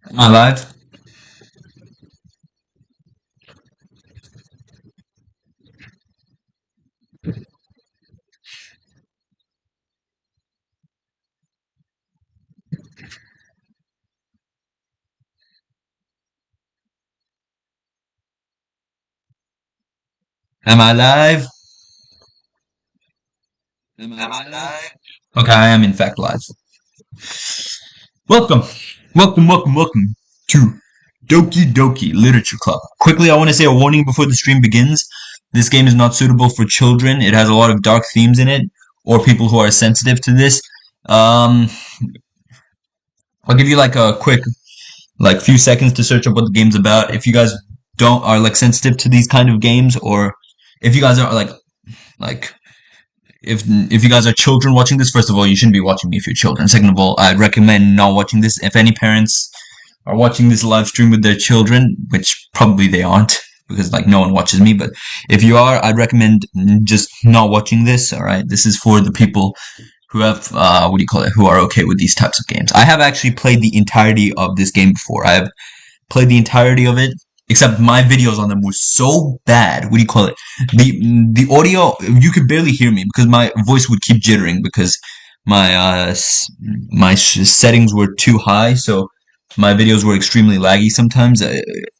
Am I live? Am I live? Am I live? Okay, I am in fact live. Welcome, welcome to Doki Literature Club. Quickly, I want to say a warning before the stream begins. This game is not suitable for children. It has a lot of dark themes in it, or people who are sensitive to this. Um, I'll give you like a quick, like few seconds to search up what the game's about. If you guys don't are like sensitive to these kind of games, or if you guys are like if you guys are children watching this, first of all, you shouldn't be watching me if you're children. Second of all, I'd recommend not watching this. If any parents are watching this live stream with their children, which probably they aren't, because like no one watches me, but if you are, I'd recommend just not watching this. All right, this is for the people who have what do you call it? Who are okay with these types of games. I have actually played the entirety of this game before. I have played the entirety of it, except my videos on them were so bad. What do you call it? The audio, you could barely hear me because my voice would keep jittering because my settings were too high, so my videos were extremely laggy sometimes.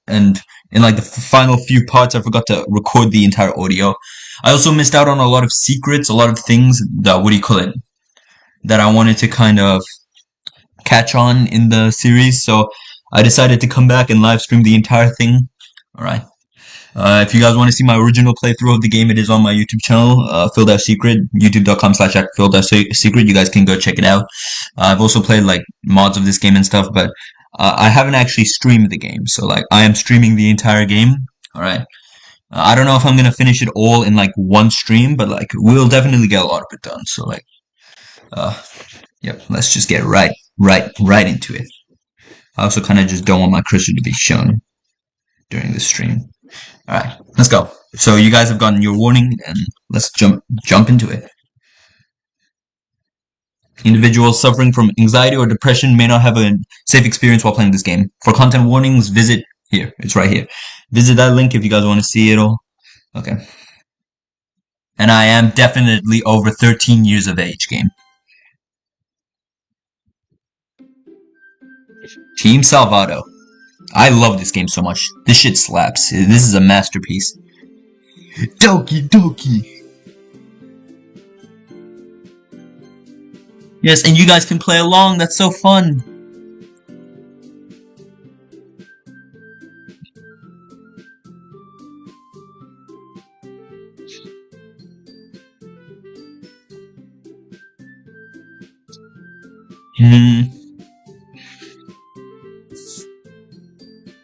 And in like the final few parts, I forgot to record the entire audio. I also missed out on a lot of secrets, a lot of things that what do you call it? That I wanted to kind of catch on in the series, so I decided to come back and live stream the entire thing. Alright. If you guys want to see my original playthrough of the game, it is on my YouTube channel, Filled Out Secret, youtube.com/Filled Out Secret. You guys can go check it out. I've also played like mods of this game and stuff, but I haven't actually streamed the game, so like I am streaming the entire game. Alright. I don't know if I'm gonna finish it all in like one stream, but like we'll definitely get a lot of it done. So like, yep, let's just get right into it. I also kind of just don't want my cursor to be shown during the stream. Alright, let's go. So you guys have gotten your warning, and let's jump into it. Individuals suffering from anxiety or depression may not have a safe experience while playing this game. For content warnings, visit here. It's right here. Visit that link if you guys want to see it all. Okay. And I am definitely over 13 years of age, game. Team Salvado. I love this game so much. This shit slaps. This is a masterpiece. Doki. Yes, and you guys can play along. That's so fun.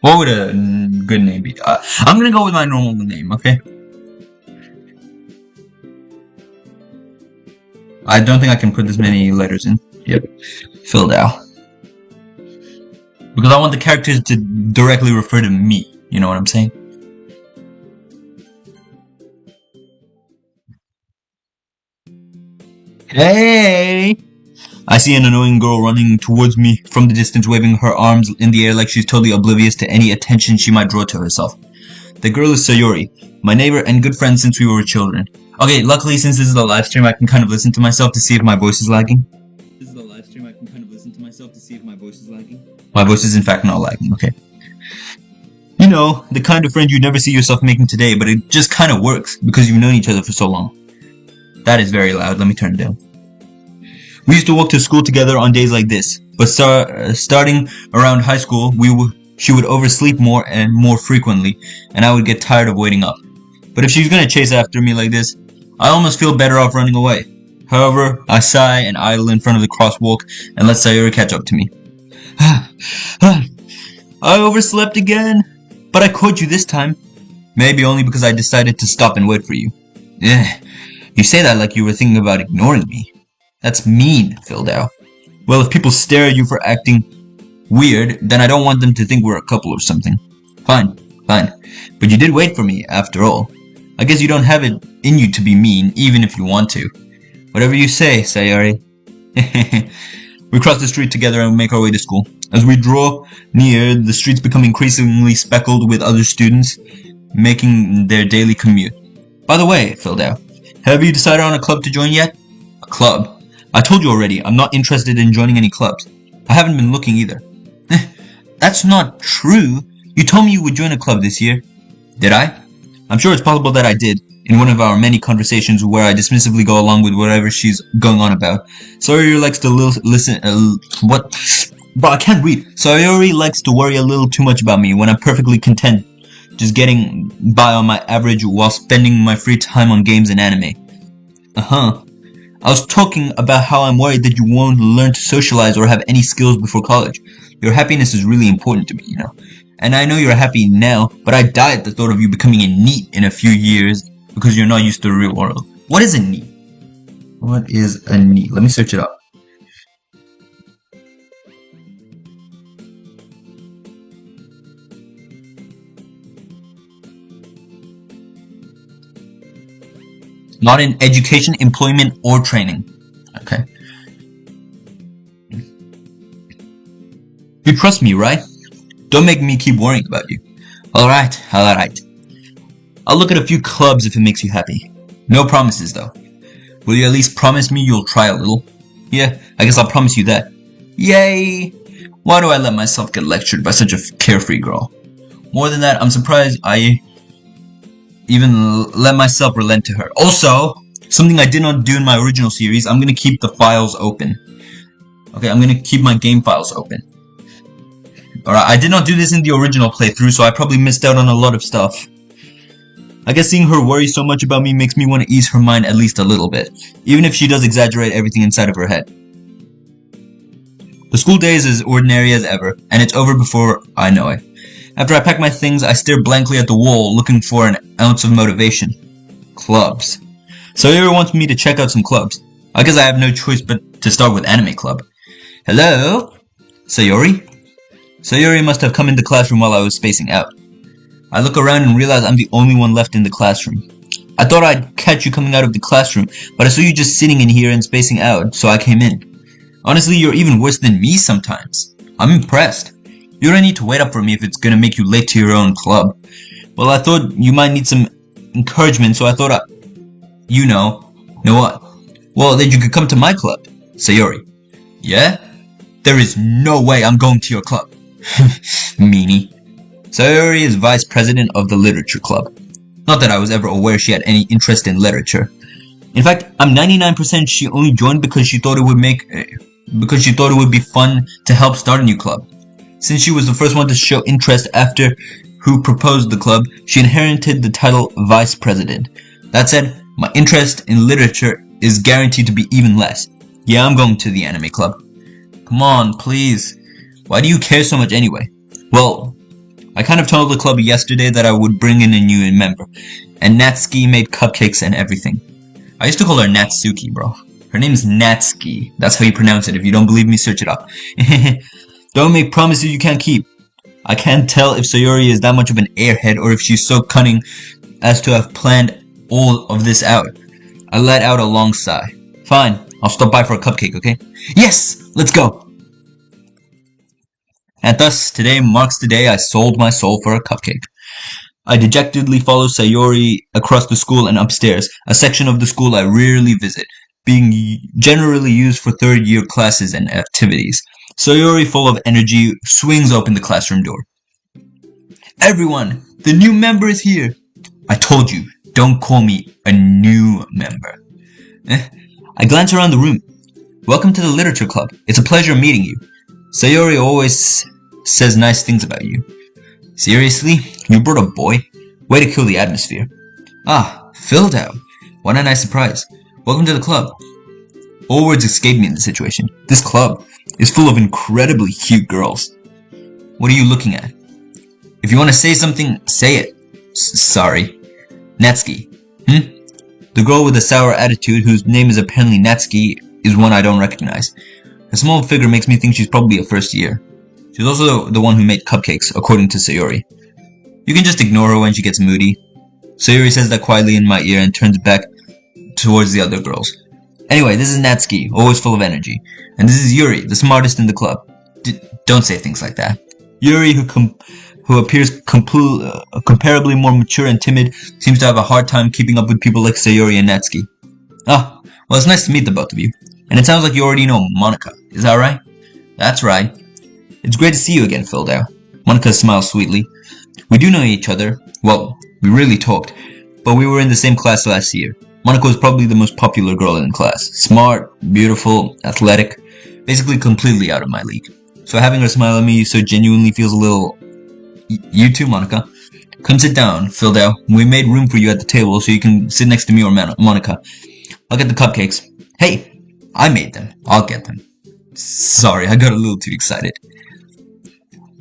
What would a good name be? I'm gonna go with my normal name, okay? I don't think I can put this many letters in. Yep. Filled out. Because I want the characters to directly refer to me. You know what I'm saying? Hey! I see an annoying girl running towards me from the distance, waving her arms in the air like she's totally oblivious to any attention she might draw to herself. The girl is Sayori, my neighbor and good friend since we were children. Okay, luckily since this is a live stream, I can kind of listen to myself to see if my voice is lagging. My voice is in fact not lagging, okay. You know, the kind of friend you never see yourself making today, but it just kind of works because you've known each other for so long. That is very loud, let me turn it down. We used to walk to school together on days like this, but starting around high school, she would oversleep more and more frequently, and I would get tired of waiting up. But if she's gonna chase after me like this, I almost feel better off running away. However, I sigh and idle in front of the crosswalk and let Sayori catch up to me. I overslept again, but I caught you this time. Maybe only because I decided to stop and wait for you. You say that like you were thinking about ignoring me. That's mean, Filled Out. Well, if people stare at you for acting weird, then I don't want them to think we're a couple or something. Fine. But you did wait for me, after all. I guess you don't have it in you to be mean, even if you want to. Whatever you say, Sayori. We cross the street together and make our way to school. As we draw near, the streets become increasingly speckled with other students making their daily commute. By the way, Fildau, have you decided on a club to join yet? A club? I told you already, I'm not interested in joining any clubs. I haven't been looking either. That's not true. You told me you would join a club this year. Did I? I'm sure it's possible that I did, in one of our many conversations where I dismissively go along with whatever she's going on about. Sayori likes to listen. What? Bro, I can't read. Sayori likes to worry a little too much about me when I'm perfectly content just getting by on my average while spending my free time on games and anime. I was talking about how I'm worried that you won't learn to socialize or have any skills before college. Your happiness is really important to me, you know. And I know you're happy now, but I die at the thought of you becoming a NEET in a few years because you're not used to the real world. What is a NEET? What is a NEET? Let me search it up. Not in education, employment, or training. Okay. You trust me, right? Don't make me keep worrying about you. Alright. I'll look at a few clubs if it makes you happy. No promises, though. Will you at least promise me you'll try a little? Yeah, I guess I'll promise you that. Yay! Why do I let myself get lectured by such a carefree girl? More than that, I'm surprised I even let myself relent to her. Also, something I did not do in my original series, I'm gonna keep the files open. Okay, I'm gonna keep my game files open. Alright, I did not do this in the original playthrough, so I probably missed out on a lot of stuff. I guess seeing her worry so much about me makes me want to ease her mind at least a little bit, even if she does exaggerate everything inside of her head. The school day is as ordinary as ever, and it's over before I know it. After I pack my things, I stare blankly at the wall, looking for an ounce of motivation. Clubs. Sayori wants me to check out some clubs. I guess I have no choice but to start with Anime Club. Hello? Sayori? Sayori must have come into the classroom while I was spacing out. I look around and realize I'm the only one left in the classroom. I thought I'd catch you coming out of the classroom, but I saw you just sitting in here and spacing out, so I came in. Honestly, you're even worse than me sometimes. I'm impressed. You don't need to wait up for me if it's gonna make you late to your own club. Well, I thought you might need some encouragement, so I thought you know what? Well, then you could come to my club. Sayori. Yeah? There is no way I'm going to your club. Meanie. Sayori is vice president of the literature club. Not that I was ever aware she had any interest in literature. In fact, I'm 99% she only joined because she thought it would be fun to help start a new club. Since she was the first one to show interest after who proposed the club, she inherited the title vice president. That said, my interest in literature is guaranteed to be even less. Yeah, I'm going to the anime club. Come on, please. Why do you care so much anyway? Well, I kind of told the club yesterday that I would bring in a new member, and Natsuki made cupcakes and everything. I used to call her Natsuki, bro. Her name's Natsuki. That's how you pronounce it. If you don't believe me, search it up. Don't make promises you can't keep. I can't tell if Sayori is that much of an airhead or if she's so cunning as to have planned all of this out. I let out a long sigh. Fine, I'll stop by for a cupcake, okay? Yes! Let's go! And thus, today marks the day I sold my soul for a cupcake. I dejectedly follow Sayori across the school and upstairs, a section of the school I rarely visit, being generally used for third-year classes and activities. Sayori, full of energy, swings open the classroom door. Everyone, the new member is here. I told you, don't call me a new member. I glance around the room. Welcome to the literature club. It's a pleasure meeting you. Sayori always says nice things about you. Seriously? You brought a boy? Way to kill the atmosphere. Ah, filled out. What a nice surprise. Welcome to the club. All words escape me in this situation. This club is full of incredibly cute girls. What are you looking at? If you want to say something, say it. Sorry. Natsuki. The girl with the sour attitude, whose name is apparently Natsuki, is one I don't recognize. Her small figure makes me think she's probably a first year. She's also the one who made cupcakes, according to Sayori. You can just ignore her when she gets moody. Sayori says that quietly in my ear and turns back towards the other girls. Anyway, this is Natsuki, always full of energy. And this is Yuri, the smartest in the club. Don't say things like that. Yuri, who appears comparably more mature and timid, seems to have a hard time keeping up with people like Sayori and Natsuki. Ah, well, it's nice to meet the both of you. And it sounds like you already know Monica. Is that right? That's right. It's great to see you again, Phildau. Monica smiles sweetly. We do know each other. Well, we really talked. But we were in the same class last year. Monica was probably the most popular girl in the class. Smart, beautiful, athletic. Basically completely out of my league. So having her smile at me so genuinely feels a little... You too, Monica. Come sit down, Phildau. We made room for you at the table so you can sit next to me or Monica. I'll get the cupcakes. Hey, I made them. I'll get them. Sorry, I got a little too excited.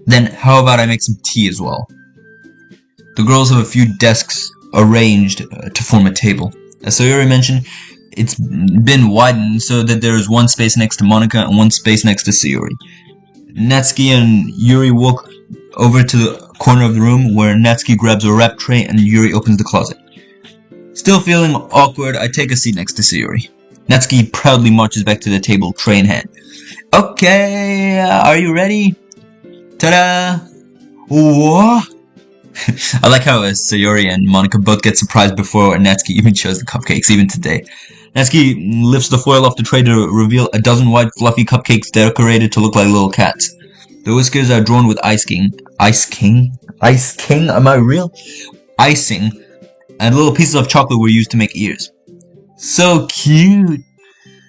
Then, how about I make some tea as well? The girls have a few desks arranged to form a table. As Sayori mentioned, it's been widened so that there is one space next to Monica and one space next to Sayori. Natsuki and Yuri walk over to the corner of the room where Natsuki grabs a wrap tray and Yuri opens the closet. Still feeling awkward, I take a seat next to Sayori. Natsuki proudly marches back to the table, tray in hand. Okay, are you ready? Ta-da! What? I like how Sayori and Monica both get surprised before Natsuki even shows the cupcakes, even today. Natsuki lifts the foil off the tray to reveal a dozen white fluffy cupcakes decorated to look like little cats. The whiskers are drawn with Ice King? Am I real? Icing, and little pieces of chocolate were used to make ears. So cute!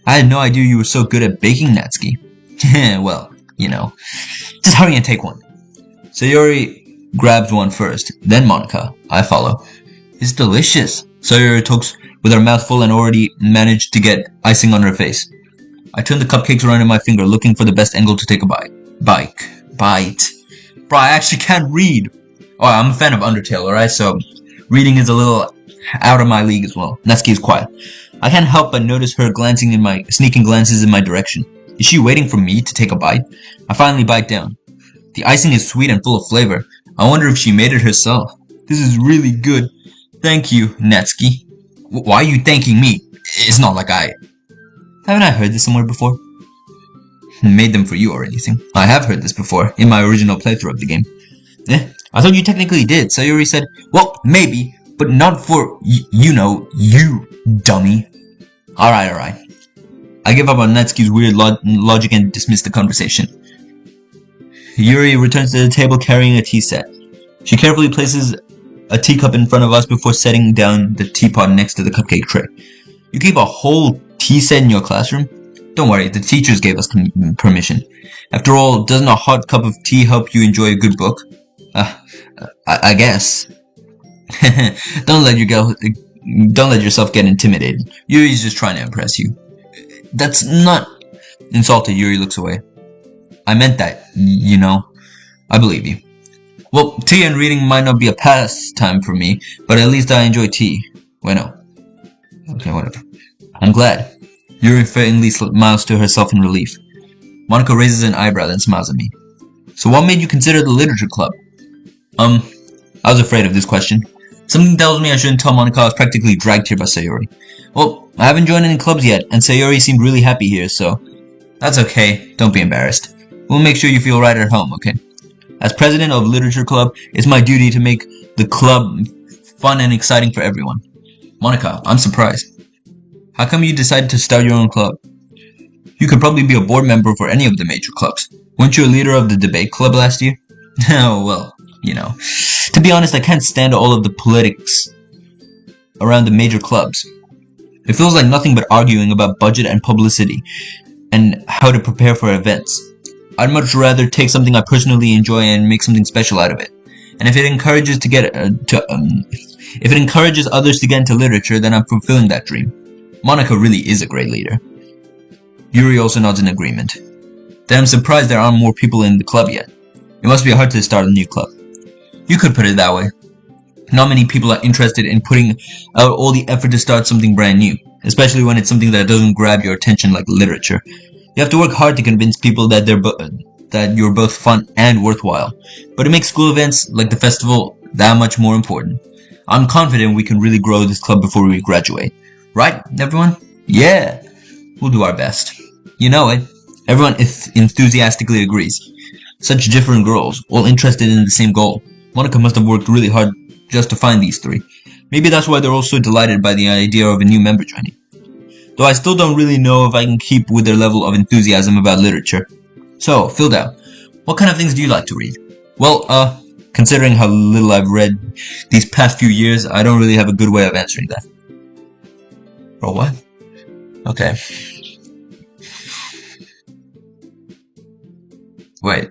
I had no idea you were so good at baking, Natsuki. Well, you know. Just hurry and take one. Sayori grabs one first, then Monica. I follow. It's delicious. Sayori talks with her mouth full and already managed to get icing on her face. I turn the cupcakes around in my finger, looking for the best angle to take a bite. Bite. Bro, I actually can't read. Oh, I'm a fan of Undertale, alright? So, reading is a little out of my league as well. Natsuki is quiet. I can't help but notice her sneaking glances in my direction. Is she waiting for me to take a bite? I finally bite down. The icing is sweet and full of flavor. I wonder if she made it herself. This is really good. Thank you, Natsuki. Why are you thanking me? It's not like Haven't I heard this somewhere before? Made them for you or anything. I have heard this before, in my original playthrough of the game. I thought you technically did. Sayori said, well, maybe, but not for, you, dummy. Alright. I give up on Natsuki's weird logic and dismiss the conversation. Yuri returns to the table carrying a tea set. She carefully places a teacup in front of us before setting down the teapot next to the cupcake tray. You keep a whole tea set in your classroom? Don't worry, the teachers gave us permission. After all, doesn't a hot cup of tea help you enjoy a good book? I guess. Don't let yourself get intimidated. Yuri's just trying to impress you. That's not... Insulted, Yuri looks away. I meant that, I believe you. Well, tea and reading might not be a pastime for me, but at least I enjoy tea. Bueno. Okay, whatever. I'm glad. Yuri faintly smiles to herself in relief. Monica raises an eyebrow then smiles at me. So what made you consider the literature club? I was afraid of this question. Something tells me I shouldn't tell Monica I was practically dragged here by Sayori. Well, I haven't joined any clubs yet, and Sayori seemed really happy here, so... That's okay, don't be embarrassed. We'll make sure you feel right at home, okay? As president of Literature Club, it's my duty to make the club fun and exciting for everyone. Monica, I'm surprised. How come you decided to start your own club? You could probably be a board member for any of the major clubs. Weren't you a leader of the debate club last year? Oh, well, To be honest, I can't stand all of the politics around the major clubs. It feels like nothing but arguing about budget and publicity and how to prepare for events. I'd much rather take something I personally enjoy and make something special out of it. And if it encourages others to get into literature, then I'm fulfilling that dream. Monica really is a great leader. Yuri also nods in agreement. Then I'm surprised there aren't more people in the club yet. It must be hard to start a new club. You could put it that way. Not many people are interested in putting out all the effort to start something brand new, especially when it's something that doesn't grab your attention like literature. You have to work hard to convince people that you're both fun and worthwhile. But it makes school events, like the festival, that much more important. I'm confident we can really grow this club before we graduate. Right, everyone? Yeah! We'll do our best. You know it. Everyone enthusiastically agrees. Such different girls, all interested in the same goal. Monica must have worked really hard just to find these three. Maybe that's why they're all so delighted by the idea of a new member joining. Though I still don't really know if I can keep with their level of enthusiasm about literature. So, Phildow, what kind of things do you like to read? Well, considering how little I've read these past few years, I don't really have a good way of answering that. Bro, what? Okay. Wait.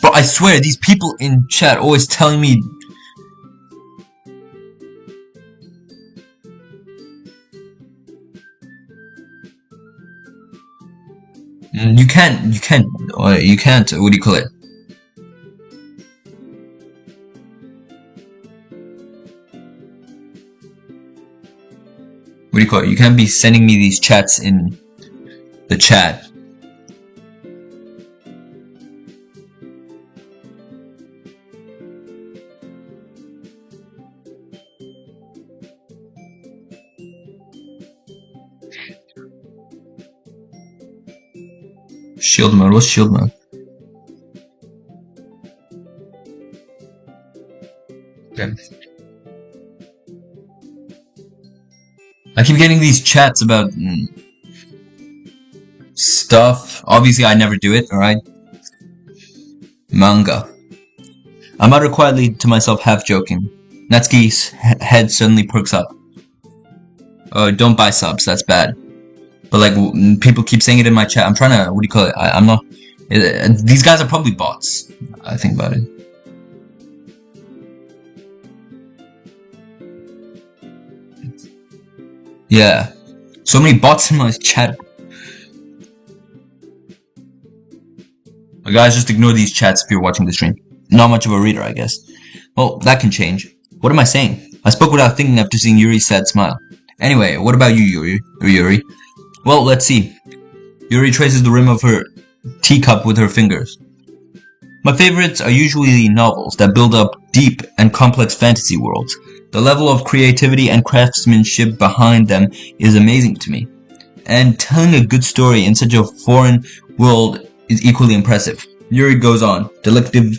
But I swear, these people in chat always telling me... You can't, what do you call it? What do you call it? You can't be sending me these chats in the chat. Shield mode, what's shield mode? Okay. I keep getting these chats about stuff. Obviously I never do it, alright? Manga. I mutter quietly to myself, half joking. Natsuki's head suddenly perks up. Oh, don't buy subs, that's bad. But like, people keep saying it in my chat. I'm trying to, what do you call it? I'm not, these guys are probably bots. I think about it. Yeah. So many bots in my chat. Guys, just ignore these chats if you're watching the stream. Not much of a reader, I guess. Well, that can change. What am I saying? I spoke without thinking after seeing Yuri's sad smile. Anyway, what about you, Yuri? Well, let's see. Yuri traces the rim of her teacup with her fingers. My favorites are usually novels that build up deep and complex fantasy worlds. The level of creativity and craftsmanship behind them is amazing to me. And telling a good story in such a foreign world is equally impressive. Yuri goes on. Delective?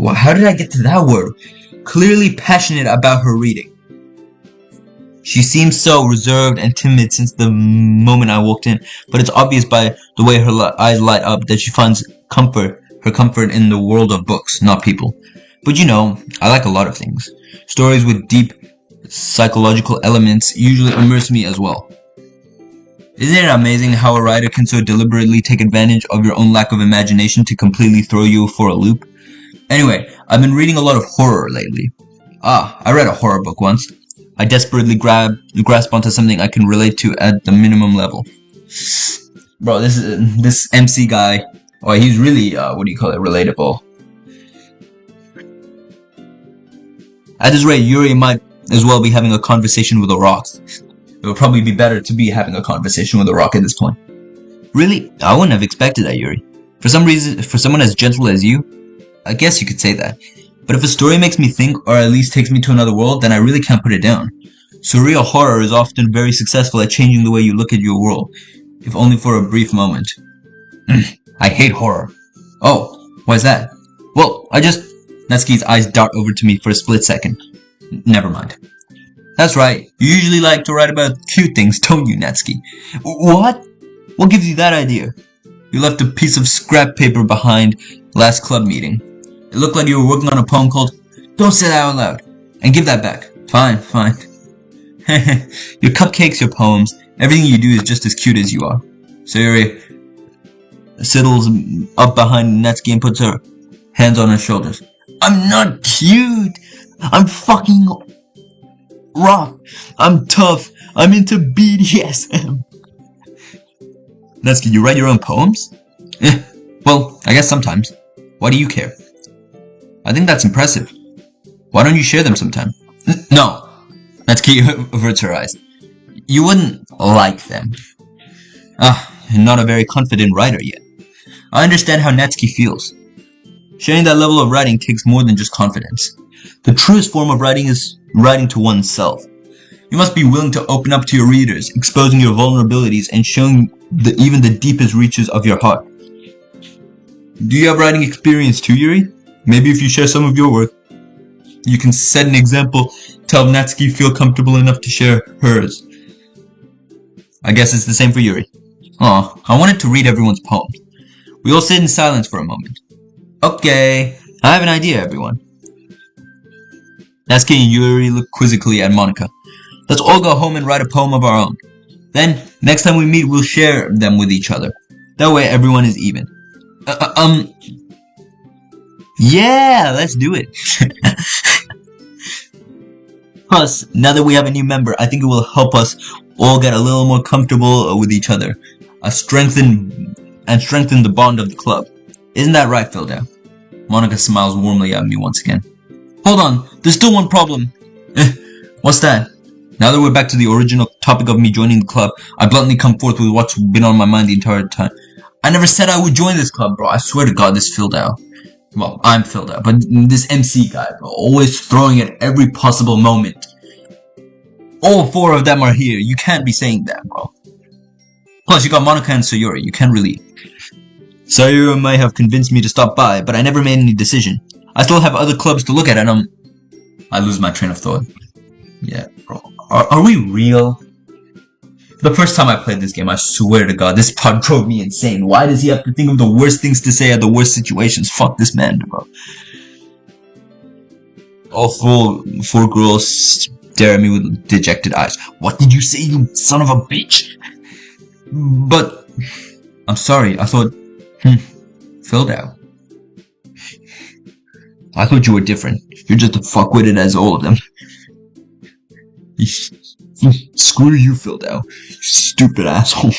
Well, how did I get to that word? Clearly passionate about her reading. She seems so reserved and timid since the moment I walked in, but it's obvious by the way her eyes light up that she finds her comfort in the world of books, not people. But you know, I like a lot of things. Stories with deep psychological elements usually immerse me as well. Isn't it amazing how a writer can so deliberately take advantage of your own lack of imagination to completely throw you for a loop? Anyway, I've been reading a lot of horror lately. I read a horror book once. I desperately grasp onto something I can relate to at the minimum level. Bro, this MC guy, oh, he's really, relatable. At this rate, Yuri might as well be having a conversation with a rock. It would probably be better to be having a conversation with a rock at this point. Really? I wouldn't have expected that, Yuri. For some reason, for someone as gentle as you, I guess you could say that. But if a story makes me think, or at least takes me to another world, then I really can't put it down. Surreal horror is often very successful at changing the way you look at your world, if only for a brief moment. I hate horror. Oh, why's that? Well, Natsuki's eyes dart over to me for a split second. Never mind. That's right, you usually like to write about cute things, don't you, Natsuki? What? What gives you that idea? You left a piece of scrap paper behind last club meeting. It looked like you were working on a poem called Don't Say That Out Loud. And give that back. Fine. Your cupcakes, your poems, everything you do is just as cute as you are. Sayuri settles up behind Natsuki and puts her hands on her shoulders. I'm not cute! I'm fucking rock! I'm tough! I'm into BDSM! Natsuki, you write your own poems? Well, I guess sometimes. Why do you care? I think that's impressive. Why don't you share them sometime? No. Natsuki averts her eyes. You wouldn't like them. Not a very confident writer yet. I understand how Natsuki feels. Sharing that level of writing takes more than just confidence. The truest form of writing is writing to oneself. You must be willing to open up to your readers, exposing your vulnerabilities and showing even the deepest reaches of your heart. Do you have writing experience too, Yuri? Maybe if you share some of your work, you can set an example to help Natsuki feel comfortable enough to share hers. I guess it's the same for Yuri. Aw, I wanted to read everyone's poems. We all sit in silence for a moment. Okay, I have an idea, everyone. Natsuki and Yuri look quizzically at Monika. Let's all go home and write a poem of our own. Then, next time we meet, we'll share them with each other. That way everyone is even. Yeah, let's do it. Plus, now that we have a new member, I think it will help us all get a little more comfortable with each other. Strengthen the bond of the club. Isn't that right, Filda? Monika smiles warmly at me once again. Hold on, there's still one problem. What's that? Now that we're back to the original topic of me joining the club, I bluntly come forth with what's been on my mind the entire time. I never said I would join this club, bro. I swear to God, this filled out. Well, I'm filled out, but this MC guy, bro, always throwing at every possible moment. All four of them are here. You can't be saying that, bro. Plus, you got Monika and Sayori. You can't really. Sayori may have convinced me to stop by, but I never made any decision. I still have other clubs to look at, and I lose my train of thought. Yeah, bro. Are we real? The first time I played this game, I swear to God, this pod drove me insane. Why does he have to think of the worst things to say at the worst situations? Fuck this man, bro. All four girls stare at me with dejected eyes. What did you say, you son of a bitch? But, I'm sorry, I thought, filled out. I thought you were different. You're just as fuckwitted as all of them. Screw you, filled out. You stupid asshole.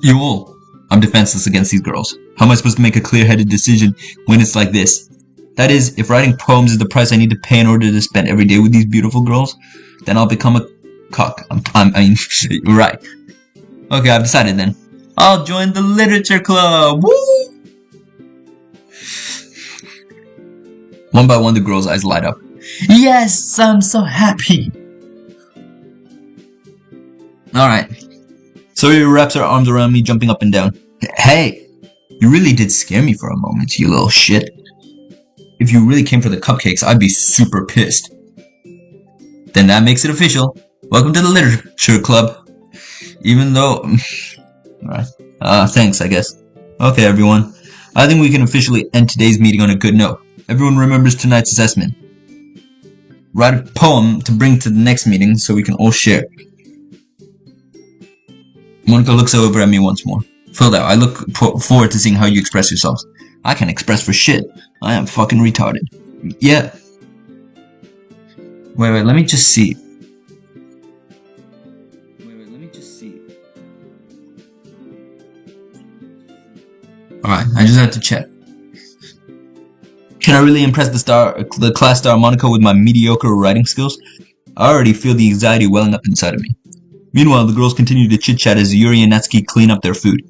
You all. I'm defenseless against these girls. How am I supposed to make a clear-headed decision when it's like this? That is, if writing poems is the price I need to pay in order to spend every day with these beautiful girls, then I'll become a cuck. You're right. Okay, I've decided then. I'll join the literature club! Woo! One by one, the girls' eyes light up. Yes, I'm so happy! Alright. So he wraps her arms around me, jumping up and down. Hey! You really did scare me for a moment, you little shit. If you really came for the cupcakes, I'd be super pissed. Then that makes it official. Welcome to the literature club. Even though... Alright. Thanks, I guess. Okay, everyone. I think we can officially end today's meeting on a good note. Everyone remembers tonight's assessment. Write a poem to bring to the next meeting so we can all share. Monika looks over at me once more. Filled out. I look forward to seeing how you express yourselves. I can't express for shit. I am fucking retarded. Yeah. Wait, let me just see. Alright, I just had to check. Can I really impress the class star Monika with my mediocre writing skills? I already feel the anxiety welling up inside of me. Meanwhile, the girls continue to chit-chat as Yuri and Natsuki clean up their food.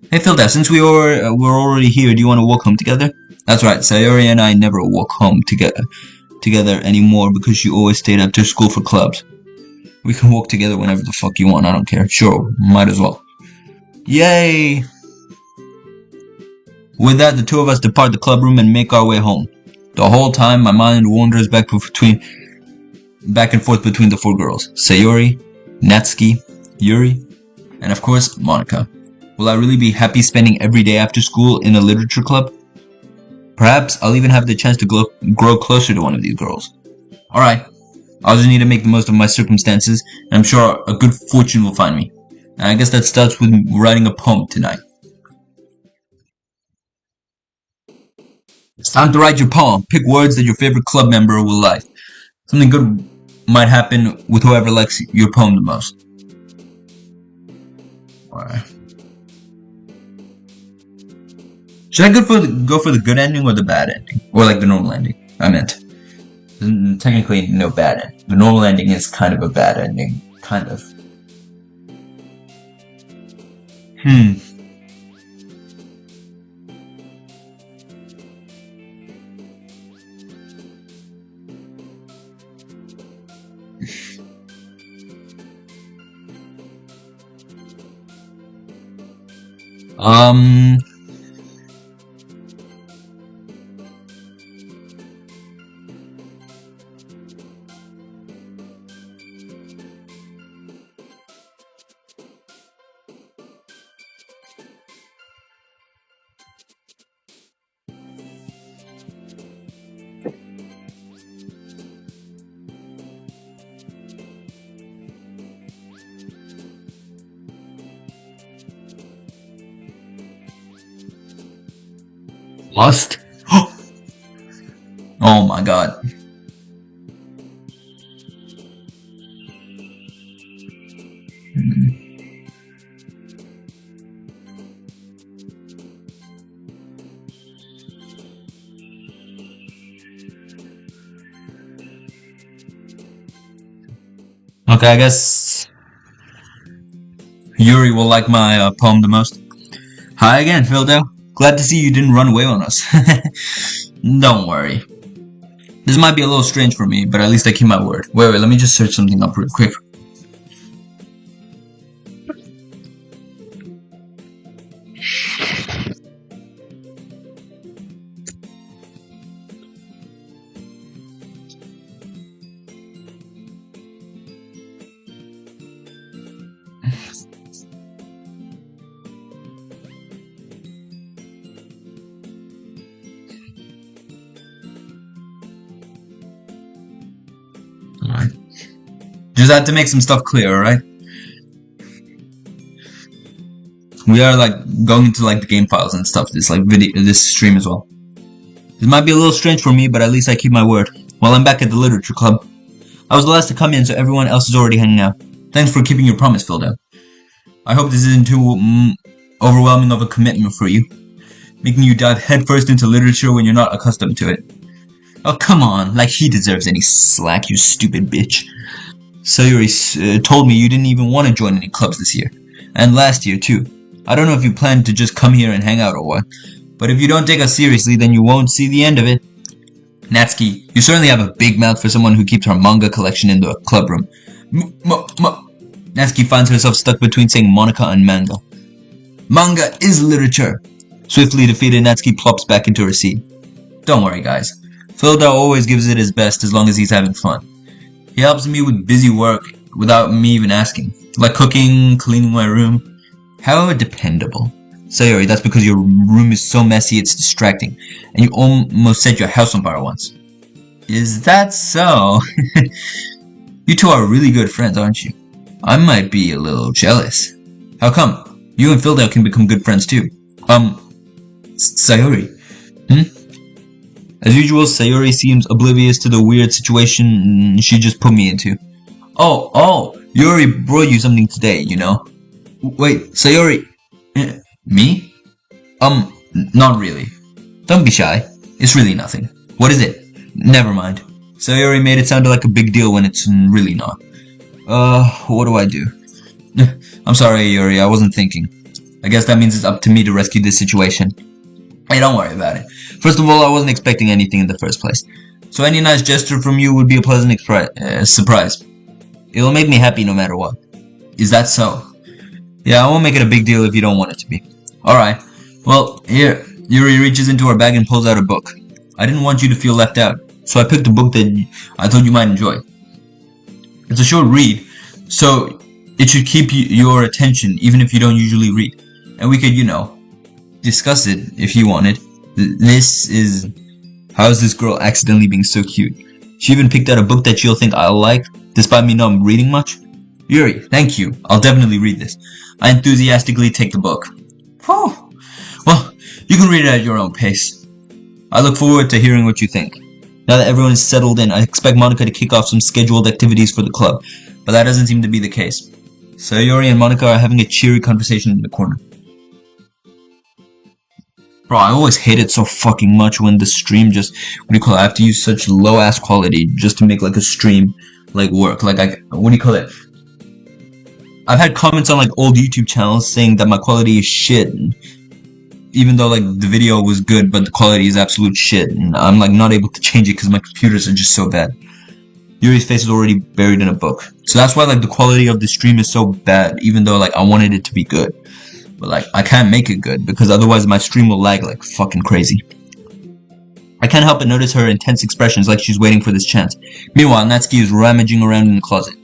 Hey Filda, since we're already here, do you want to walk home together? That's right, Sayori and I never walk home together anymore because you always stayed after school for clubs. We can walk together whenever the fuck you want, I don't care. Sure, might as well. Yay! With that, the two of us depart the club room and make our way home. The whole time, my mind wanders back and forth between the four girls. Sayori, Natsuki, Yuri, and of course, Monika. Will I really be happy spending every day after school in a literature club? Perhaps I'll even have the chance to grow closer to one of these girls. Alright, I'll just need to make the most of my circumstances, and I'm sure a good fortune will find me. And I guess that starts with writing a poem tonight. It's time to write your poem. Pick words that your favorite club member will like. Something good might happen with whoever likes your poem the most. Alright. Should I go for the good ending or the bad ending? Or like the normal ending? I meant. Technically, no bad ending. The normal ending is kind of a bad ending. Kind of. Um, Lust? Oh my god. Okay, I guess Yuri will like my poem the most. Hi again, Phildo. Glad to see you didn't run away on us. Don't worry. This might be a little strange for me, but at least I keep my word. Wait, let me just search something up real quick. Alright. Just had to make some stuff clear, alright? We are like going into like the game files and stuff, this like video, this stream as well. This might be a little strange for me, but at least I keep my word. Well, I'm back at the literature club. I was the last to come in, so everyone else is already hanging out. Thanks for keeping your promise, Phildo. I hope this isn't too overwhelming of a commitment for you, making you dive headfirst into literature when you're not accustomed to it. Oh, come on, like he deserves any slack, you stupid bitch. Sayuri told me you didn't even want to join any clubs this year. And last year, too. I don't know if you plan to just come here and hang out or what. But if you don't take us seriously, then you won't see the end of it. Natsuki, you certainly have a big mouth for someone who keeps her manga collection in the club room. Natsuki finds herself stuck between saying Monica and manga. Manga is literature! Swiftly defeated, Natsuki plops back into her seat. Don't worry, guys. Phildo always gives it his best as long as he's having fun. He helps me with busy work without me even asking. Like cooking, cleaning my room. How dependable. Sayori, that's because your room is so messy it's distracting. And you almost set your house on fire once. Is that so? You two are really good friends, aren't you? I might be a little jealous. How come? You and Phildo can become good friends too. Sayori. As usual, Sayori seems oblivious to the weird situation she just put me into. Oh, Yuri brought you something today, you know? Wait, Sayori... Me? Not really. Don't be shy. It's really nothing. What is it? Never mind. Sayori made it sound like a big deal when it's really not. What do I do? I'm sorry, Yuri, I wasn't thinking. I guess that means it's up to me to rescue this situation. Hey, don't worry about it. First of all, I wasn't expecting anything in the first place. So any nice gesture from you would be a pleasant surprise. It'll make me happy no matter what. Is that so? Yeah, I won't make it a big deal if you don't want it to be. Alright. Well, here. Yuri reaches into her bag and pulls out a book. I didn't want you to feel left out, so I picked a book that I thought you might enjoy. It's a short read, so it should keep your attention even if you don't usually read. And we could, discuss it if you wanted. This is... How is this girl accidentally being so cute? She even picked out a book that she'll think I'll like, despite me not reading much? Yuri, thank you. I'll definitely read this. I enthusiastically take the book. Oh, well, you can read it at your own pace. I look forward to hearing what you think. Now that everyone is settled in, I expect Monica to kick off some scheduled activities for the club, but that doesn't seem to be the case. Sayori and Monica are having a cheery conversation in the corner. Bro, I always hate it so fucking much when the stream just, I have to use such low-ass quality just to make, like, a stream, like, work. Like, I've had comments on, like, old YouTube channels saying that my quality is shit, even though, like, the video was good, but the quality is absolute shit, and I'm, like, not able to change it because my computers are just so bad. Yuri's face is already buried in a book. So that's why, like, the quality of the stream is so bad, even though, like, I wanted it to be good. But like, I can't make it good because otherwise my stream will lag like fucking crazy. I can't help but notice her intense expressions like she's waiting for this chance. Meanwhile, Natsuki is rummaging around in the closet.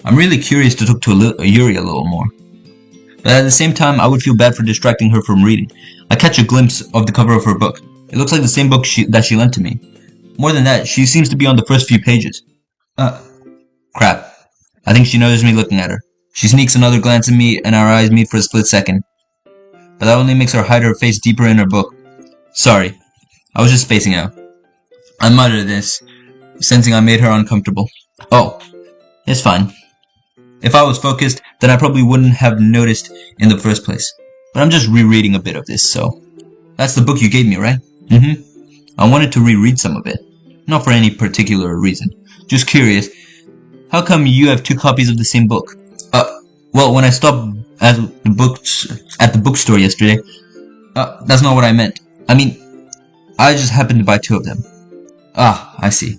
I'm really curious to talk to Yuri a little more. But at the same time, I would feel bad for distracting her from reading. I catch a glimpse of the cover of her book. It looks like the same book that she lent to me. More than that, she seems to be on the first few pages. Crap. I think she noticed me looking at her. She sneaks another glance at me and our eyes meet for a split second. But that only makes her hide her face deeper in her book. Sorry. I was just spacing out. I muttered this, sensing I made her uncomfortable. Oh, it's fine. If I was focused, then I probably wouldn't have noticed in the first place. But I'm just rereading a bit of this, so... That's the book you gave me, right? I wanted to reread some of it. Not for any particular reason. Just curious. How come you have 2 copies of the same book? Well, when I stopped at the bookstore yesterday... that's not what I meant. I mean, I just happened to buy 2 of them. Ah, I see.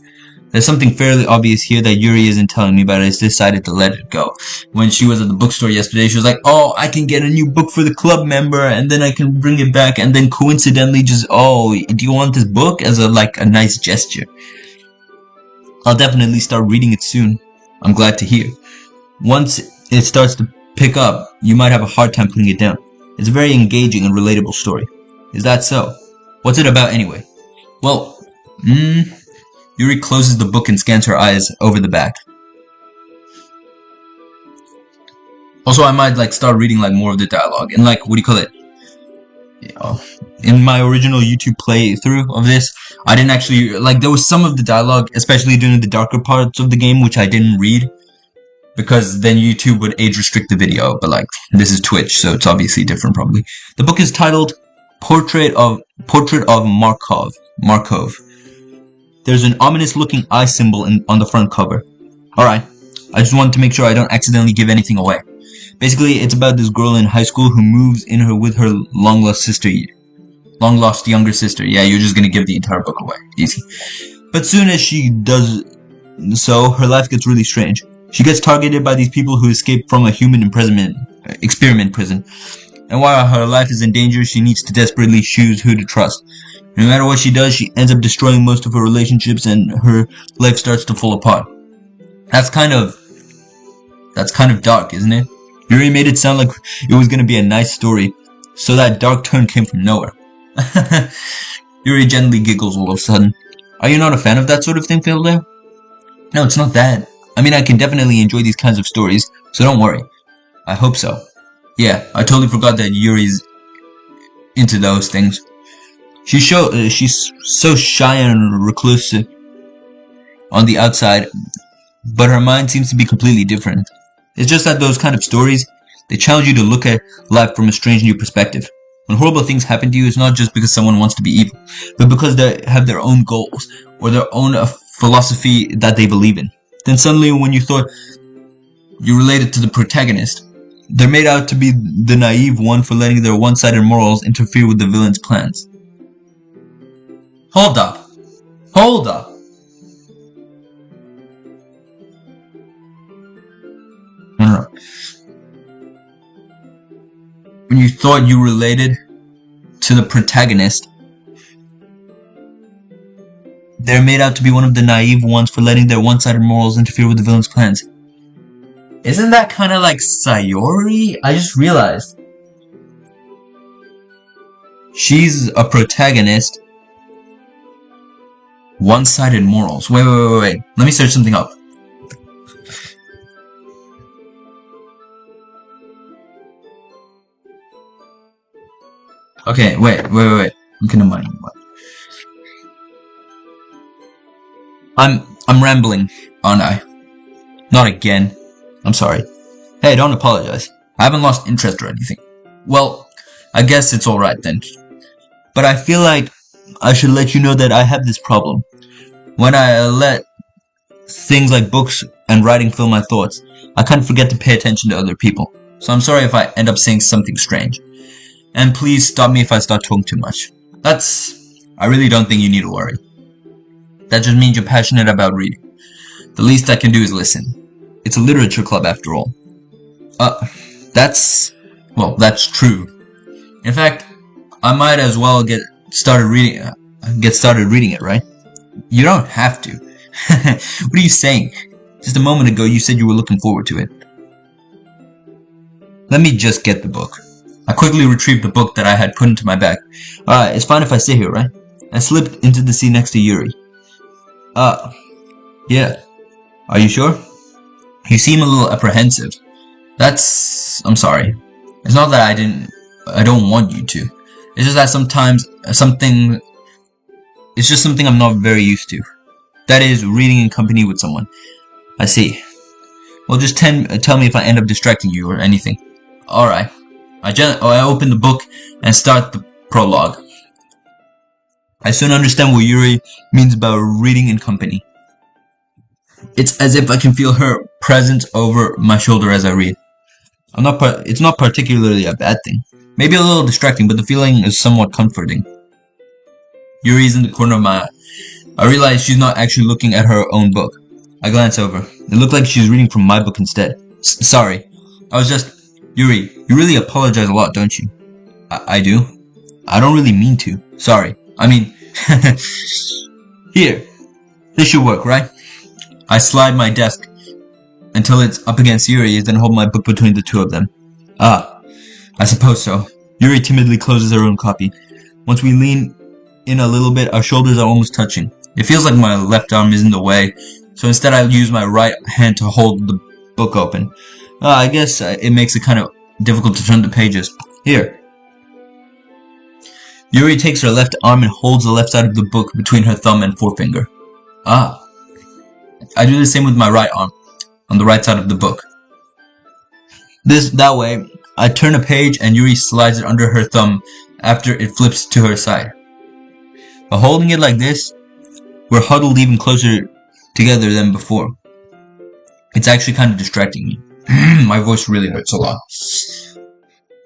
There's something fairly obvious here that Yuri isn't telling me, but I decided to let it go. When she was at the bookstore yesterday, she was like, oh, I can get a new book for the club member, and then I can bring it back, and then coincidentally just, oh, do you want this book? As a nice gesture. I'll definitely start reading it soon. I'm glad to hear. Once it starts to pick up, you might have a hard time putting it down. It's a very engaging and relatable story. Is that so? What's it about anyway? Well, Yuri closes the book and scans her eyes over the back. Also, I might start reading more of the dialogue and what do you call it? In my original YouTube playthrough of this, I didn't actually there was some of the dialogue, especially during the darker parts of the game, which I didn't read because then YouTube would age restrict the video. But this is Twitch, so it's obviously different probably. The book is titled Portrait of Markov. There's an ominous-looking eye symbol on the front cover. Alright, I just wanted to make sure I don't accidentally give anything away. Basically, it's about this girl in high school who moves in with her long-lost younger sister. Yeah, you're just gonna give the entire book away. Easy. But soon as she does so, her life gets really strange. She gets targeted by these people who escaped from a human experiment prison. And while her life is in danger, she needs to desperately choose who to trust. No matter what she does, she ends up destroying most of her relationships and her life starts to fall apart. That's kind of dark, isn't it? Yuri made it sound like it was gonna be a nice story, so that dark turn came from nowhere. Yuri gently giggles all of a sudden. Are you not a fan of that sort of thing, Philda? No, it's not that. I mean, I can definitely enjoy these kinds of stories, so don't worry. I hope so. Yeah, I totally forgot that Yuri's into those things. She's so shy and reclusive on the outside, but her mind seems to be completely different. It's just that those kind of stories, they challenge you to look at life from a strange new perspective. When horrible things happen to you, it's not just because someone wants to be evil, but because they have their own goals, or their own philosophy that they believe in. Then suddenly, when you thought you related to the protagonist, they're made out to be the naive one for letting their one-sided morals interfere with the villain's plans. Hold up. Hold up. No. When you thought you related to the protagonist, they're made out to be one of the naive ones for letting their one-sided morals interfere with the villain's plans. Isn't that kind of like Sayori? I just realized. She's a protagonist. One-sided morals. Wait. Let me search something up. Okay, wait. I'm gonna mind. I'm rambling, aren't I? Not again. I'm sorry. Hey, don't apologize. I haven't lost interest or anything. Well, I guess it's alright then. But I feel like I should let you know that I have this problem. When I let things like books and writing fill my thoughts, I kind of forget to pay attention to other people. So I'm sorry if I end up saying something strange. And please stop me if I start talking too much. I really don't think you need to worry. That just means you're passionate about reading. The least I can do is listen. It's a literature club after all. That's true. In fact, I might as well get started reading it, right? You don't have to. What are you saying? Just a moment ago you said you were looking forward to it. Let me just get the book. I quickly retrieved the book that I had put into my bag. It's fine if I sit here, right? I slipped into the seat next to Yuri. Yeah. Are you sure? You seem a little apprehensive. I'm sorry. It's not that I don't want you to. It's just that sometimes it's just something I'm not very used to. That is, reading in company with someone. I see. Well, just tell me if I end up distracting you or anything. Alright. I open the book and start the prologue. I soon understand what Yuri means about reading in company. It's as if I can feel her presence over my shoulder as I read. It's not particularly a bad thing. Maybe a little distracting, but the feeling is somewhat comforting. Yuri's in the corner of my eye. I realize she's not actually looking at her own book. I glance over. It looked like she's reading from my book instead. Sorry. I was just... Yuri, you really apologize a lot, don't you? I do? I don't really mean to. Sorry. I mean... Here. This should work, right? I slide my desk until it's up against Yuri's, then hold my book between the two of them. I suppose so. Yuri timidly closes her own copy. Once we lean in a little bit, our shoulders are almost touching. It feels like my left arm is in the way, so instead I use my right hand to hold the book open. I guess it makes it kind of difficult to turn the pages. Here. Yuri takes her left arm and holds the left side of the book between her thumb and forefinger. I do the same with my right arm, on the right side of the book. That way, I turn a page and Yuri slides it under her thumb after it flips to her side. By holding it like this, we're huddled even closer together than before. It's actually kind of distracting me. My voice really hurts a lot.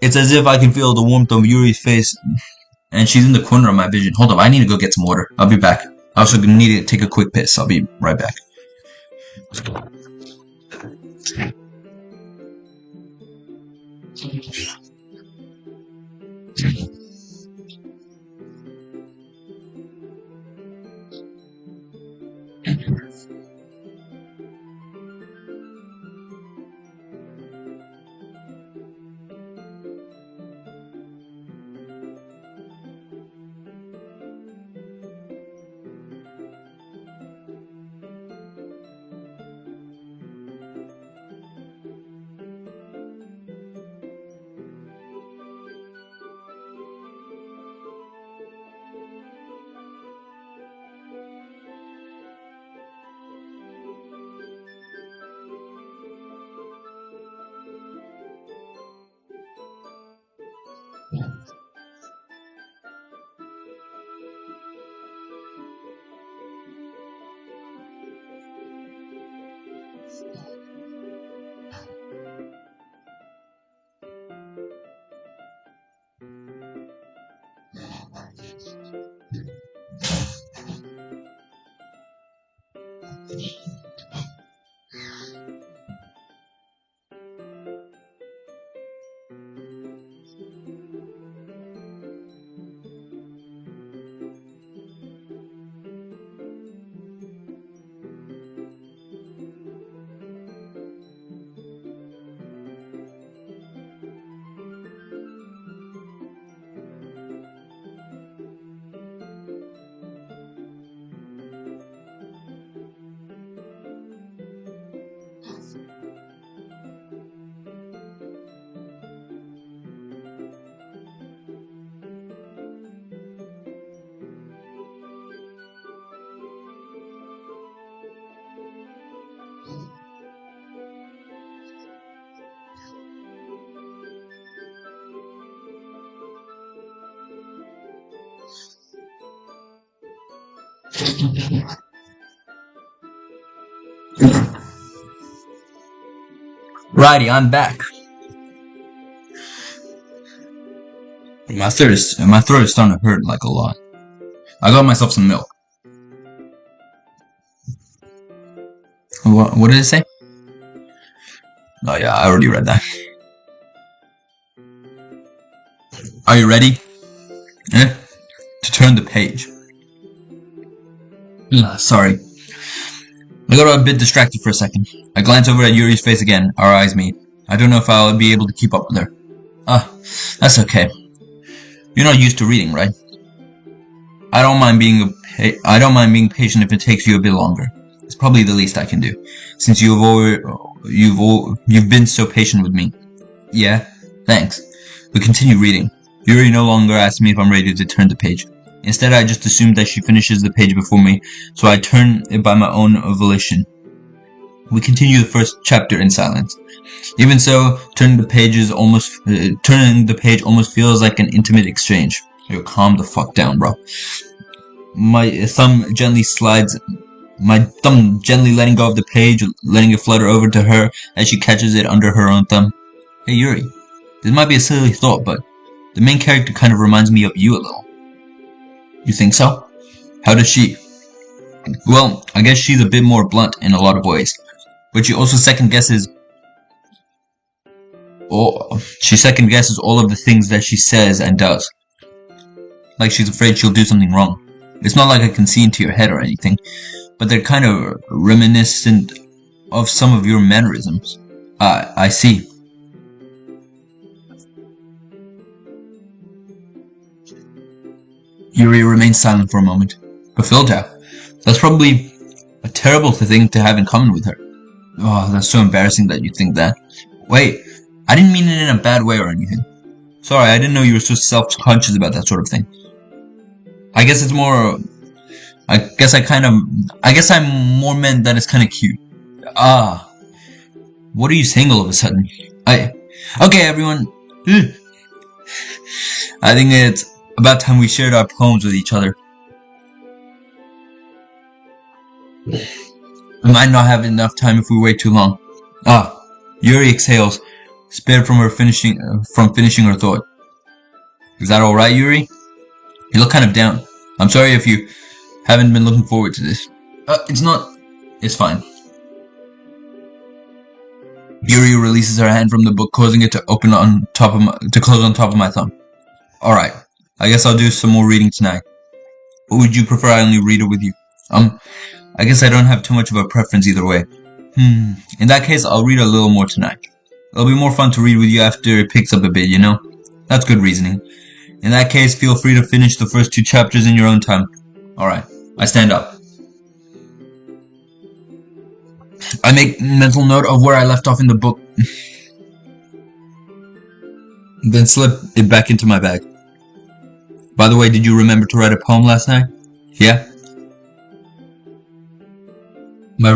It's as if I can feel the warmth of Yuri's face, and she's in the corner of my vision. Hold up, I need to go get some water. I'll be back. I also need to take a quick piss. I'll be right back. Righty, I'm back. My throat is starting to hurt like a lot. I got myself some milk. What did it say? Oh yeah, I already read that. Are you ready? To turn the page. Sorry. I got a bit distracted for a second. I glance over at Yuri's face again, our eyes meet. I don't know if I'll be able to keep up with her. That's okay. You're not used to reading, right? I don't mind being patient if it takes you a bit longer. It's probably the least I can do, since you've been so patient with me. Yeah, thanks. We continue reading. Yuri no longer asks me if I'm ready to turn the page. Instead, I just assume that she finishes the page before me, so I turn it by my own volition. We continue the first chapter in silence. Even so, turning the page almost feels like an intimate exchange. Yo, calm the fuck down, bro. My thumb gently letting go of the page, letting it flutter over to her as she catches it under her own thumb. Hey Yuri, this might be a silly thought, but the main character kind of reminds me of you a little. You think so? How does she? Well, I guess she's a bit more blunt in a lot of ways, but she also second guesses all of the things that she says and does. Like she's afraid she'll do something wrong. It's not like I can see into your head or anything, but they're kind of reminiscent of some of your mannerisms. I see. Yuri remains silent for a moment. But Philja, that's probably a terrible thing to have in common with her. Oh, that's so embarrassing that you think that. Wait, I didn't mean it in a bad way or anything. Sorry, I didn't know you were so self-conscious about that sort of thing. I guess it's more... I guess I'm more meant that it's kinda cute. What are you saying all of a sudden? Okay, everyone. I think it's about time we shared our poems with each other. We might not have enough time if we wait too long. Yuri exhales, spared from finishing her thought. Is that alright, Yuri? You look kind of down. I'm sorry if you haven't been looking forward to this. It's fine. Yuri releases her hand from the book, causing it to close on top of my thumb. Alright, I guess I'll do some more reading tonight. Or would you prefer I only read it with you? I guess I don't have too much of a preference either way. In that case, I'll read a little more tonight. It'll be more fun to read with you after it picks up a bit, you know? That's good reasoning. In that case, feel free to finish the first 2 chapters in your own time. Alright, I stand up. I make mental note of where I left off in the book. Then slip it back into my bag. By the way, did you remember to write a poem last night? Yeah? My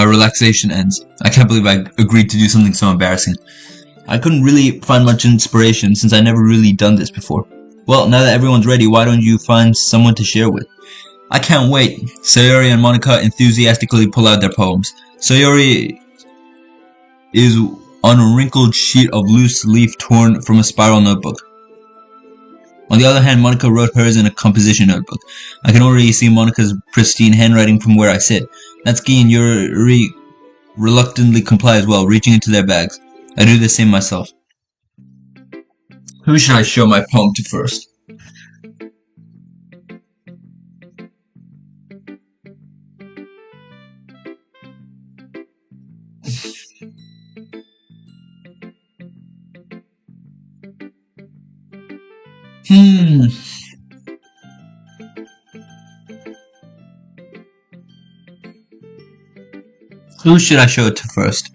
relaxation ends. I can't believe I agreed to do something so embarrassing. I couldn't really find much inspiration since I never really done this before. Well, now that everyone's ready, why don't you find someone to share with? I can't wait. Sayori and Monica enthusiastically pull out their poems. Sayori is on a wrinkled sheet of loose leaf torn from a spiral notebook. On the other hand, Monica wrote hers in a composition notebook. I can already see Monica's pristine handwriting from where I sit. Natsuki and Yuri reluctantly comply as well, reaching into their bags. I do the same myself. Who should I show my poem to first? Who should I show it to first?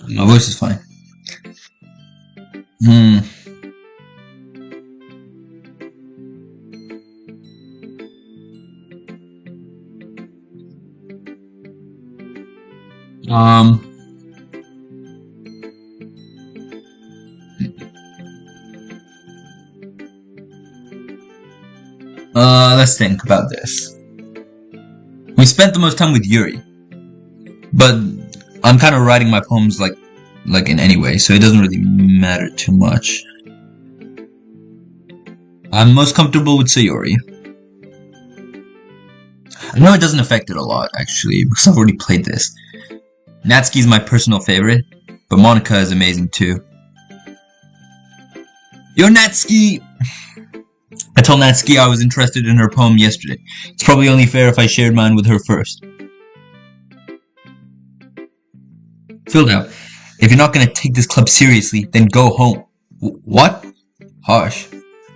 My voice is fine. Let's think about this. We spent the most time with Yuri, but I'm kind of writing my poems like in any way, so it doesn't really matter too much. I'm most comfortable with Sayori. I know it doesn't affect it a lot, actually, because I've already played this. Natsuki's my personal favorite, but Monica is amazing too. Yo, Natsuki! I told Natsuki I was interested in her poem yesterday. It's probably only fair if I shared mine with her first. Filled out. If you're not gonna take this club seriously, then go home. What? Harsh.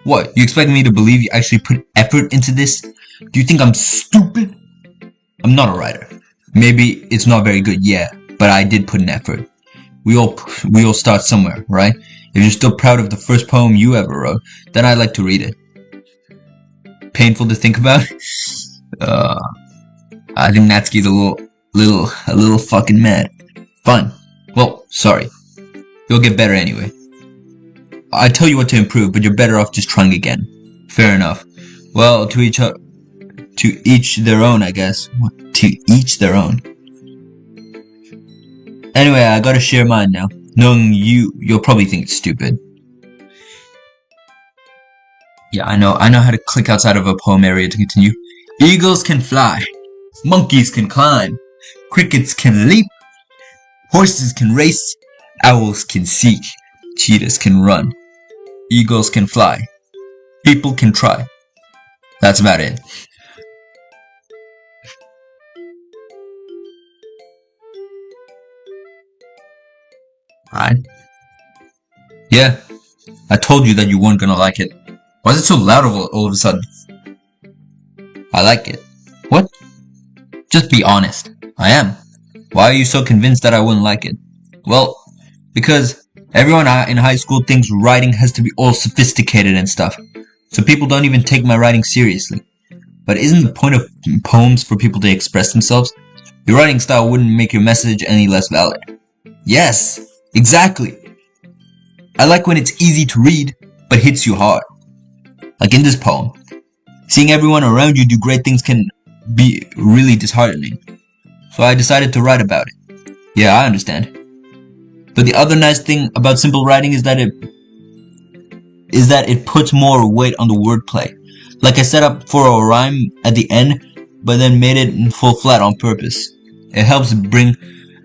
What? You expect me to believe you actually put effort into this? Do you think I'm stupid? I'm not a writer. Maybe it's not very good, yeah, but I did put an effort. We all start somewhere, right? If you're still proud of the first poem you ever wrote, then I'd like to read it. Painful to think about? I think Natsuki's a little fucking mad. Fine. Well, sorry. You'll get better anyway. I tell you what to improve, but you're better off just trying again. Fair enough. Well, to each their own, I guess. To each their own. Anyway, I gotta share mine now. Knowing you'll probably think it's stupid. Yeah, I know how to click outside of a poem area to continue. Eagles can fly. Monkeys can climb. Crickets can leap. Horses can race. Owls can seek. Cheetahs can run. Eagles can fly. People can try. That's about it. Alright. Yeah, I told you that you weren't gonna like it. Why is it so loud all of a sudden? I like it. What? Just be honest. I am. Why are you so convinced that I wouldn't like it? Well, because everyone in high school thinks writing has to be all sophisticated and stuff. So people don't even take my writing seriously. But isn't the point of poems for people to express themselves? Your writing style wouldn't make your message any less valid. Yes, exactly. I like when it's easy to read, but hits you hard. Like in this poem. Seeing everyone around you do great things can be really disheartening. So I decided to write about it. Yeah, I understand. But the other nice thing about simple writing is that it puts more weight on the wordplay. Like I set up for a rhyme at the end, but then made it in full flat on purpose. It helps bring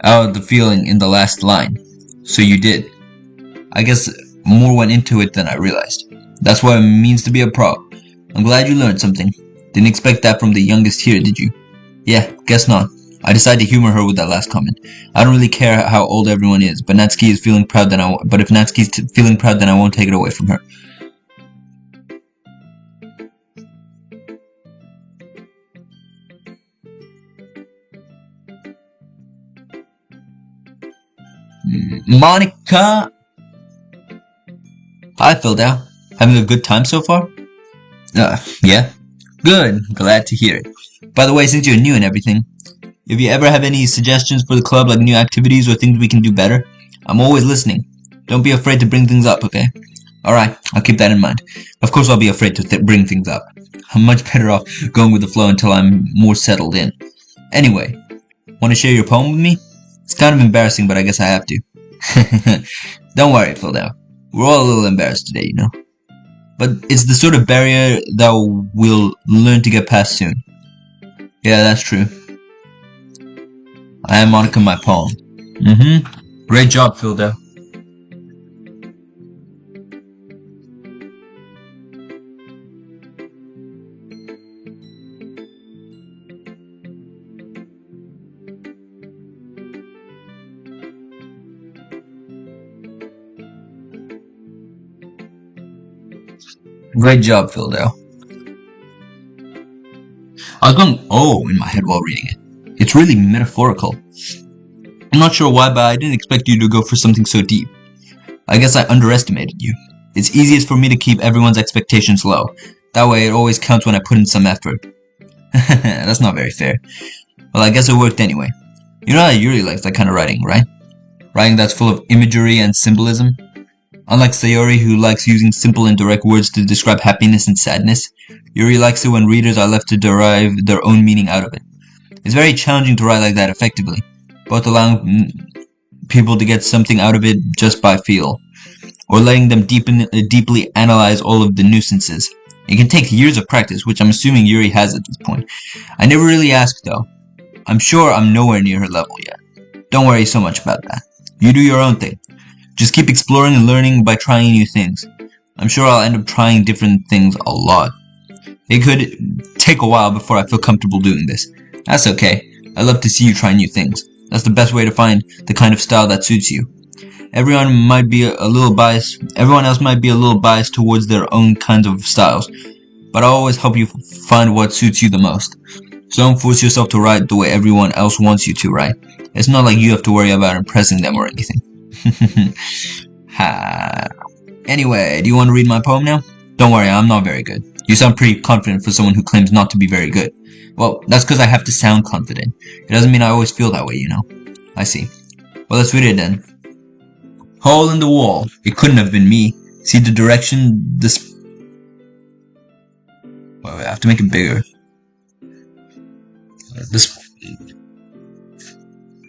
out the feeling in the last line. So you did. I guess more went into it than I realized. That's what it means to be a pro. I'm glad you learned something. Didn't expect that from the youngest here, did you? Yeah, guess not. I decided to humor her with that last comment. I don't really care how old everyone is, but Natsuki is feeling proud then but if Natsuki's feeling proud, then I won't take it away from her. Monica! Hi, Philda. Having a good time so far? Yeah. Good. Glad to hear it. By the way, since you're new and everything, if you ever have any suggestions for the club, like new activities or things we can do better, I'm always listening. Don't be afraid to bring things up, okay? Alright, I'll keep that in mind. Of course I'll be afraid to bring things up. I'm much better off going with the flow until I'm more settled in. Anyway, want to share your poem with me? It's kind of embarrassing, but I guess I have to. Don't worry, Philda. We're all a little embarrassed today, you know. But it's the sort of barrier that we'll learn to get past soon. Yeah, that's true. I am Monica, my poem. Great job, Philda. Great job, Philda. I was going oh in my head while reading it. It's really metaphorical. I'm not sure why, but I didn't expect you to go for something so deep. I guess I underestimated you. It's easiest for me to keep everyone's expectations low. That way it always counts when I put in some effort. That's not very fair. Well, I guess it worked anyway. You know that Yuri likes that kind of writing, right? Writing that's full of imagery and symbolism. Unlike Sayori, who likes using simple and direct words to describe happiness and sadness, Yuri likes it when readers are left to derive their own meaning out of it. It's very challenging to write like that effectively, both allowing people to get something out of it just by feel, or letting them deeply analyze all of the nuisances. It can take years of practice, which I'm assuming Yuri has at this point. I never really asked though. I'm sure I'm nowhere near her level yet. Don't worry so much about that. You do your own thing. Just keep exploring and learning by trying new things. I'm sure I'll end up trying different things a lot. It could take a while before I feel comfortable doing this. That's okay. I love to see you try new things. That's the best way to find the kind of style that suits you. Everyone else might be a little biased towards their own kinds of styles, but I'll always help you find what suits you the most. So don't force yourself to write the way everyone else wants you to write. It's not like you have to worry about impressing them or anything. Ha. Anyway, do you want to read my poem now? Don't worry, I'm not very good. You sound pretty confident for someone who claims not to be very good. Well, that's because I have to sound confident. It doesn't mean I always feel that way, you know. I see. Well, let's read it then. Hole in the wall. It couldn't have been me. See the direction this... Wait, I have to make it bigger. This...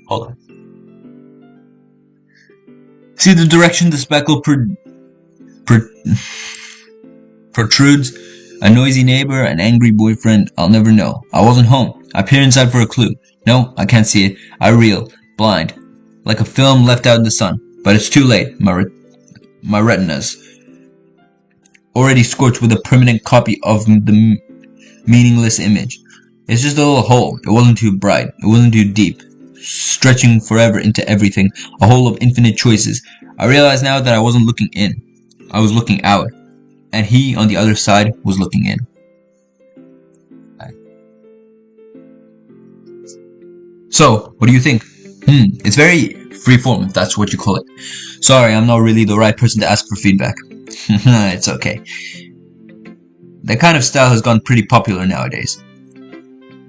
Hold on. See the direction the speckle protrudes? A noisy neighbor, an angry boyfriend, I'll never know. I wasn't home. I peer inside for a clue. No, I can't see it. I reel, blind, like a film left out in the sun. But it's too late. My retina's already scorched with a permanent copy of the meaningless image. It's just a little hole. It wasn't too bright. It wasn't too deep. Stretching forever into everything. A hole of infinite choices. I realize now that I wasn't looking in. I was looking out. And he, on the other side, was looking in. So, what do you think? It's very freeform, if that's what you call it. Sorry, I'm not really the right person to ask for feedback. It's okay. That kind of style has gone pretty popular nowadays.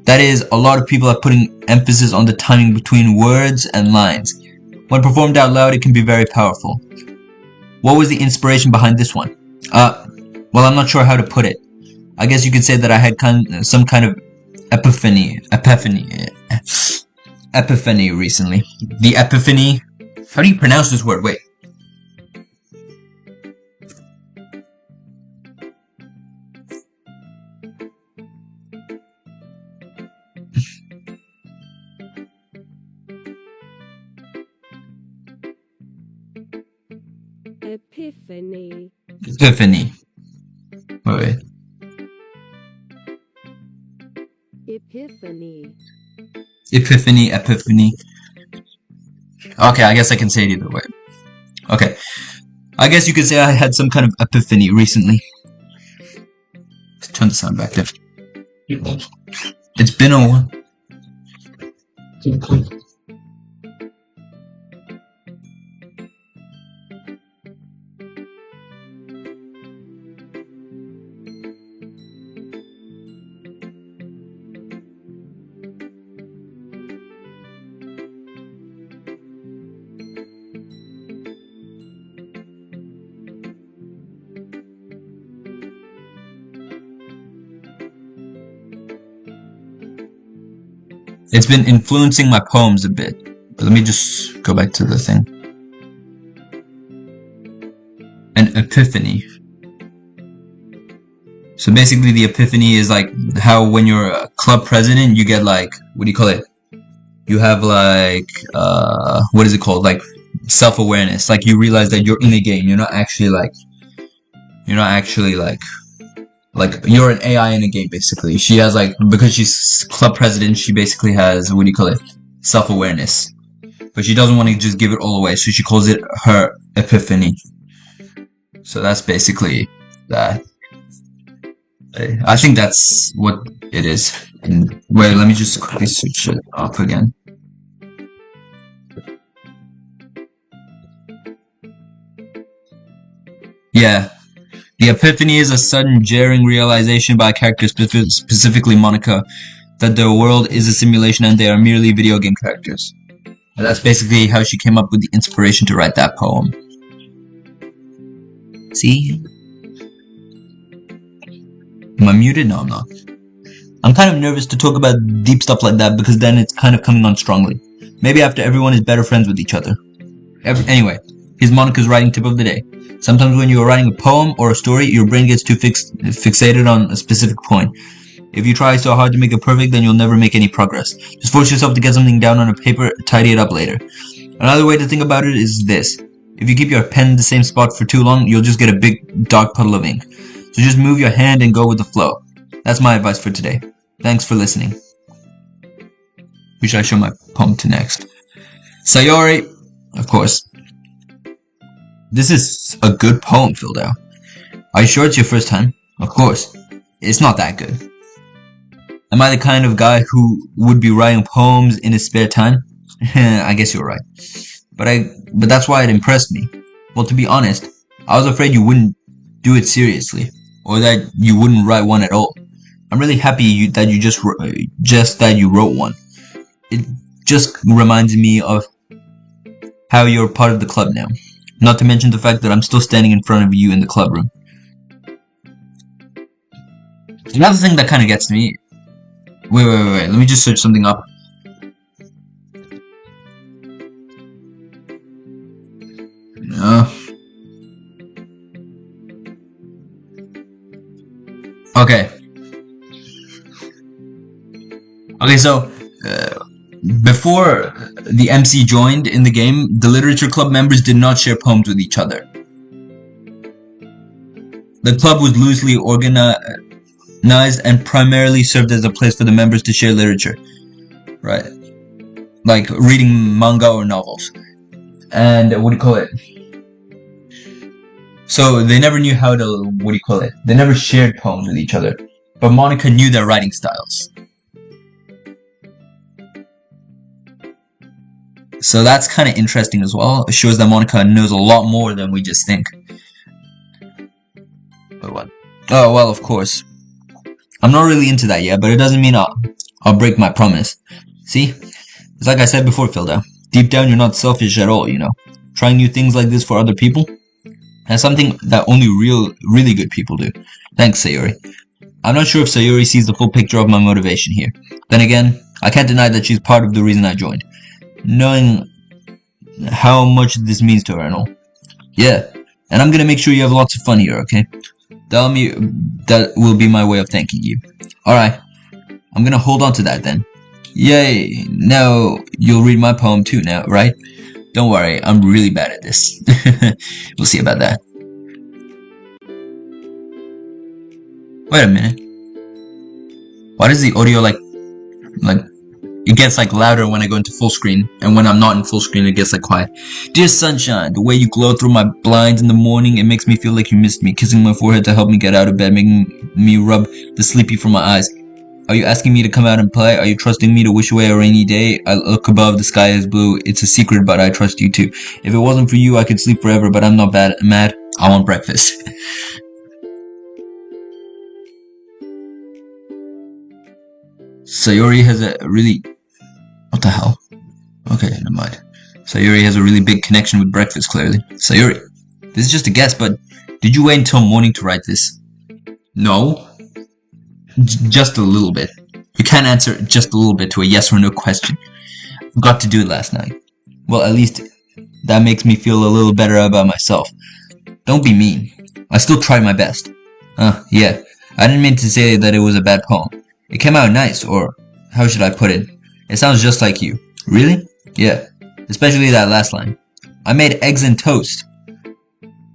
That is, a lot of people are putting emphasis on the timing between words and lines. When performed out loud, it can be very powerful. What was the inspiration behind this one? Well, I'm not sure how to put it. I guess you could say that I had some kind of epiphany recently. The epiphany... How do you pronounce this word? Wait. Epiphany. Epiphany. Wait. Epiphany. Epiphany. Okay, I guess I can say it either way. Okay. I guess you could say I had some kind of epiphany recently. Let's turn the sound back there. It's been a while. It's been influencing my poems a bit. But let me just go back to the thing. An epiphany. So basically the epiphany is like how when you're a club president, you get like, what do you call it? You have like, what is it called? Like self-awareness. Like you realize that you're in a game. You're not actually like you're an AI in a game, basically. She has like, because she's club president, she basically has, what do you call it? Self-awareness. But she doesn't want to just give it all away, so she calls it her epiphany. So that's basically that. I think that's what it is. And wait, let me just quickly switch it off again. Yeah. The epiphany is a sudden, jarring realization by a character, specifically Monica, that the world is a simulation and they are merely video game characters. And that's basically how she came up with the inspiration to write that poem. See? Am I muted? No, I'm not. I'm kind of nervous to talk about deep stuff like that because then it's kind of coming on strongly. Maybe after everyone is better friends with each other. Anyway, here's Monica's writing tip of the day. Sometimes when you are writing a poem or a story, your brain gets too fixated on a specific point. If you try so hard to make it perfect, then you'll never make any progress. Just force yourself to get something down on a paper, tidy it up later. Another way to think about it is this. If you keep your pen in the same spot for too long, you'll just get a big dark puddle of ink. So just move your hand and go with the flow. That's my advice for today. Thanks for listening. Who should I show my poem to next? Sayori, of course. This is a good poem, Phildao. Are you sure it's your first time? Of course. It's not that good. Am I the kind of guy who would be writing poems in his spare time? I guess you're right. But that's why it impressed me. Well, to be honest, I was afraid you wouldn't do it seriously, or that you wouldn't write one at all. I'm really happy that you wrote one. It just reminds me of how you're part of the club now. Not to mention the fact that I'm still standing in front of you in the club room. Another thing that kind of gets me. Wait. Let me just search something up. Okay. So before the MC joined in the game, the literature club members did not share poems with each other. The club was loosely organized and primarily served as a place for the members to share literature. Right. Like reading manga or novels. And so they never knew how to, they never shared poems with each other. But Monica knew their writing styles. So that's kind of interesting as well. It shows that Monica knows a lot more than we just think. But what? Oh, well, of course. I'm not really into that yet, but it doesn't mean I'll break my promise. See? It's like I said before, Philda. Deep down, you're not selfish at all, you know. Trying new things like this for other people. That's something that only really good people do. Thanks, Sayori. I'm not sure if Sayori sees the full picture of my motivation here. Then again, I can't deny that she's part of the reason I joined. Knowing how much this means to her and all. Yeah, and I'm gonna make sure you have lots of fun here, okay? That will be my way of thanking you. Alright, I'm gonna hold on to that then. Yay, now you'll read my poem too now, right? Don't worry, I'm really bad at this. We'll see about that. Wait a minute. Why does the audio like it gets like louder when I go into full screen, and when I'm not in full screen it gets like quiet. Dear sunshine, the way you glow through my blinds in the morning, it makes me feel like you missed me, kissing my forehead to help me get out of bed, making me rub the sleepy from my eyes. Are you asking me to come out and play? Are you trusting me to wish away a rainy day? I look above, the sky is blue. It's a secret, but I trust you too. If it wasn't for you, I could sleep forever, but I'm not mad. I want breakfast. Sayori has a really... What the hell? Okay, never mind. Sayori has a really big connection with breakfast, clearly. Sayori, this is just a guess, but did you wait until morning to write this? No. Just a little bit. You can't answer just a little bit to a yes or no question. Forgot to do it last night. Well, at least that makes me feel a little better about myself. Don't be mean. I still tried my best. Yeah. I didn't mean to say that it was a bad poem. It came out nice, or how should I put it? It sounds just like you. Really? Yeah. Especially that last line. I made eggs and toast.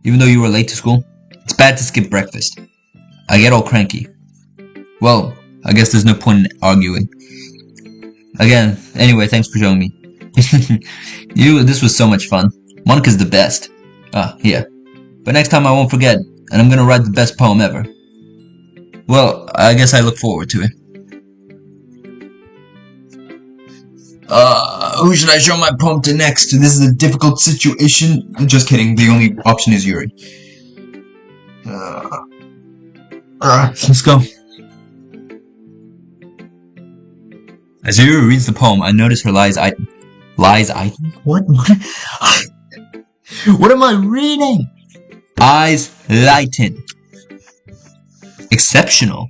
Even though you were late to school? It's bad to skip breakfast. I get all cranky. Well, I guess there's no point in arguing. Again, anyway, thanks for showing me. This was so much fun. Monica's the best. Yeah. But next time I won't forget, and I'm gonna write the best poem ever. Well, I guess I look forward to it. Who should I show my poem to next? This is a difficult situation. I'm just kidding, the only option is Yuri. Alright, let's go. As Yuri reads the poem, I notice her lies What? What am I reading? Eyes lighten. Exceptional.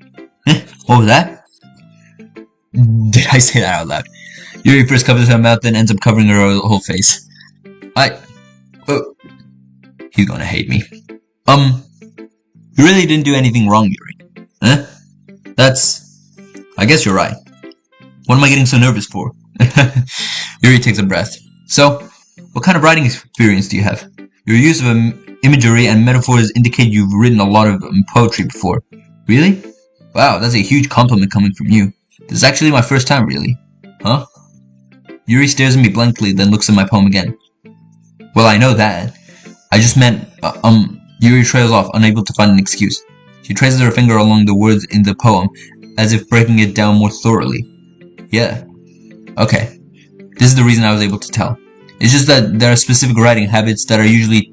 What was that? Did I say that out loud? Yuri first covers her mouth, then ends up covering her whole face. He's gonna hate me. You really didn't do anything wrong, Yuri. Huh? I guess you're right. What am I getting so nervous for? Yuri takes a breath. So, What kind of writing experience do you have? Your use of imagery and metaphors indicate you've written a lot of poetry before. Really? Wow, that's a huge compliment coming from you. This is actually my first time, really. Huh? Yuri stares at me blankly, then looks at my poem again. Well, I know that. I just meant, Yuri trails off, unable to find an excuse. She traces her finger along the words in the poem, as if breaking it down more thoroughly. Yeah. Okay. This is the reason I was able to tell. It's just that there are specific writing habits that are usually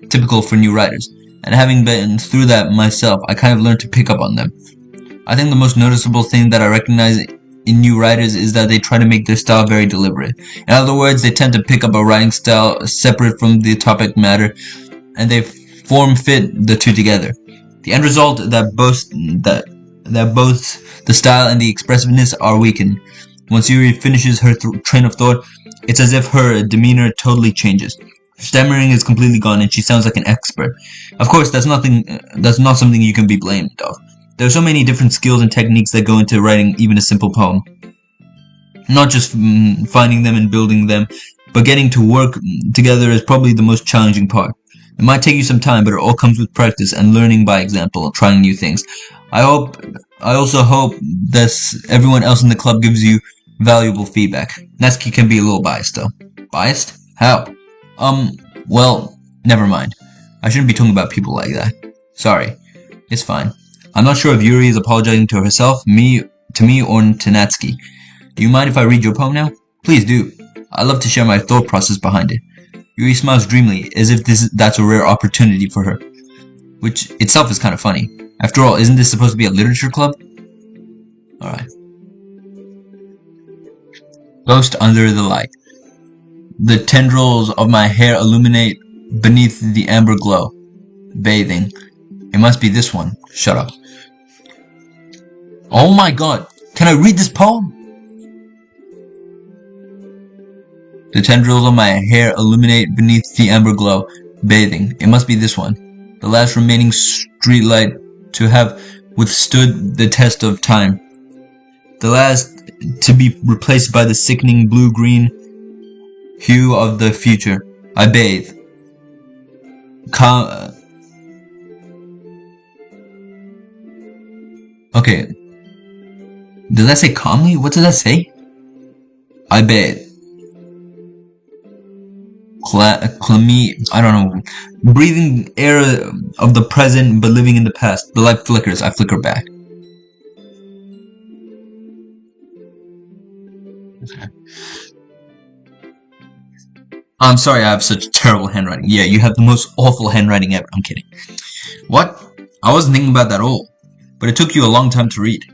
typical for new writers, and having been through that myself, I kind of learned to pick up on them. I think the most noticeable thing that I recognize in new writers is that they try to make their style very deliberate. In other words, they tend to pick up a writing style separate from the topic matter, and they form fit the two together. The end result that both the style and the expressiveness are weakened. Once Yuri finishes her train of thought, it's as if her demeanor totally changes. Her stammering is completely gone and she sounds like an expert. Of course, that's not something you can be blamed of. There are so many different skills and techniques that go into writing even a simple poem. Not just finding them and building them, but getting to work together is probably the most challenging part. It might take you some time, but it all comes with practice and learning by example and trying new things. I also hope that everyone else in the club gives you valuable feedback. Natsuki can be a little biased though. Biased? How? Well, never mind. I shouldn't be talking about people like that. Sorry. It's fine. I'm not sure if Yuri is apologizing to herself, to me, or to Natsuki. Do you mind if I read your poem now? Please do. I love to share my thought process behind it. Yuri smiles dreamily, as if that's a rare opportunity for her. Which itself is kind of funny. After all, isn't this supposed to be a literature club? Alright. Ghost under the light. The tendrils of my hair illuminate beneath the amber glow. Bathing. It must be this one. Shut up. Oh my god! Can I read this poem? The tendrils of my hair illuminate beneath the amber glow. Bathing. It must be this one. The last remaining streetlight to have withstood the test of time. The last to be replaced by the sickening blue-green hue of the future. I bathe. Okay. Does that say calmly? What does that say? I bathe. I don't know. Breathing air of the present but living in the past. The light flickers. I flicker back. Okay. I'm sorry I have such terrible handwriting. Yeah, you have the most awful handwriting ever. I'm kidding. What? I wasn't thinking about that at all. But it took you a long time to read.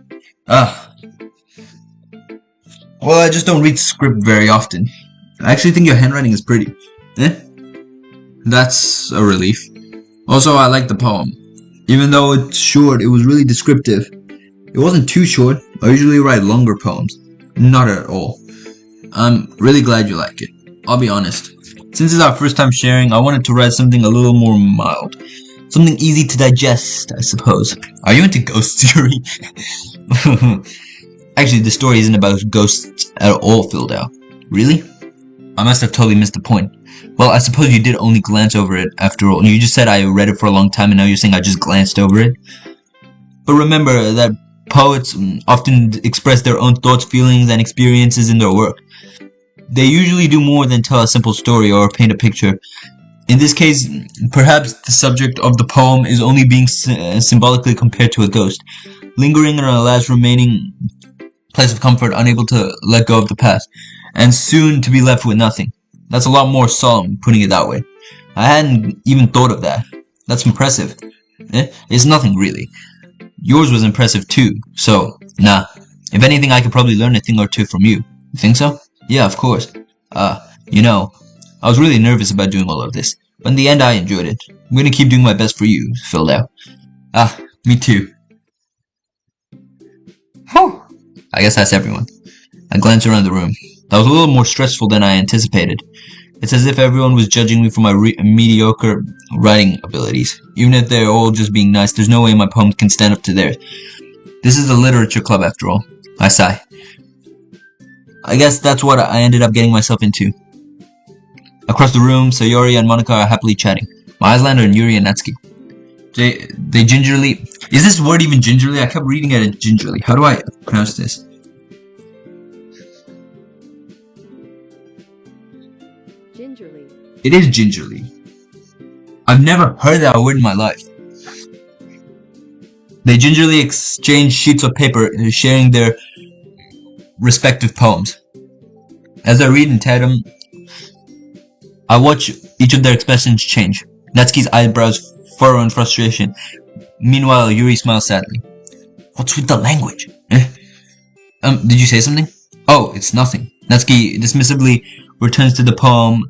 Well, I just don't read script very often. I actually think your handwriting is pretty. That's a relief. Also, I like the poem. Even though it's short, it was really descriptive. It wasn't too short. I usually write longer poems. Not at all. I'm really glad you like it. I'll be honest. Since it's our first time sharing, I wanted to write something a little more mild. Something easy to digest, I suppose. Are you into ghost theory? Actually, the story isn't about ghosts at all, filled out. Really? I must have totally missed the point. Well, I suppose you did only glance over it, after all. You just said I read it for a long time, and now you're saying I just glanced over it? But remember that poets often express their own thoughts, feelings, and experiences in their work. They usually do more than tell a simple story or paint a picture. In this case, perhaps the subject of the poem is only being symbolically compared to a ghost, lingering in our last remaining place of comfort, unable to let go of the past, and soon to be left with nothing. That's a lot more solemn, putting it that way. I hadn't even thought of that. That's impressive. It's nothing really. Yours was impressive too, so, nah. If anything, I could probably learn a thing or two from you. You think so? Yeah, of course. You know, I was really nervous about doing all of this, but in the end I enjoyed it. I'm gonna keep doing my best for you, filled out. Me too. Whew. I guess that's everyone. I glanced around the room. That was a little more stressful than I anticipated. It's as if everyone was judging me for my mediocre writing abilities. Even if they're all just being nice, there's no way my poems can stand up to theirs. This is a literature club after all. I sigh. I guess that's what I ended up getting myself into. Across the room, Sayori and Monica are happily chatting. My eyes land on Yuri and Natsuki. They gingerly... Is this word even gingerly? I kept reading it gingerly. How do I pronounce this? Gingerly. It is gingerly. I've never heard that word in my life. They gingerly exchange sheets of paper, sharing their respective poems. As I read in tandem, I watch each of their expressions change. Natsuki's eyebrows furrow in frustration. Meanwhile, Yuri smiles sadly. What's with the language? Did you say something? Oh, it's nothing. Natsuki dismissively returns to the poem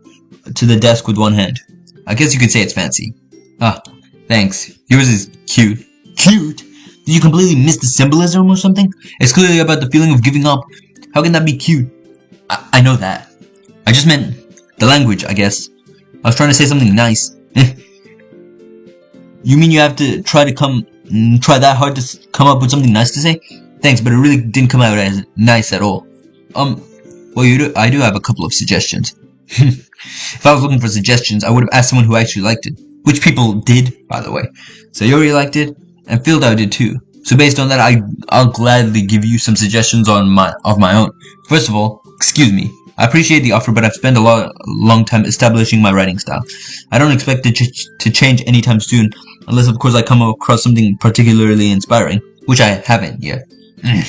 to the desk with one hand. I guess you could say it's fancy. Ah, thanks. Yours is cute. Cute? Did you completely miss the symbolism or something? It's clearly about the feeling of giving up. How can that be cute? I know that. I just meant the language, I guess. I was trying to say something nice. You mean you have to try that hard to come up with something nice to say? Thanks, but it really didn't come out as nice at all. Well, I do have a couple of suggestions. If I was looking for suggestions, I would have asked someone who actually liked it. Which people did, by the way. Sayori liked it, and Fieldau did too. So based on that, I'll gladly give you some suggestions of my own. First of all, excuse me. I appreciate the offer, but I've spent a long time establishing my writing style. I don't expect it to change anytime soon, unless of course I come across something particularly inspiring, which I haven't yet. And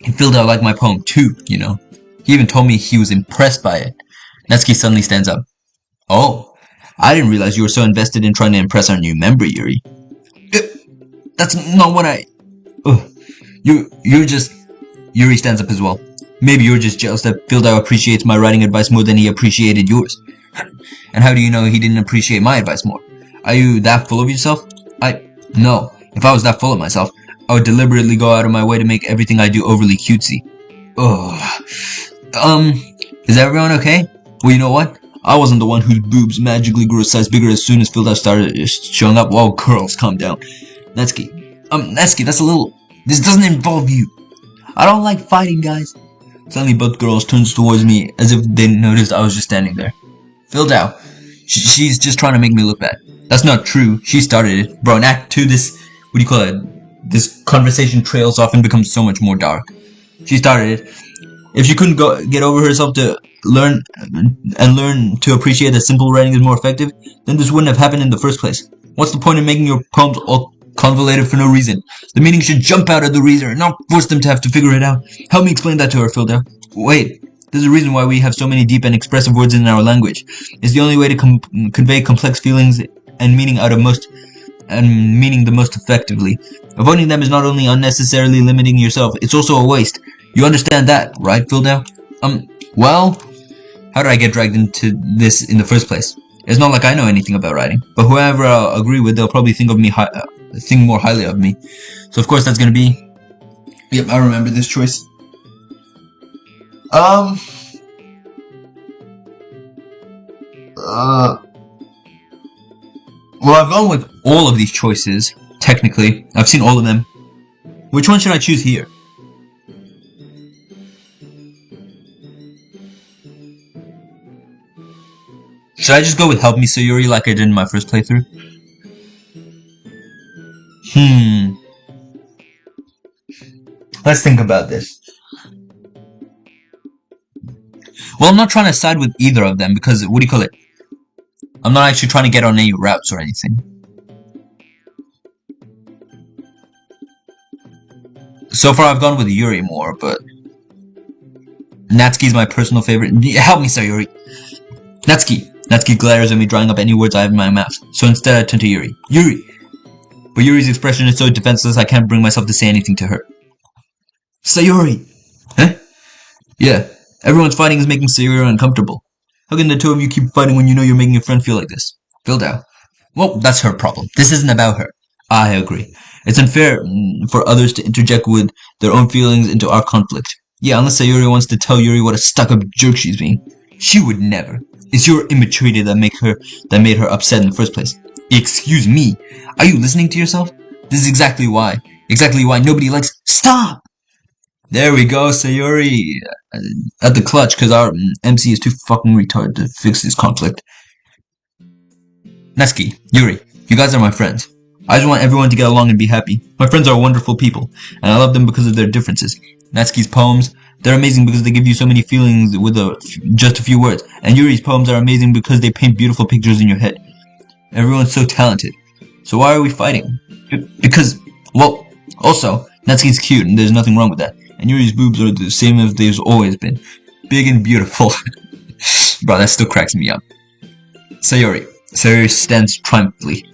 Fieldau liked my poem too, you know. He even told me he was impressed by it. Natsuki suddenly stands up. Oh, I didn't realize you were so invested in trying to impress our new member, Yuri. That's not what I... You're just... Yuri stands up as well. Maybe you're just jealous that Fieldau appreciates my writing advice more than he appreciated yours. And how do you know he didn't appreciate my advice more? Are you that full of yourself? No. If I was that full of myself, I would deliberately go out of my way to make everything I do overly cutesy. Is everyone okay? Well, you know what? I wasn't the one whose boobs magically grew a size bigger as soon as Fieldau started showing up. Whoa, girls, calm down. Natsuki, that's a little... This doesn't involve you. I don't like fighting, guys. Suddenly both girls turns towards me as if they noticed I was just standing there. Fieldau, she's just trying to make me look bad. That's not true. She started it. Bro, in Act 2, this conversation trails off and becomes so much more dark. She started it. If she couldn't get over herself to learn to appreciate that simple writing is more effective, then this wouldn't have happened in the first place. What's the point in making your poems all convoluted for no reason? The meaning should jump out of the reader and not force them to have to figure it out. Help me explain that to her, Fieldau. Wait, there's a reason why we have so many deep and expressive words in our language. It's the only way to convey complex feelings and meaning the most effectively. Avoiding them is not only unnecessarily limiting yourself, it's also a waste. You understand that, right, Fieldau? Well, how did I get dragged into this in the first place? It's not like I know anything about writing, but whoever I'll agree with, they'll probably think more highly of me. So of course that's gonna be... Yep, I remember this choice. Well, I've gone with all of these choices, technically. I've seen all of them. Which one should I choose here? Should I just go with Help Me Sayori like I did in my first playthrough? Let's think about this. Well, I'm not trying to side with either of them because, I'm not actually trying to get on any routes or anything. So far I've gone with Yuri more, but... Natsuki's my personal favorite. Help me, Sayori! Natsuki glares at me, drying up any words I have in my mouth. So instead I turn to Yuri. Yuri! But Yuri's expression is so defenseless I can't bring myself to say anything to her. Sayori! Huh? Yeah, everyone's fighting is making Sayori uncomfortable. How can the two of you keep fighting when you know you're making your friend feel like this? Fieldau. Well, that's her problem. This isn't about her. I agree. It's unfair for others to interject with their own feelings into our conflict. Yeah, unless Sayori wants to tell Yuri what a stuck-up jerk she's being. She would never. It's your immaturity that made her upset in the first place. Excuse me? Are you listening to yourself? This is exactly why. Exactly why nobody likes... Stop! There we go, Sayori. At the clutch, because our MC is too fucking retarded to fix this conflict. Natsuki, Yuri, you guys are my friends. I just want everyone to get along and be happy. My friends are wonderful people, and I love them because of their differences. Natsuki's poems, they're amazing because they give you so many feelings with just a few words. And Yuri's poems are amazing because they paint beautiful pictures in your head. Everyone's so talented. So why are we fighting? Because, well, also, Natsuki's cute and there's nothing wrong with that. And Yuri's boobs are the same as they've always been. Big and beautiful. Bro, that still cracks me up. Sayori. Sayori stands triumphantly.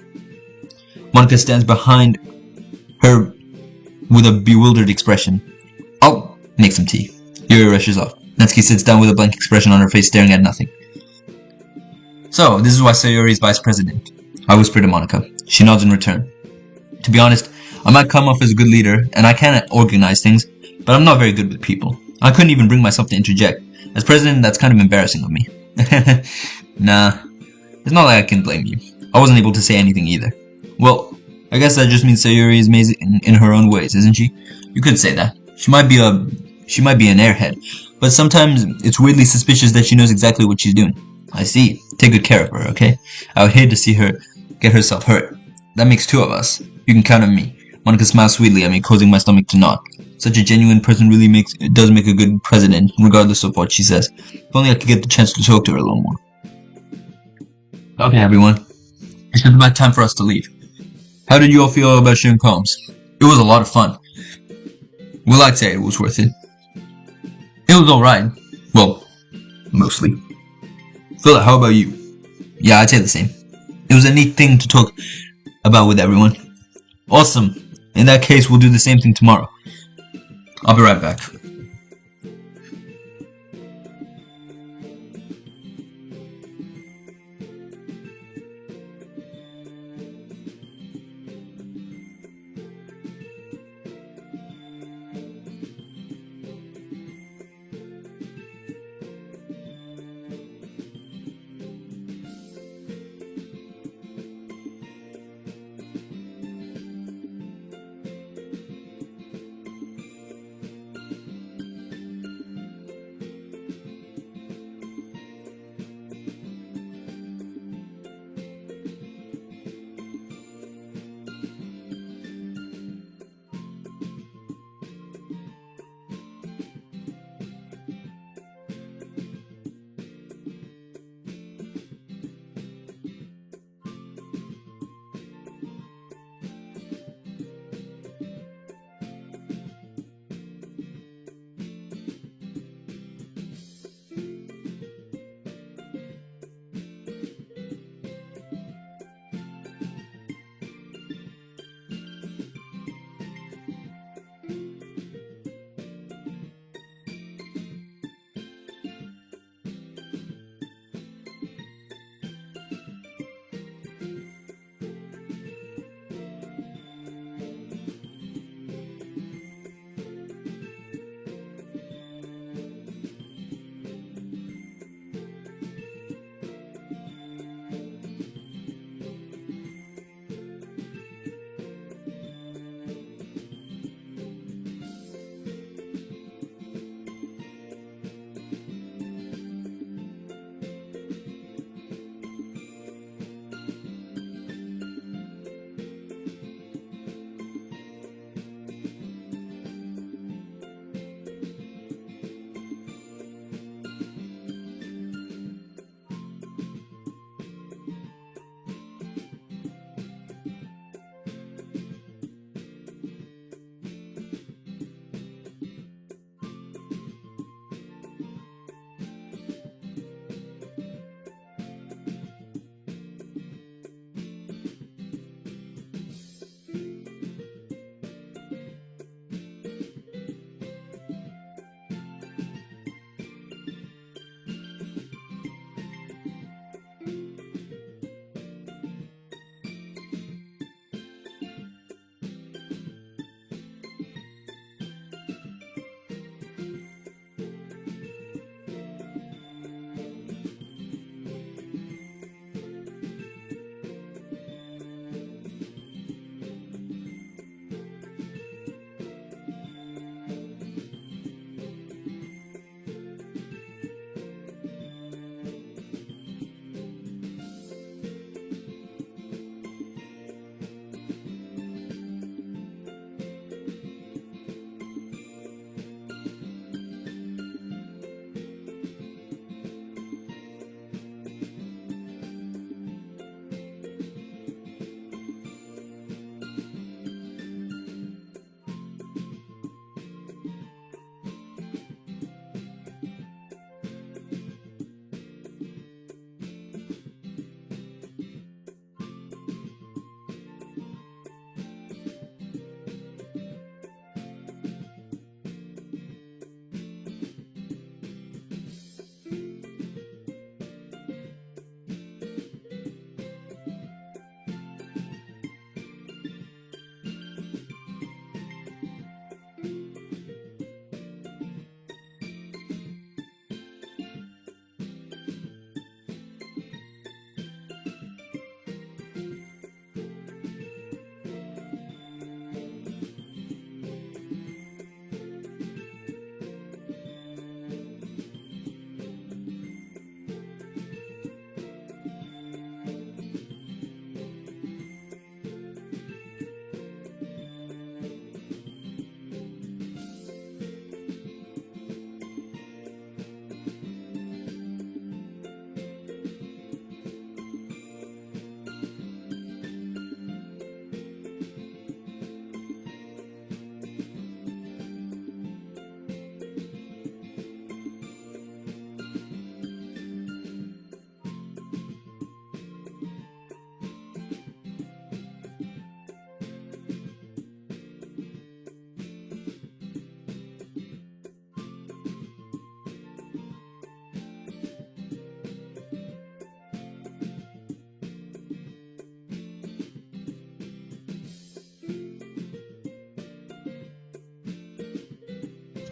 Monica stands behind her with a bewildered expression. I'll make some tea. Yuri rushes off. Natsuki sits down with a blank expression on her face, staring at nothing. So, this is why Sayori is vice president. I whisper to Monica. She nods in return. To be honest, I might come off as a good leader, and I can organize things, but I'm not very good with people. I couldn't even bring myself to interject. As president, that's kind of embarrassing of me. Nah, it's not like I can blame you. I wasn't able to say anything either. Well, I guess that just means Sayori is amazing in her own ways, isn't she? You could say that. She might be an airhead, but sometimes it's weirdly suspicious that she knows exactly what she's doing. I see. Take good care of her, okay? I would hate to see her get herself hurt. That makes two of us. You can count on me. Monica smiles sweetly at me, causing my stomach to knot. Such a genuine person really does make a good president, regardless of what she says. If only I could get the chance to talk to her a little more. Okay, everyone. It's just about time for us to leave. How did you all feel about sharing poems? It was a lot of fun. Well, I'd say it was worth it. It was alright. Well, mostly. Philip, how about you? Yeah, I'd say the same. It was a neat thing to talk about with everyone. Awesome. In that case, we'll do the same thing tomorrow. I'll be right back.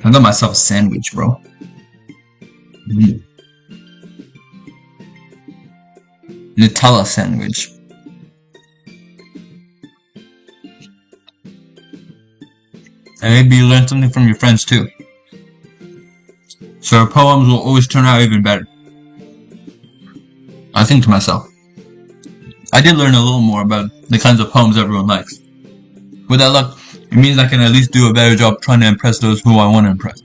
I got myself a sandwich, bro. Mm. Nutella sandwich. And maybe you learn something from your friends too. So our poems will always turn out even better. I think to myself. I did learn a little more about the kinds of poems everyone likes. With that luck, it means I can at least do a better job trying to impress those who I want to impress.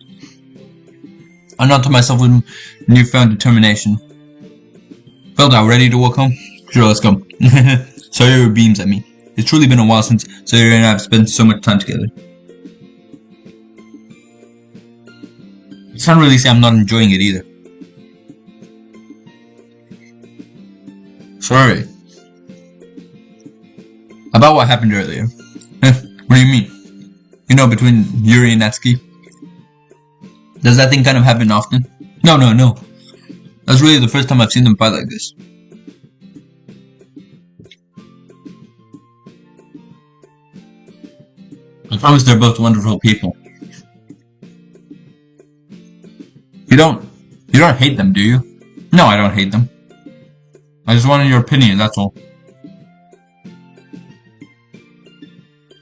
I nod to myself with newfound determination. Felt out, ready to walk home? Sure, let's go. Sayori beams at me. It's truly been a while since Sayori and I have spent so much time together. I can't really say I'm not enjoying it either. Sorry. About what happened earlier. What do you mean? You know, between Yuri and Natsuki? Does that thing kind of happen often? No. That's really the first time I've seen them fight like this. I promise they're both wonderful people. You don't hate them, do you? No, I don't hate them. I just wanted your opinion, that's all.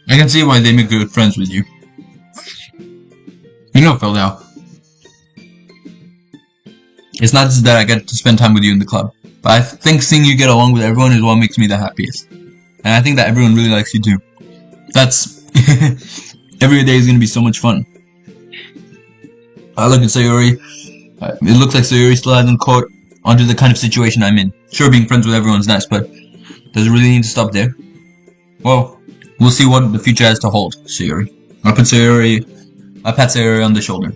I can see why they make good friends with you. You know, Phil, now. It's not just that I get to spend time with you in the club, but I think seeing you get along with everyone is what makes me the happiest. And I think that everyone really likes you too. That's... every day is gonna be so much fun. I look at Sayori. It looks like Sayori still hasn't caught onto the kind of situation I'm in. Sure, being friends with everyone's nice, but does it really need to stop there? Well, we'll see what the future has to hold, Sayori. I pat Sayori on the shoulder.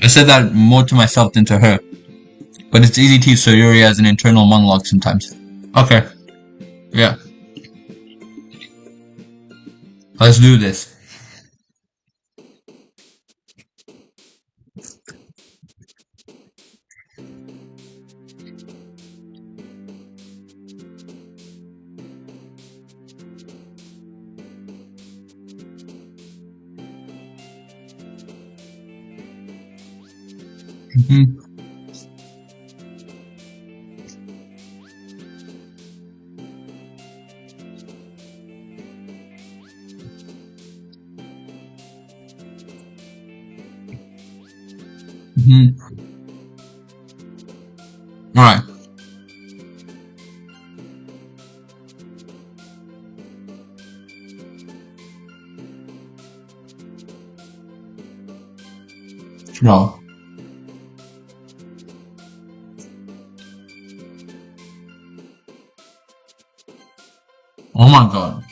I said that more to myself than to her, but it's easy to use Sayori as an internal monologue sometimes. Okay. Yeah. Let's do this. Mm-hmm. Mm-hmm. Alright. No. Oh my god.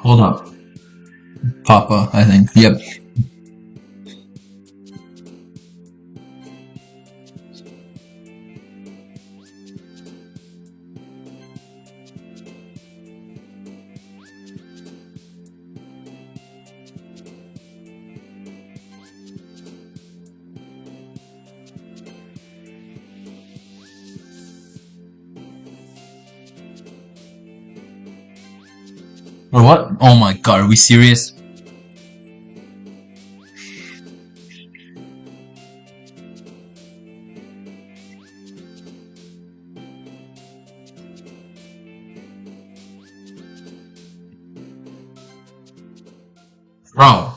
Hold up. Papa, I think. Yep. Or what? Oh my god, are we serious? Bro.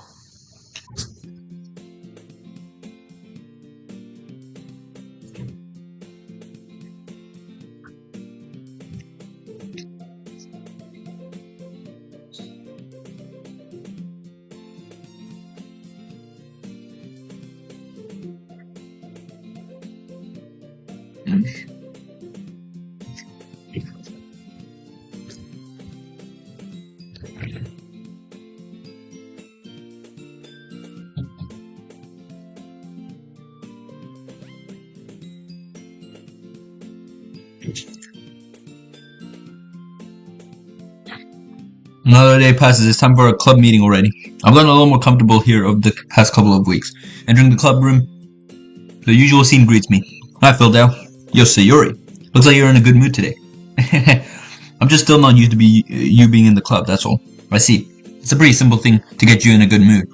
Another day passes. It's time for a club meeting already. I've gotten a little more comfortable here over the past couple of weeks. Entering the club room, the usual scene greets me. Hi, Phil Dow. Yo, Sayori. Looks like you're in a good mood today. I'm just still not used to you being in the club, that's all. I see. It's a pretty simple thing to get you in a good mood.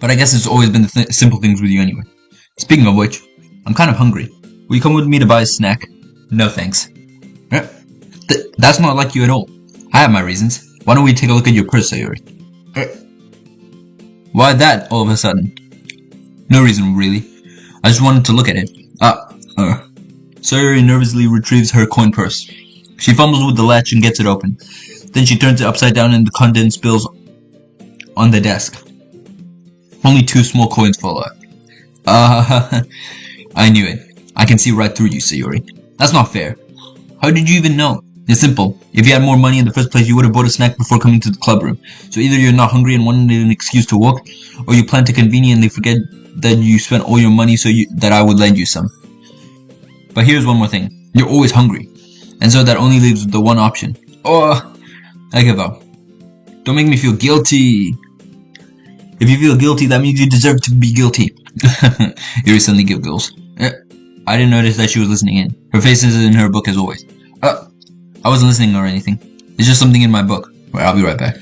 But I guess it's always been the simple things with you anyway. Speaking of which, I'm kind of hungry. Will you come with me to buy a snack? No thanks. That's not like you at all. I have my reasons. Why don't we take a look at your purse, Sayori? Why that, all of a sudden? No reason, really. I just wanted to look at it. Sayori nervously retrieves her coin purse. She fumbles with the latch and gets it open. Then she turns it upside down and the contents spills on the desk. Only 2 small coins fall out. I knew it. I can see right through you, Sayori. That's not fair. How did you even know? It's simple. If you had more money in the first place, you would have bought a snack before coming to the club room. So either you're not hungry and wanted an excuse to walk, or you plan to conveniently forget that you spent all your money that I would lend you some. But here's one more thing. You're always hungry. And so that only leaves the one option. Oh, I give up. Don't make me feel guilty. If you feel guilty, that means you deserve to be guilty. Yuri suddenly giggles. I didn't notice that she was listening in. Her face is in her book as always. I wasn't listening or anything. It's just something in my book. Right, I'll be right back.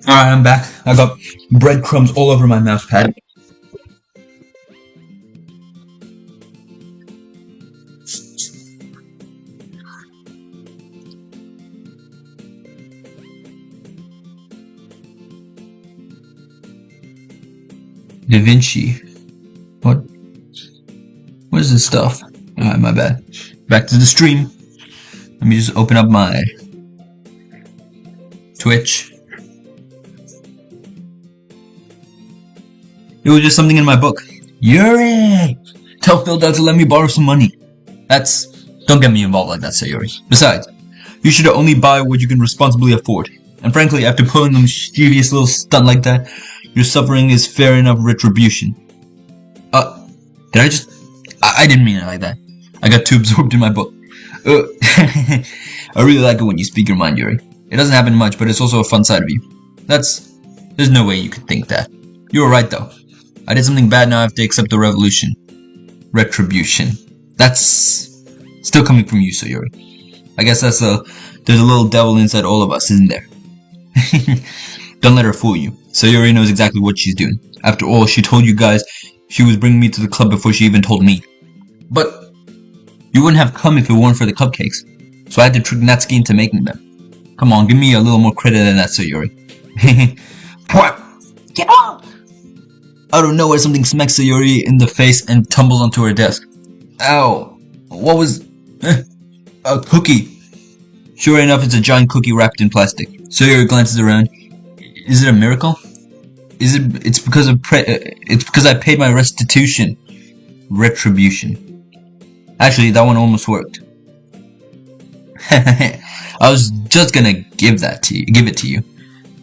Alright, I'm back. I got breadcrumbs all over my mouse pad. Da Vinci. What? What is this stuff? Alright, my bad. Back to the stream. Let me just open up my Twitch. It was just something in my book. Yuri! Tell Phil Dad to let me borrow some money. Don't get me involved like that, Sayuri. Besides, you should only buy what you can responsibly afford. And frankly, after pulling a mischievous little stunt like that, your suffering is fair enough retribution. I didn't mean it like that. I got too absorbed in my book. I really like it when you speak your mind, Yuri. It doesn't happen much, but it's also a fun side of you. There's no way you could think that. You were right though. I did something bad, now I have to accept the retribution. That's still coming from you, Sayuri. I guess there's a little devil inside all of us, isn't there? Don't let her fool you. Sayuri knows exactly what she's doing. After all, she told you guys she was bringing me to the club before she even told me. But you wouldn't have come if it weren't for the cupcakes. So I had to trick Natsuki into making them. Come on, give me a little more credit than that, Sayuri. Get off! Out of nowhere, something smacks Sayuri in the face and tumbles onto her desk. Ow! What was... a cookie. Sure enough, it's a giant cookie wrapped in plastic. Sayuri glances around. Is it a miracle? It's because I paid my restitution. Retribution. Actually, that one almost worked. I was just gonna give it to you.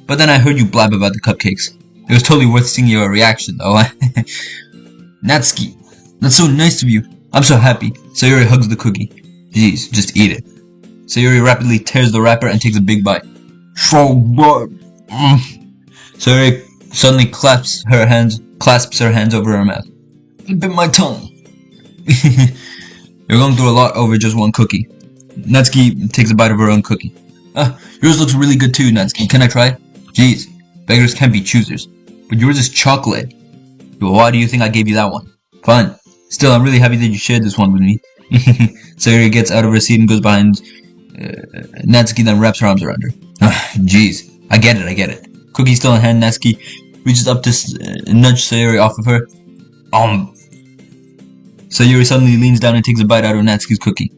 But then I heard you blab about the cupcakes. It was totally worth seeing your reaction, though. Natsuki, that's so nice of you. I'm so happy. Sayuri hugs the cookie. Jeez, just eat it. Sayuri rapidly tears the wrapper and takes a big bite. So good. Sayuri suddenly clasps her hands over her mouth. I bit my tongue. You're going through a lot over just one cookie. Natsuki takes a bite of her own cookie. Yours looks really good too, Natsuki. Can I try it? Jeez, beggars can't be choosers. But yours is chocolate. Well, why do you think I gave you that one? Fine. Still, I'm really happy that you shared this one with me. Sayuri gets out of her seat and goes behind Natsuki, then wraps her arms around her. Jeez. I get it. Cookie still in hand, Natsuki reaches up to nudge Sayuri off of her. Sayuri suddenly leans down and takes a bite out of Natsuki's cookie.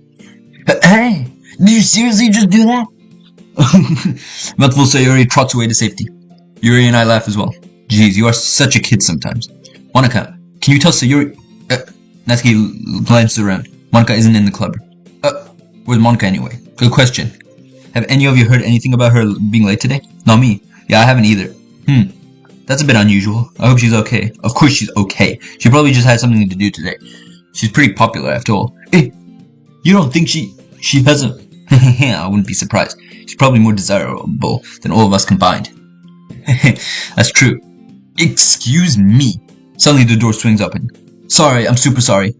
Hey! Did you seriously just do that? Mouthful Sayuri trots away to safety. Yuri and I laugh as well. Jeez, you are such a kid sometimes. Monika, can you tell Sayuri... Natsuki glances around. Monika isn't in the club. Where's Monika anyway? Good question. Have any of you heard anything about her being late today? Not me. Yeah, I haven't either. That's a bit unusual. I hope she's okay. Of course she's okay. She probably just had something to do today. She's pretty popular after all. You don't think she hasn't... I wouldn't be surprised. She's probably more desirable than all of us combined. That's true. Excuse me. Suddenly the door swings open. Sorry, I'm super sorry.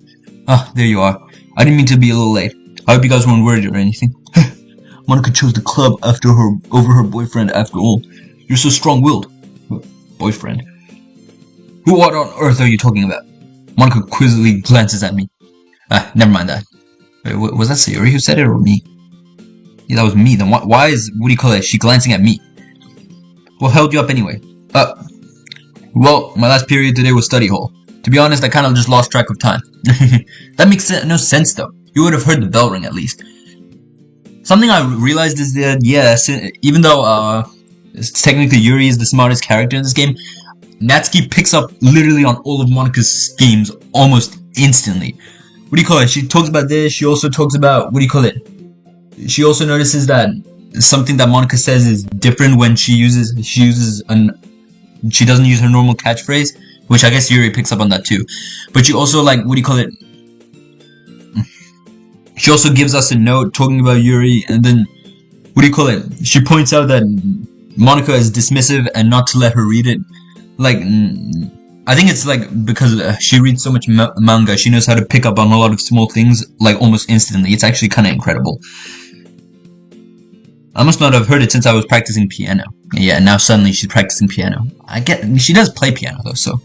There you are. I didn't mean to be a little late. I hope you guys weren't worried or anything. Monika chose the club over her boyfriend after all. You're so strong-willed. Boyfriend? What on earth are you talking about? Monika quizzically glances at me. Never mind that. Wait, was that Sayuri who said it or me? Yeah, that was me. Then why is, she glancing at me? What held you up anyway? Well, my last period today was study hall. To be honest, I kind of just lost track of time. That makes no sense though. You would have heard the bell ring at least. Something I realized is that, even though technically Yuri is the smartest character in this game, Natsuki picks up literally on all of Monika's schemes almost instantly. She talks about this, she also talks about, she also notices that something that Monika says is different when she doesn't use her normal catchphrase, which I guess Yuri picks up on that too. But she also, she also gives us a note talking about Yuri, and then, she points out that Monika is dismissive and not to let her read it. I think it's because she reads so much manga, she knows how to pick up on a lot of small things, almost instantly. It's actually kind of incredible. I must not have heard it since I was practicing piano. Yeah, now suddenly she's practicing piano. She does play piano though, so...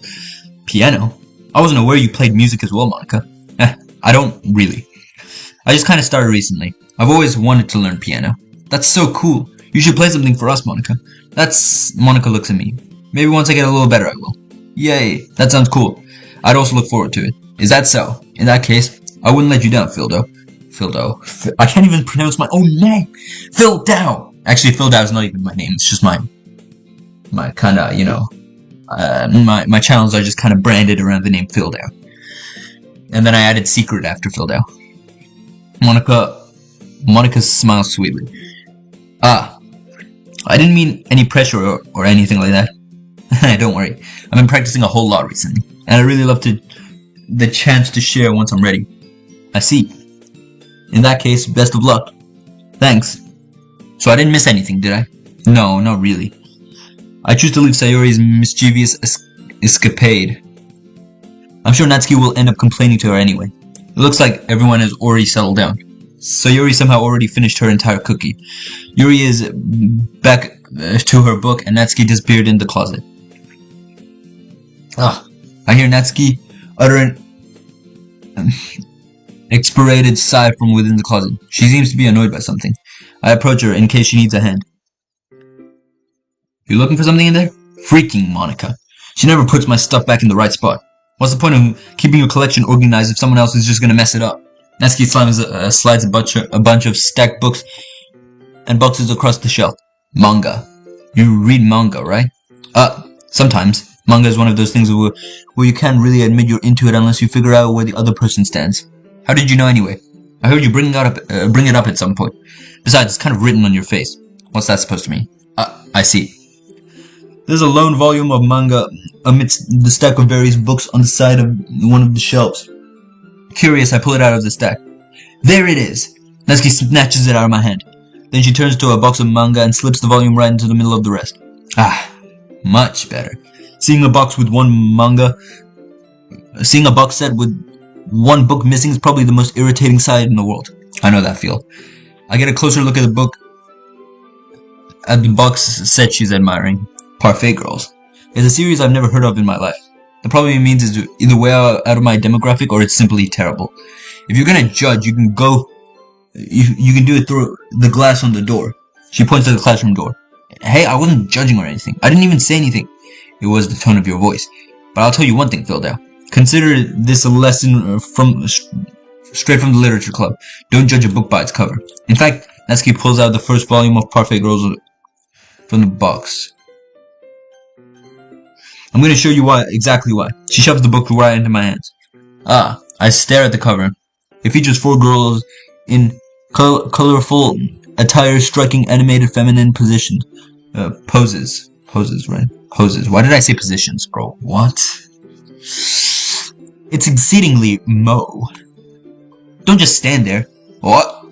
Piano? I wasn't aware you played music as well, Monika. I don't really. I just kinda started recently. I've always wanted to learn piano. That's so cool. You should play something for us, Monika. Monika looks at me. Maybe once I get a little better I will. Yay, that sounds cool. I'd also look forward to it. Is that so? In that case, I wouldn't let you down, Phildo. I can't even pronounce my own name. Phildo. Actually, Phildo is not even my name. It's just my kinda, My channels are just kind of branded around the name Phildau. And then I added secret after Phildau. Monica smiles sweetly. Ah, I didn't mean any pressure or anything like that. Don't worry, I've been practicing a whole lot recently, and I really love the chance to share once I'm ready. I see. In that case, best of luck. Thanks. So I didn't miss anything, did I? No, not really. I choose to leave Sayori's mischievous escapade. I'm sure Natsuki will end up complaining to her anyway. It looks like everyone has already settled down. Sayori somehow already finished her entire cookie. Yuri is back to her book, and Natsuki disappeared in the closet. I hear Natsuki utter an expirated sigh from within the closet. She seems to be annoyed by something. I approach her in case she needs a hand. You looking for something in there? Freaking Monica. She never puts my stuff back in the right spot. What's the point of keeping your collection organized if someone else is just gonna mess it up? Natsuki slides a bunch of stacked books and boxes across the shelf. Manga. You read manga, right? Sometimes. Manga is one of those things where you can't really admit you're into it unless you figure out where the other person stands. How did you know anyway? I heard you bring it up at some point. Besides, it's kind of written on your face. What's that supposed to mean? I see. There's a lone volume of manga amidst the stack of various books on the side of one of the shelves. Curious, I pull it out of the stack. There it is! Natsuki snatches it out of my hand. Then she turns to a box of manga and slips the volume right into the middle of the rest. Much better. Seeing a box set with one book missing is probably the most irritating sight in the world. I know that feel. I get a closer look at the box set she's admiring. Parfait Girls. It's a series I've never heard of in my life. That probably means it's either way out of my demographic or it's simply terrible. If you're gonna judge, you can do it through the glass on the door. She points to the classroom door. Hey, I wasn't judging or anything. I didn't even say anything. It was the tone of your voice. But I'll tell you one thing, Phildau. Consider this a lesson straight from the literature club. Don't judge a book by its cover. In fact, Natsuki pulls out the first volume of Parfait Girls from the box. I'm going to show you exactly why. She shoves the book right into my hands. I stare at the cover. It features 4 girls in colorful attire striking animated feminine positions. Poses. Poses, right? Poses. Why did I say positions, bro? What? It's exceedingly Mo. Don't just stand there. What?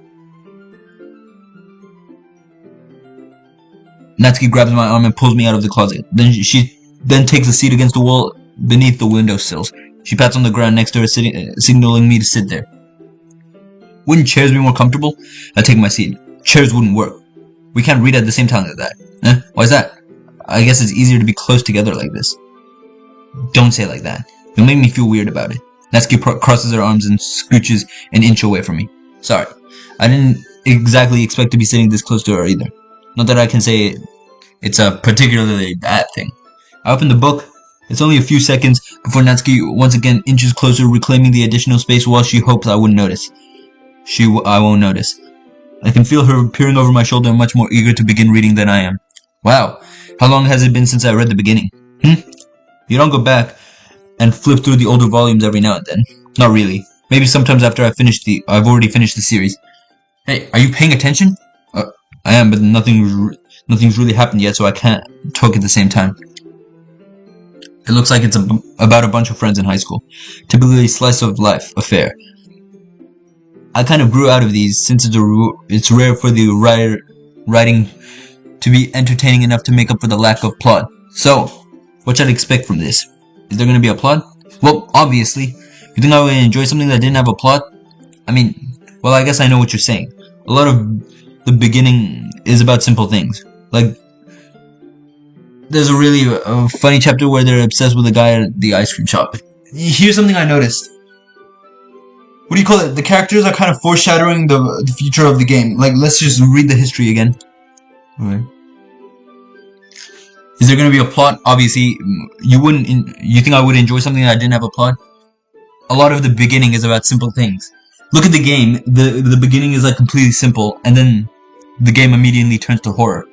Natsuki grabs my arm and pulls me out of the closet. She takes a seat against the wall beneath the windowsills. She pats on the ground next to her, signaling me to sit there. Wouldn't chairs be more comfortable? I take my seat. Chairs wouldn't work. We can't read at the same time like that. Why's that? I guess it's easier to be close together like this. Don't say it like that. You'll make me feel weird about it. Natsuki crosses her arms and scooches an inch away from me. Sorry. I didn't exactly expect to be sitting this close to her either. Not that I can say it's a particularly bad thing. I open the book. It's only a few seconds before Natsuki once again inches closer, reclaiming the additional space while she hopes I wouldn't notice. I won't notice. I can feel her peering over my shoulder and much more eager to begin reading than I am. Wow, how long has it been since I read the beginning? You don't go back and flip through the older volumes every now and then. Not really. Maybe sometimes after I've already finished the series. Hey, are you paying attention? I am, but nothing's really happened yet, so I can't talk at the same time. It looks like it's about a bunch of friends in high school. Typically a slice of life affair. I kind of grew out of these since it's rare for the writing to be entertaining enough to make up for the lack of plot. So, what should I expect from this? Is there going to be a plot? Well, obviously. You think I would enjoy something that didn't have a plot? I mean, well, I guess I know what you're saying. A lot of the beginning is about simple things. Like, there's a really funny chapter where they're obsessed with a guy at the ice cream shop. Here's something I noticed. What do you call it? The characters are kind of foreshadowing the future of the game. Like, let's just read the history again. Okay. Is there going to be a plot? Obviously, you think I would enjoy something that didn't have a plot? A lot of the beginning is about simple things. Look at the game. The beginning is like completely simple, and then the game immediately turns to horror.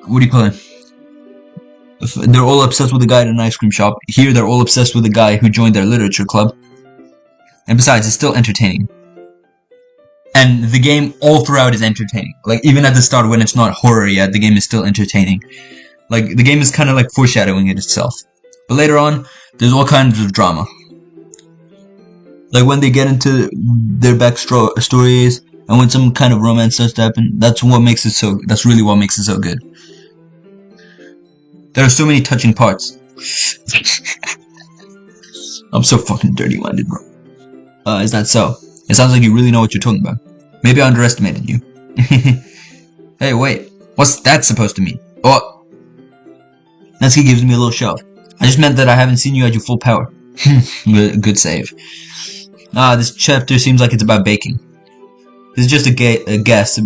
What do you call it? They're all obsessed with the guy at an ice cream shop. Here, they're all obsessed with the guy who joined their literature club. And besides, it's still entertaining. And the game all throughout is entertaining. Like, even at the start when it's not horror yet, the game is still entertaining. Like, the game is kind of like foreshadowing it itself. But later on, there's all kinds of drama. Like, when they get into their backstories, and when some kind of romance starts to happen, that's really what makes it so good. There are so many touching parts. I'm so fucking dirty-minded, bro. Is that so? It sounds like you really know what you're talking about. Maybe I underestimated you. Hey, wait. What's that supposed to mean? Oh. Natsuki gives me a little shove. I just meant that I haven't seen you at your full power. Good save. This chapter seems like it's about baking. This is just a guess.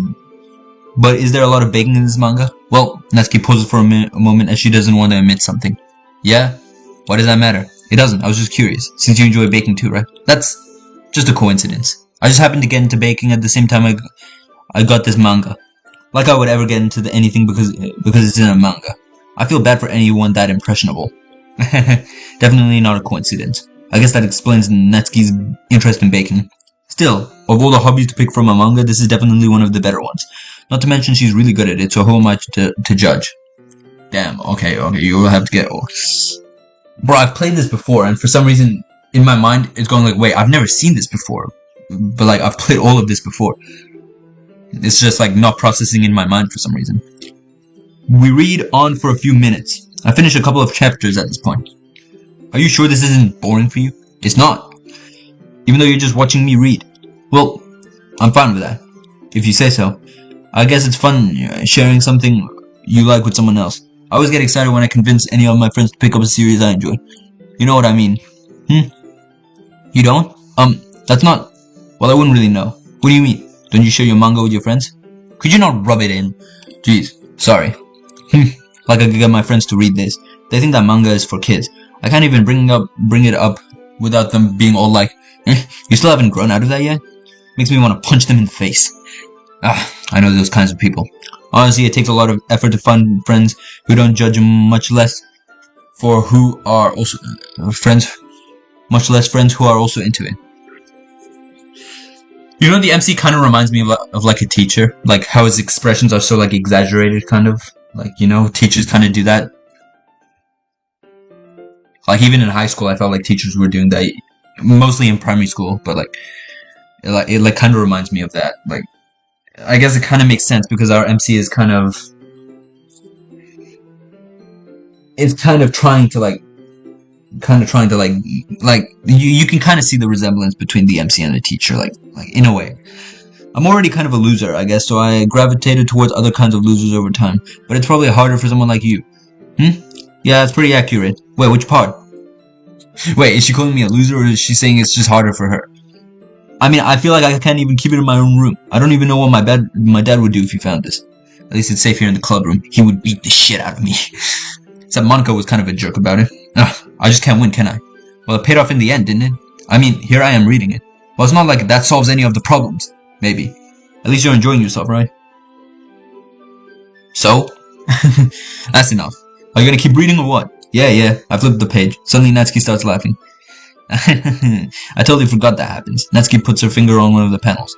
But is there a lot of baking in this manga? Well, Natsuki pauses for a moment as she doesn't want to admit something. Yeah? Why does that matter? It doesn't. I was just curious. Since you enjoy baking too, right? That's just a coincidence. I just happened to get into baking at the same time I got this manga. Like I would ever get into anything because it's in a manga. I feel bad for anyone that impressionable. Definitely not a coincidence. I guess that explains Natsuki's interest in baking. Still, of all the hobbies to pick from a manga, this is definitely one of the better ones. Not to mention she's really good at it, so who am I to judge? Damn, okay, you will have to get... Bro, I've played this before, and for some reason, in my mind, it's going like, wait, I've never seen this before. But like, I've played all of this before. It's just like not processing in my mind for some reason. We read on for a few minutes. I finished a couple of chapters at this point. Are you sure this isn't boring for you? It's not. Even though you're just watching me read. Well, I'm fine with that. If you say so. I guess it's fun sharing something you like with someone else. I always get excited when I convince any of my friends to pick up a series I enjoy. You know what I mean? You don't? That's not... Well, I wouldn't really know. What do you mean? Don't you share your manga with your friends? Could you not rub it in? Jeez, sorry. Like I could get my friends to read this. They think that manga is for kids. I can't even bring it up without them being all like, you still haven't grown out of that yet? Makes me want to punch them in the face. I know those kinds of people. Honestly, it takes a lot of effort to find friends who don't judge, much less friends who are also into it. You know, the MC kind of reminds me of like a teacher, like how his expressions are so like exaggerated, kind of. Like, you know, teachers kind of do that. Like, even in high school, I felt like teachers were doing that. Mostly in primary school, but like, it kind of reminds me of that. Like, I guess it kind of makes sense because our MC is kind of... It's kind of trying to like... you can kind of see the resemblance between the MC and the teacher, like in a way. I'm already kind of a loser, I guess, so I gravitated towards other kinds of losers over time. But it's probably harder for someone like you. Yeah, that's pretty accurate. Wait, which part? Wait, is she calling me a loser, or is she saying it's just harder for her? I mean, I feel like I can't even keep it in my own room. I don't even know what my dad would do if he found this. At least it's safe here in the club room. He would beat the shit out of me. Except Monica was kind of a jerk about it. I just can't win, can I? Well, it paid off in the end, didn't it? I mean, here I am reading it. Well, it's not like that solves any of the problems. Maybe. At least you're enjoying yourself, right? So? That's enough. Are you gonna keep reading or what? Yeah. I flipped the page. Suddenly Natsuki starts laughing. I totally forgot that happens. Natsuki puts her finger on one of the panels.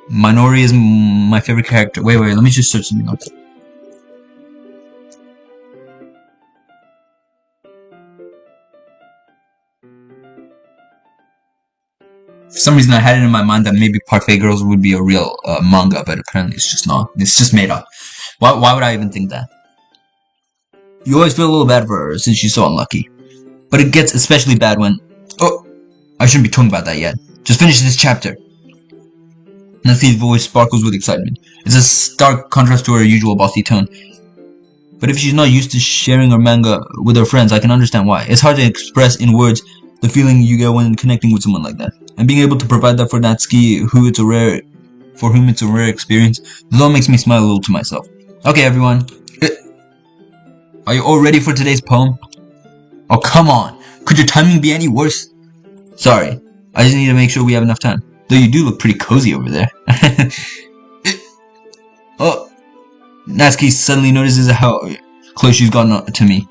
Minori is my favorite character. Wait, let me just search something up. For some reason I had it in my mind that maybe Parfait Girls would be a real manga, but apparently it's just not. It's just made up. Why would I even think that? You always feel a little bad for her since she's so unlucky. But it gets especially bad when... Oh! I shouldn't be talking about that yet. Just finish this chapter. Natsuki's voice sparkles with excitement. It's a stark contrast to her usual bossy tone. But if she's not used to sharing her manga with her friends, I can understand why. It's hard to express in words the feeling you get when connecting with someone like that. And being able to provide that for Natsuki, for whom it's a rare experience, this all makes me smile a little to myself. Okay, everyone. Are you all ready for today's poem? Oh, come on. Could your timing be any worse? Sorry. I just need to make sure we have enough time. Though you do look pretty cozy over there. Oh. Natsuki suddenly notices how Close she's gotten to me.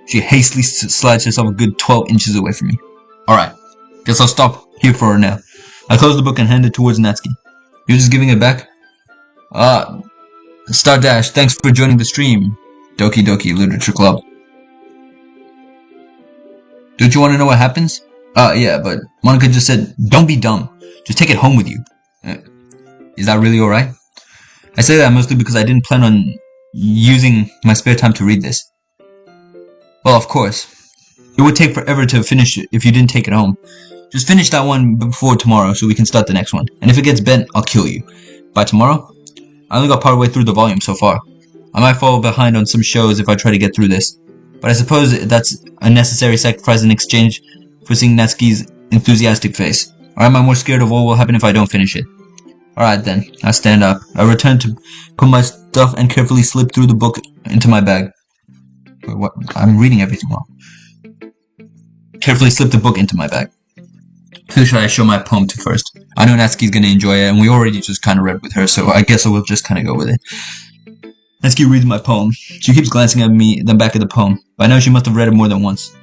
She hastily slides herself a good 12 inches away from me. Alright, guess I'll stop here for her now. I close the book and hand it towards Natsuki. You're just giving it back? Star Dash, thanks for joining the stream. Doki Doki Literature Club. Don't you want to know what happens? Yeah, but Monica just said, don't be dumb. Just take it home with you. Is that really alright? I say that mostly because I didn't plan on using my spare time to read this. Well, of course. It would take forever to finish it if you didn't take it home. Just finish that one before tomorrow so we can start the next one. And if it gets bent, I'll kill you. By tomorrow? I only got part way through the volume so far. I might fall behind on some shows if I try to get through this. But I suppose that's a necessary sacrifice in exchange for seeing Natsuki's enthusiastic face. Or am I more scared of what will happen if I don't finish it? Alright then, I stand up. I return to put my stuff and carefully slip through the book into my bag. Wait, what? I'm reading everything wrong. Carefully slip the book into my bag. Who should I show my poem to first? I know Natsuki's gonna enjoy it, and we already just kinda read with her, so I guess I will just kinda go with it. Natsuki reads my poem. She keeps glancing at me, then back at the poem. By now she must have read it more than once.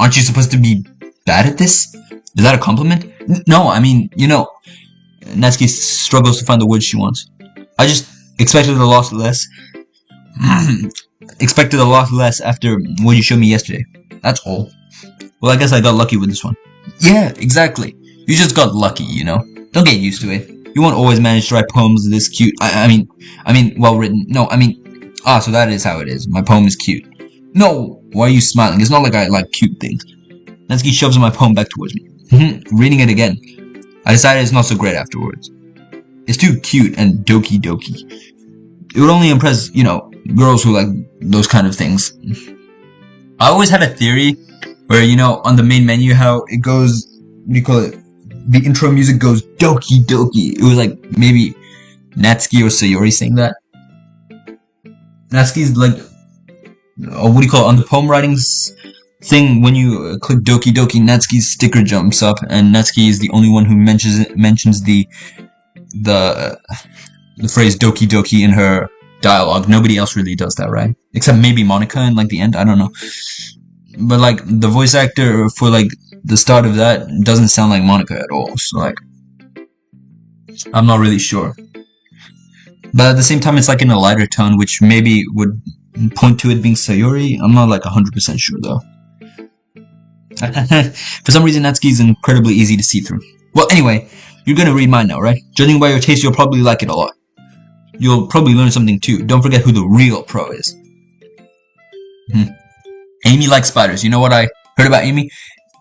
Aren't you supposed to be bad at this? Is that a compliment? No, I mean, you know. Natsuki struggles to find the words she wants. I just expected a lot less. Expected a lot less after what you showed me yesterday. That's all. Well, I guess I got lucky with this one. Yeah, exactly. You just got lucky, you know. Don't get used to it. You won't always manage to write poems this cute. I mean, well written. No, so that is how it is. My poem is cute. No, why are you smiling? It's not like I like cute things. Natsuki shoves my poem back towards me. Reading it again. I decided it's not so great afterwards. It's too cute and doki doki. It would only impress, you know, girls who like those kind of things. I always had a theory where, you know, on the main menu how it goes, what do you call it? The intro music goes doki doki. It was like maybe Natsuki or Sayori saying that. Natsuki's like, what do you call it? On the poem writings thing, when you click Doki Doki, Natsuki's sticker jumps up, and Natsuki is the only one who mentions the phrase Doki Doki in her dialogue. Nobody else really does that, right? Except maybe Monica in like the end, I don't know. But like the voice actor for like the start of that doesn't sound like Monica at all, so like I'm not really sure. But at the same time it's like in a lighter tone, which maybe would point to it being Sayori. I'm not like 100% sure though. For some reason Natsuki is incredibly easy to see through. Well, anyway, you're gonna read mine now, right? Judging by your taste, you'll probably like it a lot. You'll probably learn something too. Don't forget who the real pro is. Amy likes spiders. You know what I heard about Amy?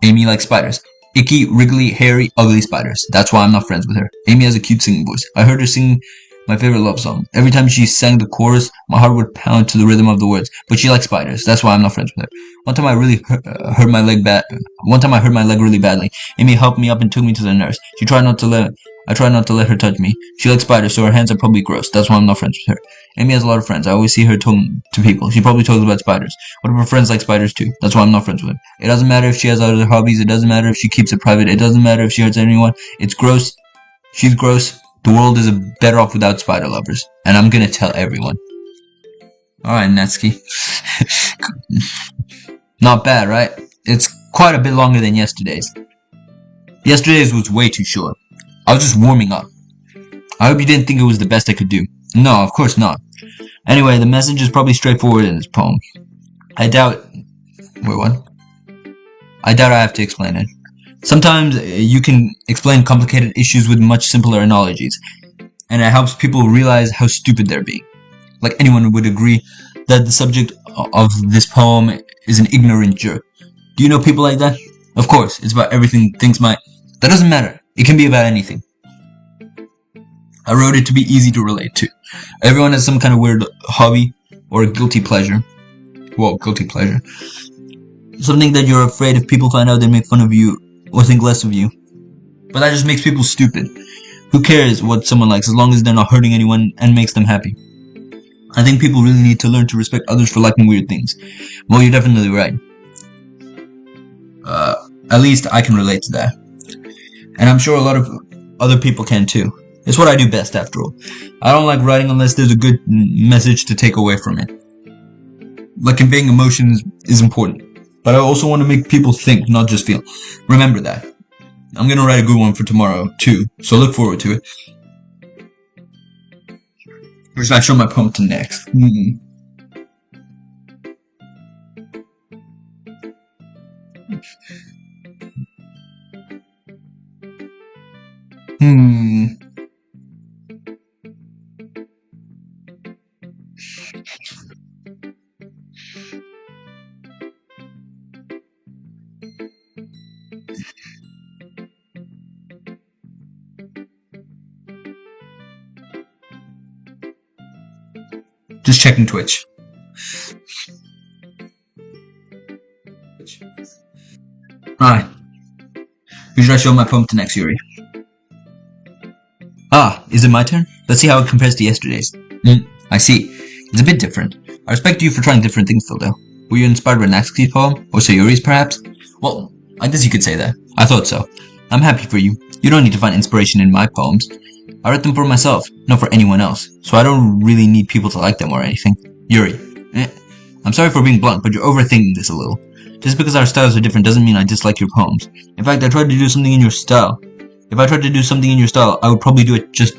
Amy likes spiders. Icky, wriggly, hairy, ugly spiders. That's why I'm not friends with her. Amy has a cute singing voice. I heard her sing my favorite love song. Every time she sang the chorus, my heart would pound to the rhythm of the words. But she likes spiders. That's why I'm not friends with her. One time I really hurt my leg really badly. Amy helped me up and took me to the nurse. I tried not to let her touch me. She likes spiders, so her hands are probably gross. That's why I'm not friends with her. Amy has a lot of friends. I always see her talking to people. She probably talks about spiders. What if her friends like spiders too? That's why I'm not friends with her. It doesn't matter if she has other hobbies. It doesn't matter if she keeps it private. It doesn't matter if she hurts anyone. It's gross. She's gross. The world is better off without spider lovers. And I'm gonna tell everyone. Alright, Natsuki. Not bad, right? It's quite a bit longer than yesterday's. Yesterday's was way too short. I was just warming up. I hope you didn't think it was the best I could do. No, of course not. Anyway, the message is probably straightforward in this poem. I doubt I have to explain it. Sometimes you can explain complicated issues with much simpler analogies, and it helps people realize how stupid they're being. Like anyone would agree that the subject of this poem is an ignorant jerk. Do you know people like that? Of course, it's about everything That doesn't matter. It can be about anything. I wrote it to be easy to relate to. Everyone has some kind of weird hobby or a guilty pleasure. Well, guilty pleasure. Something that you're afraid if people find out they make fun of you or think less of you. But that just makes people stupid. Who cares what someone likes as long as they're not hurting anyone and makes them happy? I think people really need to learn to respect others for liking weird things. Well, you're definitely right. At least I can relate to that. And I'm sure a lot of other people can too. It's what I do best, after all. I don't like writing unless there's a good message to take away from it. like conveying emotions is important. But I also want to make people think, not just feel. Remember that. I'm gonna write a good one for tomorrow, too, so look forward to it. Or should I show my poem to next? Just checking Twitch. Alright. Who should I show my poem to next, Yuri? Ah, is it my turn? Let's see how it compares to yesterday's. I see. It's a bit different. I respect you for trying different things, Phildo. Were you inspired by Natsuki's poem? Or Sayuri's, perhaps? Well, I guess you could say that. I thought so. I'm happy for you. You don't need to find inspiration in my poems. I write them for myself, not for anyone else, so I don't really need people to like them or anything. Yuri. I'm sorry for being blunt, but you're overthinking this a little. Just because our styles are different doesn't mean I dislike your poems. In fact, I tried to do something in your style. If I tried to do something in your style, I would probably do it just...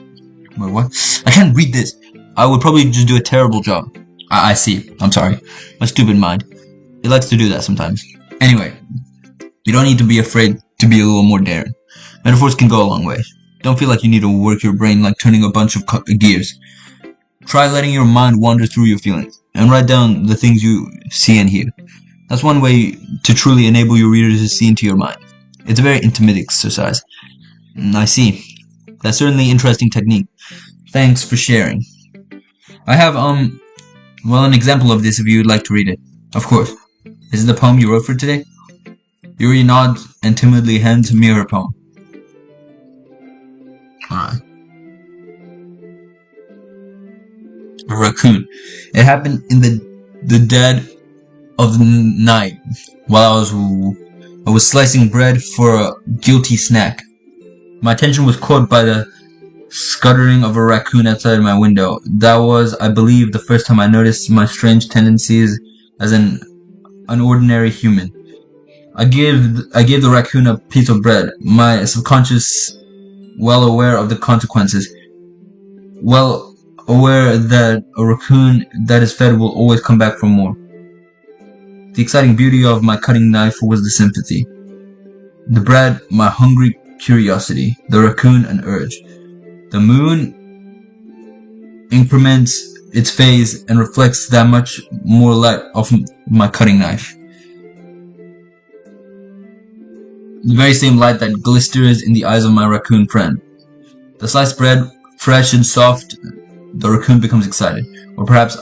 Wait, what? I can't read this. I would probably just do a terrible job. I see. I'm sorry. My stupid mind. It likes to do that sometimes. Anyway, you don't need to be afraid to be a little more daring. Metaphors can go a long way. Don't feel like you need to work your brain like turning a bunch of gears. Try letting your mind wander through your feelings, and write down the things you see and hear. That's one way to truly enable your readers to see into your mind. It's a very intimate exercise. I see. That's certainly an interesting technique. Thanks for sharing. I have, well, an example of this if you would like to read it. Of course. This is the poem you wrote for today? Yuri nods and timidly hands me her poem. Alright. A raccoon. It happened in the dead of the night while I was slicing bread for a guilty snack. My attention was caught by the scuttering of a raccoon outside my window. That was, I believe, the first time I noticed my strange tendencies as an unordinary human. I gave the raccoon a piece of bread, my subconscious well aware of the consequences, well aware that a raccoon that is fed will always come back for more. The exciting beauty of my cutting knife was the sympathy. The bread, my hungry curiosity. The raccoon, an urge. The moon increments its phase and reflects that much more light off my cutting knife. The very same light that glisters in the eyes of my raccoon friend. The sliced bread, fresh and soft, the raccoon becomes excited. Or perhaps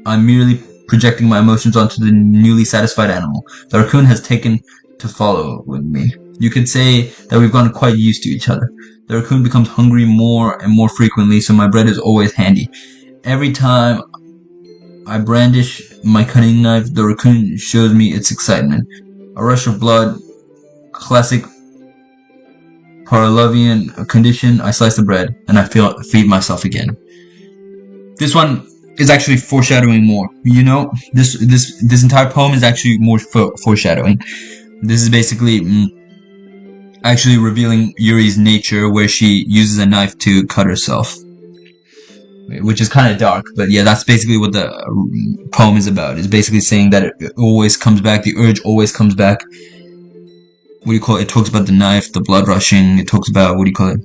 I'm merely projecting my emotions onto the newly satisfied animal. The raccoon has taken to follow with me. You could say that we've gotten quite used to each other. The raccoon becomes hungry more and more frequently, so my bread is always handy. Every time I brandish my cutting knife, the raccoon shows me its excitement. A rush of blood, classic Pavlovian condition. I slice the bread, and I feed myself again. This one is actually foreshadowing more. You know, this entire poem is actually more foreshadowing. This is basically actually revealing Yuri's nature, where she uses a knife to cut herself, which is kind of dark. But yeah, that's basically what the poem is about. It's basically saying that it always comes back. The urge always comes back. What do you call it? It talks about the knife, the blood rushing. It talks about, what do you call it?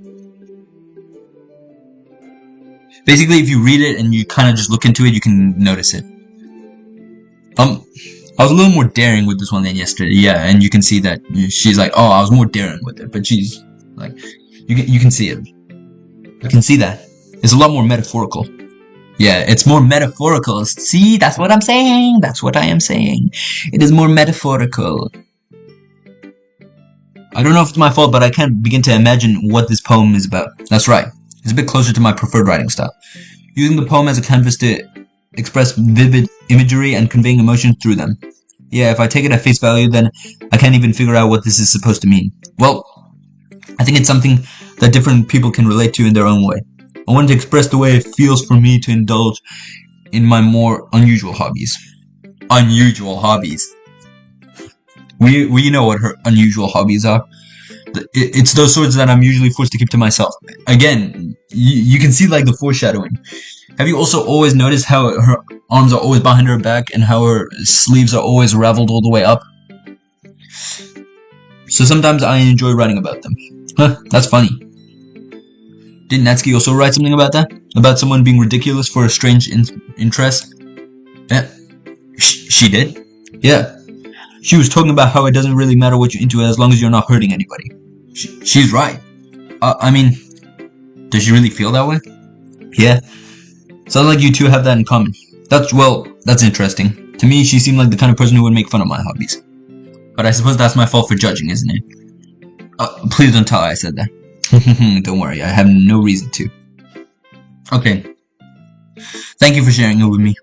Basically, if you read it and you kind of just look into it, you can notice it. I was a little more daring with this one than yesterday, yeah, and you can see that she's like, oh, I was more daring with it, but she's like, you can see it. You can see that. It's a lot more metaphorical. Yeah, it's more metaphorical. See, that's what I'm saying. That's what I am saying. It is more metaphorical. I don't know if it's my fault, but I can't begin to imagine what this poem is about. That's right. It's a bit closer to my preferred writing style. Using the poem as a canvas to express vivid imagery and conveying emotions through them. Yeah, if I take it at face value, then I can't even figure out what this is supposed to mean. Well, I think it's something that different people can relate to in their own way. I wanted to express the way it feels for me to indulge in my more unusual hobbies. unusual hobbies. We know what her unusual hobbies are. It's those swords that I'm usually forced to keep to myself. Again, you can see like the foreshadowing. Have you also always noticed how her arms are always behind her back and how her sleeves are always raveled all the way up? So sometimes I enjoy writing about them. Huh, that's funny. Didn't Natsuki also write something about that? About someone being ridiculous for a strange interest? Yeah. She did? Yeah. She was talking about how it doesn't really matter what you're into as long as you're not hurting anybody. She's right. I mean, does she really feel that way? Yeah. Sounds like you two have that in common. That's interesting. To me, she seemed like the kind of person who would make fun of my hobbies. But I suppose that's my fault for judging, isn't it? Please don't tell her I said that. Don't worry, I have no reason to. Okay. Thank you for sharing it with me.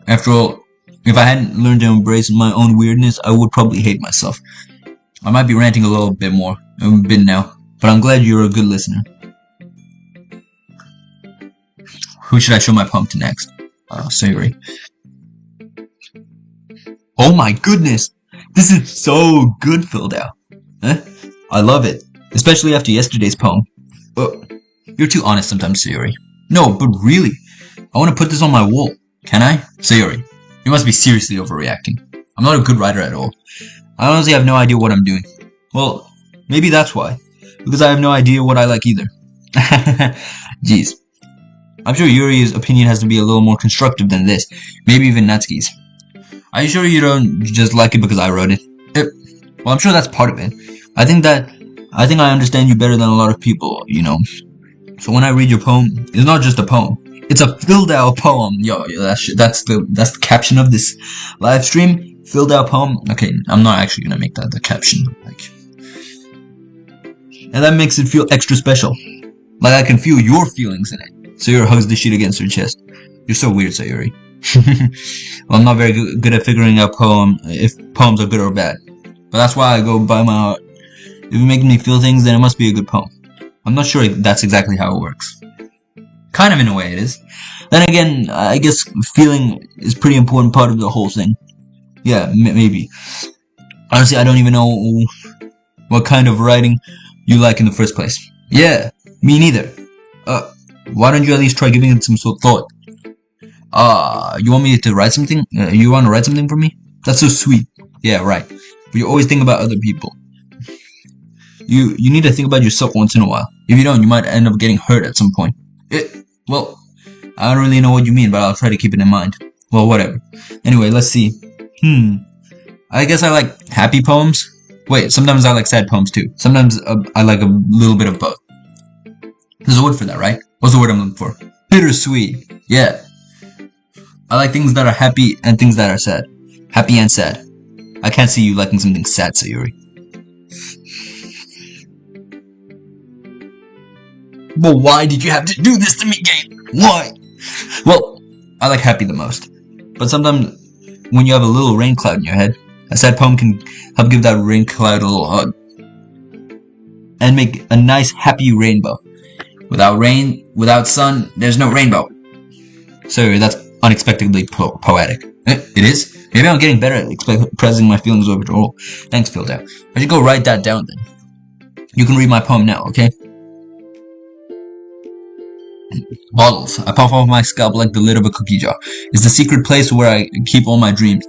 After all, if I hadn't learned to embrace my own weirdness, I would probably hate myself. I might be ranting a little bit now, but I'm glad you're a good listener. Who should I show my poem to next? Sayuri. Oh my goodness! This is so good filled out. I love it. Especially after yesterday's poem. You're too honest sometimes, Sayuri. No, but really, I want to put this on my wall. Can I? Sayuri, you must be seriously overreacting. I'm not a good writer at all. I honestly have no idea what I'm doing. Well, maybe that's why. Because I have no idea what I like either. Jeez. I'm sure Yuri's opinion has to be a little more constructive than this. Maybe even Natsuki's. Are you sure you don't just like it because I wrote it? Well, I'm sure that's part of it. I think I understand you better than a lot of people, you know. So when I read your poem, it's not just a poem. It's a filled out poem. Yo, that's the caption of this live stream. Filled out poem. Okay, I'm not actually gonna make that the caption. And that makes it feel extra special. Like I can feel your feelings in it. Sayuri hugs the sheet against her chest. You're so weird, Sayuri. Well, I'm not very good at figuring out if poems are good or bad. But that's why I go by my heart. If it makes me feel things, then it must be a good poem. I'm not sure that's exactly how it works. Kind of in a way it is. Then again, I guess feeling is a pretty important part of the whole thing. Yeah, maybe. Honestly, I don't even know what kind of writing you like in the first place. Yeah, me neither. Why don't you at least try giving it some thought? You want me to write something? You want to write something for me? That's so sweet. Yeah, right. But you always think about other people. You need to think about yourself once in a while. If you don't, you might end up getting hurt at some point. Well, I don't really know what you mean, but I'll try to keep it in mind. Well, whatever. Anyway, let's see. I guess I like happy poems. Wait, sometimes I like sad poems too. Sometimes I like a little bit of both. There's a word for that, right? What's the word I'm looking for? Bittersweet. Yeah. I like things that are happy and things that are sad. Happy and sad. I can't see you liking something sad, Sayuri. But why did you have to do this to me, Gabe? Why? Well, I like happy the most. But sometimes, when you have a little rain cloud in your head, a sad poem can help give that rain cloud a little hug. And make a nice, happy rainbow. Without rain, without sun, there's no rainbow. Sorry, that's unexpectedly poetic. It is? Maybe I'm getting better at expressing my feelings overall. Thanks, filled out. I should go write that down then. You can read my poem now, okay? Bottles. I puff off my scalp like the lid of a cookie jar. It's the secret place where I keep all my dreams.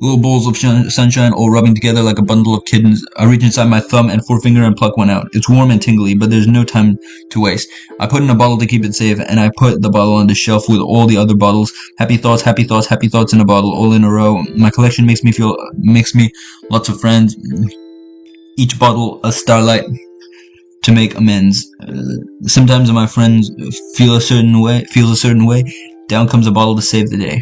Little bowls of sunshine all rubbing together like a bundle of kittens. I reach inside my thumb and forefinger and pluck one out. It's warm and tingly, but there's no time to waste. I put in a bottle to keep it safe, and I put the bottle on the shelf with all the other bottles. Happy thoughts, happy thoughts, happy thoughts in a bottle, all in a row. My collection makes me lots of friends. Each bottle a starlight to make amends. Sometimes my friends feels a certain way. Down comes a bottle to save the day.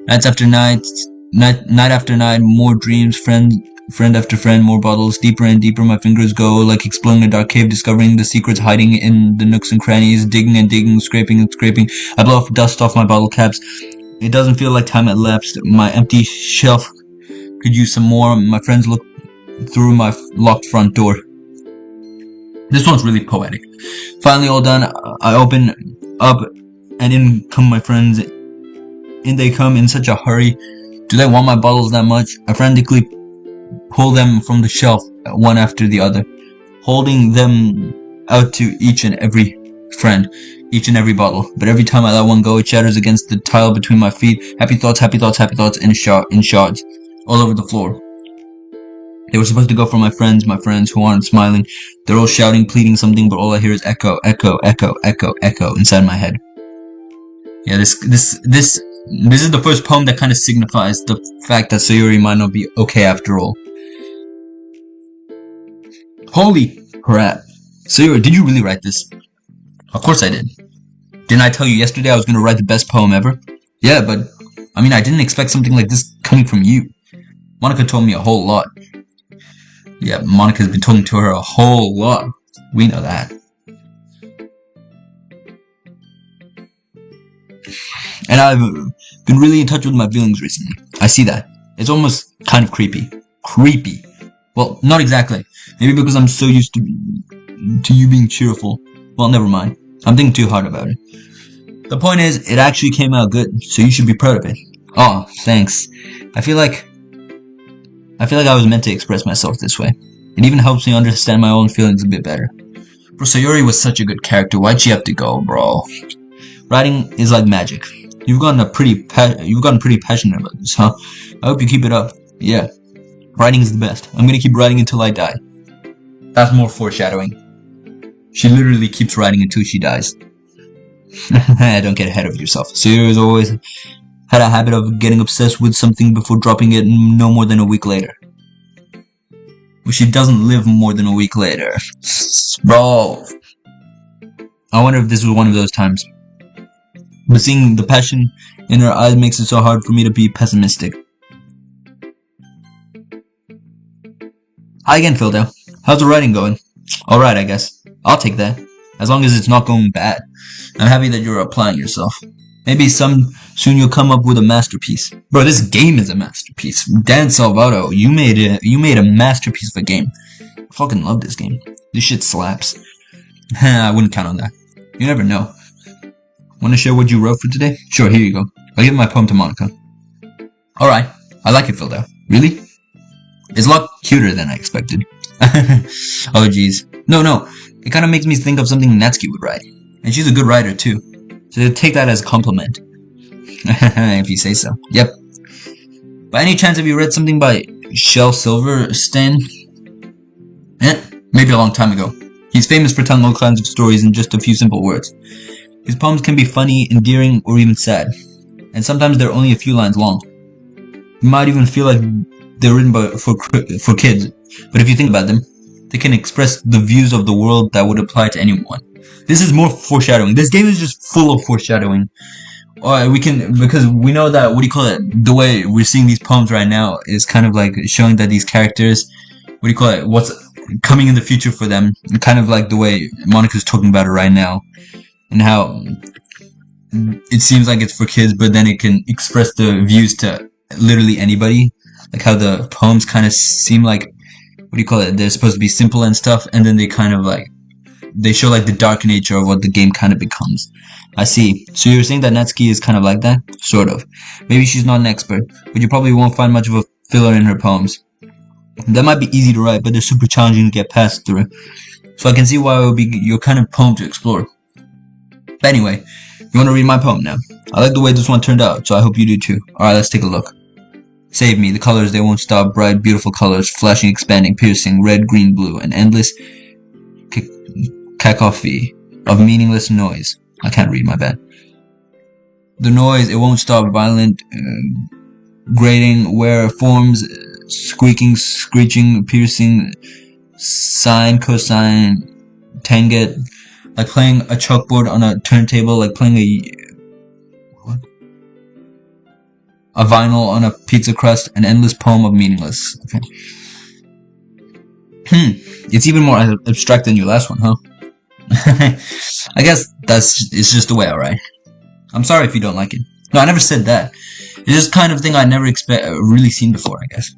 Nights after night after night, more dreams, friend after friend, more bottles, deeper and deeper my fingers go, like exploring a dark cave, discovering the secrets hiding in the nooks and crannies, digging and digging, scraping and scraping. I blow dust off my bottle caps. It doesn't feel like time had elapsed. My empty shelf could use some more. My friends look through my locked front door. This one's really poetic. Finally all done, I open up, and in come my friends in they come in such a hurry. Do they want my bottles that much? I frantically pull them from the shelf, one after the other, holding them out to each and every friend, each and every bottle. But every time I let one go, it shatters against the tile between my feet. Happy thoughts, happy thoughts, happy thoughts, in shards, all over the floor. They were supposed to go for my friends who aren't smiling. They're all shouting, pleading something, but all I hear is echo, echo, echo, echo, echo inside my head. Yeah, this is the first poem that kind of signifies the fact that Sayuri might not be okay after all. Holy crap. Sayuri, did you really write this? Of course I did. Didn't I tell you yesterday I was going to write the best poem ever? Yeah, but, I mean, I didn't expect something like this coming from you. Monica told me a whole lot. Yeah, Monica's been talking to her a whole lot. We know that. And I've been really in touch with my feelings recently. I see that. It's almost kind of creepy. Creepy. Well, not exactly. Maybe because I'm so used to you being cheerful. Well, never mind. I'm thinking too hard about it. The point is, it actually came out good, so you should be proud of it. Oh, thanks. I feel like I was meant to express myself this way. It even helps me understand my own feelings a bit better. Bro, Sayuri was such a good character. Why'd she have to go, bro? Writing is like magic. You've gotten pretty passionate about this, huh? I hope you keep it up. Yeah. Writing is the best. I'm gonna keep writing until I die. That's more foreshadowing. She literally keeps writing until she dies. Don't get ahead of yourself. Sayuri's always had a habit of getting obsessed with something before dropping it no more than a week later. Well, she doesn't live more than a week later. Bro. I wonder if this was one of those times. But seeing the passion in her eyes makes it so hard for me to be pessimistic. Hi again, Phildale. How's the writing going? Alright, I guess. I'll take that. As long as it's not going bad. I'm happy that you're applying yourself. Maybe soon you'll come up with a masterpiece. Bro, this game is a masterpiece. Dan Salvato, you made a masterpiece of a game. I fucking love this game. This shit slaps. I wouldn't count on that. You never know. Want to share what you wrote for today? Sure, here you go. I'll give my poem to Monica. Alright, I like it, Phildale. Really? It's a lot cuter than I expected. Oh jeez. No. It kind of makes me think of something Natsuki would write. And she's a good writer too. So take that as a compliment. If you say so. Yep. By any chance have you read something by Shel Silverstein? Maybe a long time ago. He's famous for telling all kinds of stories in just a few simple words. His poems can be funny, endearing, or even sad. And sometimes they're only a few lines long. You might even feel like they're written for kids. But if you think about them, they can express the views of the world that would apply to anyone. This is more foreshadowing. This game is just full of foreshadowing. Because we know that, the way we're seeing these poems right now is kind of like showing that these characters, what's coming in the future for them. Kind of like the way Monica's talking about it right now. And how it seems like it's for kids, but then it can express the views to literally anybody. Like how the poems kind of seem like, they're supposed to be simple and stuff, and then they kind of like, they show like the dark nature of what the game kind of becomes. I see. So you're saying that Natsuki is kind of like that? Sort of. Maybe she's not an expert, but you probably won't find much of a filler in her poems. That might be easy to write, but they're super challenging to get past through. So I can see why it would be your kind of poem to explore. But anyway, you want to read my poem now? I like the way this one turned out, so I hope you do too. Alright, let's take a look. Save me, the colors they won't stop, bright, beautiful colors, flashing, expanding, piercing, red, green, blue, an endless cacophony of meaningless noise. I can't read, my bad. The noise, it won't stop, violent, grating, where forms, squeaking, screeching, piercing, sine, cosine, tangent, like playing a chalkboard on a turntable, like playing a vinyl on a pizza crust, an endless poem of meaningless. Okay. It's even more abstract than your last one, huh? I guess it's just the way I write. I'm sorry if you don't like it. No, I never said that. It's just kind of thing I never really seen before, I guess.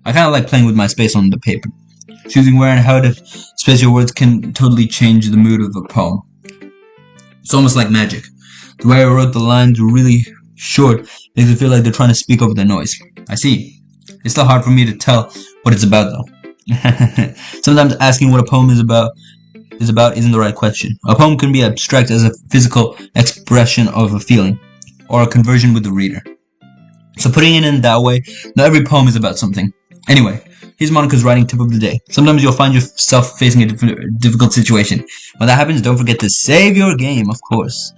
I kind of like playing with my space on the paper. Choosing where and how to space your words can totally change the mood of a poem. It's almost like magic. The way I wrote the lines really short makes it feel like they're trying to speak over the noise. I see. It's still hard for me to tell what it's about though. Sometimes asking what a poem is about isn't the right question. A poem can be abstract as a physical expression of a feeling, or a conversion with the reader. So putting it in that way, not every poem is about something. Anyway, here's Monica's writing tip of the day. Sometimes you'll find yourself facing a difficult situation. When that happens, don't forget to save your game, of course.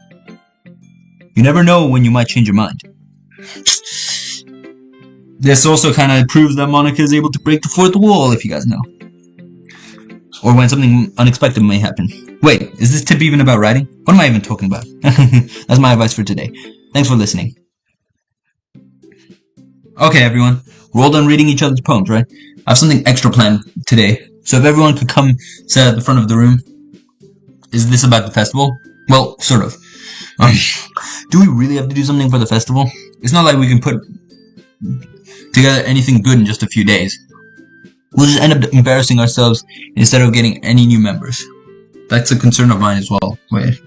You never know when you might change your mind. This also kind of proves that Monica is able to break the fourth wall, if you guys know. Or when something unexpected may happen. Wait, is this tip even about writing? What am I even talking about? That's my advice for today. Thanks for listening. Okay, everyone. We're all done reading each other's poems, right? I have something extra planned today. So if everyone could come sit at the front of the room. Is this about the festival? Well, sort of. Do we really have to do something for the festival? It's not like we can put together anything good in just a few days. We'll just end up embarrassing ourselves instead of getting any new members. That's a concern of mine as well. Wait.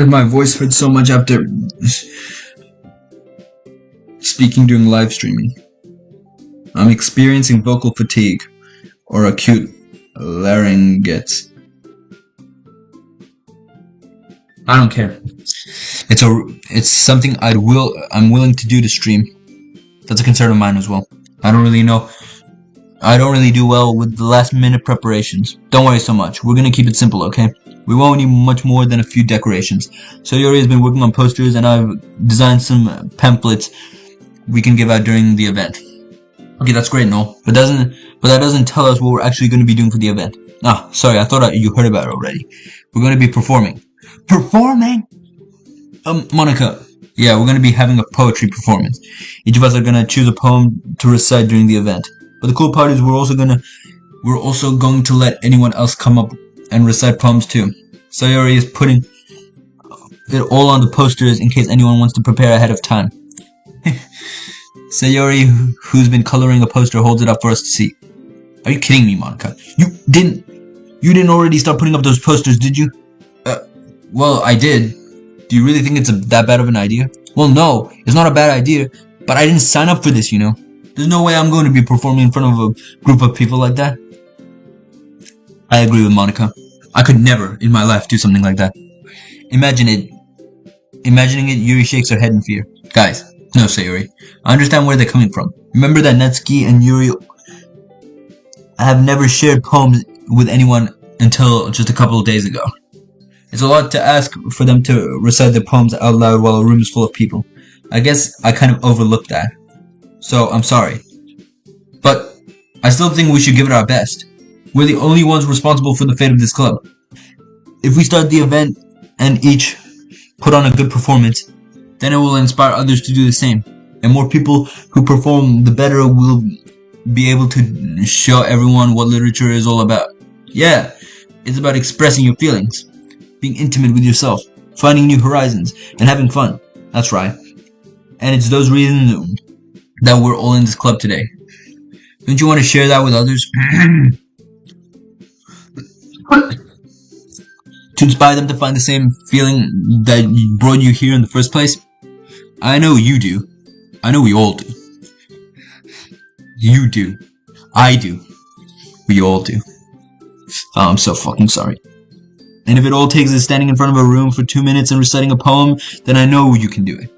My voice hurts so much after speaking during live streaming. I'm experiencing vocal fatigue or acute laryngitis. I don't care. It's something I'm willing to do to stream. That's a concern of mine as well. I don't really do well with the last minute preparations. Don't worry so much. We're gonna keep it simple, okay? We won't need much more than a few decorations. So Yuri has been working on posters and I've designed some pamphlets we can give out during the event. Okay, that's great and all, but that doesn't tell us what we're actually going to be doing for the event. Ah, sorry, I thought you heard about it already. We're going to be performing. Performing? Monica. Yeah, we're going to be having a poetry performance. Each of us are going to choose a poem to recite during the event. But the cool part is we're also going to let anyone else come up and recite poems too. Sayori is putting it all on the posters in case anyone wants to prepare ahead of time. Sayori, who's been coloring a poster, holds it up for us to see. Are you kidding me, Monica? You didn't already start putting up those posters, did you? Well, I did. Do you really think it's that bad of an idea? Well, no, it's not a bad idea, but I didn't sign up for this, you know. There's no way I'm going to be performing in front of a group of people like that. I agree with Monica. I could never in my life do something like that. Imagining it, Yuri shakes her head in fear. Guys, no, Sayori. I understand where they're coming from. Remember that Natsuki and Yuri have never shared poems with anyone until just a couple of days ago. It's a lot to ask for them to recite their poems out loud while a room is full of people. I guess I kind of overlooked that. So, I'm sorry. But I still think we should give it our best. We're the only ones responsible for the fate of this club. If we start the event and each put on a good performance, then it will inspire others to do the same. And more people who perform, the better we'll be able to show everyone what literature is all about. Yeah, it's about expressing your feelings, being intimate with yourself, finding new horizons, and having fun. That's right. And it's those reasons that we're all in this club today. Don't you want to share that with others? To inspire them to find the same feeling that brought you here in the first place? I know you do. I know we all do. You do. I do. We all do. Oh, I'm so fucking sorry. And if it all takes is standing in front of a room for 2 minutes and reciting a poem, then I know you can do it.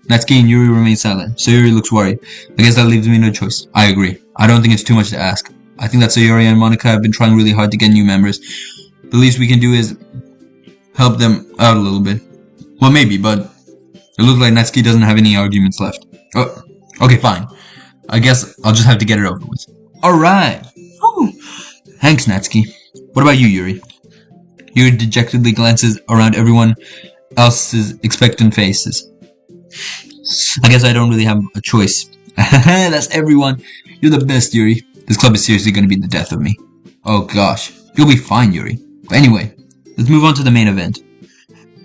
Natsuki and Yuri remain silent. Sayori looks worried. I guess that leaves me no choice. I agree. I don't think it's too much to ask. I think that Sayori and Monica have been trying really hard to get new members. The least we can do is help them out a little bit. Well, maybe, but it looks like Natsuki doesn't have any arguments left. Oh, okay, fine. I guess I'll just have to get it over with. Alright. Thanks, Natsuki. What about you, Yuri? Yuri dejectedly glances around everyone else's expectant faces. I guess I don't really have a choice. That's everyone. You're the best, Yuri. This club is seriously gonna be the death of me. Oh gosh. You'll be fine, Yuri. But anyway, let's move on to the main event.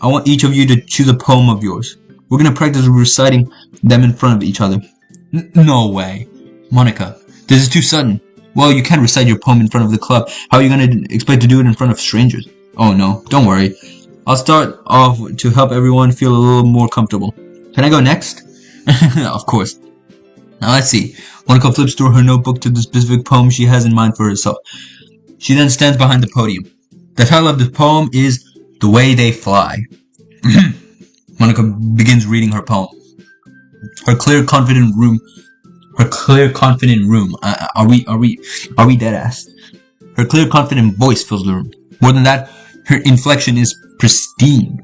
I want each of you to choose a poem of yours. We're gonna practice reciting them in front of each other. No way. Monica, this is too sudden. Well, you can't recite your poem in front of the club. How are you gonna expect to do it in front of strangers? Oh no, don't worry. I'll start off to help everyone feel a little more comfortable. Can I go next? Of course. Now let's see. Monica flips through her notebook to the specific poem she has in mind for herself. She then stands behind the podium. The title of the poem is The Way They Fly. Monica begins reading her poem. Her clear, confident room. Are we dead ass? Her clear, confident voice fills the room. More than that, her inflection is pristine.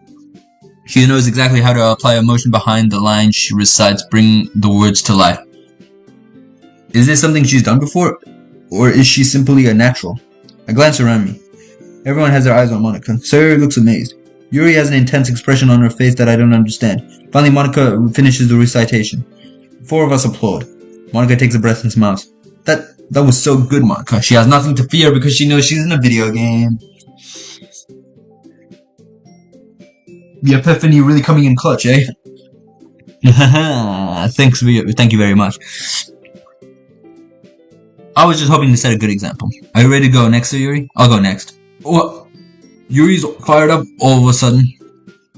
She knows exactly how to apply emotion behind the lines she recites, bring the words to life. Is this something she's done before? Or is she simply a natural? I glance around me. Everyone has their eyes on Monica. Sayori looks amazed. Yuri has an intense expression on her face that I don't understand. Finally, Monica finishes the recitation. The four of us applaud. Monica takes a breath and smiles. That was so good, Monica. She has nothing to fear because she knows she's in a video game. The epiphany really coming in clutch, eh? Thank you very much. I was just hoping to set a good example. Are you ready to go next, Yuri? I'll go next. What? Yuri's fired up all of a sudden.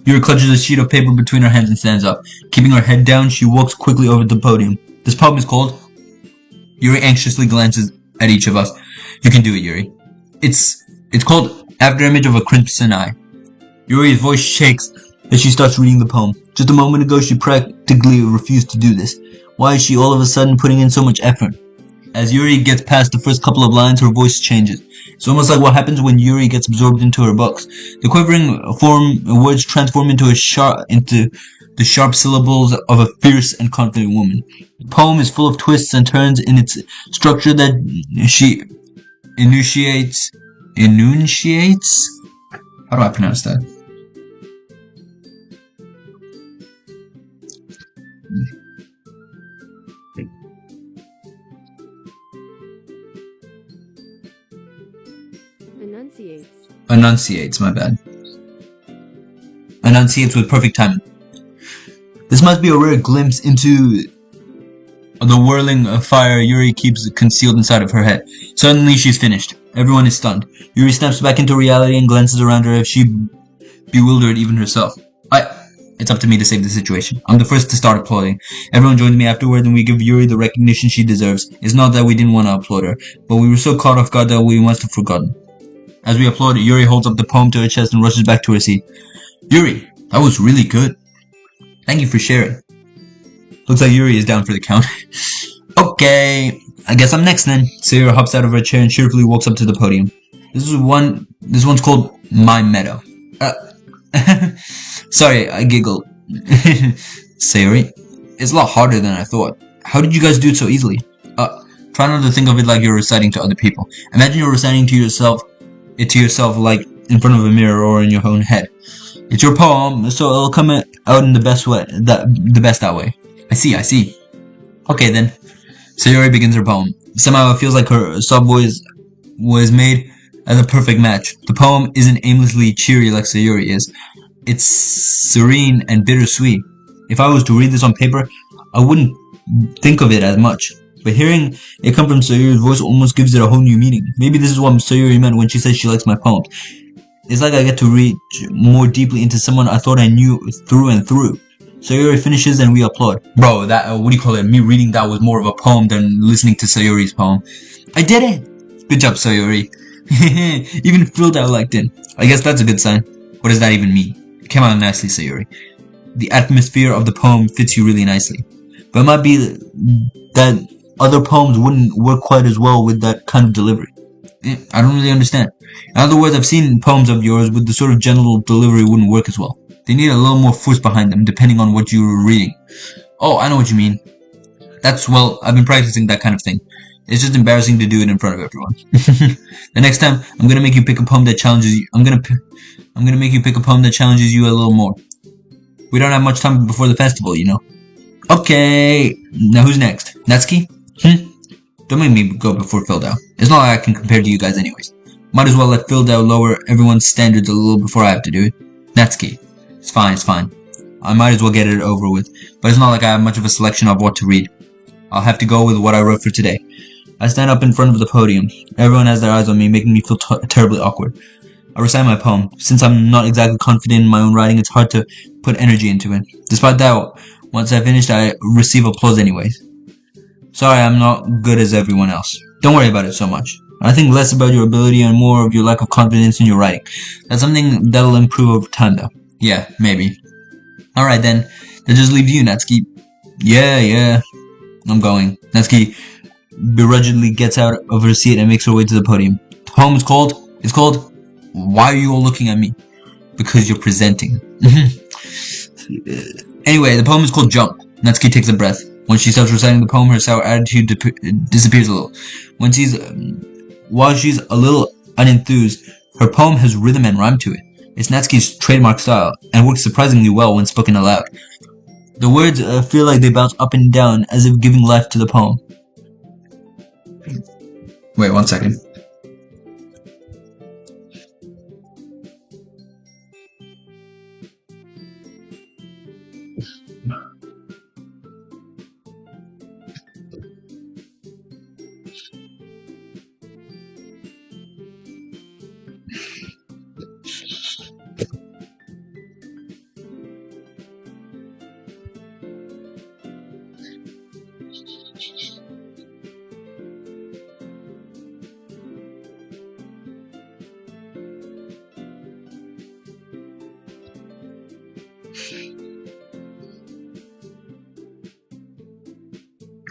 Yuri clutches a sheet of paper between her hands and stands up. Keeping her head down, she walks quickly over to the podium. This poem is called... Yuri anxiously glances at each of us. You can do it, Yuri. It's called After Image of a Crimson Eye. Yuri's voice shakes as she starts reading the poem. Just a moment ago, she practically refused to do this. Why is she all of a sudden putting in so much effort? As Yuri gets past the first couple of lines, her voice changes. It's almost like what happens when Yuri gets absorbed into her books. The quivering words transform into the sharp syllables of a fierce and confident woman. The poem is full of twists and turns in its structure that she enunciates. How do I pronounce that? Enunciates, my bad. Enunciates with perfect timing. This must be a rare glimpse into the whirling fire Yuri keeps concealed inside of her head. Suddenly she's finished. Everyone is stunned. Yuri snaps back into reality and glances around her as she bewildered even herself. It's up to me to save the situation. I'm the first to start applauding. Everyone joins me afterward and we give Yuri the recognition she deserves. It's not that we didn't want to applaud her, but we were so caught off guard that we must have forgotten. As we applaud, Yuri holds up the poem to her chest and rushes back to her seat. Yuri, that was really good. Thank you for sharing. Looks like Yuri is down for the count. Okay, I guess I'm next then. Sayori hops out of her chair and cheerfully walks up to the podium. This one's called My Meadow. Sorry, I giggled. Sayori, it's a lot harder than I thought. How did you guys do it so easily? Try not to think of it like you're reciting to other people. Imagine you're reciting to yourself like in front of a mirror or in your own head. It's your poem, so it'll come out in the best way, the best that way. I see. Okay then. Sayori begins her poem. Somehow it feels like her soft voice was made as a perfect match. The poem isn't aimlessly cheery like Sayori is. It's serene and bittersweet. If I was to read this on paper, I wouldn't think of it as much. But hearing it come from Sayori's voice almost gives it a whole new meaning. Maybe this is what Sayori meant when she said she likes my poems. It's like I get to read more deeply into someone I thought I knew through and through. Sayori finishes and we applaud. Bro, me reading that was more of a poem than listening to Sayori's poem. I did it! Good job, Sayori. Even Filled out liked it. I guess that's a good sign. What does that even mean? It came out nicely, Sayori. The atmosphere of the poem fits you really nicely. But it might be that other poems wouldn't work quite as well with that kind of delivery. I don't really understand. In other words, I've seen poems of yours with the sort of gentle delivery wouldn't work as well. They need a little more force behind them, depending on what you were reading. Oh, I know what you mean. I've been practicing that kind of thing. It's just embarrassing to do it in front of everyone. The next time, I'm gonna make you pick a poem that challenges you. I'm gonna make you pick a poem that challenges you a little more. We don't have much time before the festival, you know. Okay, now who's next? Natsuki? Don't make me go before Fildao. It's not like I can compare to you guys anyways. Might as well let Fildao lower everyone's standards a little before I have to do it. Natsuki. It's fine, it's fine. I might as well get it over with, but it's not like I have much of a selection of what to read. I'll have to go with what I wrote for today. I stand up in front of the podium. Everyone has their eyes on me, making me feel terribly awkward. I recite my poem. Since I'm not exactly confident in my own writing, it's hard to put energy into it. Despite that, once I finished, I receive applause anyways. Sorry, I'm not good as everyone else. Don't worry about it so much. I think less about your ability and more of your lack of confidence in your writing. That's something that'll improve over time though. Yeah, maybe. Alright then, that just leaves you, Natsuki. Yeah, I'm going. Natsuki begrudgingly gets out of her seat and makes her way to the podium. The poem is called, Why Are You All Looking at Me? Because you're presenting. Anyway, the poem is called Jump. Natsuki takes a breath. When she starts reciting the poem, her sour attitude disappears a little. While she's a little unenthused, her poem has rhythm and rhyme to it. It's Natsuki's trademark style, and works surprisingly well when spoken aloud. The words feel like they bounce up and down, as if giving life to the poem. Wait 1 second.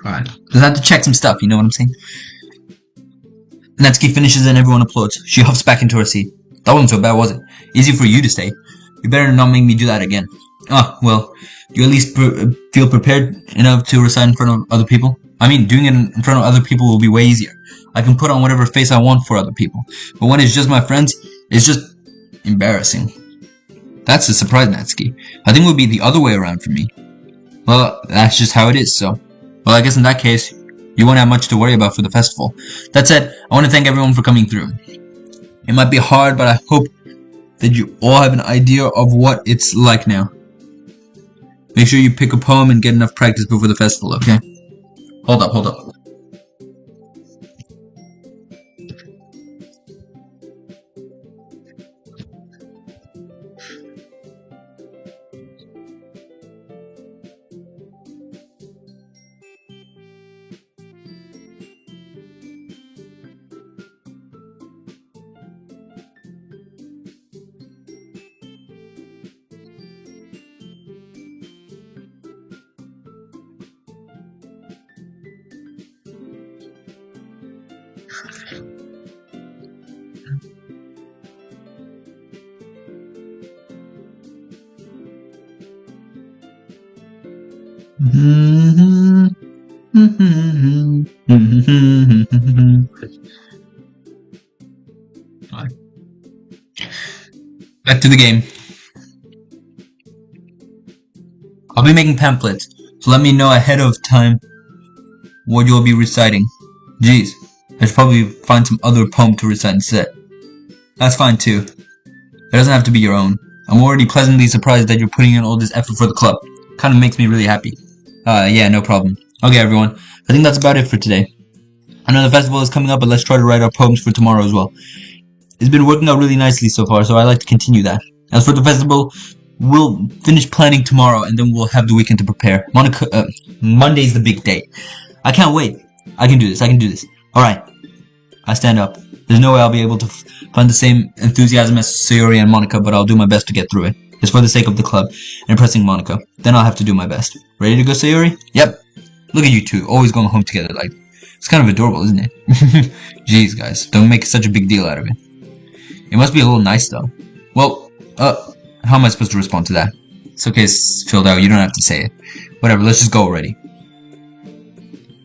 Alright. Just have to check some stuff, you know what I'm saying? Natsuki finishes and everyone applauds. She huffs back into her seat. That wasn't so bad, was it? Easy for you to say. You better not make me do that again. Ah, well, you at least feel prepared enough to recite in front of other people? I mean, doing it in front of other people will be way easier. I can put on whatever face I want for other people. But when it's just my friends, it's just embarrassing. That's a surprise, Natsuki. I think it would be the other way around for me. Well, that's just how it is, so... Well, I guess in that case, you won't have much to worry about for the festival. That said, I want to thank everyone for coming through. It might be hard, but I hope that you all have an idea of what it's like now. Make sure you pick a poem and get enough practice before the festival, okay? Hold up. Back to the game. I'll be making pamphlets, so let me know ahead of time what you'll be reciting. Geez, I should probably find some other poem to recite instead. That's fine too. It doesn't have to be your own. I'm already pleasantly surprised that you're putting in all this effort for the club. Kinda makes me really happy. Yeah, no problem. Okay, everyone. I think that's about it for today. I know the festival is coming up, but let's try to write our poems for tomorrow as well. It's been working out really nicely so far, so I'd like to continue that. As for the festival, we'll finish planning tomorrow, and then we'll have the weekend to prepare. Monday's the big day. I can't wait. I can do this. Alright. I stand up. There's no way I'll be able to find the same enthusiasm as Sayori and Monica, but I'll do my best to get through it. It's for the sake of the club and impressing Monica. Then I'll have to do my best. Ready to go, Sayori? Yep. Look at you two, always going home together. Like, it's kind of adorable, isn't it? Jeez, guys, don't make such a big deal out of it. It must be a little nice, though. Well, how am I supposed to respond to that? It's okay, it's filled out. You don't have to say it. Whatever, let's just go already.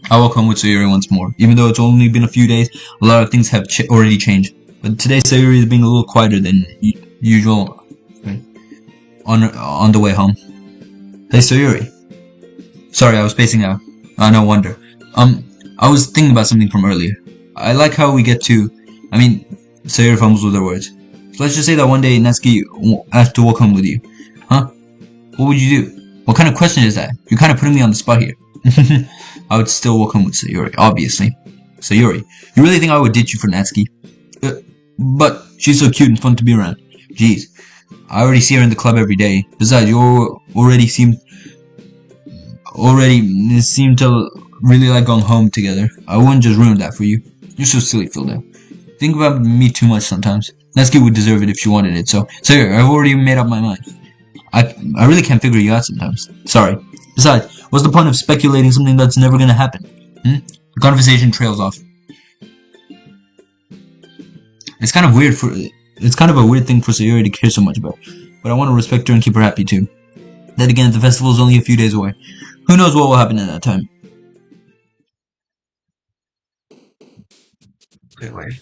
I walk home with Sayori once more. Even though it's only been a few days, a lot of things have already changed. But today Sayori is being a little quieter than usual on the way home. Hey Sayori. Sorry, I was spacing out. No wonder. I was thinking about something from earlier. I like how we get to, Sayori fumbles with her words. So let's just say that one day Natsuki asked to walk home with you. Huh? What would you do? What kind of question is that? You're kind of putting me on the spot here. I would still walk home with Sayori, obviously. Sayori, you really think I would ditch you for Natsuki? But she's so cute and fun to be around. Jeez, I already see her in the club every day. Besides, you already seem to really like going home together. I wouldn't just ruin that for you. You're so silly, Phildo. Think about me too much sometimes. Natsuki would deserve it if she wanted it, so here, I've already made up my mind. I really can't figure you out sometimes. Sorry. Besides, what's the point of speculating something that's never gonna happen? The conversation trails off. It's kind of a weird thing for Sayori to care so much about, but I want to respect her and keep her happy too. Then again, the festival is only a few days away. Who knows what will happen in that time? Wait.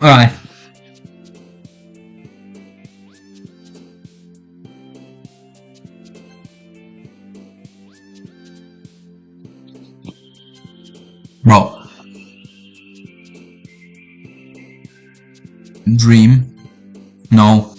Alright. Bro. Dream. No.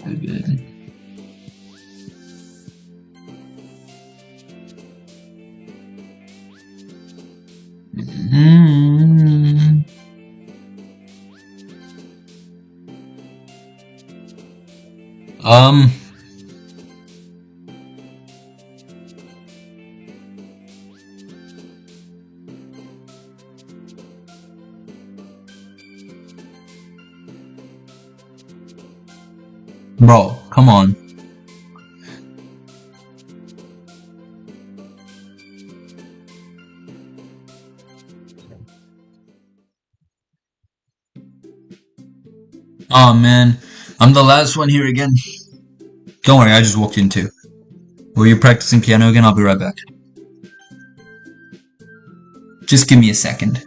Good. Um. Bro, come on. Oh man, I'm the last one here again. Don't worry, I just walked in too. Were you practicing piano again? I'll be right back. Just give me a second.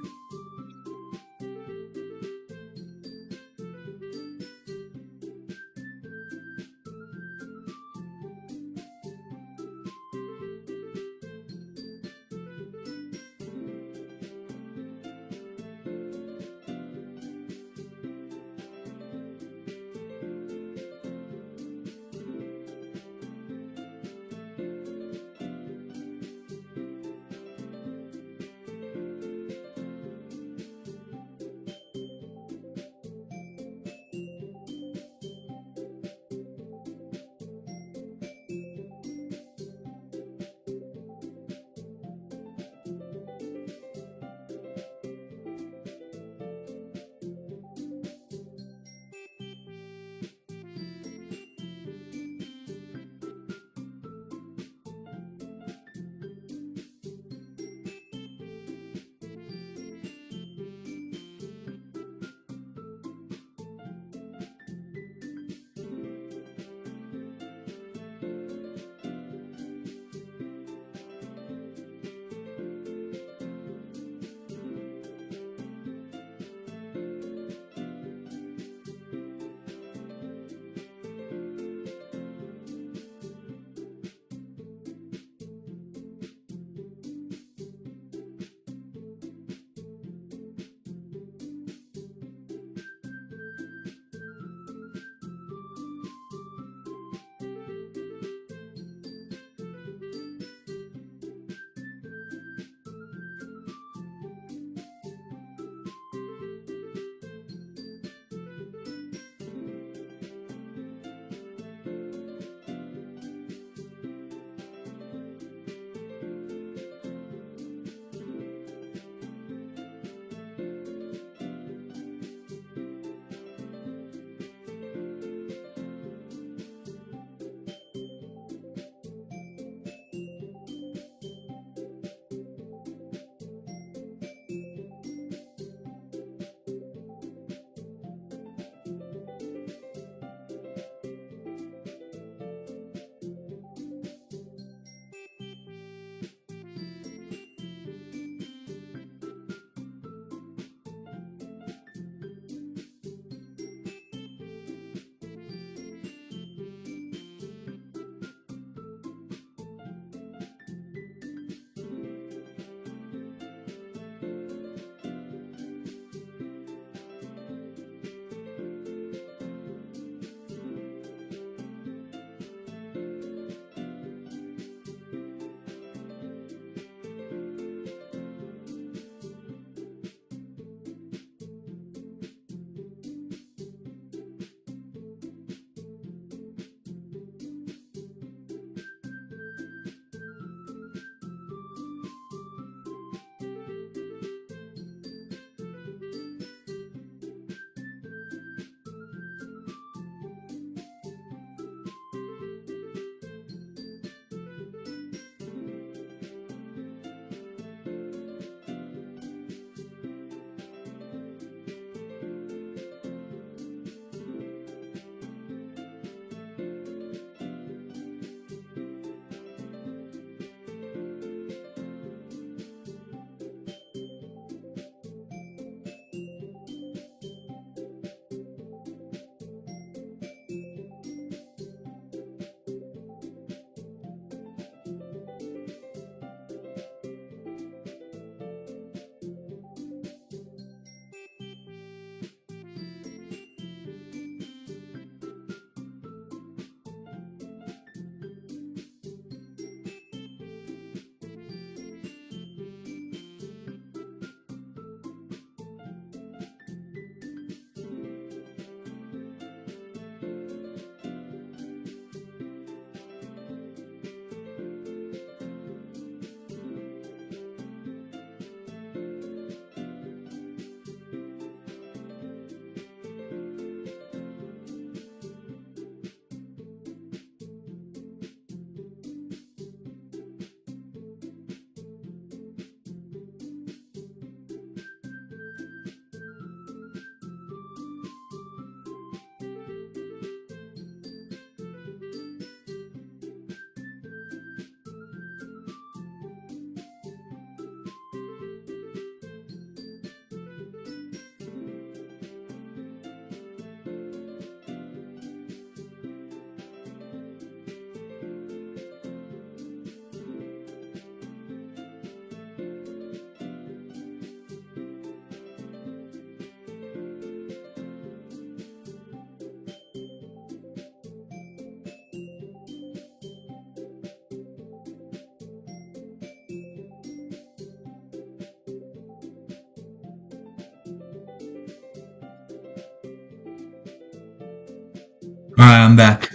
Alright, I'm back.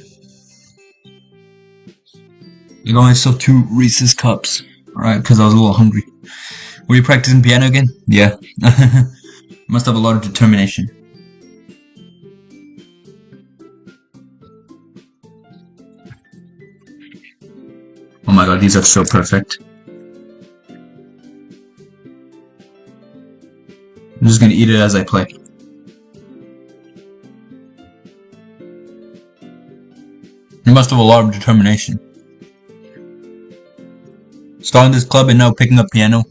I got myself 2 Reese's cups. Alright, because I was a little hungry. Were you practicing piano again? Yeah. Must have a lot of determination. Oh my god, these are so perfect. I'm just gonna eat it as I play. You must have a lot of determination. Starting this club and now picking up piano.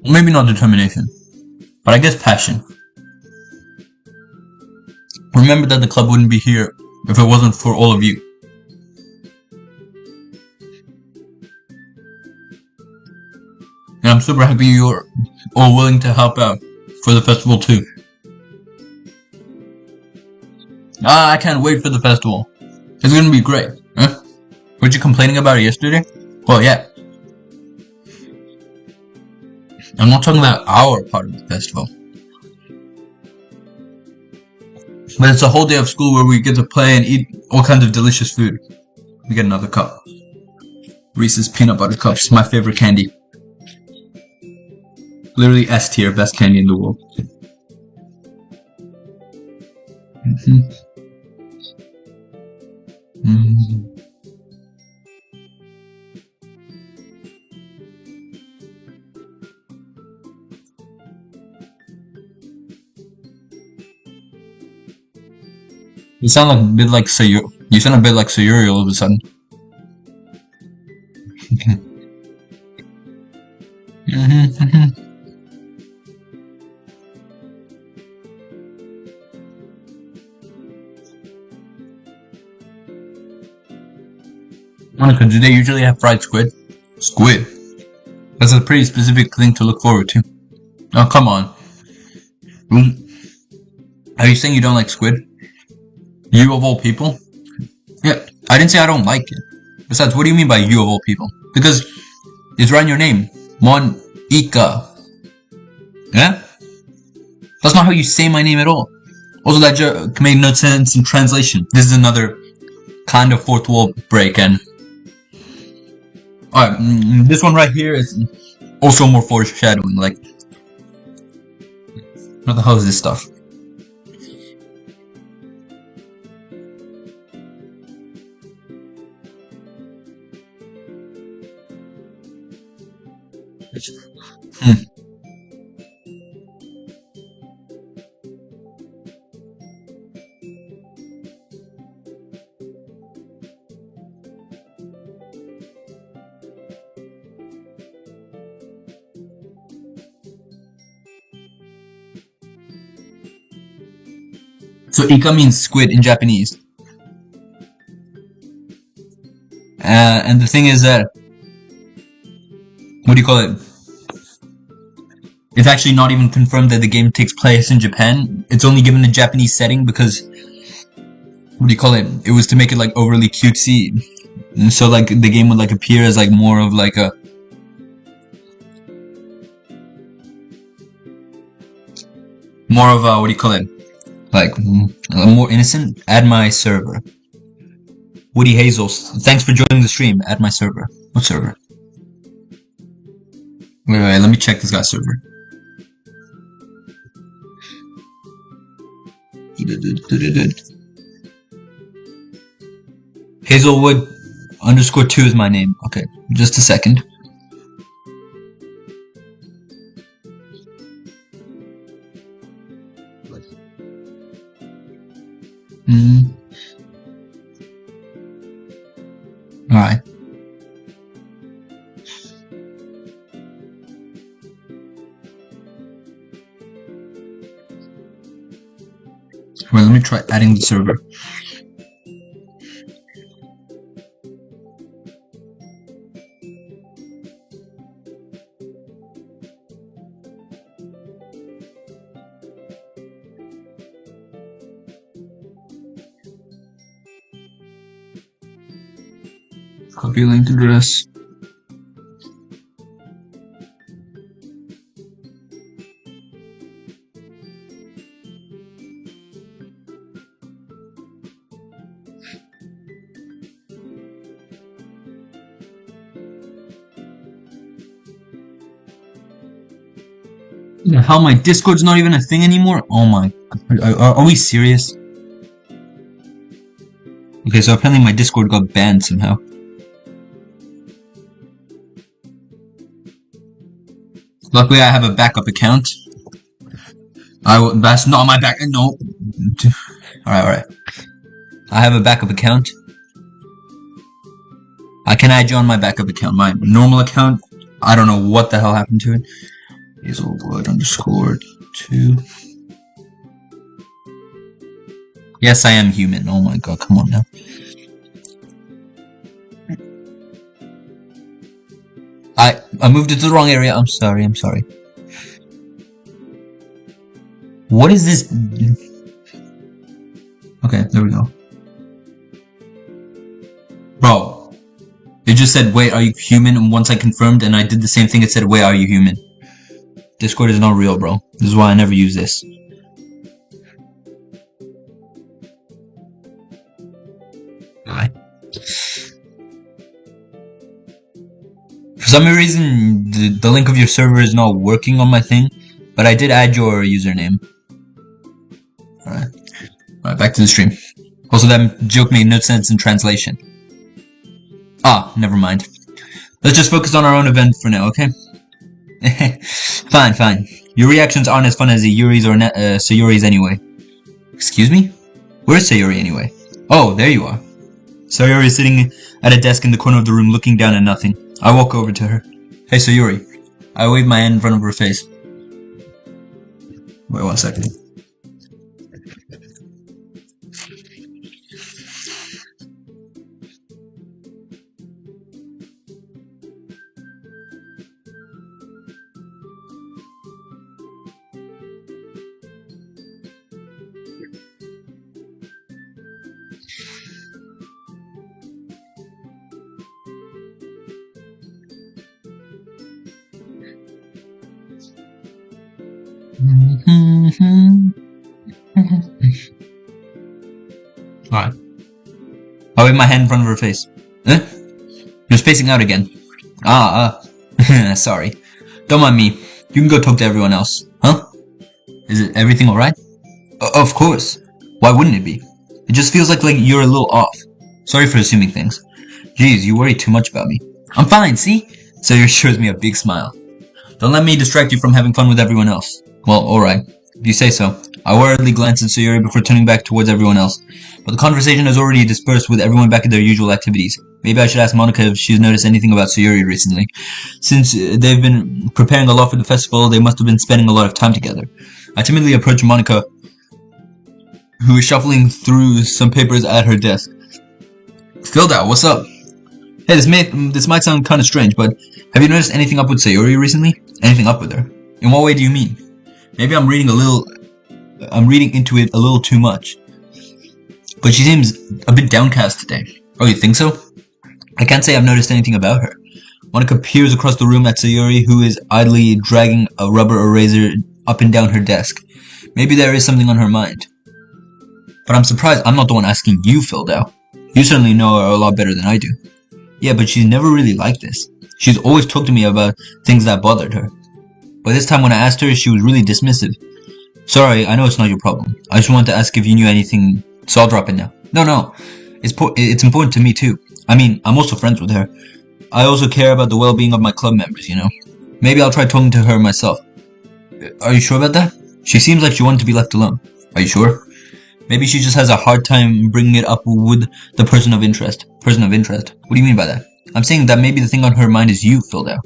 Maybe not determination, but I guess passion. Remember that the club wouldn't be here if it wasn't for all of you. And I'm super happy you're all willing to help out for the festival too. I can't wait for the festival. It's gonna be great. Huh? Weren't you complaining about it yesterday? Well, yeah. I'm not talking about our part of the festival. But it's a whole day of school where we get to play and eat all kinds of delicious food. We get another cup. Reese's peanut butter cups, my favorite candy. Literally S tier, best candy in the world. You sound like a bit like Sayuri. You sound a bit like Sayuri all of a sudden. Monica, do they usually have fried squid? Squid? That's a pretty specific thing to look forward to. Oh, come on. Are you saying you don't like squid? You of all people? Yeah, I didn't say I don't like it. Besides, what do you mean by you of all people? Because it's right in your name. Monica. Yeah? That's not how you say my name at all. Also, that joke made no sense in translation. This is another kind of fourth wall break, and alright, this one right here is also more foreshadowing, like, what the hell is this stuff? So Ika means squid in Japanese. And the thing is that, what do you call it? It's actually not even confirmed that the game takes place in Japan. It's only given a Japanese setting because, what do you call it? It was to make it like overly cutesy. And so like the game would like appear as like more of like a what do you call it? Like more innocent. Add my server. Woody Hazels, thanks for joining the stream. Add my server. What server? Wait, let me check this guy's server. Hazelwood _2 is my name. Okay, just a second. Alright. Well, let me try adding the server. Copy link address. The hell, my Discord's not even a thing anymore? Oh my... Are we serious? Okay, so apparently my Discord got banned somehow. Luckily I have a backup account. That's not my back... No. Alright. I have a backup account. I can add you on my backup account. My normal account, I don't know what the hell happened to it. Hazelblood_2. Yes, I am human. Oh my god, come on now. I moved it to the wrong area. I'm sorry. What is this? Okay, there we go. Bro, it just said, wait, are you human? And once I confirmed and I did the same thing, it said, wait, are you human? Discord is not real, bro. This is why I never use this. Alright. For some reason, the link of your server is not working on my thing, but I did add your username. Alright, back to the stream. Also, that joke made no sense in translation. Ah, never mind. Let's just focus on our own event for now, okay? Fine. Your reactions aren't as fun as Sayuri's or Sayuri's anyway. Excuse me? Where's Sayuri anyway? Oh, there you are. Sayuri is sitting at a desk in the corner of the room looking down at nothing. I walk over to her. Hey, Sayuri. I wave my hand in front of her face. Wait 1 second. Alright. I wave my hand in front of her face. Huh? You're spacing out again. Sorry. Don't mind me. You can go talk to everyone else. Huh? Is it everything alright? Of course. Why wouldn't it be? It just feels like you're a little off. Sorry for assuming things. Jeez, you worry too much about me. I'm fine, see? Sayuri shows me a big smile. Don't let me distract you from having fun with everyone else. Well, alright. If you say so. I worriedly glanced at Sayuri before turning back towards everyone else. But the conversation has already dispersed with everyone back at their usual activities. Maybe I should ask Monica if she's noticed anything about Sayuri recently. Since they've been preparing a lot for the festival, they must have been spending a lot of time together. I timidly approach Monica, who is shuffling through some papers at her desk. Philda, what's up? Hey, this might sound kind of strange, but have you noticed anything up with Sayuri recently? Anything up with her? In what way do you mean? Maybe I'm reading into it a little too much. But she seems a bit downcast today. Oh, you think so? I can't say I've noticed anything about her. Monica peers across the room at Sayuri, who is idly dragging a rubber eraser up and down her desk. Maybe there is something on her mind. But I'm surprised I'm not the one asking you, Philda. You certainly know her a lot better than I do. Yeah, but she's never really like this. She's always talked to me about things that bothered her. But this time when I asked her, she was really dismissive. Sorry, I know it's not your problem. I just wanted to ask if you knew anything, so I'll drop in now. No. It's important to me too. I mean, I'm also friends with her. I also care about the well-being of my club members, you know. Maybe I'll try talking to her myself. Are you sure about that? She seems like she wanted to be left alone. Are you sure? Maybe she just has a hard time bringing it up with the person of interest. Person of interest? What do you mean by that? I'm saying that maybe the thing on her mind is you, Philda.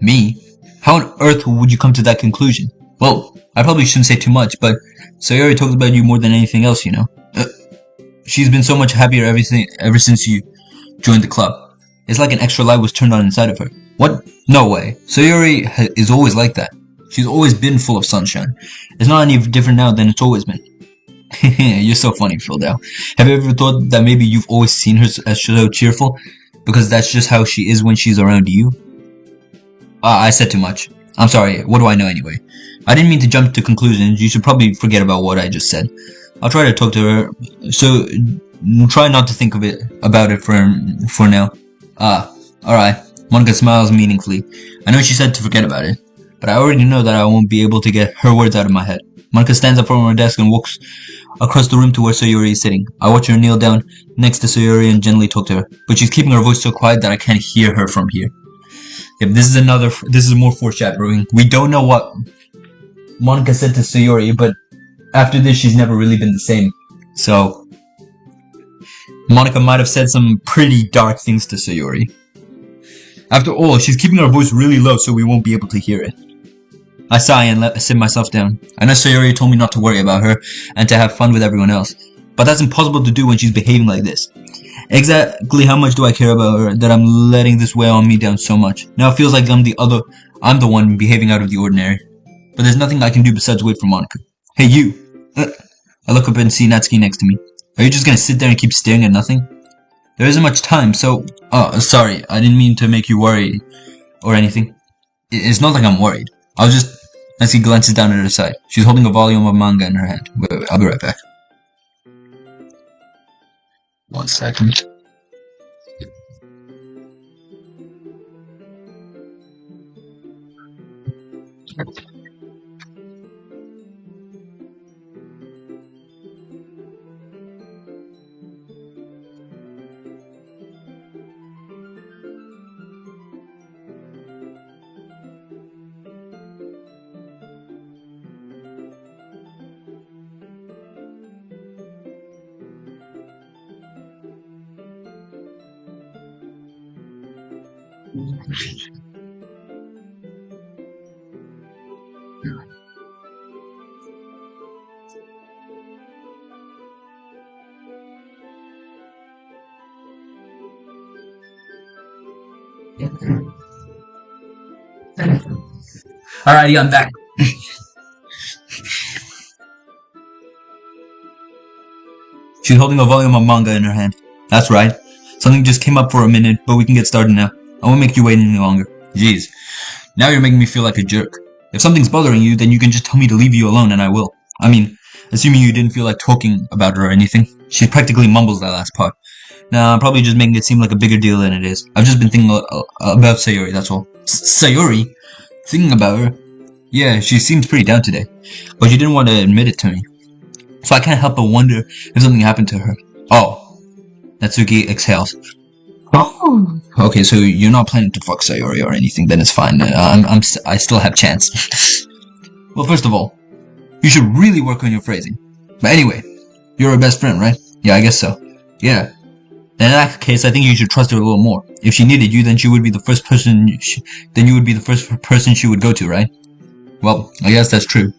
Me? How on earth would you come to that conclusion? Well, I probably shouldn't say too much, but Sayuri talks about you more than anything else, you know. She's been so much happier ever since you joined the club. It's like an extra light was turned on inside of her. What? No way. Sayuri is always like that. She's always been full of sunshine. It's not any different now than it's always been. You're so funny, Philda. Have you ever thought that maybe you've always seen her as so cheerful? Because that's just how she is when she's around you? I said too much. I'm sorry, what do I know anyway? I didn't mean to jump to conclusions. You should probably forget about what I just said. I'll try to talk to her, so try not to think about it for now. Alright. Monica smiles meaningfully. I know she said to forget about it. but I already know that I won't be able to get her words out of my head. Monica stands up from her desk and walks across the room to where Sayori is sitting. I watch her kneel down next to Sayori and gently talk to her, but she's keeping her voice so quiet that I can't hear her from here. Yep, this is more foreshadowing. We don't know what Monica said to Sayori, but after this, she's never really been the same. So, Monica might have said some pretty dark things to Sayori. After all, she's keeping her voice really low so we won't be able to hear it. I sigh and sit myself down. I know Sayori told me not to worry about her and to have fun with everyone else, but that's impossible to do when she's behaving like this. Exactly how much do I care about her that I'm letting this weigh on me down so much? Now it feels like I'm the one behaving out of the ordinary. But there's nothing I can do besides wait for Monica. Hey, you! I look up and see Natsuki next to me. Are you just gonna sit there and keep staring at nothing? There isn't much time, so... Oh, sorry, I didn't mean to make you worry or anything. It's not like I'm worried. I was just... Natsuki glances down at her side. She's holding a volume of manga in her hand. Wait, I'll be right back. 1 second. Alrighty, I'm back. She's holding a volume of manga in her hand. That's right. Something just came up for a minute, but we can get started now. I won't make you wait any longer. Jeez. Now you're making me feel like a jerk. If something's bothering you, then you can just tell me to leave you alone and I will. I mean, assuming you didn't feel like talking about her or anything. She practically mumbles that last part. Nah, I'm probably just making it seem like a bigger deal than it is. I've just been thinking about Sayori, that's all. Sayori? Thinking about her? Yeah, she seems pretty down today. But she didn't want to admit it to me. So I can't help but wonder if something happened to her. Oh. Natsuki exhales. Oh. Okay, so you're not planning to fuck Sayori or anything, then it's fine. I still have chance. Well, first of all, you should really work on your phrasing. But anyway, you're her best friend, right? Yeah, I guess so. Yeah. Then in that case, I think you should trust her a little more. If she needed you, then she would be the first person. Then you would be the first person she would go to, right? Well, I guess that's true.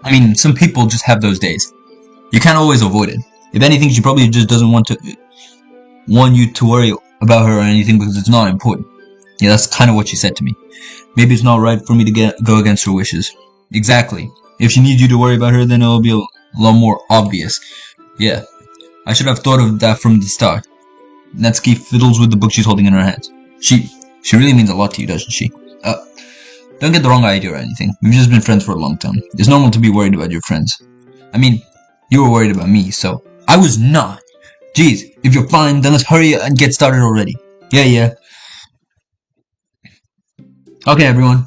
I mean, some people just have those days. You can't always avoid it. If anything, she probably just doesn't want you to worry about her or anything because it's not important. Yeah, that's kind of what she said to me. Maybe it's not right for me to go against her wishes. Exactly. If she needs you to worry about her, then it'll be a lot more obvious. Yeah. I should have thought of that from the start. Natsuki fiddles with the book she's holding in her hands. She really means a lot to you, doesn't she? Don't get the wrong idea or anything. We've just been friends for a long time. It's normal to be worried about your friends. I mean, you were worried about me, so... I was not! Jeez, if you're fine, then let's hurry and get started already. Yeah. Okay, everyone.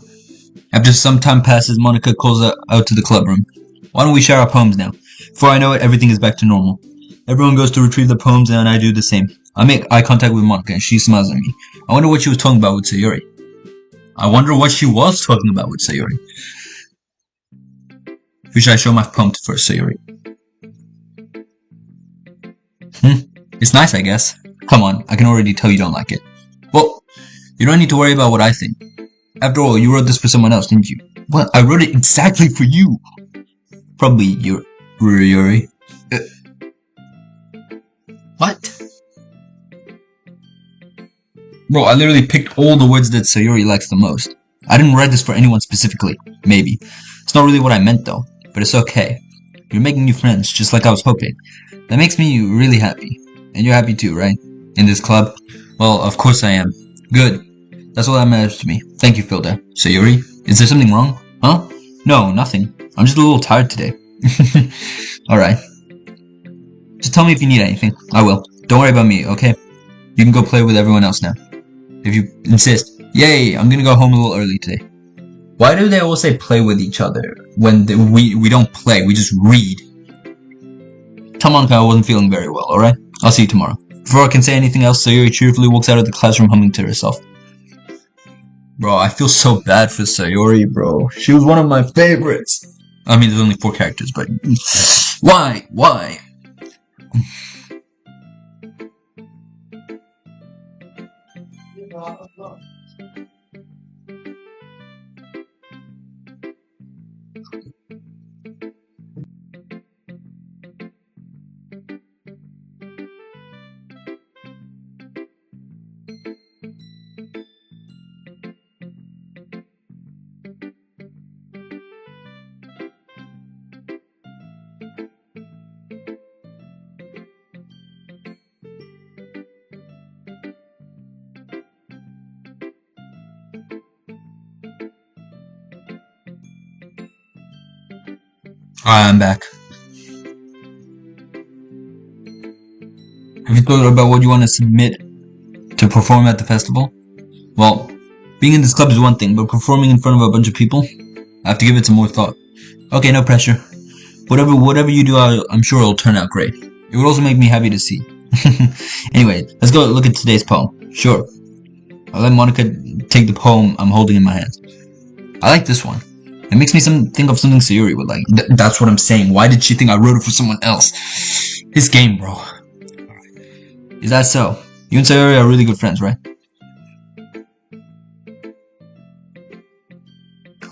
After some time passes, Monica calls out to the club room. Why don't we share our poems now? Before I know it, everything is back to normal. Everyone goes to retrieve their poems and I do the same. I make eye contact with Monica and she smiles at me. I wonder what she was talking about with Sayori. Who should I show my poem to first, Sayori? It's nice, I guess. Come on, I can already tell you don't like it. Well, you don't need to worry about what I think. After all, you wrote this for someone else, didn't you? Well, I wrote it exactly for you. Probably Yuri. What? Bro, I literally picked all the words that Sayori likes the most. I didn't write this for anyone specifically. Maybe. It's not really what I meant though. But it's okay. You're making new friends, just like I was hoping. That makes me really happy. And you're happy too, right? In this club? Well, of course I am. Good. That's all that matters to me. Thank you, Filda. Sayori, is there something wrong? Huh? No, nothing. I'm just a little tired today. Alright. Just tell me if you need anything. I will. Don't worry about me, okay? You can go play with everyone else now. If you insist. Yay, I'm gonna go home a little early today. Why do they all say play with each other when we don't play, we just read? Tell Monica I wasn't feeling very well, alright? I'll see you tomorrow. Before I can say anything else, Sayuri cheerfully walks out of the classroom humming to herself. Bro, I feel so bad for Sayuri, bro. She was one of my favorites. I mean, there's only 4 characters, but... Why? Why? Alright, I'm back. Have you thought about what you want to submit to perform at the festival? Well, being in this club is one thing, but performing in front of a bunch of people, I have to give it some more thought. Okay, no pressure. Whatever you do, I'm sure it'll turn out great. It would also make me happy to see. Anyway, let's go look at today's poem. Sure. I'll let Monica take the poem I'm holding in my hands. I like this one. It makes me think of something Sayuri would like. That's what I'm saying. Why did she think I wrote it for someone else? This game, bro. Is that so? You and Sayuri are really good friends, right?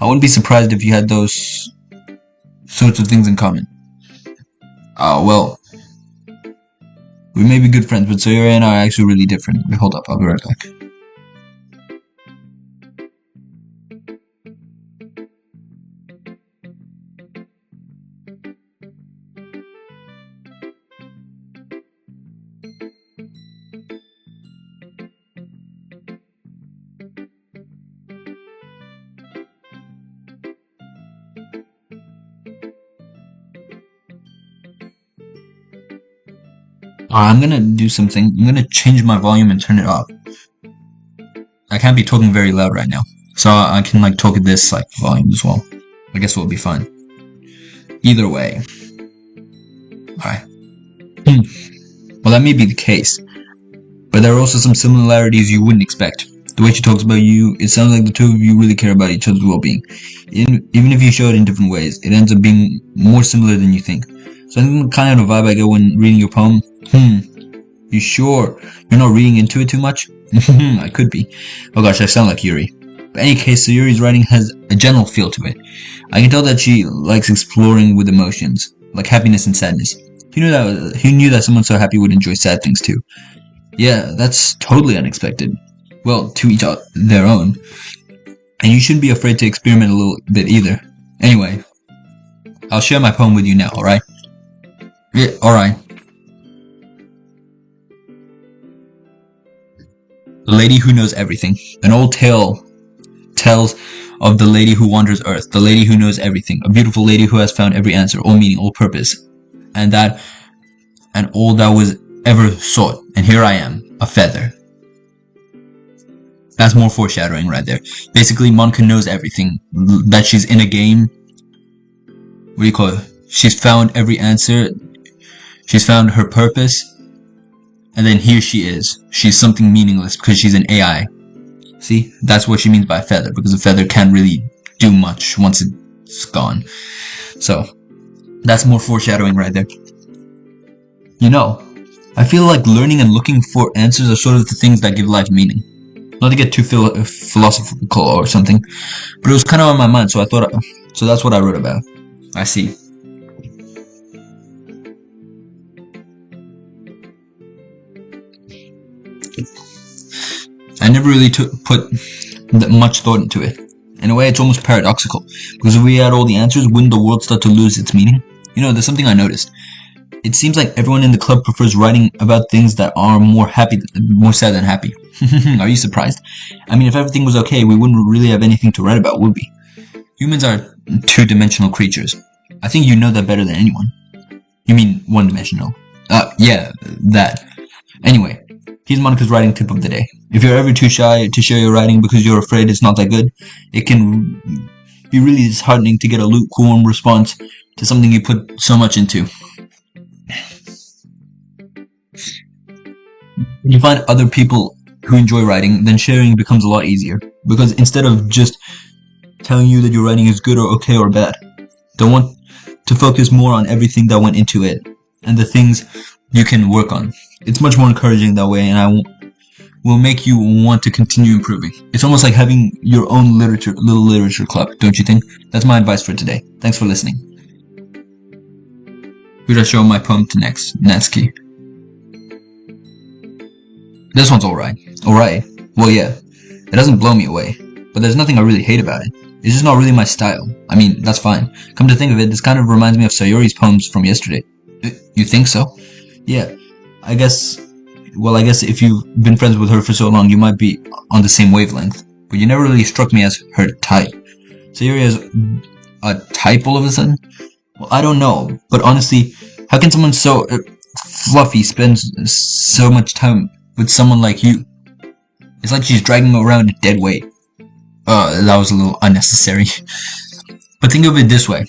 I wouldn't be surprised if you had those sorts of things in common. Well. We may be good friends, but Sayuri and I are actually really different. Wait, hold up. I'll be right back. I'm gonna do something. I'm gonna change my volume and turn it up. I can't be talking very loud right now, so I can like talk at this like volume as well. I guess we'll be fine. Either way. Alright. Well, that may be the case, but there are also some similarities you wouldn't expect. The way she talks about you, it sounds like the two of you really care about each other's well-being. Even if you show it in different ways, it ends up being more similar than you think. So I think the kind of vibe I get when reading your poem. You sure you're not reading into it too much? I could be. Oh gosh, I sound like Yuri. But in any case, so Yuri's writing has a gentle feel to it. I can tell that she likes exploring with emotions, like happiness and sadness. Who knew that someone so happy would enjoy sad things too? Yeah, that's totally unexpected. Well, to each their own. And you shouldn't be afraid to experiment a little bit either. Anyway, I'll share my poem with you now, alright? Yeah, alright. The Lady Who Knows Everything. An old tale tells of the lady who wanders earth, the lady who knows everything, a beautiful lady who has found every answer, all meaning, all purpose, and all that was ever sought. And here I am, a feather. That's more foreshadowing right there. Basically, Monica knows everything, that she's in a game. What do you call it? She's found every answer. She's found her purpose. And then here she is. She's something meaningless because she's an AI. See? That's what she means by feather, because a feather can't really do much once it's gone. So, that's more foreshadowing right there. You know, I feel like learning and looking for answers are sort of the things that give life meaning. Not to get too philosophical or something, but it was kind of on my mind, so so that's what I wrote about. I see. I never really put much thought into it. In a way, it's almost paradoxical, because if we had all the answers, wouldn't the world start to lose its meaning? You know, there's something I noticed. It seems like everyone in the club prefers writing about things that are more sad than happy. Are you surprised? I mean, if everything was okay, we wouldn't really have anything to write about, would we? Humans are two-dimensional creatures. I think you know that better than anyone. You mean one-dimensional? Yeah, that. Anyway, here's Monica's writing tip of the day. If you're ever too shy to share your writing because you're afraid it's not that good, it can be really disheartening to get a lukewarm response to something you put so much into. When you find other people who enjoy writing, then sharing becomes a lot easier. Because instead of just telling you that your writing is good or okay or bad, they want to focus more on everything that went into it and the things you can work on. It's much more encouraging that way, and will make you want to continue improving. It's almost like having your own little literature club, don't you think? That's my advice for today. Thanks for listening. Who should I show my poem to next? Natsuki. This one's alright. Alright. Well, yeah. It doesn't blow me away. But there's nothing I really hate about it. It's just not really my style. I mean, that's fine. Come to think of it, this kind of reminds me of Sayori's poems from yesterday. You think so? Yeah. I guess if you've been friends with her for so long, you might be on the same wavelength. But you never really struck me as her type. Sayori has a type all of a sudden? Well, I don't know. But honestly, how can someone so fluffy spend so much time with someone like you? It's like she's dragging around a dead weight. That was a little unnecessary. But think of it this way.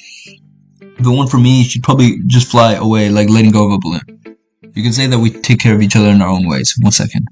The one for me, she'd probably just fly away like letting go of a balloon. You can say that we take care of each other in our own ways. 1 second.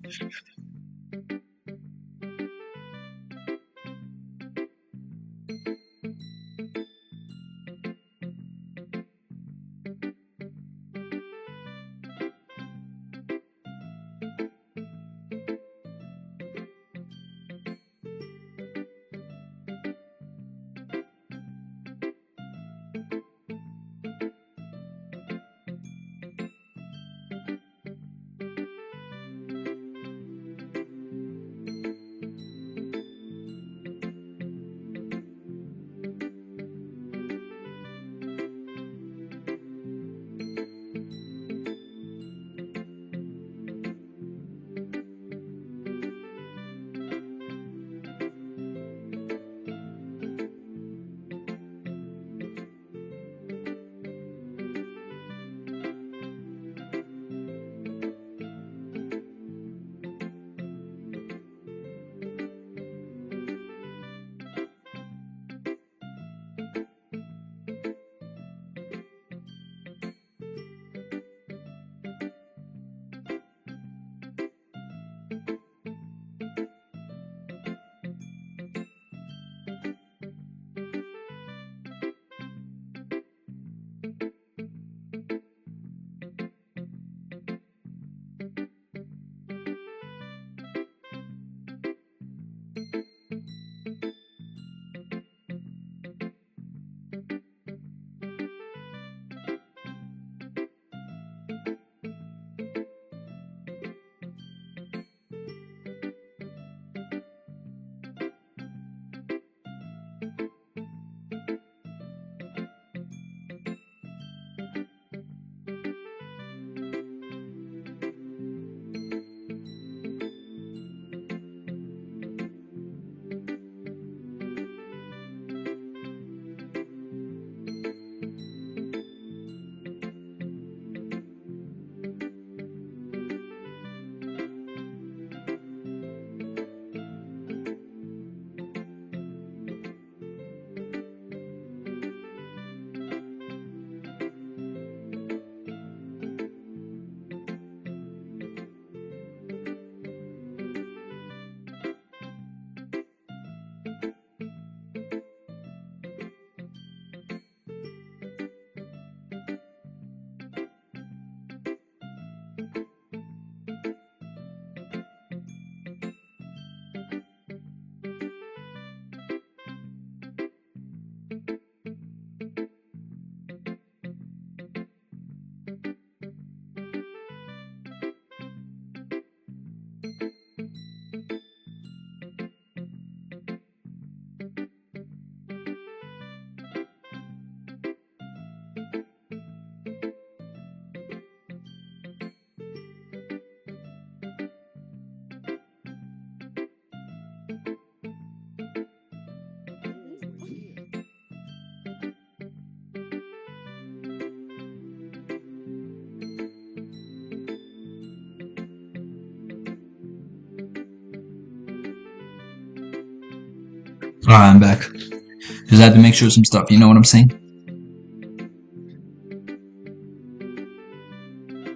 Alright, I'm back. Because I had to make sure of some stuff, you know what I'm saying?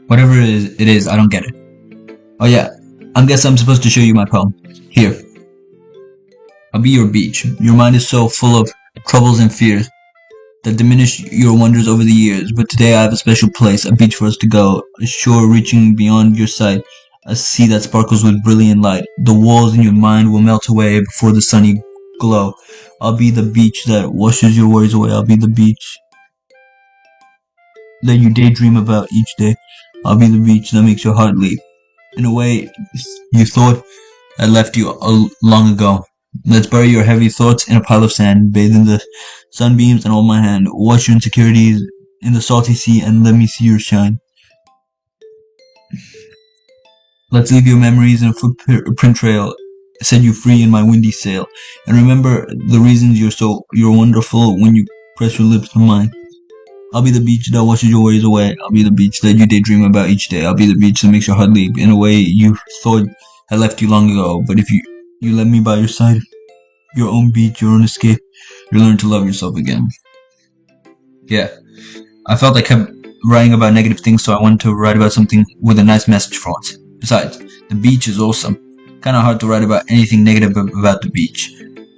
Whatever it is, I don't get it. Oh yeah, I guess I'm supposed to show you my poem. Here. I'll be your beach. Your mind is so full of troubles and fears that diminish your wonders over the years. But today I have a special place, a beach for us to go, a shore reaching beyond your sight, a sea that sparkles with brilliant light. The walls in your mind will melt away before the sunny glow. I'll be the beach that washes your worries away. I'll be the beach that you daydream about each day. I'll be the beach that makes your heart leap. In a way, you thought I left you long ago. Let's bury your heavy thoughts in a pile of sand, bathe in the sunbeams and hold my hand. Wash your insecurities in the salty sea and let me see your shine. Let's leave your memories in a footprint trail, set you free in my windy sail. And remember the reasons you're wonderful when you press your lips to mine. I'll be the beach that washes your worries away. I'll be the beach that you daydream about each day. I'll be the beach that makes your heart leap. In a way, you thought I left you long ago, but if you let me by your side, your own beach, your own escape, you learn to love yourself again. Yeah, I felt I kept writing about negative things, so I wanted to write about something with a nice message for once. Besides, the beach is awesome. Kinda hard to write about anything negative about the beach.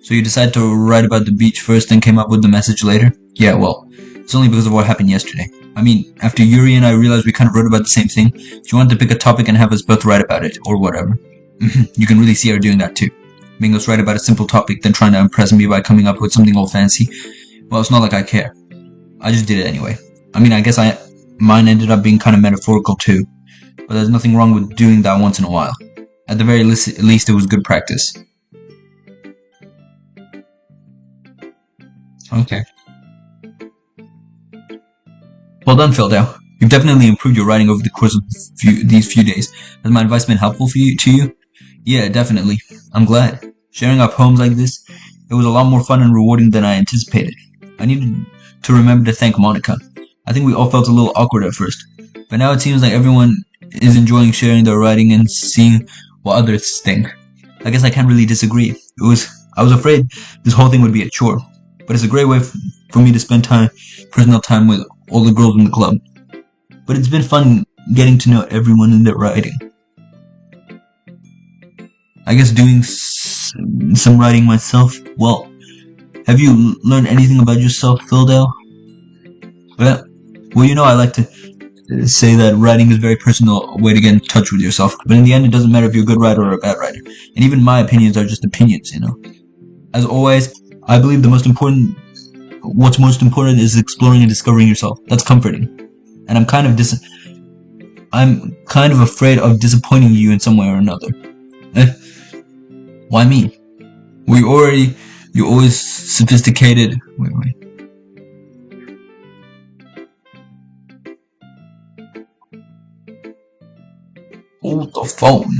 So you decided to write about the beach first, then came up with the message later? Yeah, well, it's only because of what happened yesterday. I mean, after Yuri and I realized we kind of wrote about the same thing, she wanted to pick a topic and have us both write about it, or whatever. You can really see her doing that too. Making us write about a simple topic, then trying to impress me by coming up with something all fancy. Well, it's not like I care. I just did it anyway. I mean, I guess mine ended up being kind of metaphorical too. But there's nothing wrong with doing that once in a while. At the very least, it was good practice. Okay. Well done, Phildau. You've definitely improved your writing over the course of these few days. Has my advice been helpful to you? Yeah, definitely. I'm glad. Sharing our poems like this, it was a lot more fun and rewarding than I anticipated. I needed to remember to thank Monica. I think we all felt a little awkward at first, but now it seems like everyone is enjoying sharing their writing and seeing what others think. I guess I can't really disagree. I was afraid this whole thing would be a chore, but it's a great way for me to spend personal time with all the girls in the club. But it's been fun getting to know everyone in their writing. I guess doing some writing myself. Well, have you learned anything about yourself, Phildau? Well, you know, I like to say that writing is a very personal way to get in touch with yourself. But in the end, it doesn't matter if you're a good writer or a bad writer. And even my opinions are just opinions, you know. As always, I believe what's most important is exploring and discovering yourself. That's comforting. And I'm kind of afraid of disappointing you in some way or another. Why me? You're always sophisticated. Wait. Hold the phone.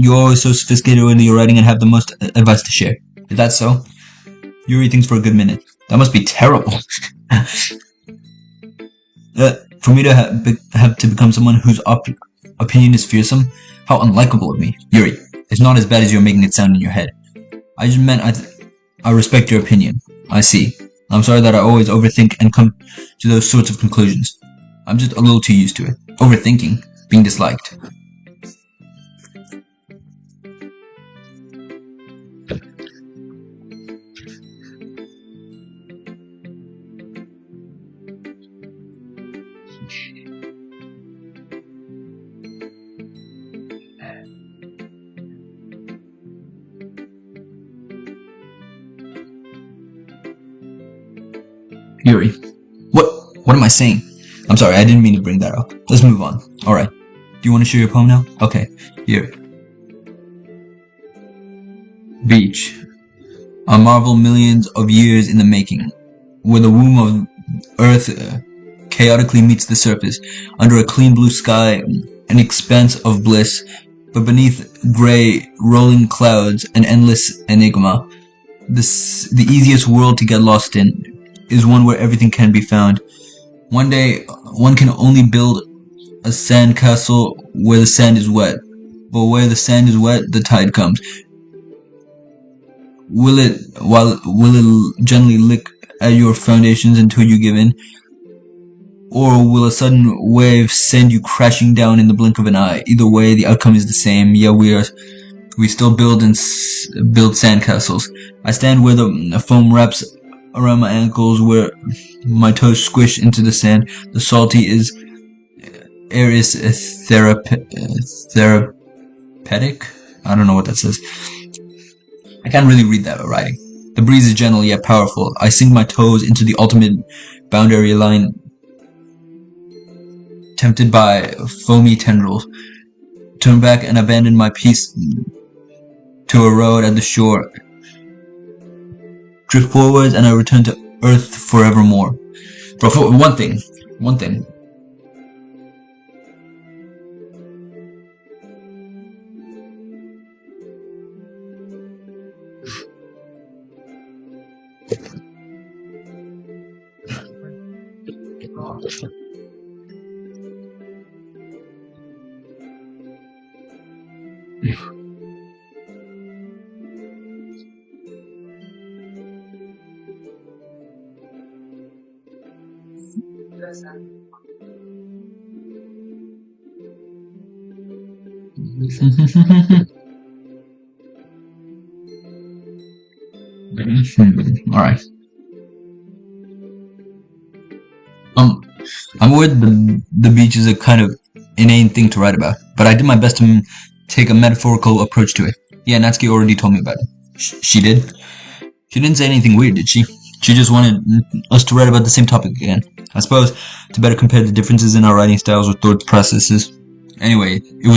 You're always so sophisticated when you're writing and have the most advice to share. Is that so? Yuri thinks for a good minute. That must be terrible. For me to have to become someone whose opinion is fearsome? How unlikable of me. Yuri, it's not as bad as you're making it sound in your head. I just meant I respect your opinion. I see. I'm sorry that I always overthink and come to those sorts of conclusions. I'm just a little too used to it. Overthinking. Being disliked. Yuri, what am I saying? I'm sorry, I didn't mean to bring that up. Let's move on. Alright. Do you want to share your poem now? Okay, here. Beach. A marvel millions of years in the making, where the womb of Earth chaotically meets the surface, under a clean blue sky, an expanse of bliss, but beneath gray, rolling clouds, an endless enigma. the easiest world to get lost in is one where everything can be found. One day, one can only build a sand castle where the sand is wet. But where the sand is wet, the tide comes. Will it gently lick at your foundations until you give in? Or will a sudden wave send you crashing down in the blink of an eye? Either way, the outcome is the same. Yeah, we still build sandcastles. I stand where the foam wraps around my ankles, where my toes squish into the sand. The salty air is therapeutic. I don't know what that says. I can't really read that writing. The breeze is gentle yet powerful. I sink my toes into the ultimate boundary line, tempted by foamy tendrils. Turn back and abandon my peace to a road at the shore. Drift forwards and I return to Earth forevermore. Bro, one thing. Alright. I'm aware the beach is a kind of inane thing to write about, but I did my best to take a metaphorical approach to it. Yeah, Natsuki already told me about it. She did? She didn't say anything weird, did she? She just wanted us to write about the same topic again. I suppose to better compare the differences in our writing styles or thought processes. Anyway, it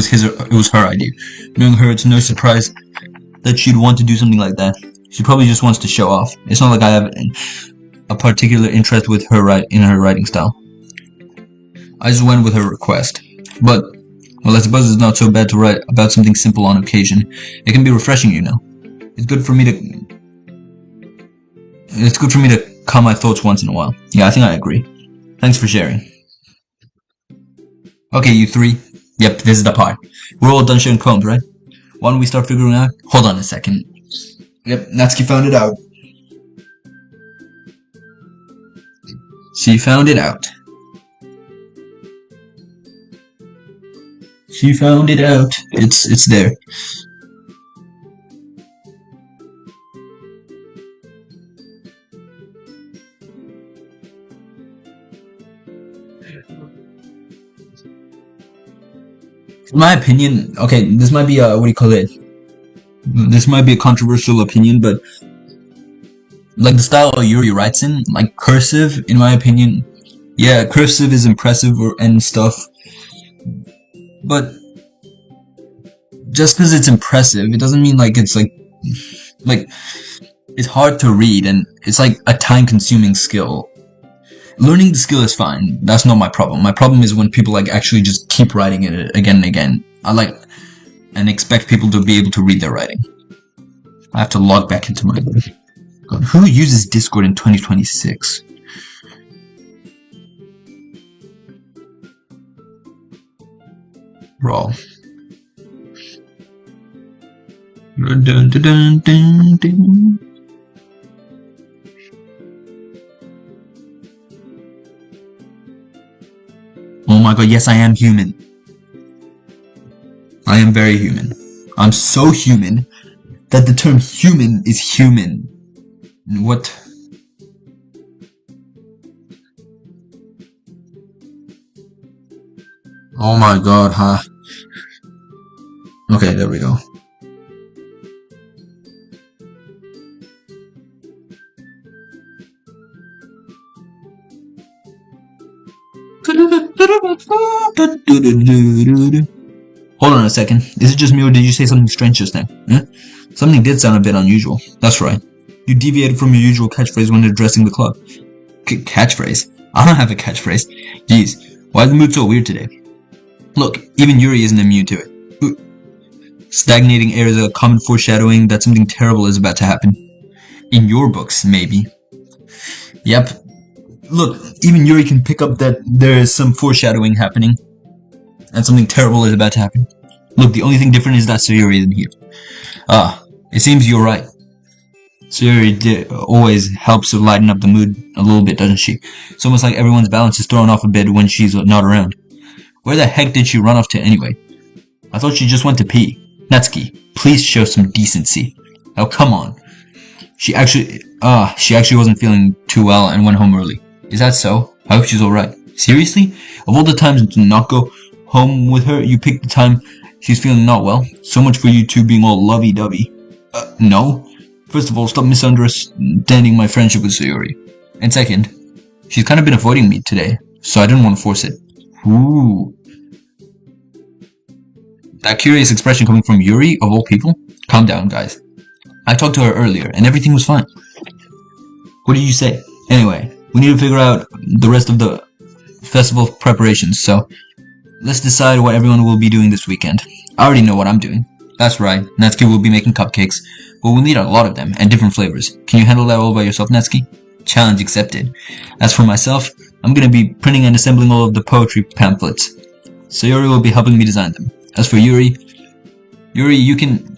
was her idea. Knowing her, it's no surprise that she'd want to do something like that. She probably just wants to show off. It's not like I have a particular interest with her in her writing style. I just went with her request. But, well, I suppose it's not so bad to write about something simple on occasion. It can be refreshing, you know. It's good for me to calm my thoughts once in a while. Yeah, I think I agree. Thanks for sharing. Okay, you three. Yep, this is the part. We're all done sharing poems, right? Why don't we start figuring out? Hold on a second. Yep, Natsuki found it out. She found it out. She found it out. It's there. In my opinion, okay, this might be what do you call it? This might be a controversial opinion, but like the style Yuri writes in, like cursive, in my opinion, yeah, cursive is impressive and stuff. But just because it's impressive, it doesn't mean like it's like it's hard to read and it's like a time-consuming skill. Learning the skill is fine. That's not my problem. My problem is when people like actually just keep writing it again and again. And expect people to be able to read their writing. I have to log back into my... God, who uses Discord in 2026? Raw. Dun, dun, dun, dun, dun. Oh my god, yes, I am human. I am very human. I'm so human that the term human is human. What? Oh my god, huh? Okay, there we go. Hold on a second. Is it just me or did you say something strange just now? Huh? Something did sound a bit unusual. That's right. You deviated from your usual catchphrase when addressing the club. Catchphrase? I don't have a catchphrase. Jeez, why is the mood so weird today? Look, even Yuri isn't immune to it. Stagnating air is a common foreshadowing that something terrible is about to happen. In your books, maybe. Yep. Look, even Yuri can pick up that there is some foreshadowing happening. And something terrible is about to happen. Look, the only thing different is that Sayuri isn't here. It seems you're right. Sayuri always helps to lighten up the mood a little bit, doesn't she? It's almost like everyone's balance is thrown off a bit when she's not around. Where the heck did she run off to anyway? I thought she just went to pee. Natsuki, please show some decency. Oh, come on. She actually wasn't feeling too well and went home early. Is that so? I hope she's alright. Seriously? Of all the times to not go home with her, you picked the time she's feeling not well? So much for you two being all lovey-dovey. No. First of all, stop misunderstanding my friendship with Sayuri. And second, she's kind of been avoiding me today, so I didn't want to force it. Ooh. That curious expression coming from Yuri, of all people? Calm down, guys. I talked to her earlier, and everything was fine. What did you say? Anyway, we need to figure out the rest of the festival preparations, so let's decide what everyone will be doing this weekend. I already know what I'm doing. That's right, Natsuki will be making cupcakes, but we'll need a lot of them, and different flavors. Can you handle that all by yourself, Natsuki? Challenge accepted. As for myself, I'm gonna be printing and assembling all of the poetry pamphlets. Sayuri will be helping me design them. As for Yuri, you can,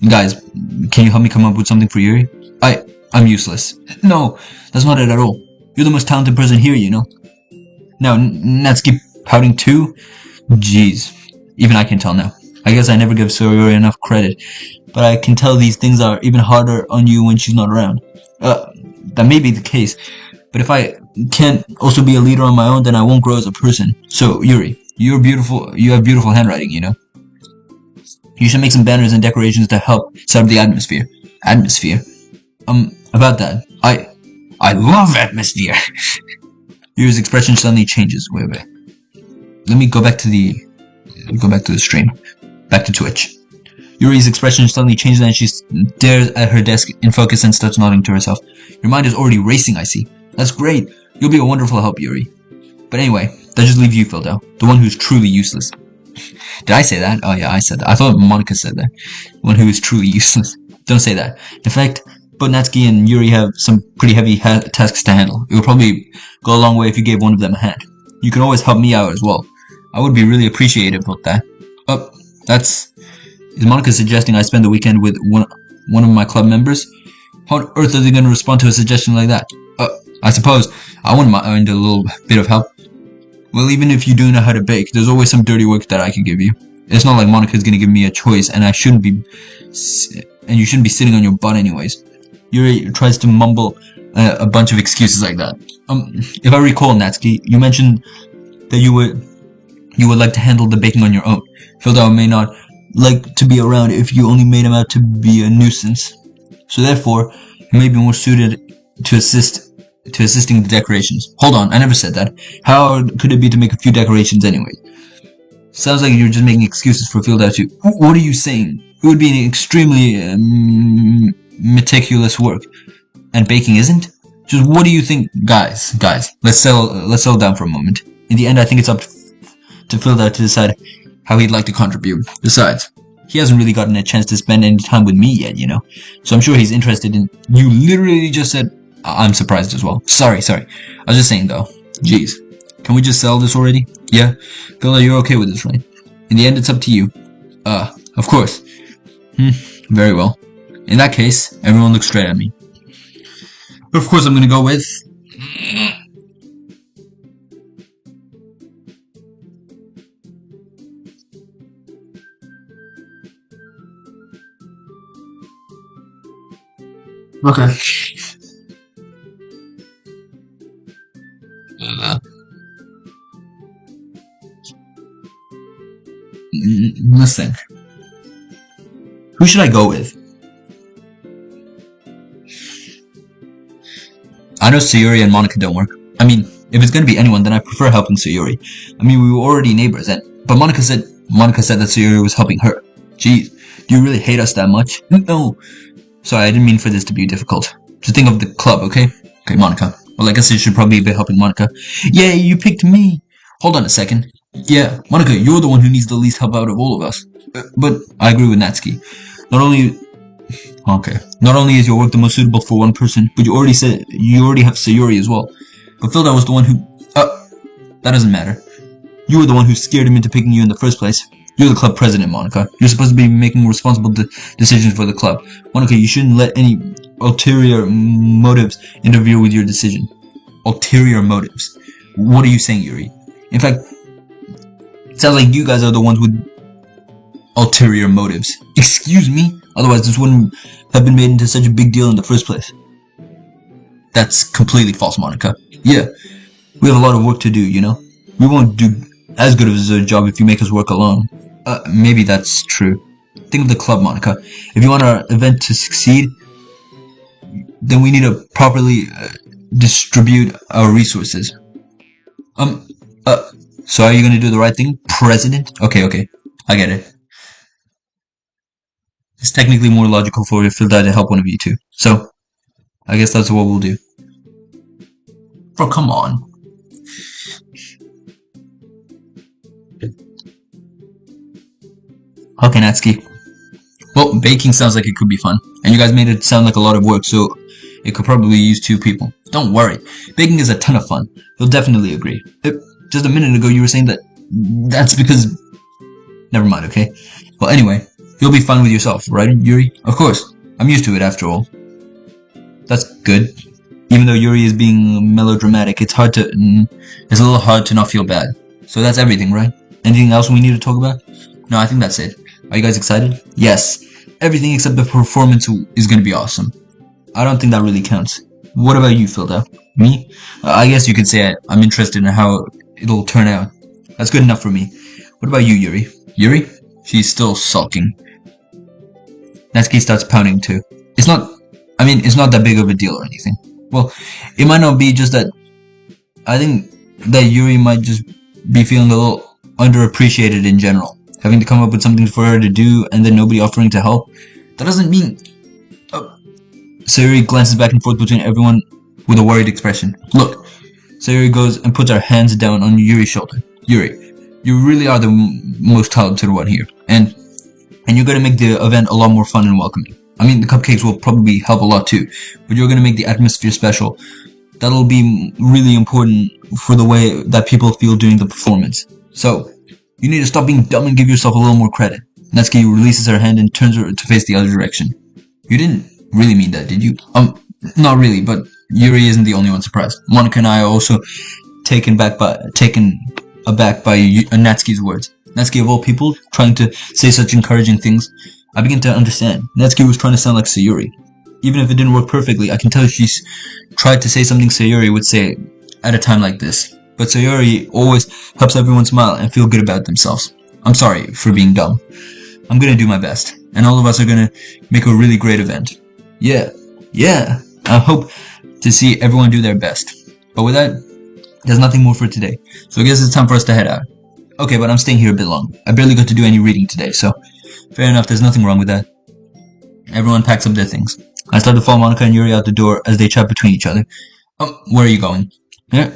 guys, can you help me come up with something for Yuri? I'm useless. No, that's not it at all. You're the most talented person here, you know. Now, Natsuki pouting too? Jeez, even I can tell now. I guess I never give Sayuri enough credit, but I can tell these things are even harder on you when she's not around. That may be the case, but if I can't also be a leader on my own, then I won't grow as a person. So, Yuri, you're beautiful. You have beautiful handwriting, you know. You should make some banners and decorations to help set up the atmosphere. Atmosphere? About that, I love atmosphere. Yuri's expression suddenly changes. Wait. Let me go back to the stream. Back to Twitch. Yuri's expression suddenly changes and she stares at her desk in focus and starts nodding to herself. Your mind is already racing, I see. That's great. You'll be a wonderful help, Yuri. But anyway, that just leaves you, Fildo, the one who's truly useless. Did I say that? Oh yeah, I said that. I thought Monica said that. The one who is truly useless. Don't say that. In fact, both Natsuki and Yuri have some pretty heavy tasks to handle. It would probably go a long way if you gave one of them a hand. You can always help me out as well. I would be really appreciative of that. Is Monica suggesting I spend the weekend with one of my club members? How on earth are they going to respond to a suggestion like that? I suppose I wouldn't mind a little bit of help. Well, even if you do know how to bake, there's always some dirty work that I could give you. It's not like Monica's going to give me a choice, and you shouldn't be sitting on your butt anyways. Yuri tries to mumble a bunch of excuses like that. If I recall, Natsuki, you mentioned that you would like to handle the baking on your own. Fildo may not like to be around if you only made him out to be a nuisance. So therefore, he may be more suited to assisting the decorations. Hold on, I never said that. How hard could it be to make a few decorations anyway? Sounds like you're just making excuses for Fildo too. What are you saying? It would be an extremely meticulous work, and baking isn't? Just what do you think, guys? Let's settle down for a moment. In the end, I think it's up to Fildo to decide how he'd like to contribute. Besides, he hasn't really gotten a chance to spend any time with me yet, you know. So I'm sure he's interested in. You literally just said. I'm surprised as well. Sorry. I was just saying though. Jeez, can we just sell this already? Yeah, Fildo, you're okay with this, right? In the end, it's up to you. Of course. Very well. In that case, everyone looks straight at me. But of course I'm gonna go with... Okay. Let's think. Who should I go with? I know Sayuri and Monica don't work. I mean, if it's gonna be anyone, then I prefer helping Sayuri. I mean, we were already neighbors, but Monica said that Sayuri was helping her. Jeez, do you really hate us that much? No. Sorry, I didn't mean for this to be difficult. Just think of the club, okay? Okay, Monica. Well, I guess you should probably be helping Monica. Yay, you picked me! Hold on a second. Yeah, Monica, you're the one who needs the least help out of all of us. But I agree with Natsuki. Not only Okay. Not only is your work the most suitable for one person, but you already have Sayuri as well. But Philda was the one who... that doesn't matter. You were the one who scared him into picking you in the first place. You're the club president, Monica. You're supposed to be making responsible decisions for the club. Monica, you shouldn't let any ulterior motives interfere with your decision. Ulterior motives? What are you saying, Yuri? In fact, it sounds like you guys are the ones with ulterior motives. Excuse me? Otherwise, this wouldn't have been made into such a big deal in the first place. That's completely false, Monica. Yeah, we have a lot of work to do, you know? We won't do as good of a job if you make us work alone. Maybe that's true. Think of the club, Monica. If you want our event to succeed, then we need to properly distribute our resources. So are you gonna do the right thing, President? Okay, I get it. It's technically more logical for Philda to help one of you two. So, I guess that's what we'll do. Bro, come on. Okay, Natsuki. Well, baking sounds like it could be fun. And you guys made it sound like a lot of work, so it could probably use 2 people. Don't worry. Baking is a ton of fun. You'll definitely agree. Just a minute ago you were saying that that's because... Never mind, okay? Well, anyway, you'll be fine with yourself, right, Yuri? Of course. I'm used to it, after all. That's good. Even though Yuri is being melodramatic, it's a little hard to not feel bad. So that's everything, right? Anything else we need to talk about? No, I think that's it. Are you guys excited? Yes. Everything except the performance is gonna be awesome. I don't think that really counts. What about you, Philda? Me? I guess you could say I'm interested in how it'll turn out. That's good enough for me. What about you, Yuri? Yuri? She's still sulking. Natsuki starts pounding too. It's not that big of a deal or anything. Well, it might not be, just that I think that Yuri might just be feeling a little underappreciated in general. Having to come up with something for her to do and then nobody offering to help. That doesn't mean... Sayuri glances back and forth between everyone with a worried expression. Look. Sayuri goes and puts her hands down on Yuri's shoulder. Yuri, you really are the most talented one here. And you're gonna make the event a lot more fun and welcoming. I mean, the cupcakes will probably help a lot too, but you're gonna make the atmosphere special. That'll be really important for the way that people feel during the performance. So, you need to stop being dumb and give yourself a little more credit. Natsuki releases her hand and turns her to face the other direction. You didn't really mean that, did you? Not really, but Yuri isn't the only one surprised. Monica and I are also taken aback by Natsuki's words. Natsuki, of all people, trying to say such encouraging things. I begin to understand. Natsuki was trying to sound like Sayuri. Even if it didn't work perfectly, I can tell she's tried to say something Sayuri would say at a time like this. But Sayuri always helps everyone smile and feel good about themselves. I'm sorry for being dumb. I'm gonna do my best, and all of us are gonna make a really great event. Yeah. I hope to see everyone do their best. But with that, there's nothing more for today. So I guess it's time for us to head out. Okay, but I'm staying here a bit long. I barely got to do any reading today, so fair enough, there's nothing wrong with that. Everyone packs up their things. I start to follow Monica and Yuri out the door as they chat between each other. Where are you going? Yeah.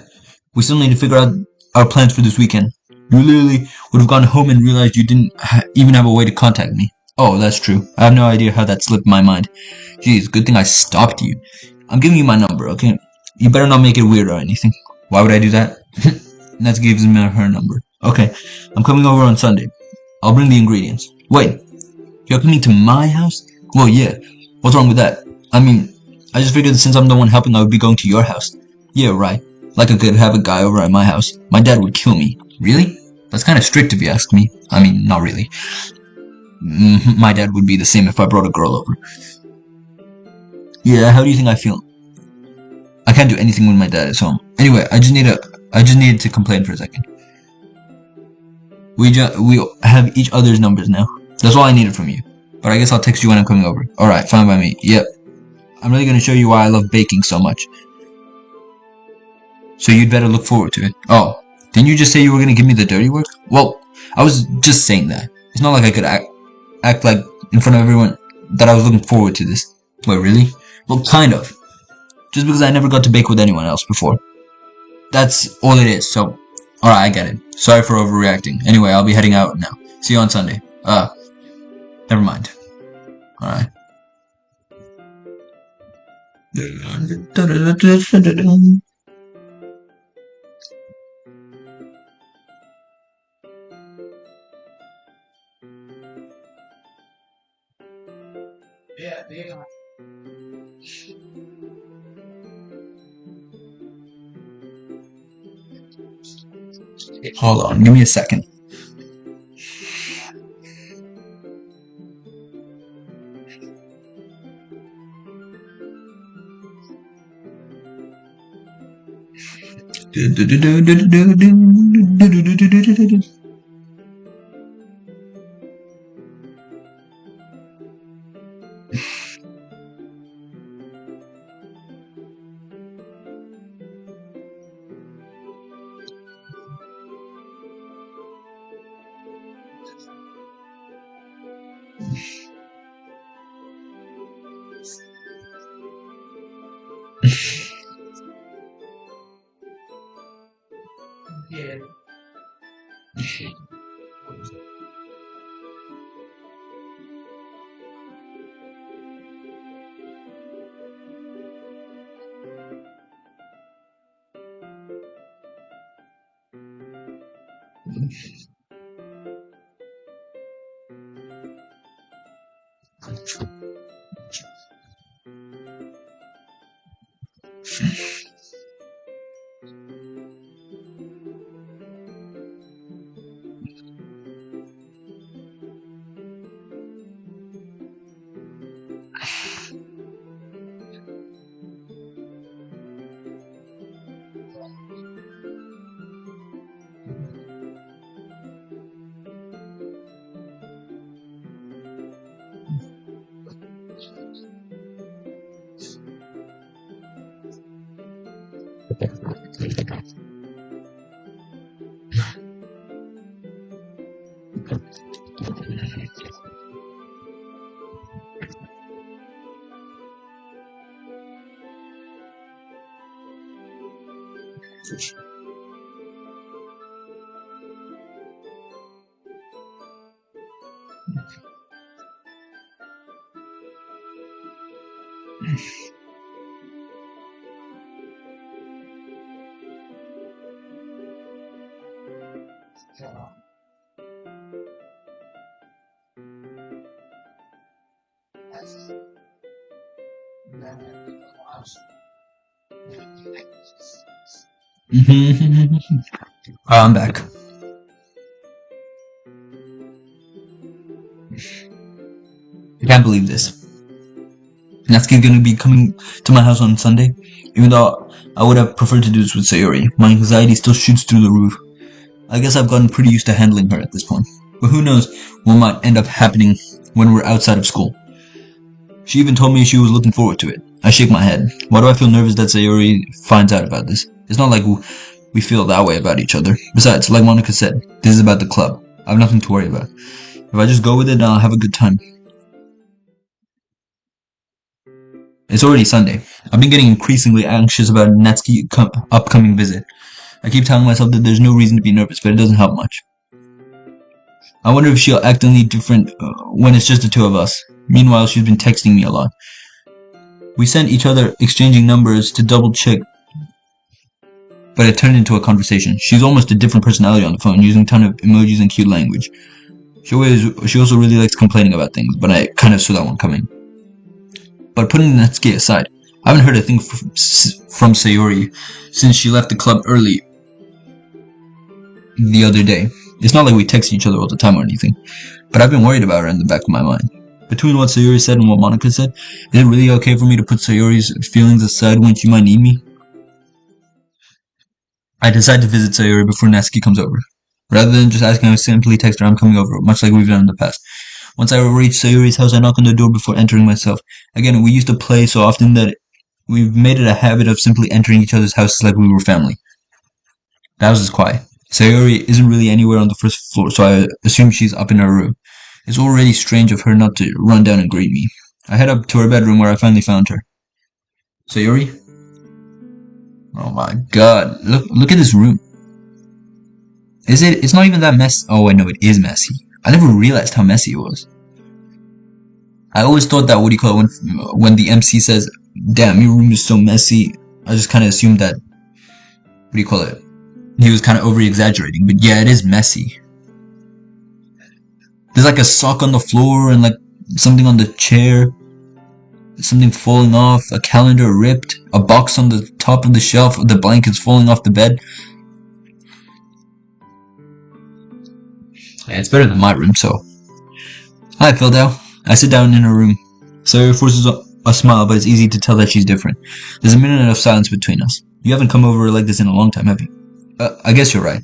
We still need to figure out our plans for this weekend. You literally would have gone home and realized you didn't even have a way to contact me. Oh, that's true. I have no idea how that slipped my mind. Jeez, good thing I stopped you. I'm giving you my number, okay? You better not make it weird or anything. Why would I do that? Natsuki gives me her number. Okay, I'm coming over on Sunday. I'll bring the ingredients. Wait, you're coming to my house? Well, yeah. What's wrong with that? I mean, I just figured that since I'm the one helping, I would be going to your house. Yeah, right. Like I could have a guy over at my house. My dad would kill me. Really? That's kind of strict if you ask me. I mean, not really. My dad would be the same if I brought a girl over. Yeah, how do you think I feel? I can't do anything when my dad is home. Anyway, I just needed to complain for a second. We have each other's numbers now. That's all I needed from you. But I guess I'll text you when I'm coming over. Alright, fine by me. Yep. I'm really gonna show you why I love baking so much. So you'd better look forward to it. Oh, didn't you just say you were gonna give me the dirty work? Well, I was just saying that. It's not like I could act like in front of everyone that I was looking forward to this. Wait, really? Well, kind of. Just because I never got to bake with anyone else before. That's all it is, so... Alright, I get it. Sorry for overreacting. Anyway, I'll be heading out now. See you on Sunday. Never mind. Alright. Hold on, give me a second. I'm back. I can't believe this. Natsuki's gonna be coming to my house on Sunday. Even though I would have preferred to do this with Sayori, my anxiety still shoots through the roof. I guess I've gotten pretty used to handling her at this point. But who knows what might end up happening when we're outside of school. She even told me she was looking forward to it. I shake my head. Why do I feel nervous that Sayori finds out about this? It's not like we feel that way about each other. Besides, like Monica said, this is about the club. I have nothing to worry about. If I just go with it, I'll have a good time. It's already Sunday. I've been getting increasingly anxious about Natsuki's upcoming visit. I keep telling myself that there's no reason to be nervous, but it doesn't help much. I wonder if she'll act any different when it's just the two of us. Meanwhile, she's been texting me a lot. We sent each other exchanging numbers to double check, but it turned into a conversation. She's almost a different personality on the phone, using a ton of emojis and cute language. She also really likes complaining about things, but I kind of saw that one coming. But putting Natsuki aside, I haven't heard a thing from Sayori since she left the club early the other day. It's not like we text each other all the time or anything, but I've been worried about her in the back of my mind. Between what Sayori said and what Monica said, is it really okay for me to put Sayori's feelings aside when she might need me? I decide to visit Sayori before Natsuki comes over. Rather than just asking, I simply text her I'm coming over, much like we've done in the past. Once I reach Sayori's house, I knock on the door before entering myself. Again, we used to play so often that we've made it a habit of simply entering each other's houses like we were family. The house is quiet. Sayori isn't really anywhere on the first floor, so I assume she's up in her room. It's already strange of her not to run down and greet me. I head up to her bedroom where I finally found her. Sayori? Oh my god, look at this room. It's not even that messy. Oh, I know it is messy. I never realized how messy it was. I always thought that, when the MC says damn, your room is so messy. I just kind of assumed that, what do you call it? He was kind of over-exaggerating, but yeah, it is messy. There's like a sock on the floor and like something on the chair. Something falling off, a calendar ripped, a box on the top of the shelf, the blankets falling off the bed. Yeah, it's better than my room, so. Hi, Phildau. I sit down in her room. Sayori forces a smile, but it's easy to tell that she's different. There's a minute of silence between us. You haven't come over like this in a long time, have you? I guess you're right.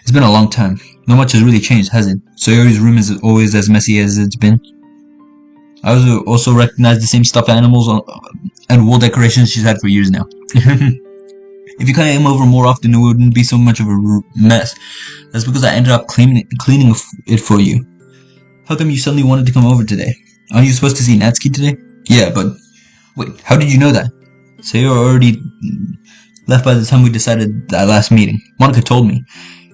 It's been a long time. Not much has really changed, has it? Sayori's room is always as messy as it's been. I also recognize the same stuffed animals and wall decorations she's had for years now. If you came over more often, it wouldn't be so much of a mess. That's because I ended up cleaning it for you. How come you suddenly wanted to come over today? Aren't you supposed to see Natsuki today? Yeah, but... Wait, how did you know that? Sayori already left by the time we decided that last meeting. Monica told me.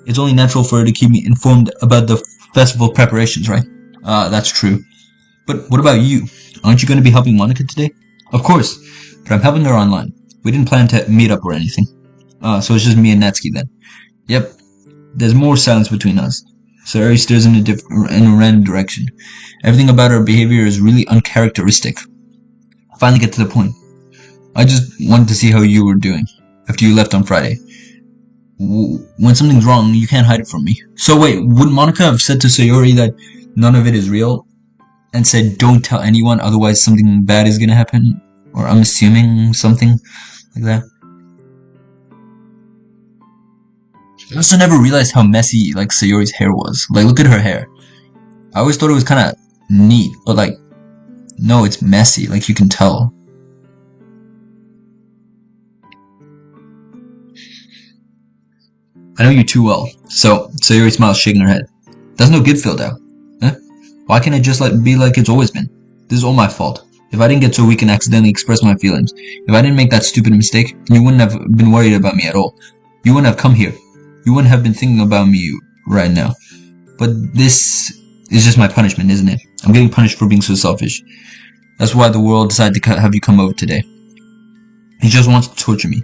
It's only natural for her to keep me informed about the festival preparations, right? That's true. But what about you? Aren't you going to be helping Monica today? Of course, but I'm helping her online. We didn't plan to meet up or anything. So it's just me and Natsuki then. Yep. There's more silence between us. Sayori stares in a random direction. Everything about her behavior is really uncharacteristic. I finally get to the point. I just wanted to see how you were doing after you left on Friday. When something's wrong, you can't hide it from me. So wait, would Monica have said to Sayori that none of it is real? And said, don't tell anyone, otherwise something bad is gonna happen? Or I'm assuming something like that. I also never realized how messy, like, Sayori's hair was. Like, look at her hair. I always thought it was kinda neat, but like, no, it's messy, like you can tell. I know you too well. So, Sayori smiles, shaking her head. That's no good, Phildau. Huh? Why can't it just be like it's always been? This is all my fault. If I didn't get so weak and accidentally express my feelings, if I didn't make that stupid mistake, then you wouldn't have been worried about me at all. You wouldn't have come here. You wouldn't have been thinking about me right now. But this is just my punishment, isn't it? I'm getting punished for being so selfish. That's why the world decided to have you come over today. He just wants to torture me.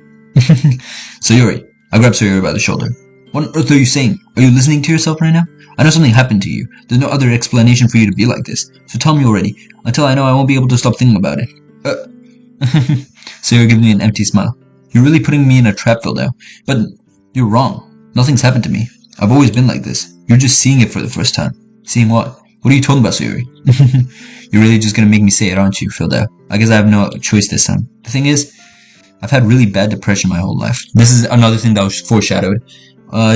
Sayori. I grab Sayori by the shoulder. What on earth are you saying? Are you listening to yourself right now? I know something happened to you. There's no other explanation for you to be like this. So tell me already. Until I know, I won't be able to stop thinking about it. Sayori gives me an empty smile. You're really putting me in a trap, Phildau. But you're wrong. Nothing's happened to me. I've always been like this. You're just seeing it for the first time. Seeing what? What are you talking about, Sayori? You're really just gonna make me say it, aren't you, Phildau? I guess I have no choice this time. The thing is, I've had really bad depression my whole life. This is another thing that was foreshadowed.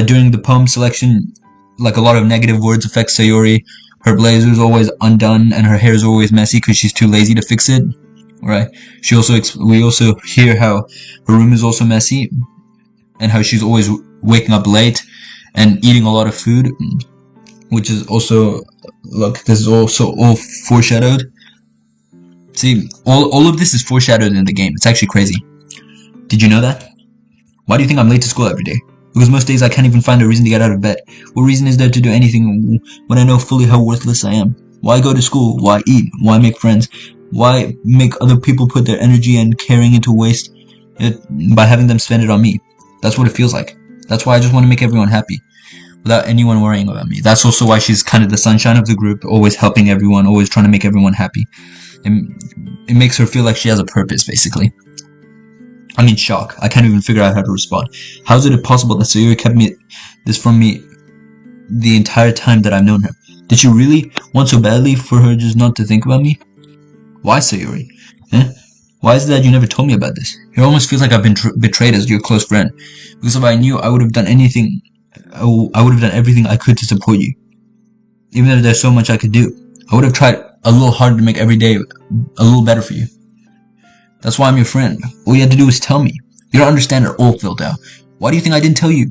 During the poem selection, like a lot of negative words affect Sayori. Her blazer is always undone and her hair is always messy because she's too lazy to fix it. Right? We also hear how her room is also messy and how she's always waking up late and eating a lot of food, which is also, look, this is also all foreshadowed. See, all of this is foreshadowed in the game. It's actually crazy. Did you know that? Why do you think I'm late to school every day? Because most days I can't even find a reason to get out of bed. What reason is there to do anything when I know fully how worthless I am? Why go to school? Why eat? Why make friends? Why make other people put their energy and caring into waste by having them spend it on me? That's what it feels like. That's why I just want to make everyone happy without anyone worrying about me. That's also why she's kind of the sunshine of the group, always helping everyone, always trying to make everyone happy. And it makes her feel like she has a purpose, basically. I'm in shock. I can't even figure out how to respond. How is it possible that Sayori kept this from me the entire time that I've known her? Did she really want so badly for her just not to think about me? Why, Sayori? Why is it that you never told me about this? It almost feels like I've been betrayed as your close friend. Because if I knew, I would have done anything. I would have done everything I could to support you. Even if there's so much I could do. I would have tried a little harder to make every day a little better for you. That's why I'm your friend. All you had to do was tell me. You don't understand at all, Phildau. Why do you think I didn't tell you?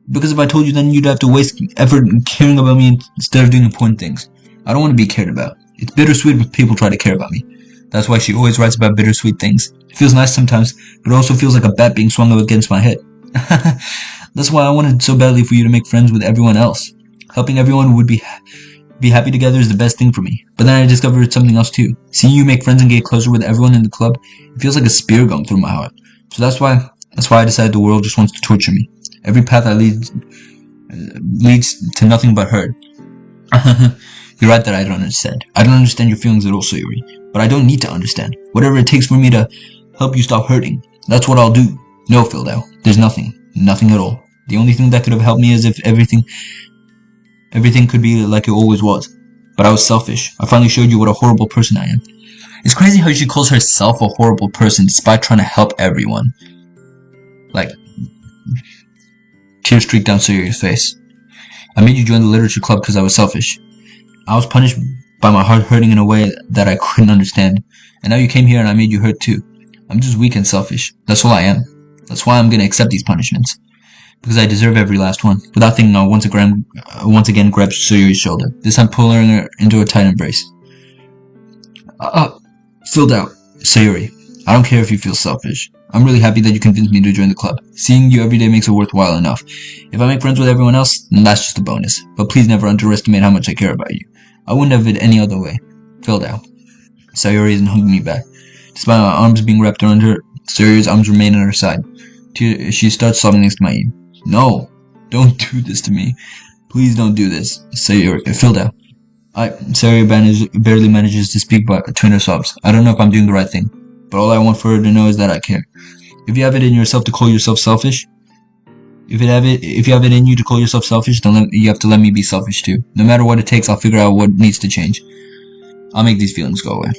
Because if I told you, then you'd have to waste effort in caring about me instead of doing important things. I don't want to be cared about. It's bittersweet when people try to care about me. That's why she always writes about bittersweet things. It feels nice sometimes, but it also feels like a bat being swung up against my head. That's why I wanted so badly for you to make friends with everyone else. Helping everyone would be be happy together is the best thing for me. But then I discovered something else too. Seeing you make friends and get closer with everyone in the club, it feels like a spear going through my heart. So that's why I decided the world just wants to torture me. Every path that leads to nothing but hurt. You're right that I don't understand. I don't understand your feelings at all, Sayori. But I don't need to understand. Whatever it takes for me to help you stop hurting, that's what I'll do. No, Phildau. There's nothing. Nothing at all. The only thing that could have helped me is if everything could be like it always was. But I was selfish. I finally showed you what a horrible person I am. It's crazy how she calls herself a horrible person despite trying to help everyone. Like, tears streaked down Sayori's face. I made you join the literature club because I was selfish. I was punished by my heart hurting in a way that I couldn't understand. And now you came here and I made you hurt too. I'm just weak and selfish. That's all I am. That's why I'm gonna accept these punishments. Because I deserve every last one. Without thinking, I once again grabbed Sayori's shoulder, this time pulling her into a tight embrace. Filled out. Sayori, I don't care if you feel selfish. I'm really happy that you convinced me to join the club. Seeing you every day makes it worthwhile enough. If I make friends with everyone else, then that's just a bonus. But please never underestimate how much I care about you. I wouldn't have it any other way. Filled out. Sayori isn't hugging me back. Despite my arms being wrapped around her, Sayori's arms remain at her side. She starts sobbing next to my ear. No, don't do this to me. Please don't do this. Sayori, filled out. Sayori barely manages to speak between her sobs. I don't know if I'm doing the right thing, but all I want for her to know is that I care. If you have it in yourself to call yourself selfish, if you have it in you to call yourself selfish, then you have to let me be selfish too. No matter what it takes, I'll figure out what needs to change. I'll make these feelings go away.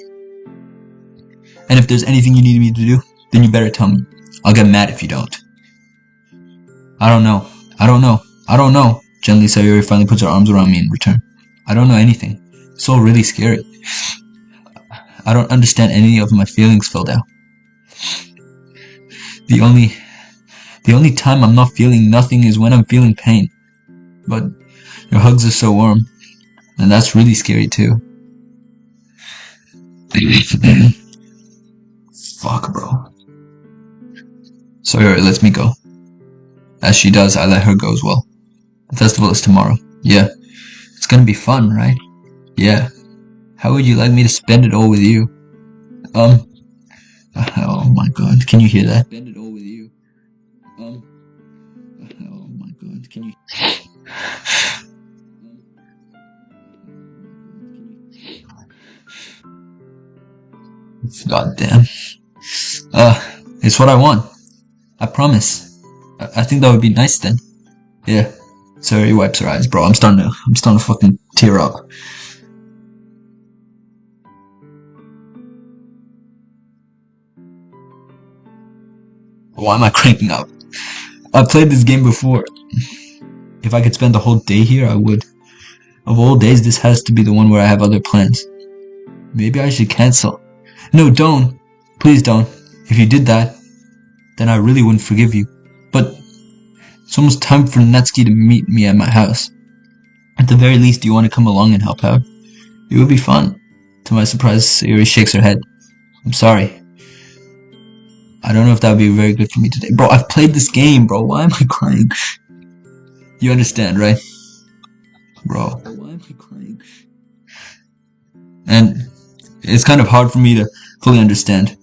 And if there's anything you need me to do, then you better tell me. I'll get mad if you don't. I don't know. Gently, Sayori finally puts her arms around me in return. I don't know anything. It's all really scary. I don't understand any of my feelings, Phildau. The only time I'm not feeling nothing is when I'm feeling pain. But your hugs are so warm, and that's really scary too. Fuck, bro. Sayori lets me go. As she does, I let her go as well. The festival is tomorrow. Yeah. It's gonna be fun, right? Yeah. How would you like me to spend it all with you? Oh my god, can you hear that? Spend it all with you. Oh my god, can you... God damn. It's what I want. I promise. I think that would be nice then. Yeah. Sayori wipes her eyes, bro. I'm starting to fucking tear up. Why am I cranking up? I've played this game before. If I could spend the whole day here, I would. Of all days, this has to be the one where I have other plans. Maybe I should cancel. No, don't. Please don't. If you did that, then I really wouldn't forgive you. But it's almost time for Natsuki to meet me at my house. At the very least, do you want to come along and help out? It would be fun. To my surprise, Sayori shakes her head. I'm sorry. I don't know if that would be very good for me today. Bro, I've played this game, bro. Why am I crying? You understand, right? Bro, why am I crying? And it's kind of hard for me to fully understand.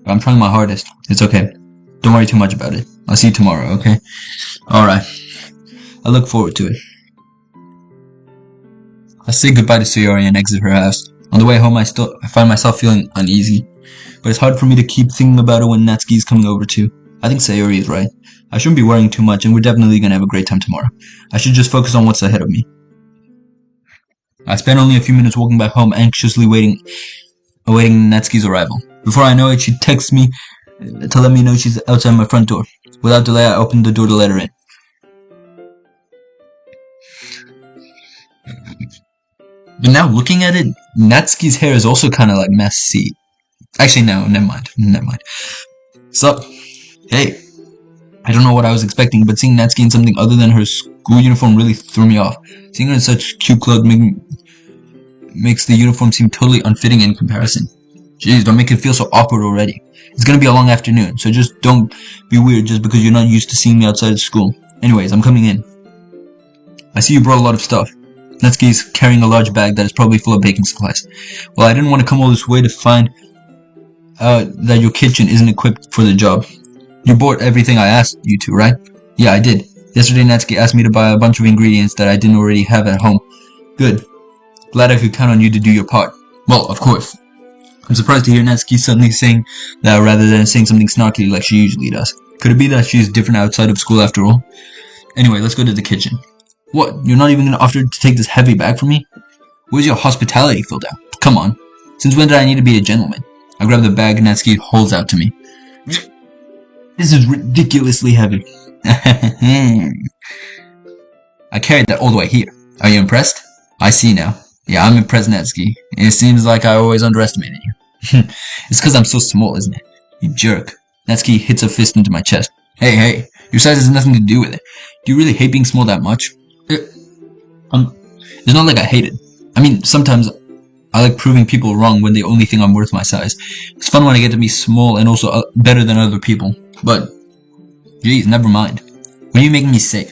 But I'm trying my hardest. It's okay. Don't worry too much about it. I'll see you tomorrow, okay? Alright. I look forward to it. I say goodbye to Sayori and exit her house. On the way home, I find myself feeling uneasy. But it's hard for me to keep thinking about it when Natsuki's coming over too. I think Sayori is right. I shouldn't be worrying too much, and we're definitely gonna have a great time tomorrow. I should just focus on what's ahead of me. I spent only a few minutes walking back home, anxiously awaiting Natsuki's arrival. Before I know it, she texts me to let me know she's outside my front door. Without delay, I opened the door to let her in. But now looking at it, Natsuki's hair is also kind of like messy. Actually, no, never mind. Sup? Hey. I don't know what I was expecting, but seeing Natsuki in something other than her school uniform really threw me off. Seeing her in such cute clothes makes the uniform seem totally unfitting in comparison. Jeez, don't make it feel so awkward already. It's gonna be a long afternoon, so just don't be weird just because you're not used to seeing me outside of school. Anyways, I'm coming in. I see you brought a lot of stuff. Natsuki's carrying a large bag that is probably full of baking supplies. Well, I didn't want to come all this way to find out that your kitchen isn't equipped for the job. You bought everything I asked you to, right? Yeah, I did. Yesterday Natsuki asked me to buy a bunch of ingredients that I didn't already have at home. Good. Glad I could count on you to do your part. Well, of course. I'm surprised to hear Natsuki suddenly saying that rather than saying something snarky like she usually does. Could it be that she's different outside of school after all? Anyway, let's go to the kitchen. What? You're not even gonna offer to take this heavy bag from me? Where's your hospitality filled out? Come on. Since when did I need to be a gentleman? I grab the bag Natsuki holds out to me. This is ridiculously heavy. I carried that all the way here. Are you impressed? I see now. Yeah, I'm impressed, Natsuki. It seems like I always underestimated you. It's because I'm so small, isn't it? You jerk. Natsuki hits a fist into my chest. Hey, your size has nothing to do with it. Do you really hate being small that much? It's not like I hate it. I mean, sometimes I like proving people wrong when they only think I'm worth my size. It's fun when I get to be small and also better than other people. But, geez, never mind. What are you making me say?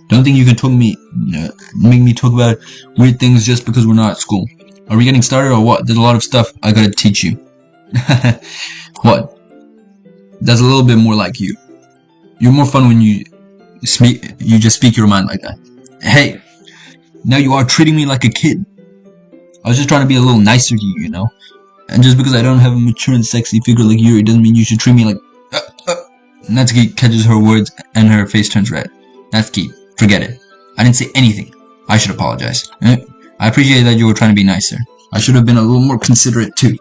Don't think you can make me talk about weird things just because we're not at school. Are we getting started or what? There's a lot of stuff I gotta teach you. What? That's a little bit more like you. You're more fun when you just speak your mind like that. Hey, now you are treating me like a kid. I was just trying to be a little nicer to you, you know? And just because I don't have a mature and sexy figure like you, it doesn't mean you should treat me like... Natsuki catches her words and her face turns red. Natsuki, forget it. I didn't say anything. I should apologize. I appreciate that you were trying to be nicer. I should have been a little more considerate too.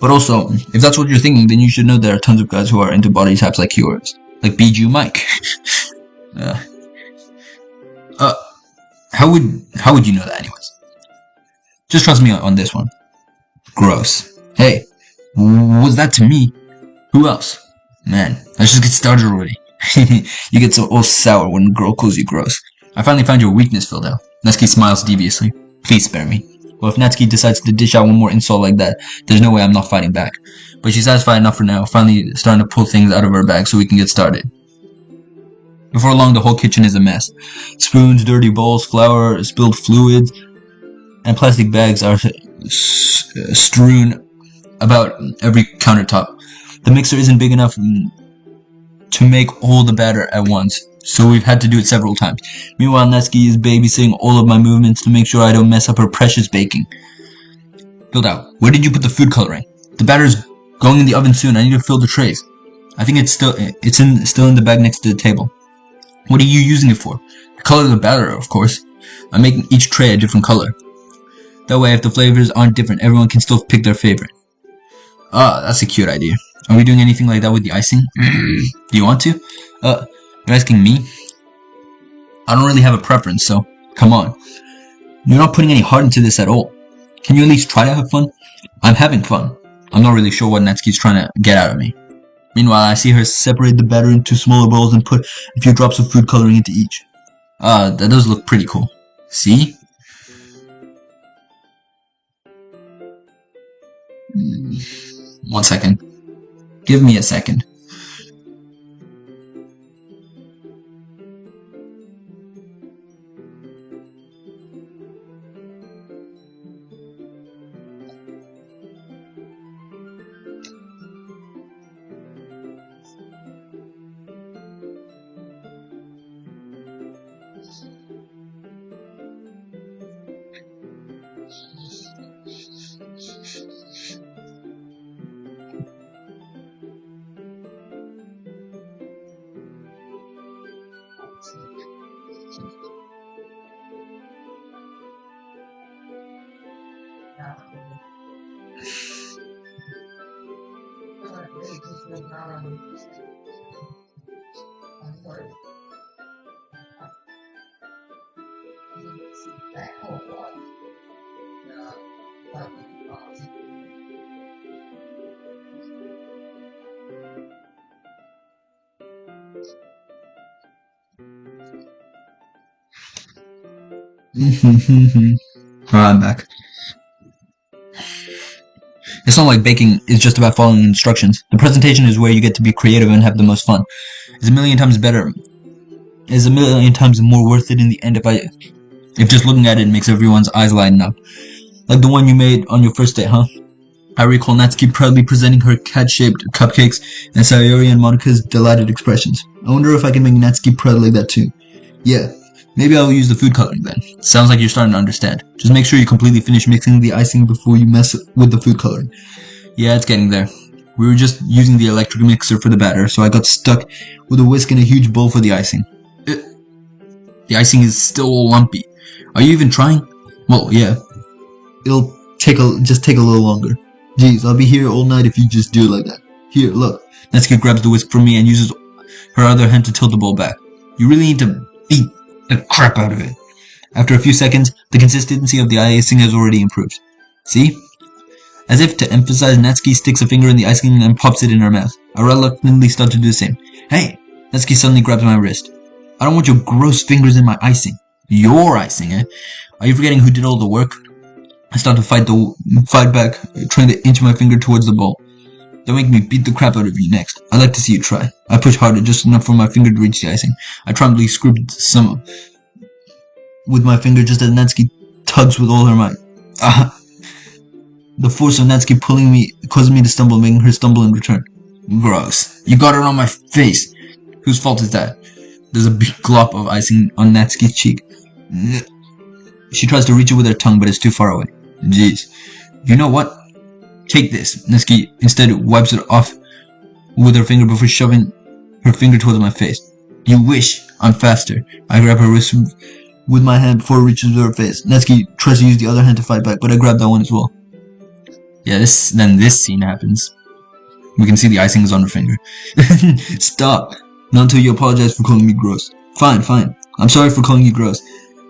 But also, if that's what you're thinking, then you should know there are tons of guys who are into body types like yours. Like Bijou Mike. How would you know that anyways? Just trust me on this one. Gross. Hey, was that to me? Who else? Man, let's just get started already. You get so all sour when a girl calls you gross. I finally found your weakness filled out. Natsuki smiles deviously. Please spare me. Well, if Natsuki decides to dish out one more insult like that, there's no way I'm not fighting back. But she's satisfied enough for now, finally starting to pull things out of her bag so we can get started. Before long, the whole kitchen is a mess. Spoons, dirty bowls, flour, spilled fluids, and plastic bags are strewn about every countertop. The mixer isn't big enough to make all the batter at once, so we've had to do it several times. Meanwhile, Natsuki is babysitting all of my movements to make sure I don't mess up her precious baking. Filled out. Where did you put the food coloring? The batter's going in the oven soon. I need to fill the trays. I think it's still in the bag next to the table. What are you using it for? The color of the batter, of course. I'm making each tray a different color. That way, if the flavors aren't different, everyone can still pick their favorite. Ah, that's a cute idea. Are we doing anything like that with the icing? Do you want to? You're asking me? I don't really have a preference, so come on. You're not putting any heart into this at all. Can you at least try to have fun? I'm having fun. I'm not really sure what Natsuki's trying to get out of me. Meanwhile, I see her separate the batter into smaller bowls and put a few drops of food coloring into each. That does look pretty cool. See? One second. Give me a second. Alright, I'm back. It's not like baking is just about following instructions. The presentation is where you get to be creative and have the most fun. It's a million times better is a million times more worth it in the end if just looking at it makes everyone's eyes lighten up. Like the one you made on your first date, huh? I recall Natsuki proudly presenting her cat-shaped cupcakes and Sayori and Monika's delighted expressions. I wonder if I can make Natsuki proud like that too. Yeah, maybe I'll use the food coloring then. Sounds like you're starting to understand. Just make sure you completely finish mixing the icing before you mess with the food coloring. Yeah, it's getting there. We were just using the electric mixer for the batter, so I got stuck with a whisk and a huge bowl for the icing. The icing is still all lumpy. Are you even trying? Well, yeah. It'll just take a little longer. Jeez, I'll be here all night if you just do it like that. Here, look. Natsuki grabs the whisk from me and uses her other hand to tilt the bowl back. You really need to beat the crap out of it. After a few seconds, the consistency of the icing has already improved. See? As if to emphasize, Natsuki sticks a finger in the icing and pops it in her mouth. I reluctantly start to do the same. Hey! Natsuki suddenly grabs my wrist. I don't want your gross fingers in my icing. Your icing, eh? Are you forgetting who did all the work? I start to fight back, trying to inch my finger towards the bowl. Don't make me beat the crap out of you next. I'd like to see you try. I push harder, just enough for my finger to reach the icing. I triumphantly scribbled some with my finger just as Natsuki tugs with all her might. The force of Natsuki pulling me caused me to stumble, making her stumble in return. Gross. You got it on my face. Whose fault is that? There's a big glop of icing on Natsuki's cheek. She tries to reach it with her tongue, but it's too far away. Jeez. You know what? Take this. Natsuki instead wipes it off with her finger before shoving her finger towards my face. You wish. I'm faster. I grab her wrist with my hand before it reaches her face. Natsuki tries to use the other hand to fight back, but I grab that one as well. Yeah, then this scene happens. We can see the icing is on her finger. Stop. Not until you apologize for calling me gross. Fine. I'm sorry for calling you gross.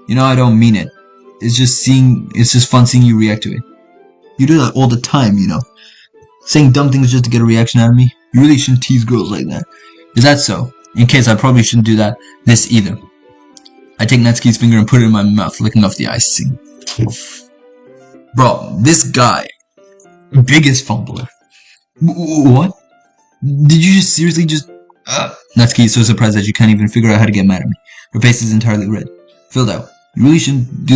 You know I don't mean it. It's just fun seeing you react to it. You do that all the time, you know. Saying dumb things just to get a reaction out of me. You really shouldn't tease girls like that. Is that so? In case I probably shouldn't do this either. I take Natsuki's finger and put it in my mouth, licking off the icing. Bro, this guy. Biggest fumbler. What? Did you just seriously just... Natsuki is so surprised that she can't even figure out how to get mad at me. Her face is entirely red. Filled out. You really shouldn't do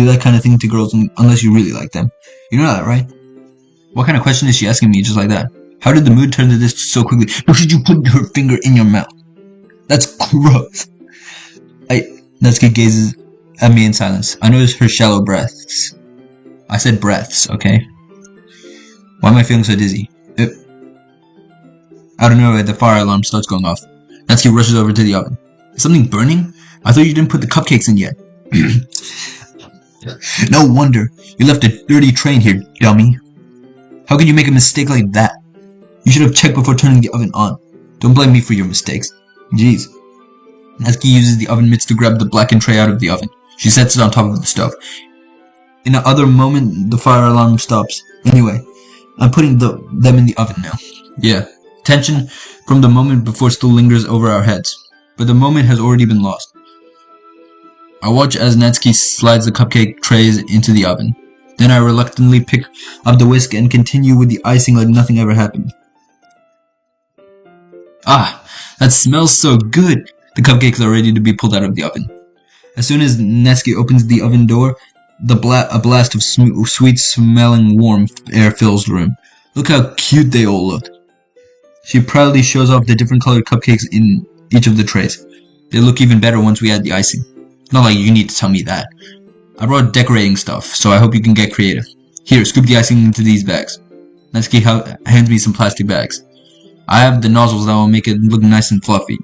that kind of thing to girls unless you really like them. You know that, right? What kind of question is she asking me just like that? How did the mood turn to this so quickly? Why should you put her finger in your mouth? That's gross. Natsuki gazes at me in silence. I notice her shallow breaths. I said breaths, okay? Why am I feeling so dizzy? Out of nowhere, the fire alarm starts going off. Natsuki rushes over to the oven. Is something burning? I thought you didn't put the cupcakes in yet. No wonder. You left a dirty tray in here, dummy. How could you make a mistake like that? You should have checked before turning the oven on. Don't blame me for your mistakes. Jeez. Natsuki uses the oven mitts to grab the blackened tray out of the oven. She sets it on top of the stove. In another moment, the fire alarm stops. Anyway, I'm putting them in the oven now. Yeah. Tension from the moment before still lingers over our heads. But the moment has already been lost. I watch as Natsuki slides the cupcake trays into the oven. Then I reluctantly pick up the whisk and continue with the icing like nothing ever happened. Ah, that smells so good! The cupcakes are ready to be pulled out of the oven. As soon as Natsuki opens the oven door, a blast of sweet-smelling warm air fills the room. Look how cute they all look. She proudly shows off the different colored cupcakes in each of the trays. They look even better once we add the icing. Not like you need to tell me that. I brought decorating stuff, so I hope you can get creative. Here, scoop the icing into these bags. Natsuki hands me some plastic bags. I have the nozzles that will make it look nice and fluffy.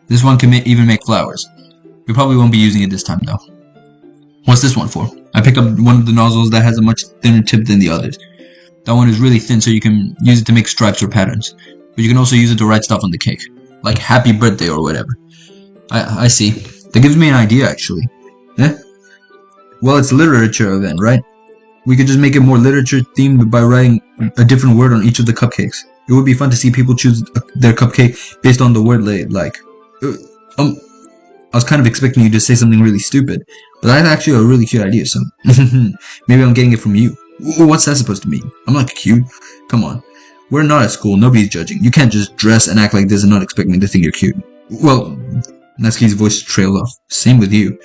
This one can even make flowers. We probably won't be using it this time though. What's this one for? I pick up one of the nozzles that has a much thinner tip than the others. That one is really thin so you can use it to make stripes or patterns. But you can also use it to write stuff on the cake. Like happy birthday or whatever. I see. That gives me an idea actually. Eh? Well, it's literature then, right? We could just make it more literature themed by writing a different word on each of the cupcakes. It would be fun to see people choose their cupcake based on the word they like. I was kind of expecting you to say something really stupid, but that's actually a really cute idea, so maybe I'm getting it from you. What's that supposed to mean? I'm not cute. Come on. We're not at school, nobody's judging. You can't just dress and act like this and not expect me to think you're cute. Well, Natsuki's voice trailed off. Same with you.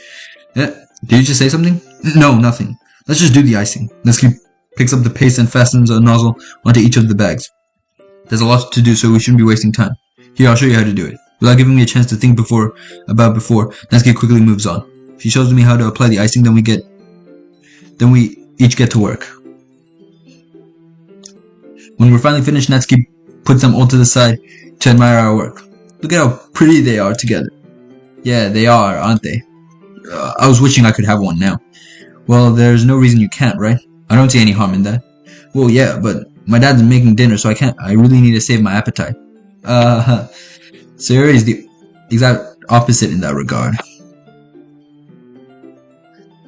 Did you just say something? No, nothing. Let's just do the icing. Natsuki picks up the paste and fastens a nozzle onto each of the bags. There's a lot to do, so we shouldn't be wasting time. Here, I'll show you how to do it. Without giving me a chance to think before, Natsuki quickly moves on. She shows me how to apply the icing, then we each get to work. When we're finally finished, Natsuki puts them all to the side to admire our work. Look at how pretty they are together. Yeah, they are, aren't they? I was wishing I could have one now. Well, there's no reason you can't, right? I don't see any harm in that. Well, yeah, but my dad's making dinner, so I really need to save my appetite. Sayori is the exact opposite in that regard.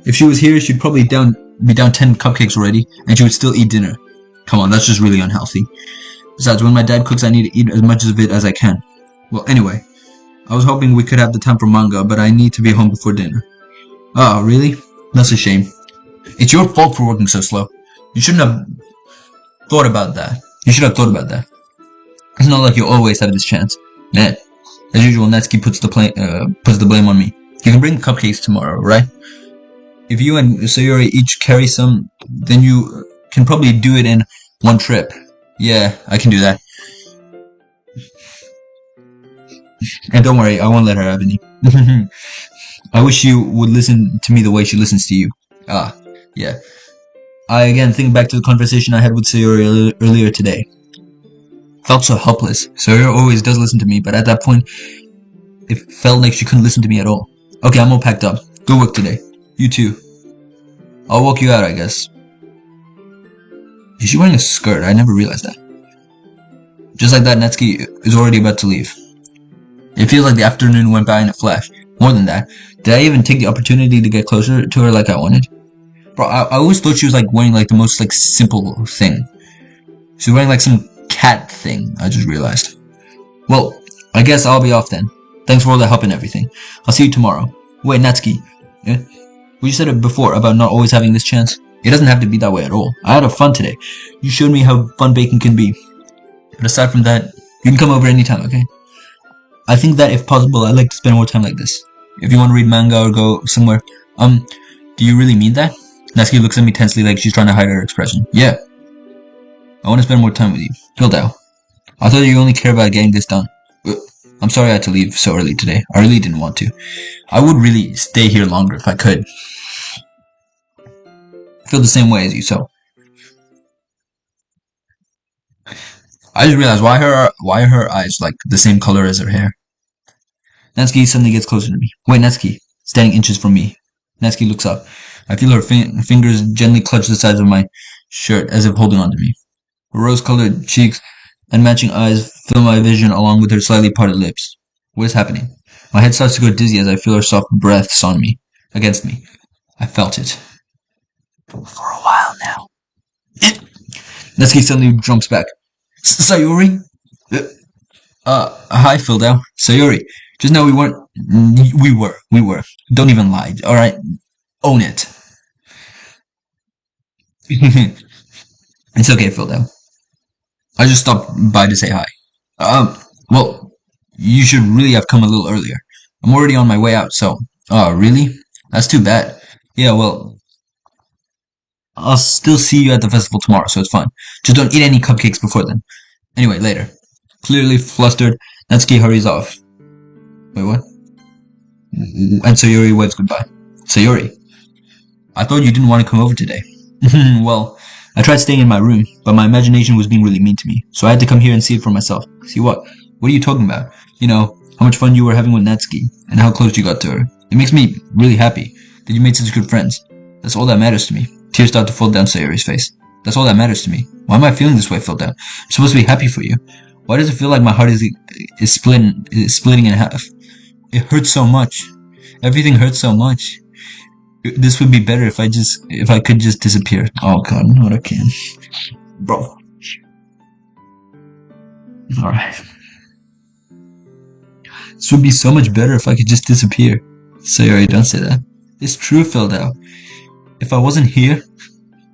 If she was here, she'd probably be down 10 cupcakes already, and she would still eat dinner. Come on, that's just really unhealthy. Besides, when my dad cooks, I need to eat as much of it as I can. Well, anyway, I was hoping we could have the time for manga, but I need to be home before dinner. Oh, really? That's a shame. It's your fault for working so slow. You shouldn't have thought about that. You should have thought about that. It's not like you always have this chance. As usual, Natsuki puts the blame on me. You can bring cupcakes tomorrow, right? If you and Sayori each carry some, then you can probably do it in one trip. Yeah, I can do that. And don't worry, I won't let her have any. I wish you would listen to me the way she listens to you. Yeah. I again think back to the conversation I had with Sayori earlier today. Felt so helpless. Sayori always does listen to me, but at that point, it felt like she couldn't listen to me at all. Okay, I'm all packed up. Good work today. You too. I'll walk you out, I guess. Is she wearing a skirt? I never realized that. Just like that, Natsuki is already about to leave. It feels like the afternoon went by in a flash. More than that, did I even take the opportunity to get closer to her like I wanted? Bro, I always thought she was like wearing like the most like simple thing. She's wearing like some cat thing, I just realized. Well, I guess I'll be off then. Thanks for all the help and everything. I'll see you tomorrow. Wait, Natsuki. Yeah? Well, you said it before about not always having this chance. It doesn't have to be that way at all. I had fun today. You showed me how fun baking can be. But aside from that, you can come over anytime, okay? I think that if possible, I'd like to spend more time like this. If you want to read manga or go somewhere, do you really mean that? Natsuki looks at me tensely like she's trying to hide her expression. Yeah. I want to spend more time with you. Hildao. I thought you only care about getting this done. I'm sorry I had to leave so early today. I really didn't want to. I would really stay here longer if I could. I feel the same way as you, so. I just realized why are her eyes like the same color as her hair? Natsuki suddenly gets closer to me. Wait, Natsuki, standing inches from me. Natsuki looks up. I feel her fingers gently clutch the sides of my shirt as if holding on to me. Her rose-colored cheeks and matching eyes fill my vision along with her slightly parted lips. What is happening? My head starts to go dizzy as I feel her soft breaths on me, against me. I felt it. For a while now. Natsuki suddenly jumps back. Sayori? Hi, Hildao. Sayori. Just know we weren't. We were. Don't even lie, alright? Own it. It's okay, Hildao. I just stopped by to say hi. Well, you should really have come a little earlier. I'm already on my way out, so. Oh, really? That's too bad. Yeah, well, I'll still see you at the festival tomorrow, so it's fine. Just don't eat any cupcakes before then. Anyway, later. Clearly flustered, Natsuki hurries off. Wait, what? And Sayori waves goodbye. Sayori, I thought you didn't want to come over today. Well, I tried staying in my room, but my imagination was being really mean to me, so I had to come here and see it for myself. See what? What are you talking about? You know, how much fun you were having with Natsuki, and how close you got to her. It makes me really happy that you made such good friends. That's all that matters to me. Tears start to fall down Sayori's face. That's all that matters to me. Why am I feeling this way, Hildao? I'm supposed to be happy for you. Why does it feel like my heart is splitting in half? It hurts so much. Everything hurts so much. This would be better if I could just disappear. Oh god, not again. Bro. Alright. This would be so much better if I could just disappear. Sayori, don't say that. It's true, Hildao. If I wasn't here,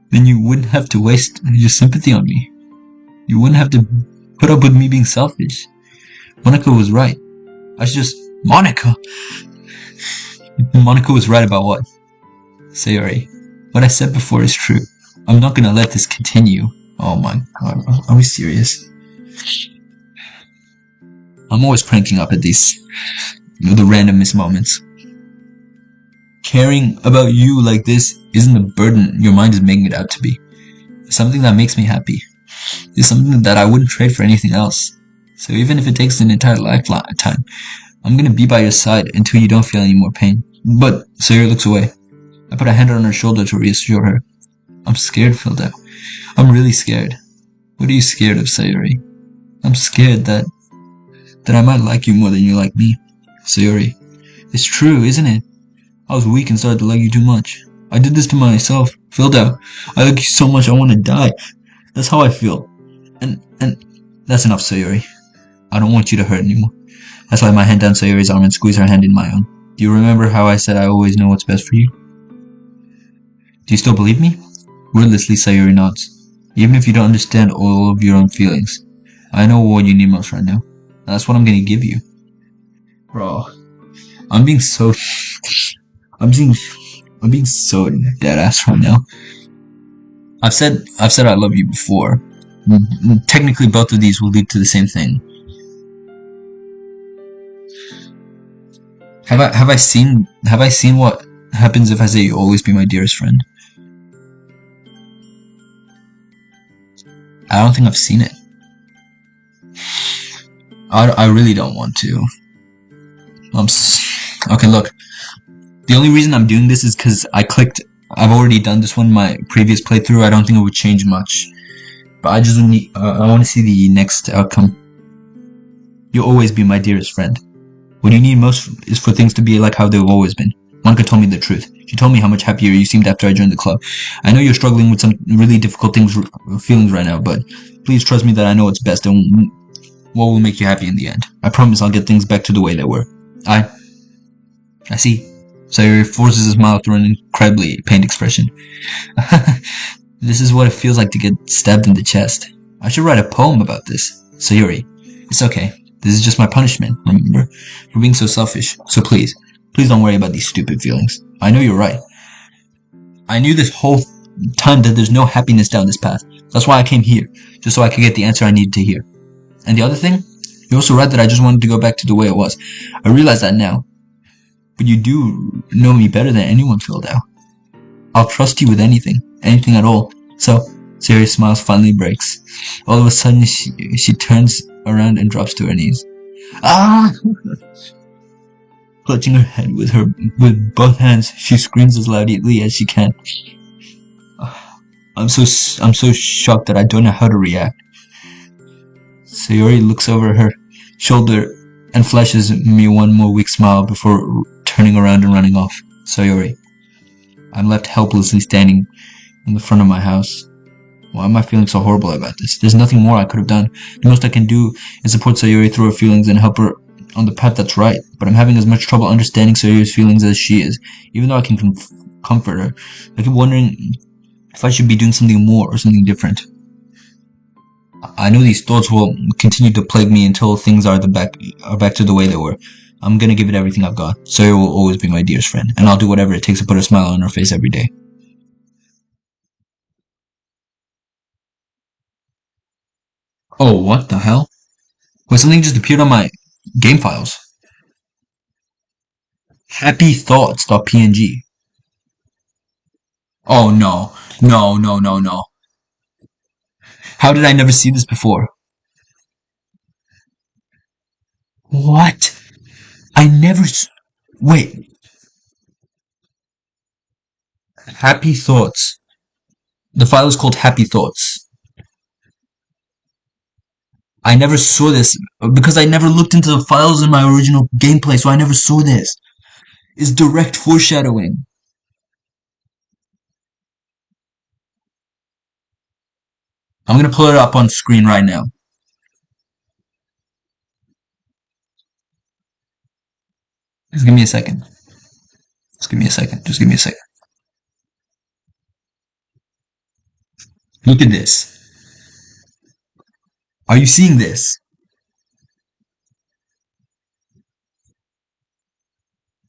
then you wouldn't have to waste your sympathy on me. You wouldn't have to put up with me being selfish. Monaco was right. I should just Monica? Monica was right about what? Sayori, what I said before is true. I'm not gonna let this continue. Oh my god, are we serious? I'm always cranking up at these, the randomest moments. Caring about you like this isn't a burden your mind is making it out to be. It's something that makes me happy. It's something that I wouldn't trade for anything else. So even if it takes an entire lifetime, I'm gonna be by your side until you don't feel any more pain. But Sayori looks away. I put a hand on her shoulder to reassure her. I'm scared, Filda. I'm really scared. What are you scared of, Sayori? I'm scared that I might like you more than you like me. Sayori, it's true, isn't it? I was weak and started to like you too much. I did this to myself. Filda, I like you so much I want to die. That's how I feel. And that's enough, Sayori. I don't want you to hurt anymore. I slide my hand down Sayori's arm and squeeze her hand in my own. Do you remember how I said I always know what's best for you? Do you still believe me? Wordlessly, Sayori nods. Even if you don't understand all of your own feelings, I know what you need most right now. That's what I'm gonna give you. Bro, I'm being so dead ass right now. I've said I love you before. Technically, both of these will lead to the same thing. Have I seen what happens if I say you'll always be my dearest friend? I don't think I've seen it. I really don't want to. Okay, look. The only reason I'm doing this is because I've already done this one in my previous playthrough. I don't think it would change much. But I just need, I want to see the next outcome. You'll always be my dearest friend. What you need most is for things to be like how they've always been. Monica told me the truth. She told me how much happier you seemed after I joined the club. I know you're struggling with some really difficult feelings right now, but please trust me that I know what's best and what will make you happy in the end. I promise I'll get things back to the way they were. I see. Sayori forces a smile through an incredibly pained expression. This is what it feels like to get stabbed in the chest. I should write a poem about this. Sayori, it's okay. This is just my punishment, remember? For being so selfish. So please don't worry about these stupid feelings. I know you're right. I knew this whole time that there's no happiness down this path. That's why I came here, just so I could get the answer I needed to hear. And the other thing? You're also right that I just wanted to go back to the way it was. I realize that now. But you do know me better than anyone, Filda. I'll trust you with anything at all. So, Sayori's smile finally breaks. All of a sudden, she turns around and drops to her knees. Ah! Clutching her head with both hands, she screams as loudly as she can. I'm so shocked that I don't know how to react. Sayori looks over her shoulder and flashes me one more weak smile before turning around and running off. Sayori, I'm left helplessly standing in the front of my house. Why am I feeling so horrible about this? There's nothing more I could have done. The most I can do is support Sayori through her feelings and help her on the path that's right. But I'm having as much trouble understanding Sayori's feelings as she is. Even though I can comfort her, I keep wondering if I should be doing something more or something different. I know these thoughts will continue to plague me until things are back to the way they were. I'm gonna give it everything I've got. Sayori will always be my dearest friend, and I'll do whatever it takes to put a smile on her face every day. Oh, what the hell? Wait, something just appeared on my game files. Happythoughts.png. Oh no. No. How did I never see this before? What? I never... Wait. Happy Thoughts. The file is called Happy Thoughts. I never saw this because I never looked into the files in my original gameplay, so I never saw this. It's direct foreshadowing. I'm gonna pull it up on screen right now. Just give me a second. Just give me a second. Look at this. Are you seeing this?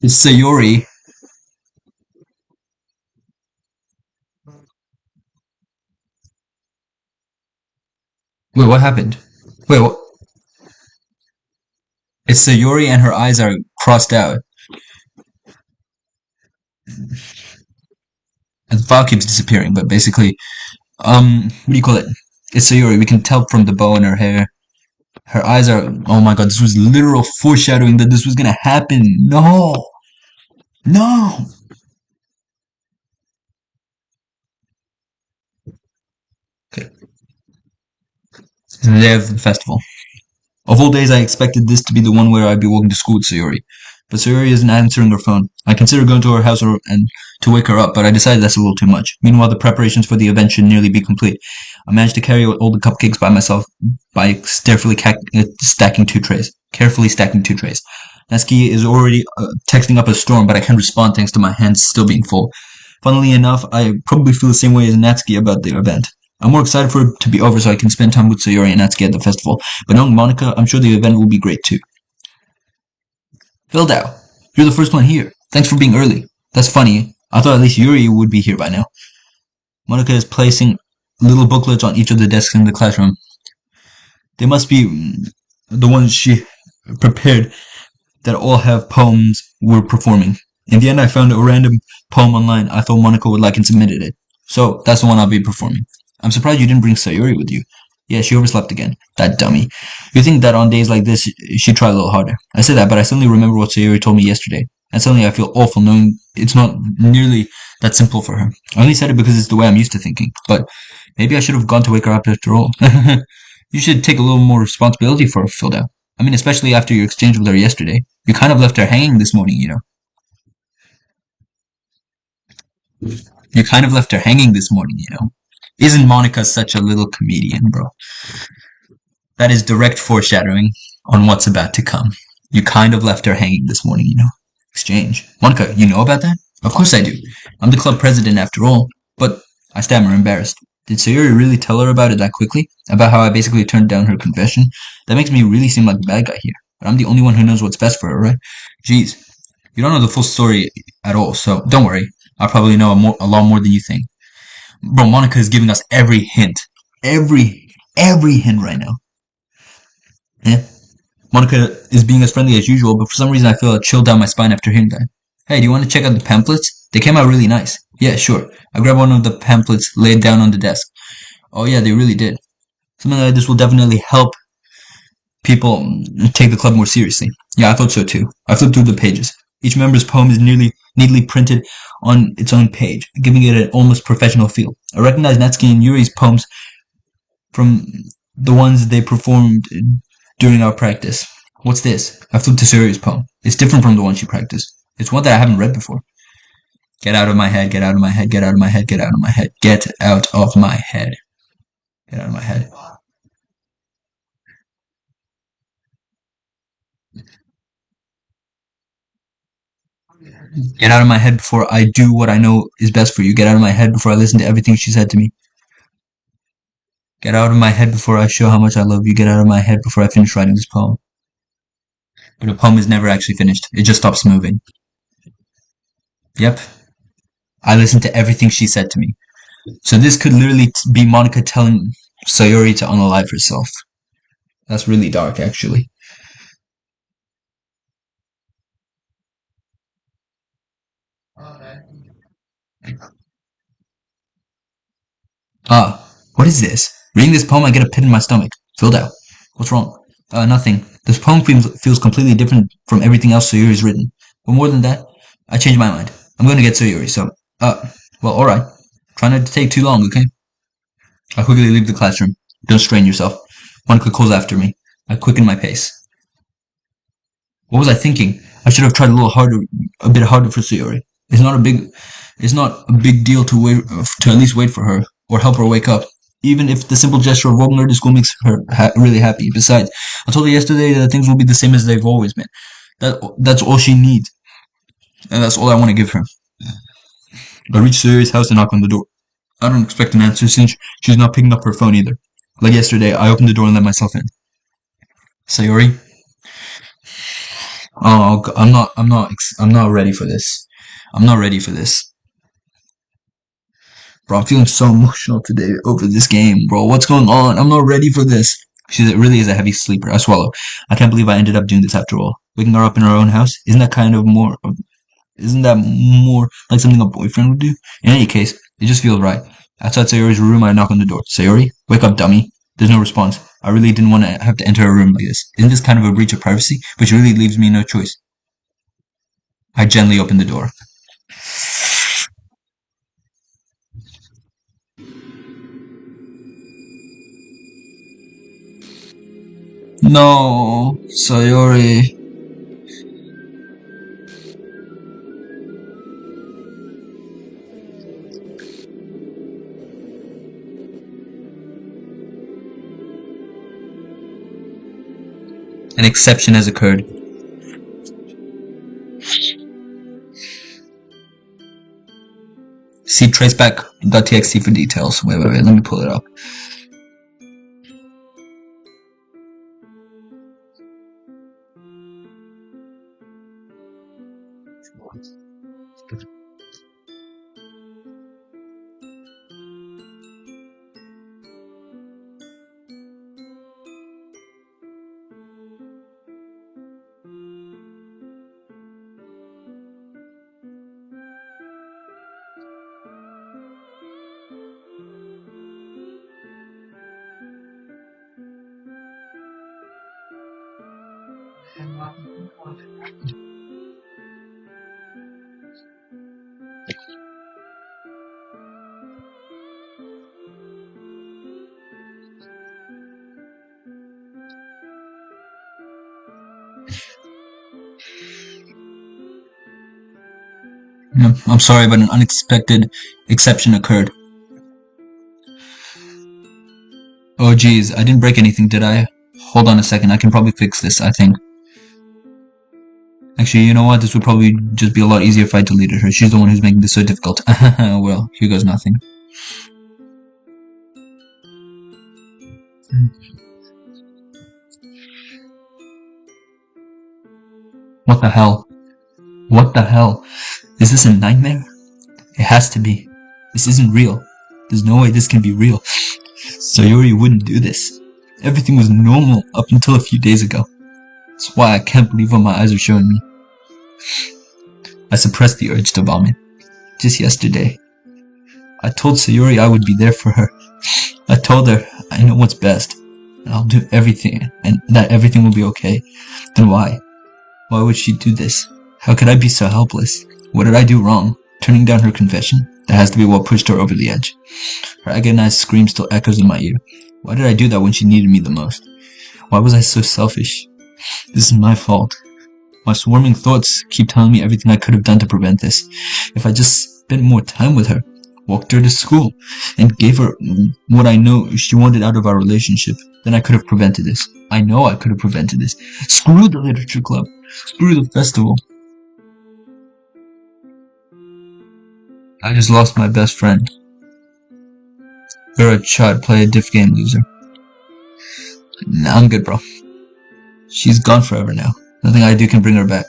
It's Sayori. Wait, what happened? Wait, what? It's Sayori and her eyes are crossed out. And the file keeps disappearing, but basically, what do you call it? It's Sayori. We can tell from the bow in her hair. Her eyes are, oh my god, this was literal foreshadowing that this was gonna happen. No! No! Okay, it's the day of the festival. Of all days, I expected this to be the one where I'd be walking to school with Sayori. But Sayori isn't answering her phone. I considered going to her house and to wake her up, but I decided that's a little too much. Meanwhile, the preparations for the event should nearly be complete. I managed to carry all the cupcakes by myself by stacking two trays. Carefully stacking two trays. Natsuki is already texting up a storm, but I can't respond thanks to my hands still being full. Funnily enough, I probably feel the same way as Natsuki about the event. I'm more excited for it to be over so I can spend time with Sayori and Natsuki at the festival. But knowing Monica, I'm sure the event will be great too. Fildau, you're the first one here. Thanks for being early. That's funny. I thought at least Yuri would be here by now. Monica is placing little booklets on each of the desks in the classroom. They must be the ones she prepared that all have poems we're performing. In the end, I found a random poem online I thought Monica would like and submitted it. So, that's the one I'll be performing. I'm surprised you didn't bring Sayori with you. Yeah, she overslept again. That dummy. You think that on days like this, she'd try a little harder. I say that, but I suddenly remember what Sayori told me yesterday. And suddenly I feel awful knowing it's not nearly that simple for her. I only said it because it's the way I'm used to thinking. But maybe I should have gone to wake her up after all. You should take a little more responsibility for her, Philda. I mean, especially after your exchange with her yesterday. You kind of left her hanging this morning, you know. You kind of left her hanging this morning, you know. Isn't Monica such a little comedian, bro? That is direct foreshadowing on what's about to come. You kind of left her hanging this morning, you know. Exchange. Monica, you know about that? Of course I do. I'm the club president after all. But I stammer, embarrassed. Did Sayuri really tell her about it that quickly? About how I basically turned down her confession? That makes me really seem like the bad guy here. But I'm the only one who knows what's best for her, right? Jeez. You don't know the full story at all, so don't worry. I probably know a lot more than you think. Bro, Monica is giving us every hint. Every hint right now. Yeah. Monica is being as friendly as usual, but for some reason I feel a chill down my spine after hearing that. Hey, do you want to check out the pamphlets? They came out really nice. Yeah, sure. I grabbed one of the pamphlets laid down on the desk. Oh yeah, they really did. Something like this will definitely help people take the club more seriously. Yeah, I thought so too. I flipped through the pages. Each member's poem is neatly printed on its own page, giving it an almost professional feel. I recognized Natsuki and Yuri's poems from the ones they performed during our practice. What's this? I flipped to Yuri's poem. It's different from the one she practiced. It's one that I haven't read before. Get out of my head, get out of my head, get out of my head, get out of my head, get out of my head. Get out of my head. Get out of my head before I do what I know is best for you. Get out of my head before I listen to everything she said to me. Get out of my head before I show how much I love you. Get out of my head before I finish writing this poem. But the poem is never actually finished. It just stops moving. Yep. I listened to everything she said to me. So this could literally be Monica telling Sayori to unalive herself. That's really dark, actually. Ah, what is this? Reading this poem, I get a pit in my stomach. Filled out. What's wrong? Nothing. This poem feels completely different from everything else Sayuri's written. But more than that, I changed my mind. I'm going to get Sayuri, so, well, alright. Try not to take too long, okay? I quickly leave the classroom. Don't strain yourself. Monica calls after me. I quicken my pace. What was I thinking? I should have tried a bit harder for Sayori. It's not a big deal to at least wait for her, or help her wake up. Even if the simple gesture of walking her to school makes her really happy. Besides, I told her yesterday that things will be the same as they've always been. That's all she needs. And that's all I want to give her. I reach Sayori's house and knock on the door. I don't expect an answer since she's not picking up her phone either. Like yesterday, I opened the door and let myself in. Sayori? Oh, I'm not ready for this. I'm not ready for this. Bro, I'm feeling so emotional today over this game, bro. What's going on? I'm not ready for this. She really is a heavy sleeper. I swallow. I can't believe I ended up doing this after all. Waking her up in her own house. Isn't that more like something a boyfriend would do? In any case, it just feels right. Outside Sayori's room, I knock on the door. Sayori? Wake up, dummy. There's no response. I really didn't want to have to enter her room like this. Isn't this kind of a breach of privacy? Which really leaves me no choice. I gently open the door. No, Sayori. An exception has occurred. See traceback.txt for details. Wait, let me pull it up. I'm sorry, but an unexpected exception occurred. Oh geez, I didn't break anything, did I? Hold on a second, I can probably fix this, I think. Actually, you know what? This would probably just be a lot easier if I deleted her. She's the one who's making this so difficult. Well, here goes nothing. What the hell? What the hell? Is this a nightmare? It has to be. This isn't real. There's no way this can be real. Sayori wouldn't do this. Everything was normal up until a few days ago. That's why I can't believe what my eyes are showing me. I suppressed the urge to vomit. Just yesterday, I told Sayori I would be there for her. I told her I know what's best, and I'll do everything, and that everything will be okay. Then why? Why would she do this? How could I be so helpless? What did I do wrong? Turning down her confession? That has to be what pushed her over the edge. Her agonized scream still echoes in my ear. Why did I do that when she needed me the most? Why was I so selfish? This is my fault. My swarming thoughts keep telling me everything I could have done to prevent this. If I just spent more time with her, walked her to school, and gave her what I know she wanted out of our relationship, then I could have prevented this. I know I could have prevented this. Screw the literature club. Screw the festival. I just lost my best friend. You're a chud, play a diff game, loser. Nah, I'm good, bro. She's gone forever now. Nothing I do can bring her back.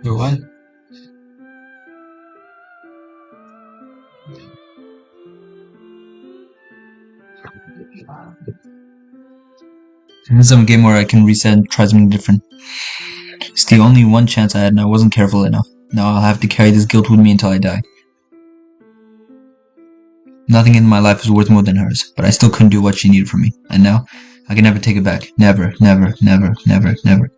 You're what? This is a game where I can reset and try something different. It's the only one chance I had and I wasn't careful enough. Now I'll have to carry this guilt with me until I die. Nothing in my life is worth more than hers, but I still couldn't do what she needed from me. And now, I can never take it back. Never, never, never, never, never.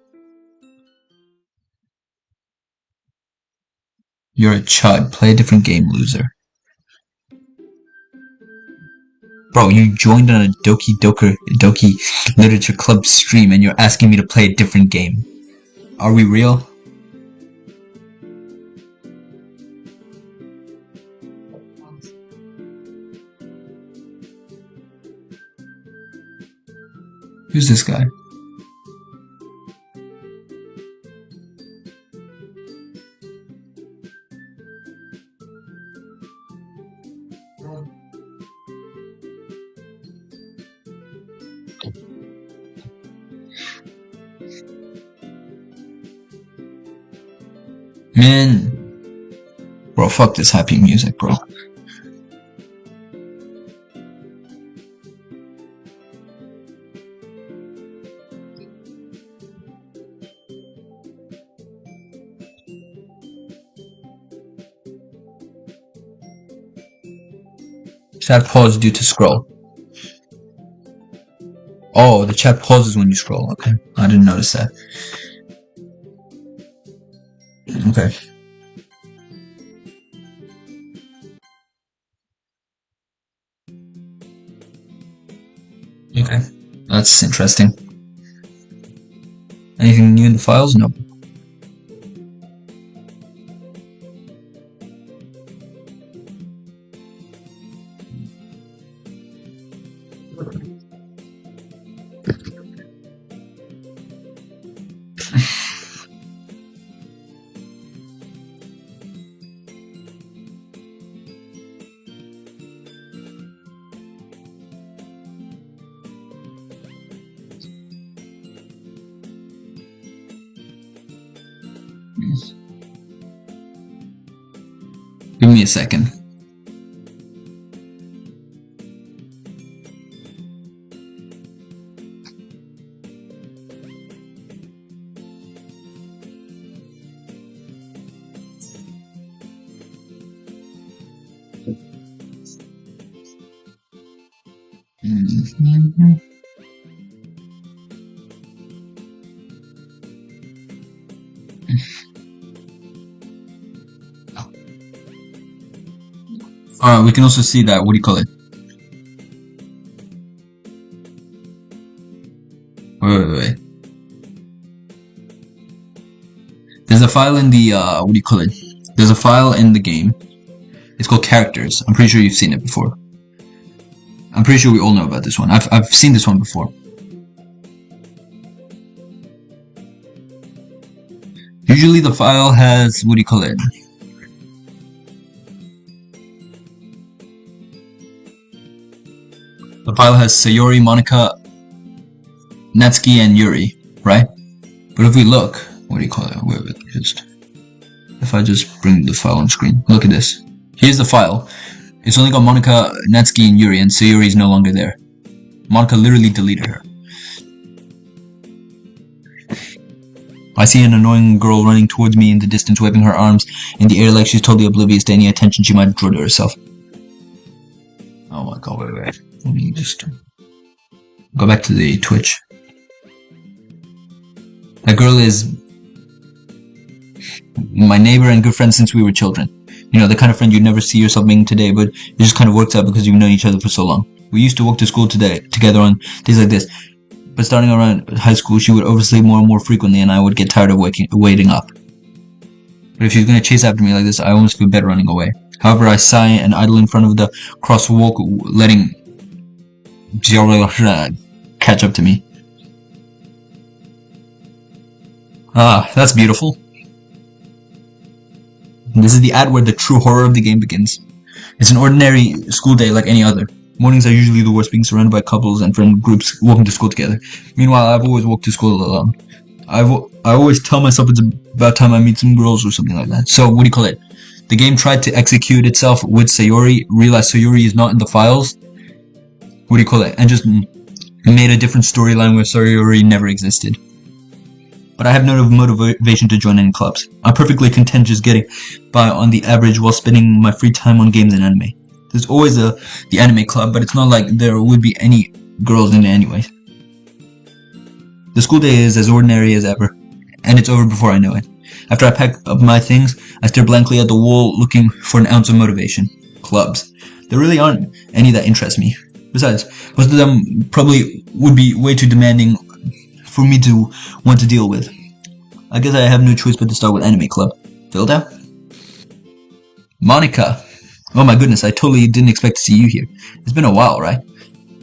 You're a chud. Play a different game, loser. Bro, you joined on a Doki Literature Club stream and you're asking me to play a different game. Are we real? Who's this guy? Man, bro, fuck this happy music, bro. Chat pause due to scroll. Oh, the chat pauses when you scroll. Okay, I didn't notice that. Okay. Okay, that's interesting. Anything new in the files? Nope. Give me a second. Alright, we can also see that, what do you call it? Wait. There's a file in the, what do you call it? There's a file in the game. It's called characters. I'm pretty sure you've seen it before. I'm pretty sure we all know about this one. I've seen this one before. Usually the file has, what do you call it? The file has Sayori, Monika, Natsuki, and Yuri, right? But if we look, what do you call it? Wait, if I just bring the file on screen, look at this. Here's the file. It's only got Monika, Natsuki, and Yuri, and Sayori is no longer there. Monika literally deleted her. I see an annoying girl running towards me in the distance, waving her arms in the air like she's totally oblivious to any attention she might draw to herself. Oh my god, wait. Let me just go back to the Twitch. That girl is my neighbor and good friend since we were children. You know, the kind of friend you'd never see yourself being today, but it just kind of works out because you've known each other for so long. We used to walk to school together on days like this. But starting around high school, she would oversleep more and more frequently, and I would get tired of waiting up. But if she's gonna chase after me like this, I almost feel better running away. However, I sigh and idle in front of the crosswalk, letting catch up to me. Ah, that's beautiful. This is the ad where the true horror of the game begins. It's an ordinary school day like any other. Mornings are usually the worst, being surrounded by couples and friend groups walking to school together. Meanwhile, I've always walked to school alone. I always tell myself it's about time I meet some girls or something like that. So, what do you call it? The game tried to execute itself with Sayori, realized Sayori is not in the files. What do you call it? And just made a different storyline where Sayori never existed. But I have no motivation to join any clubs. I'm perfectly content just getting by on the average while spending my free time on games and anime. There's always the anime club, but it's not like there would be any girls in it anyway. The school day is as ordinary as ever, and it's over before I know it. After I pack up my things, I stare blankly at the wall looking for an ounce of motivation. Clubs. There really aren't any that interest me. Besides, most of them probably would be way too demanding for me to want to deal with. I guess I have no choice but to start with anime club. Filled out? Monika. Oh my goodness, I totally didn't expect to see you here. It's been a while, right?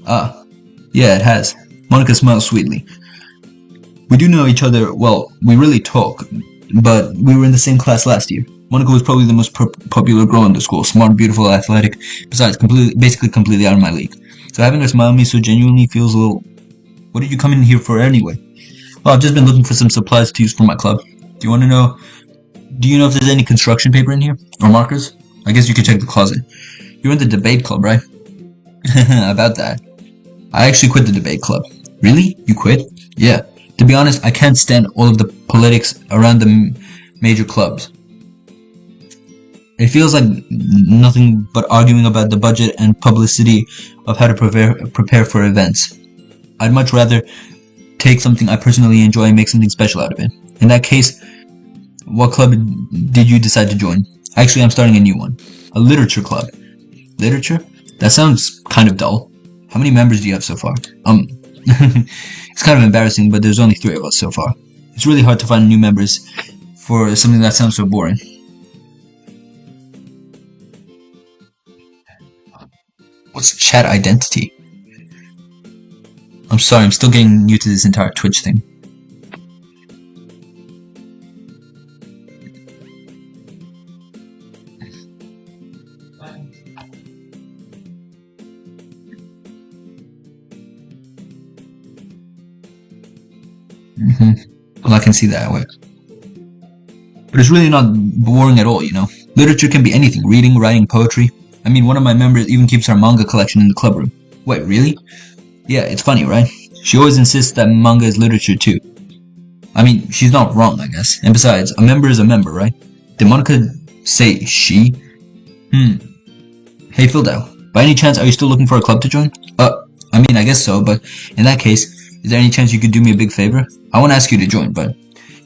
Ah, yeah, it has. Monika smiles sweetly. We do know each other, well, we really talk, but we were in the same class last year. Monica was probably the most popular girl in the school. Smart, beautiful, athletic. Besides, basically completely out of my league. So having her smile at me so genuinely feels a little... What did you come in here for anyway? Well, I've just been looking for some supplies to use for my club. Do you know if there's any construction paper in here? Or markers? I guess you could check the closet. You're in the debate club, right? About that. I actually quit the debate club. Really? You quit? Yeah. To be honest, I can't stand all of the politics around the major clubs. It feels like nothing but arguing about the budget and publicity of how to prepare for events. I'd much rather take something I personally enjoy and make something special out of it. In that case, what club did you decide to join? Actually, I'm starting a new one. A literature club. Literature? That sounds kind of dull. How many members do you have so far? It's kind of embarrassing, but there's only 3 of us so far. It's really hard to find new members for something that sounds so boring. What's chat identity? I'm sorry, I'm still getting new to this entire Twitch thing. Well, I can see that way. But it's really not boring at all, you know? Literature can be anything. Reading, writing, poetry. I mean, one of my members even keeps her manga collection in the club room. Wait, really? Yeah, it's funny, right? She always insists that manga is literature too. I mean, she's not wrong, I guess. And besides, a member is a member, right? Did Monica say she? Hey, Phildau, by any chance, are you still looking for a club to join? I mean, I guess so, but in that case, is there any chance you could do me a big favor? I won't ask you to join, but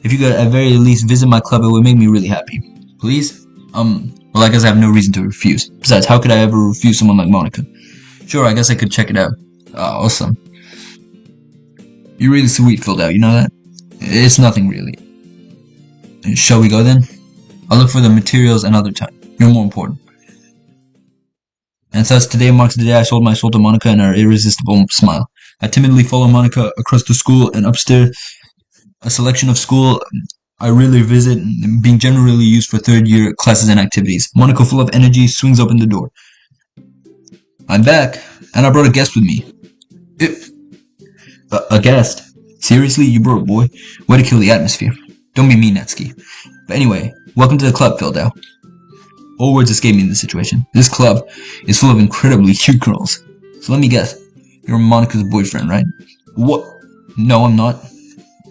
if you could at very least visit my club, it would make me really happy. Please? Well, I guess I have no reason to refuse. Besides, how could I ever refuse someone like Monica? Sure, I guess I could check it out. Awesome. You're really sweet, Phildau, you know that? It's nothing really. Shall we go then? I'll look for the materials another time. You're more important. And thus, today marks the day I sold my soul to Monica and her irresistible smile. I timidly follow Monica across the school and upstairs, a selection of school I rarely visit, being generally used for third-year classes and activities. Monica, full of energy, swings open the door. I'm back, and I brought a guest with me. A guest? Seriously, you brought a boy? Way to kill the atmosphere. Don't be mean, Natsuki. But anyway, welcome to the club, Phildau. All words escape me in this situation. This club is full of incredibly cute girls. So let me guess, you're Monica's boyfriend, right? What? No, I'm not.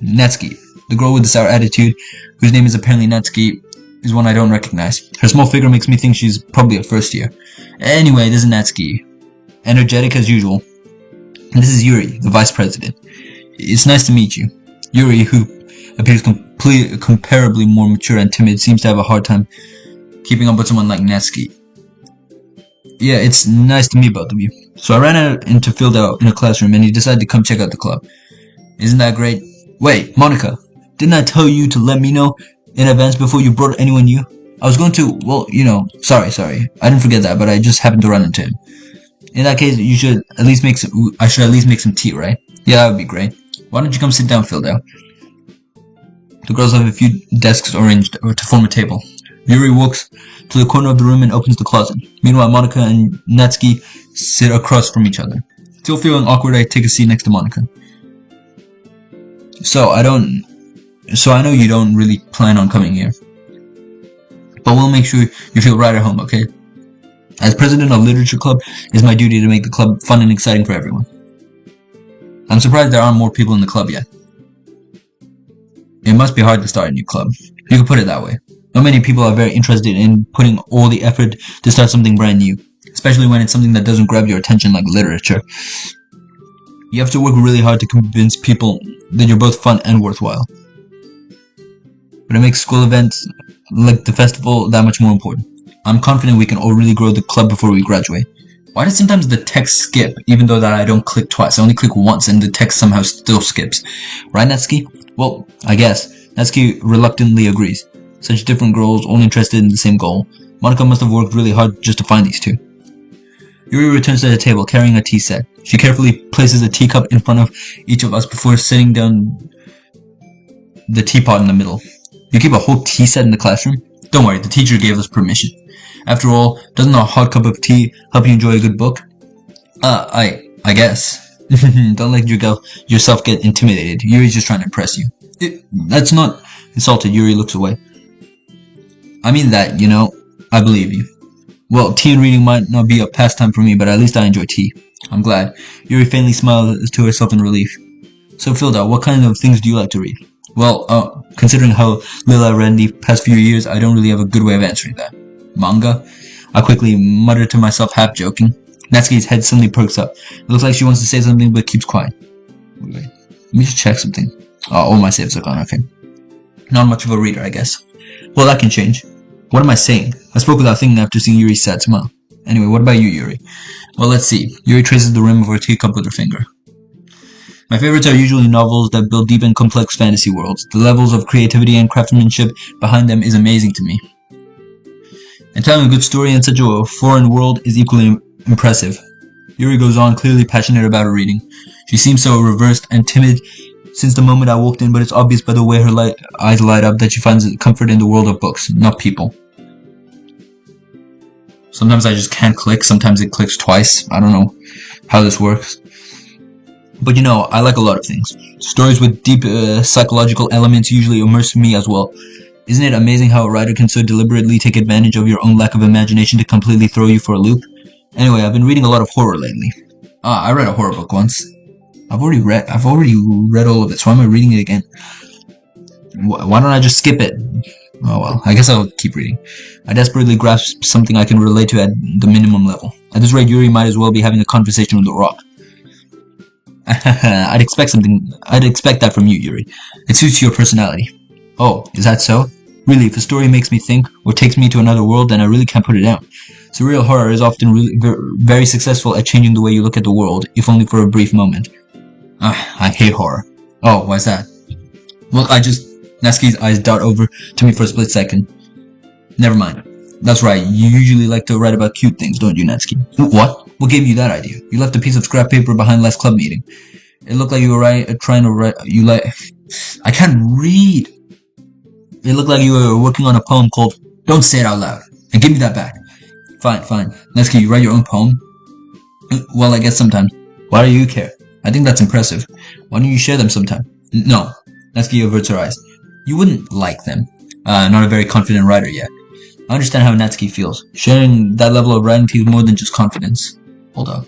Natsuki, the girl with the sour attitude, whose name is apparently Natsuki, is one I don't recognize. Her small figure makes me think she's probably a first year. Anyway, this is Natsuki. Energetic as usual. And this is Yuri, the vice president. It's nice to meet you. Yuri, who appears comparably more mature and timid, seems to have a hard time keeping up with someone like Natsuki. Yeah, it's nice to meet both of you. So I ran out into Phildau in a classroom and he decided to come check out the club. Isn't that great? Wait, Monica, didn't I tell you to let me know in advance before you brought anyone new? I was going to, well, you know, sorry. I didn't forget that, but I just happened to run into him. In that case, I should at least make some tea, right? Yeah, that would be great. Why don't you come sit down, Phildau? The girls have a few desks arranged to form a table. Yuri walks to the corner of the room and opens the closet. Meanwhile, Monica and Natsuki sit across from each other. Still feeling awkward, I take a seat next to Monica. So I know you don't really plan on coming here. But we'll make sure you feel right at home, okay? As president of Literature Club, it's my duty to make the club fun and exciting for everyone. I'm surprised there aren't more people in the club yet. It must be hard to start a new club. You could put it that way. Not many people are very interested in putting all the effort to start something brand new, especially when it's something that doesn't grab your attention like literature. You have to work really hard to convince people that you're both fun and worthwhile. But it makes school events like the festival that much more important. I'm confident we can all really grow the club before we graduate. Why does sometimes the text skip, even though that I don't click twice? I only click once and the text somehow still skips. Right, Natsuki? Well, I guess. Natsuki reluctantly agrees. Such different girls, all interested in the same goal. Monica must have worked really hard just to find these two. Yuri returns to the table, carrying a tea set. She carefully places a teacup in front of each of us before setting down the teapot in the middle. You keep a whole tea set in the classroom? Don't worry, the teacher gave us permission. After all, doesn't a hot cup of tea help you enjoy a good book? I guess. Don't let yourself get intimidated. Yuri's just trying to impress you. That's not insulted. Yuri looks away. I mean that, I believe you. Well, tea and reading might not be a pastime for me, but at least I enjoy tea. I'm glad. Yuri faintly smiled to herself in relief. So, Philda, what kind of things do you like to read? Well, considering how little I read in the past few years, I don't really have a good way of answering that. Manga? I quickly muttered to myself, half joking. Natsuki's head suddenly perks up. It looks like she wants to say something, but keeps quiet. Wait, let me just check something. Oh, all my saves are gone, okay. Not much of a reader, I guess. Well, that can change. What am I saying? I spoke without thinking after seeing Yuri's sad smile. Anyway, what about you, Yuri? Well, let's see. Yuri traces the rim of her teacup with her finger. My favorites are usually novels that build deep and complex fantasy worlds. The levels of creativity and craftsmanship behind them is amazing to me. And telling a good story in such a foreign world is equally impressive. Yuri goes on, clearly passionate about her reading. She seems so reversed and timid since the moment I walked in, but it's obvious by the way her eyes light up that she finds comfort in the world of books, not people. Sometimes I just can't click, sometimes it clicks twice. I don't know how this works. But I like a lot of things. Stories with deep psychological elements usually immerse me as well. Isn't it amazing how a writer can so deliberately take advantage of your own lack of imagination to completely throw you for a loop? Anyway, I've been reading a lot of horror lately. I read a horror book once. I've already read all of it, so why am I reading it again? Why don't I just skip it? Oh well, I guess I'll keep reading. I desperately grasp something I can relate to at the minimum level. At this rate, Yuri might as well be having a conversation with the rock. I'd expect that from you, Yuri. It suits your personality. Oh, is that so? Really, if a story makes me think, or takes me to another world, then I really can't put it down. Surreal horror is often very successful at changing the way you look at the world, if only for a brief moment. I hate horror. Oh, why's that? Well, Natsuki's eyes dart over to me for a split second. Never mind. That's right, you usually like to write about cute things, don't you, Natsuki? What? What gave you that idea? You left a piece of scrap paper behind last club meeting. It looked like you were trying to write... I can't read! It looked like you were working on a poem called Don't Say It Out Loud. And give me that back. Fine. Natsuki, you write your own poem? Well, I guess sometimes. Why do you care? I think that's impressive. Why don't you share them sometime? No. Natsuki averts her eyes. You wouldn't like them. Not a very confident writer yet. I understand how Natsuki feels. Sharing that level of writing takes more than just confidence. Hold up.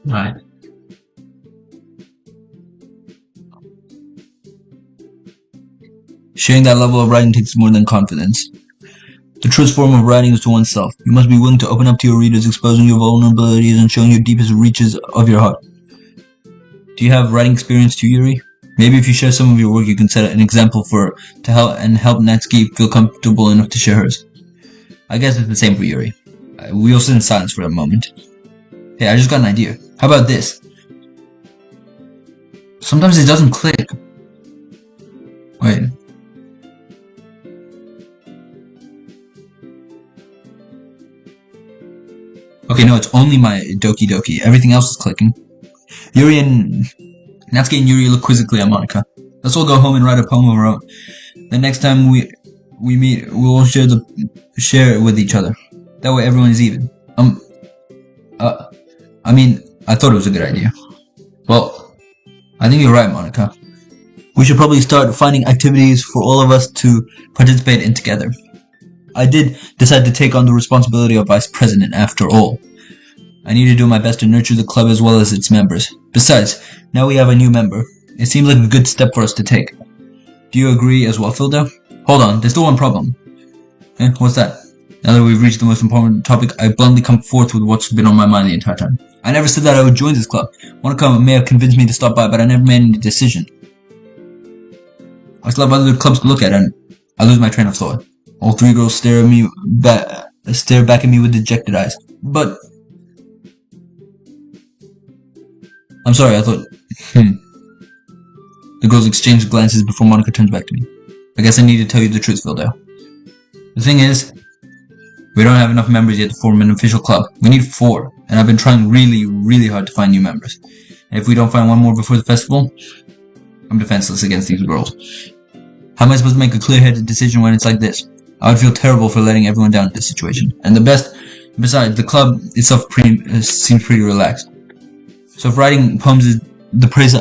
Right. Sharing that level of writing takes more than confidence. The truest form of writing is to oneself. You must be willing to open up to your readers, exposing your vulnerabilities and showing your deepest reaches of your heart. Do you have writing experience too, Yuri? Maybe if you share some of your work, you can set an example to help Natsuki feel comfortable enough to share hers. I guess it's the same for Yuri. We all sit in silence for a moment. Hey, I just got an idea. How about this? Sometimes it doesn't click. Wait. Okay, no, it's only my Doki Doki. Everything else is clicking. Natsuki and Yuri look quizzically at Monica. Let's all go home and write a poem of our own. The next time we meet, we'll share it with each other. That way everyone is even. I thought it was a good idea. Well, I think you're right, Monica. We should probably start finding activities for all of us to participate in together. I did decide to take on the responsibility of vice president after all. I need to do my best to nurture the club as well as its members. Besides, now we have a new member. It seems like a good step for us to take. Do you agree as well, Philda? Hold on, there's still one problem. What's that? Now that we've reached the most important topic, I bluntly come forth with what's been on my mind the entire time. I never said that I would join this club. Monica may have convinced me to stop by, but I never made any decision. I still have other clubs to look at, and I lose my train of thought. All three girls stare back at me with dejected eyes. But I'm sorry, I thought. The girls exchange glances before Monica turns back to me. I guess I need to tell you the truth, Philda. The thing is, we don't have enough members yet to form an official club. We need 4, and I've been trying really, really hard to find new members. And if we don't find one more before the festival, I'm defenseless against these girls. How am I supposed to make a clear-headed decision when it's like this? I would feel terrible for letting everyone down in this situation. And besides, the club itself seems pretty relaxed. So if writing poems is the price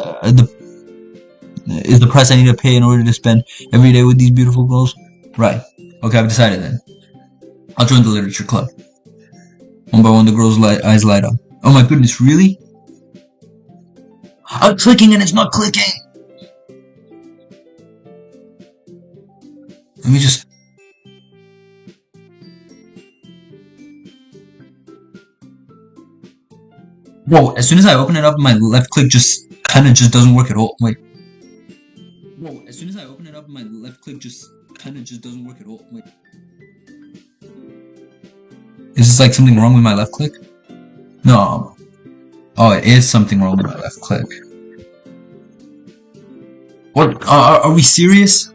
I need to pay in order to spend every day with these beautiful girls, right? Okay, I've decided then. I'll join the literature club. One by one, the girls' eyes light up. Oh my goodness, really? I'm clicking and it's not clicking! Let me just... Whoa, as soon as I open it up, my left click just doesn't work at all. Wait. Whoa, as soon as I open it up, my left click just doesn't work at all. Wait. Is this like something wrong with my left click? No. Oh, it is something wrong with my left click. What? Are we serious?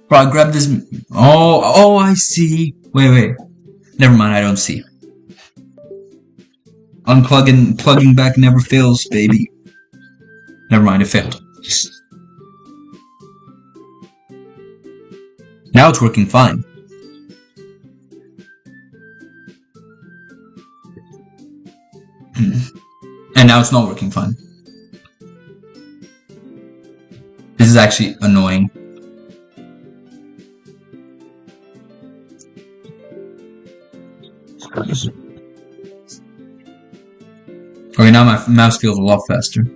Bro, I grabbed this. Oh, I see. Wait. Never mind, I don't see. Plugging back never fails, baby. Never mind, it failed. Now it's working fine. And now it's not working fine. This is actually annoying. Okay, now my mouse feels a lot faster.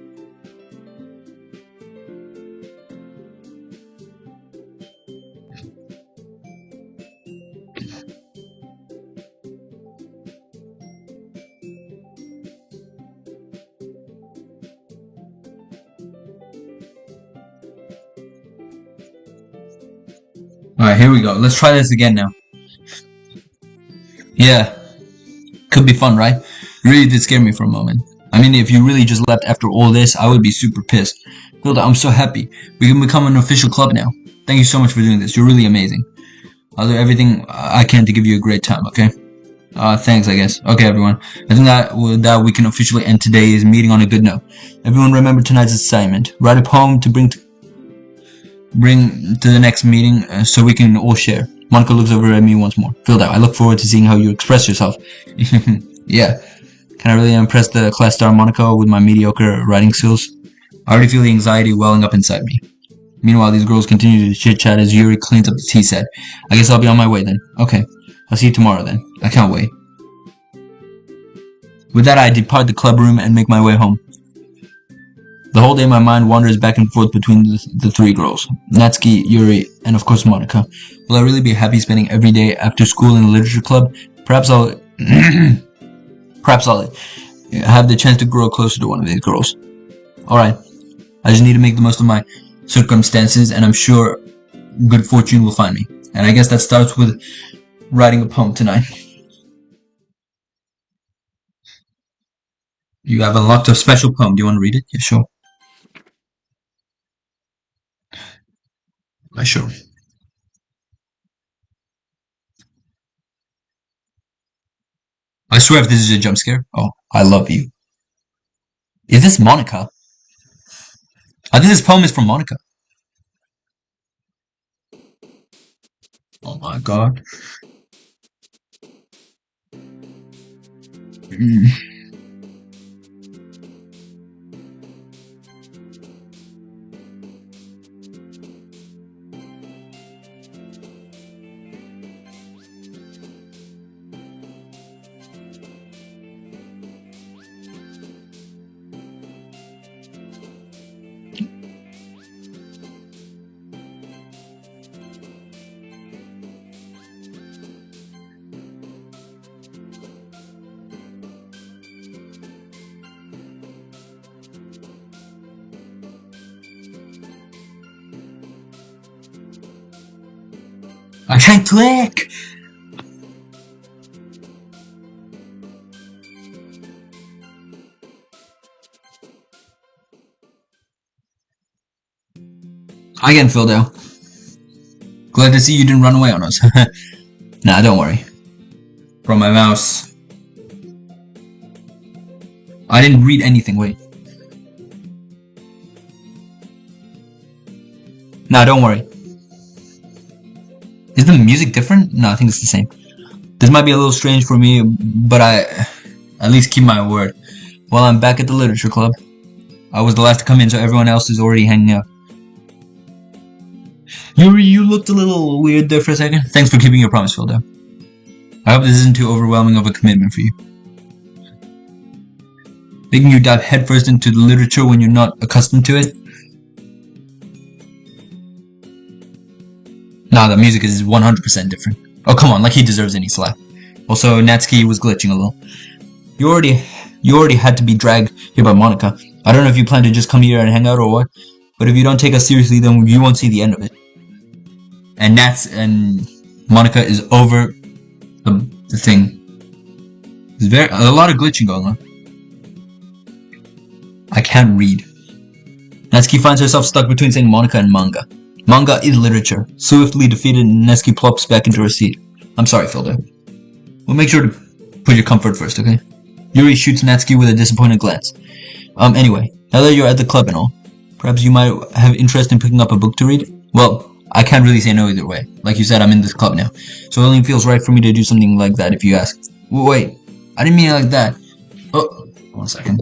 Alright, here we go. Let's try this again now. Yeah. Could be fun, right? You really did scare me for a moment. I mean, if you really just left after all this, I would be super pissed. Hilda, I'm so happy. We can become an official club now. Thank you so much for doing this. You're really amazing. I'll do everything I can to give you a great time, okay? Thanks, I guess. Okay, everyone. I think that we can officially end today's meeting on a good note. Everyone remember tonight's assignment. Write a poem to bring to the next meeting so we can all share. Monica looks over at me once more. Filled out. I look forward to seeing how you express yourself. Yeah. Can I really impress the class star Monica with my mediocre writing skills? I already feel the anxiety welling up inside me. Meanwhile, these girls continue to chit-chat as Yuri cleans up the tea set. I guess I'll be on my way then. Okay. I'll see you tomorrow then. I can't wait. With that, I depart the club room and make my way home. The whole day my mind wanders back and forth between the 3 girls. Natsuki, Yuri, and of course Monica. Will I really be happy spending every day after school in the literature club? Perhaps I'll have the chance to grow closer to one of these girls. Alright. I just need to make the most of my circumstances, and I'm sure good fortune will find me. And I guess that starts with writing a poem tonight. You have unlocked a special poem. Do you want to read it? Yeah, sure. Sure. I swear if this is a jump scare. Oh, I love you. Is this Monica? I think this poem is from Monica. Oh my god. Mm. I can't click! Again, Phildale. Glad to see you didn't run away on us. Nah, don't worry. From my mouse. I didn't read anything, wait. Nah, don't worry. Is the music different? No, I think it's the same. This might be a little strange for me, but I at least keep my word. Well, I'm back at the literature club. I was the last to come in, so everyone else is already hanging out. Yuri, you looked a little weird there for a second. Thanks for keeping your promise, Philda. I hope this isn't too overwhelming of a commitment for you. Making you dive headfirst into the literature when you're not accustomed to it? Nah, the music is 100% different. Oh, come on, like he deserves any slack. Also, Natsuki was glitching a little. You already had to be dragged here by Monica. I don't know if you plan to just come here and hang out or what, but if you don't take us seriously, then you won't see the end of it. And Monica is over the thing. There's a lot of glitching going on. I can't read. Natsuki finds herself stuck between saying Monica and manga. Manga is literature. Swiftly defeated, Natsuki plops back into her seat. I'm sorry, Philda. We'll make sure to put your comfort first, okay? Yuri shoots Natsuki with a disappointed glance. Anyway, now that you're at the club and all, perhaps you might have interest in picking up a book to read? Well, I can't really say no either way. Like you said, I'm in this club now, so it only feels right for me to do something like that if you ask. Wait, I didn't mean it like that. Oh, 1 second.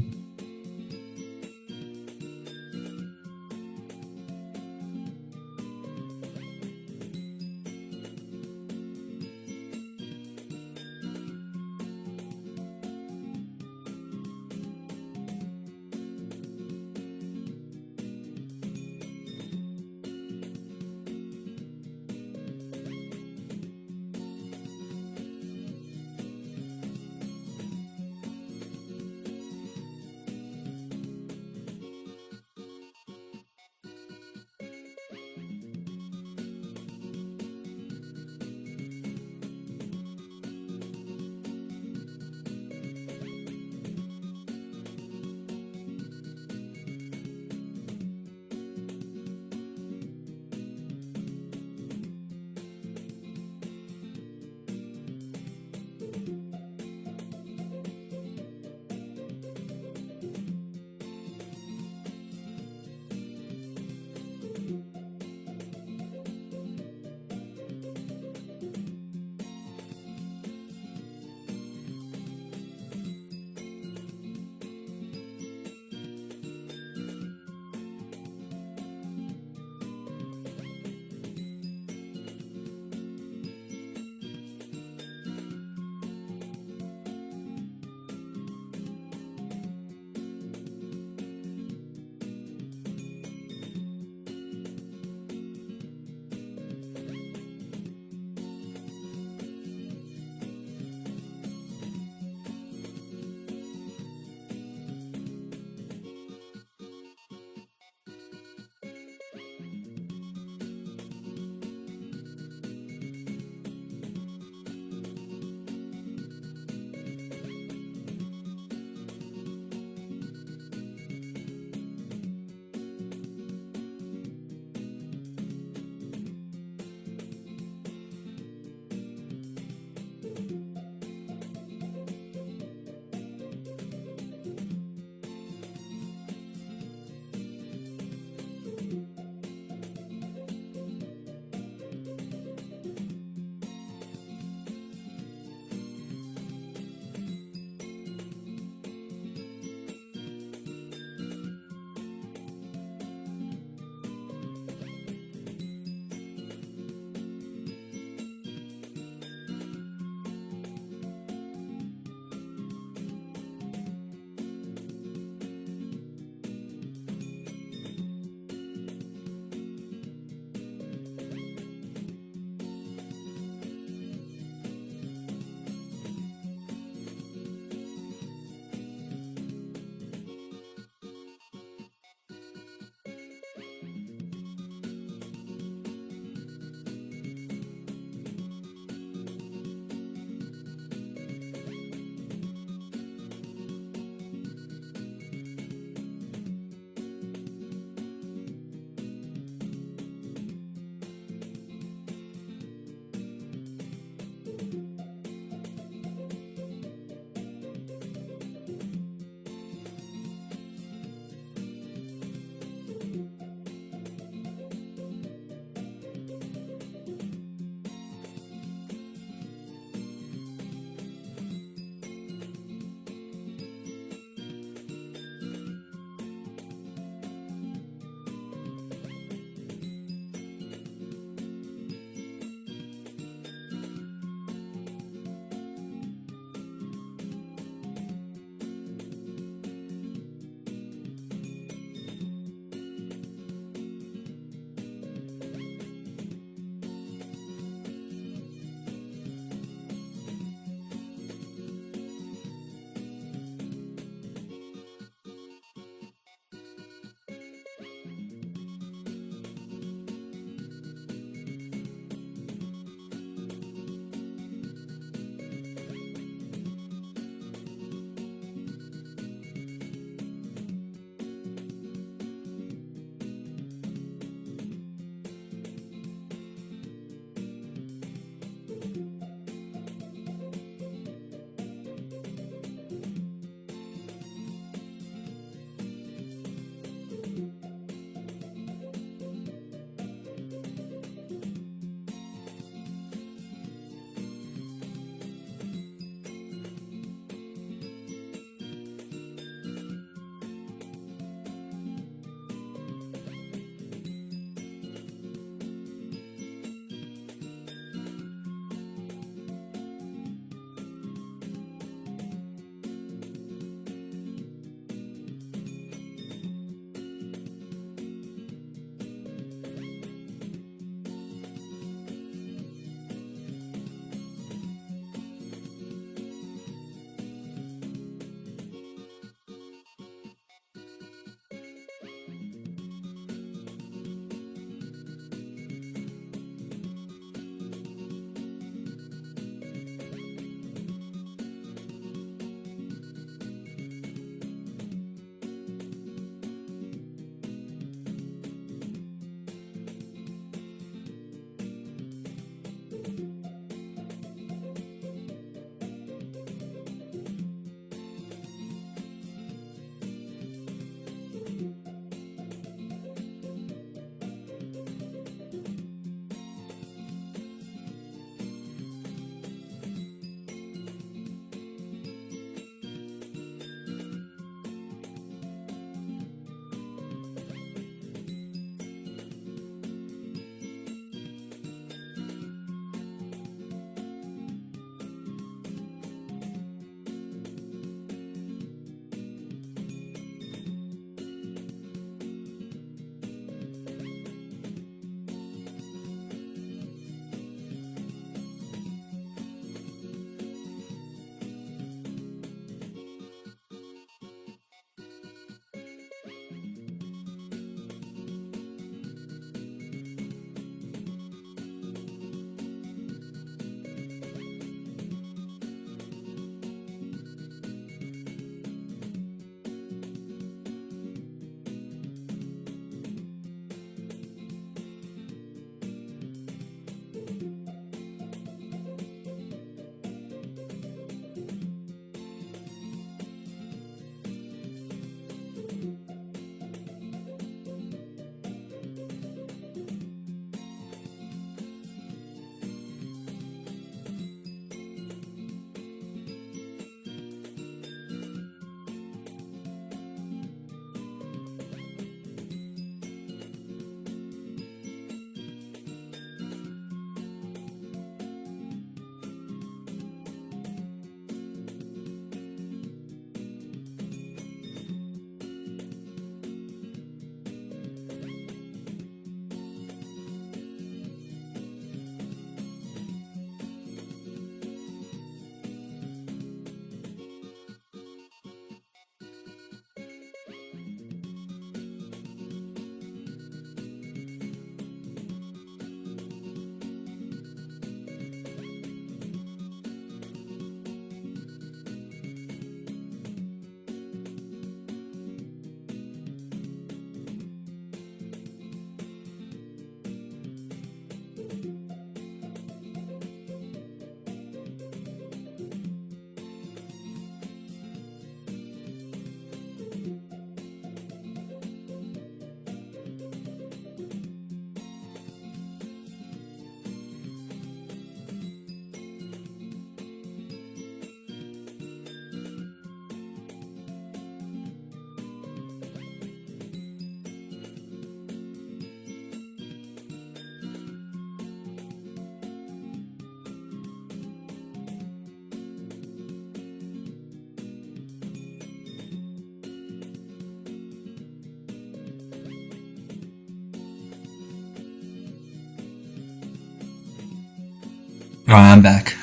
Alright, I'm back.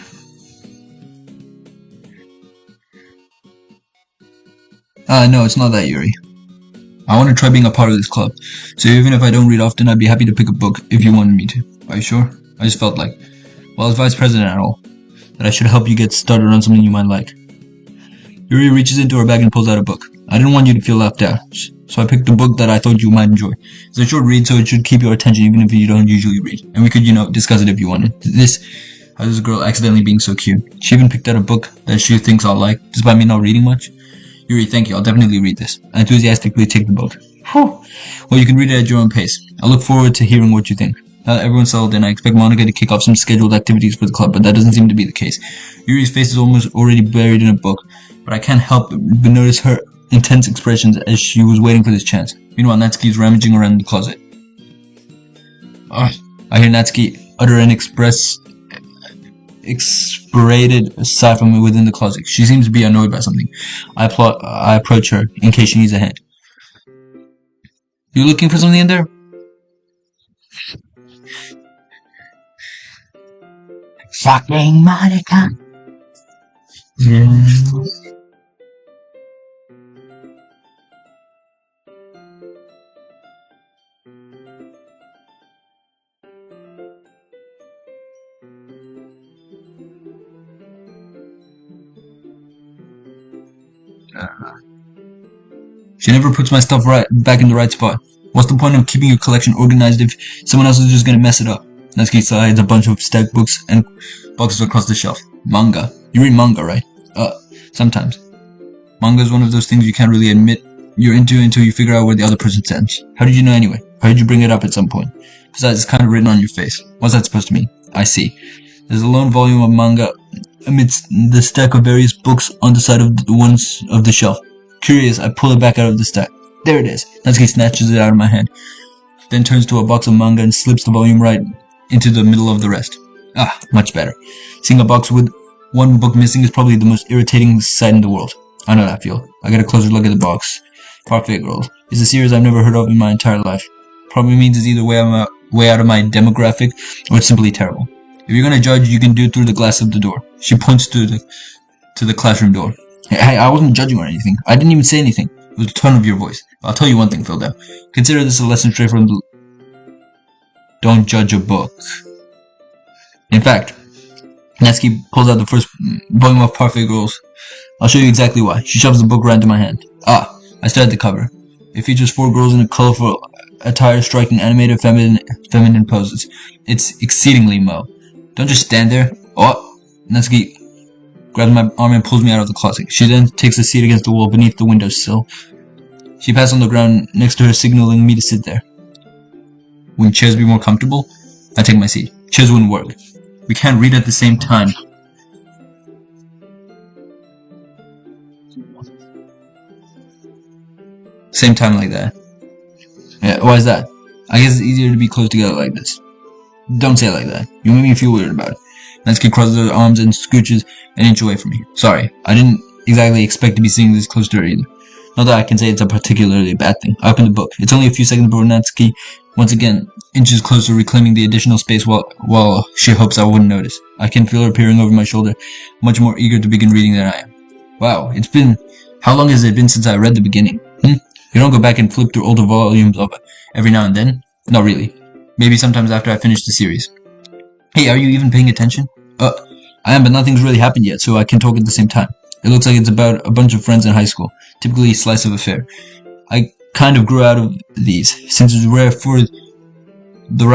No, it's not that, Yuri. I want to try being a part of this club, so even if I don't read often, I'd be happy to pick a book if you wanted me to. Are you sure? I just felt like, well, as vice president and all, that I should help you get started on something you might like. Yuri reaches into her bag and pulls out a book. I didn't want you to feel left out, so I picked a book that I thought you might enjoy. It's a short read, so it should keep your attention even if you don't usually read, and we could, discuss it if you wanted. How this girl accidentally being so cute. She even picked out a book that she thinks I'll like, despite me not reading much. Yuri, thank you. I'll definitely read this. I enthusiastically take the book. Whew. Well, you can read it at your own pace. I look forward to hearing what you think. Now that everyone's settled in, I expect Monica to kick off some scheduled activities for the club, but that doesn't seem to be the case. Yuri's face is almost already buried in a book, but I can't help but notice her intense expressions as she was waiting for this chance. Meanwhile, Natsuki's rummaging around the closet. I hear Natsuki utter an exasperated sigh from within the closet. She seems to be annoyed by something. I approach her in case she needs a hand. You looking for something in there? Fucking Monica. Yeah. She never puts my stuff back in the right spot. What's the point of keeping your collection organized if someone else is just gonna mess it up? Natsuki slides a bunch of stacked books and boxes across the shelf. Manga. You read manga, right? Sometimes. Manga is one of those things you can't really admit you're into until you figure out where the other person stands. How did you know anyway? How did you bring it up at some point? Besides, it's kind of written on your face. What's that supposed to mean? I see. There's a lone volume of manga amidst the stack of various books on the side of the shelf. Curious, I pull it back out of the stack. There it is. Natsuki snatches it out of my hand, then turns to a box of manga and slips the volume right into the middle of the rest. Much better. Seeing a box with one book missing is probably the most irritating sight in the world. I know that feel. I get a closer look at the box. Parfait Girls. It's a series I've never heard of in my entire life. Probably means it's either way out of my demographic or it's simply terrible. If you're gonna judge, you can do it through the glass of the door. She points to the classroom door. Hey, I wasn't judging or anything. I didn't even say anything. It was the tone of your voice. I'll tell you one thing, Philda. Consider this a lesson straight from the... Don't judge a book. In fact, Natsuki pulls out the first volume of Parfait Girls. I'll show you exactly why. She shoves the book right into my hand. I stare at the cover. It features 4 girls in a colorful attire striking animated feminine poses. It's exceedingly mo. Don't just stand there. Natsuki grabs my arm and pulls me out of the closet. She then takes a seat against the wall beneath the windowsill. She passes on the ground next to her, signaling me to sit there. Wouldn't chairs be more comfortable? I take my seat. Chairs wouldn't work. We can't read at the same time. Same time like that. Yeah, why is that? I guess it's easier to be close together like this. Don't say it like that. You make me feel weird about it. Natsuki crosses her arms and scooches an inch away from me. Sorry, I didn't exactly expect to be sitting this close to her either. Not that I can say it's a particularly bad thing. I open the book. It's only a few seconds before Natsuki, once again, inches closer, reclaiming the additional space while she hopes I wouldn't notice. I can feel her peering over my shoulder, much more eager to begin reading than I am. Wow, how long has it been since I read the beginning? You don't go back and flip through older volumes of every now and then? Not really. Maybe sometimes after I finish the series. Hey, are you even paying attention? I am, but nothing's really happened yet, so I can talk at the same time. It looks like it's about a bunch of friends in high school. Typically a slice of affair. I kind of grew out of these, since it's rare for the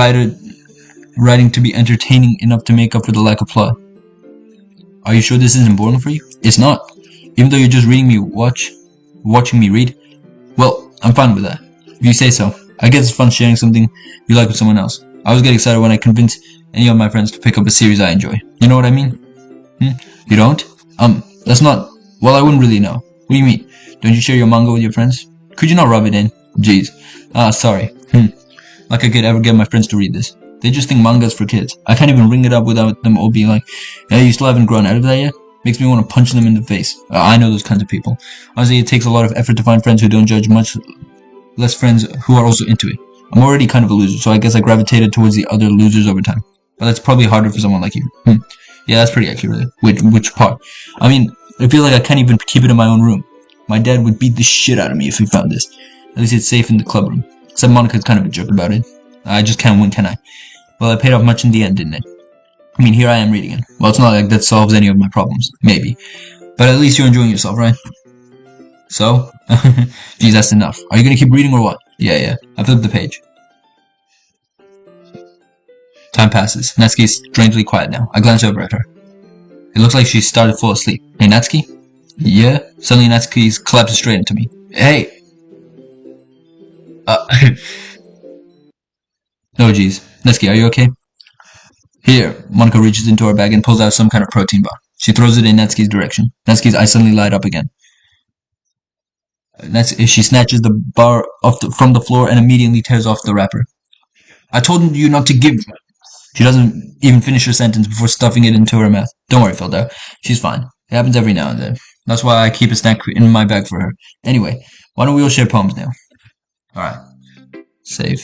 writing to be entertaining enough to make up for the lack of plot. Are you sure this isn't boring for you? It's not. Even though you're just watching me read? Well, I'm fine with that. If you say so. I guess it's fun sharing something you like with someone else. I always get excited when I convince any of my friends to pick up a series I enjoy. You know what I mean? You don't? That's not... Well, I wouldn't really know. What do you mean? Don't you share your manga with your friends? Could you not rub it in? Jeez. Sorry. Like I could ever get my friends to read this. They just think manga's for kids. I can't even ring it up without them all being like, hey, you still haven't grown out of that yet? Makes me want to punch them in the face. I know those kinds of people. Honestly, it takes a lot of effort to find friends who don't judge, much less friends who are also into it. I'm already kind of a loser, so I guess I gravitated towards the other losers over time. But that's probably harder for someone like you. Yeah, that's pretty accurate. Which part? I mean, I feel like I can't even keep it in my own room. My dad would beat the shit out of me if he found this. At least it's safe in the club room. Except Monica's kind of a jerk about it. I just can't win, can I? Well, it paid off much in the end, didn't it? I mean, here I am reading it. Well, it's not like that solves any of my problems. Maybe. But at least you're enjoying yourself, right? So? Geez, that's enough. Are you gonna keep reading or what? Yeah. I flipped the page. Time passes. Natsuki is strangely quiet now. I glance over at her. It looks like she started to fall asleep. Hey, Natsuki? Yeah? Suddenly Natsuki collapses straight into me. Hey! Oh geez. Natsuki, are you okay? Here. Monica reaches into her bag and pulls out some kind of protein bar. She throws it in Natsuki's direction. Natsuki's eyes suddenly light up again. She snatches the bar from the floor and immediately tears off the wrapper. I told you not to give... She doesn't even finish her sentence before stuffing it into her mouth. Don't worry, Filda. She's fine. It happens every now and then. That's why I keep a snack in my bag for her. Anyway, why don't we all share poems now? Alright. Save.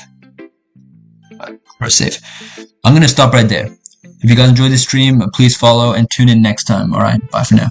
Press save. I'm gonna stop right there. If you guys enjoyed this stream, please follow and tune in next time. Alright, bye for now.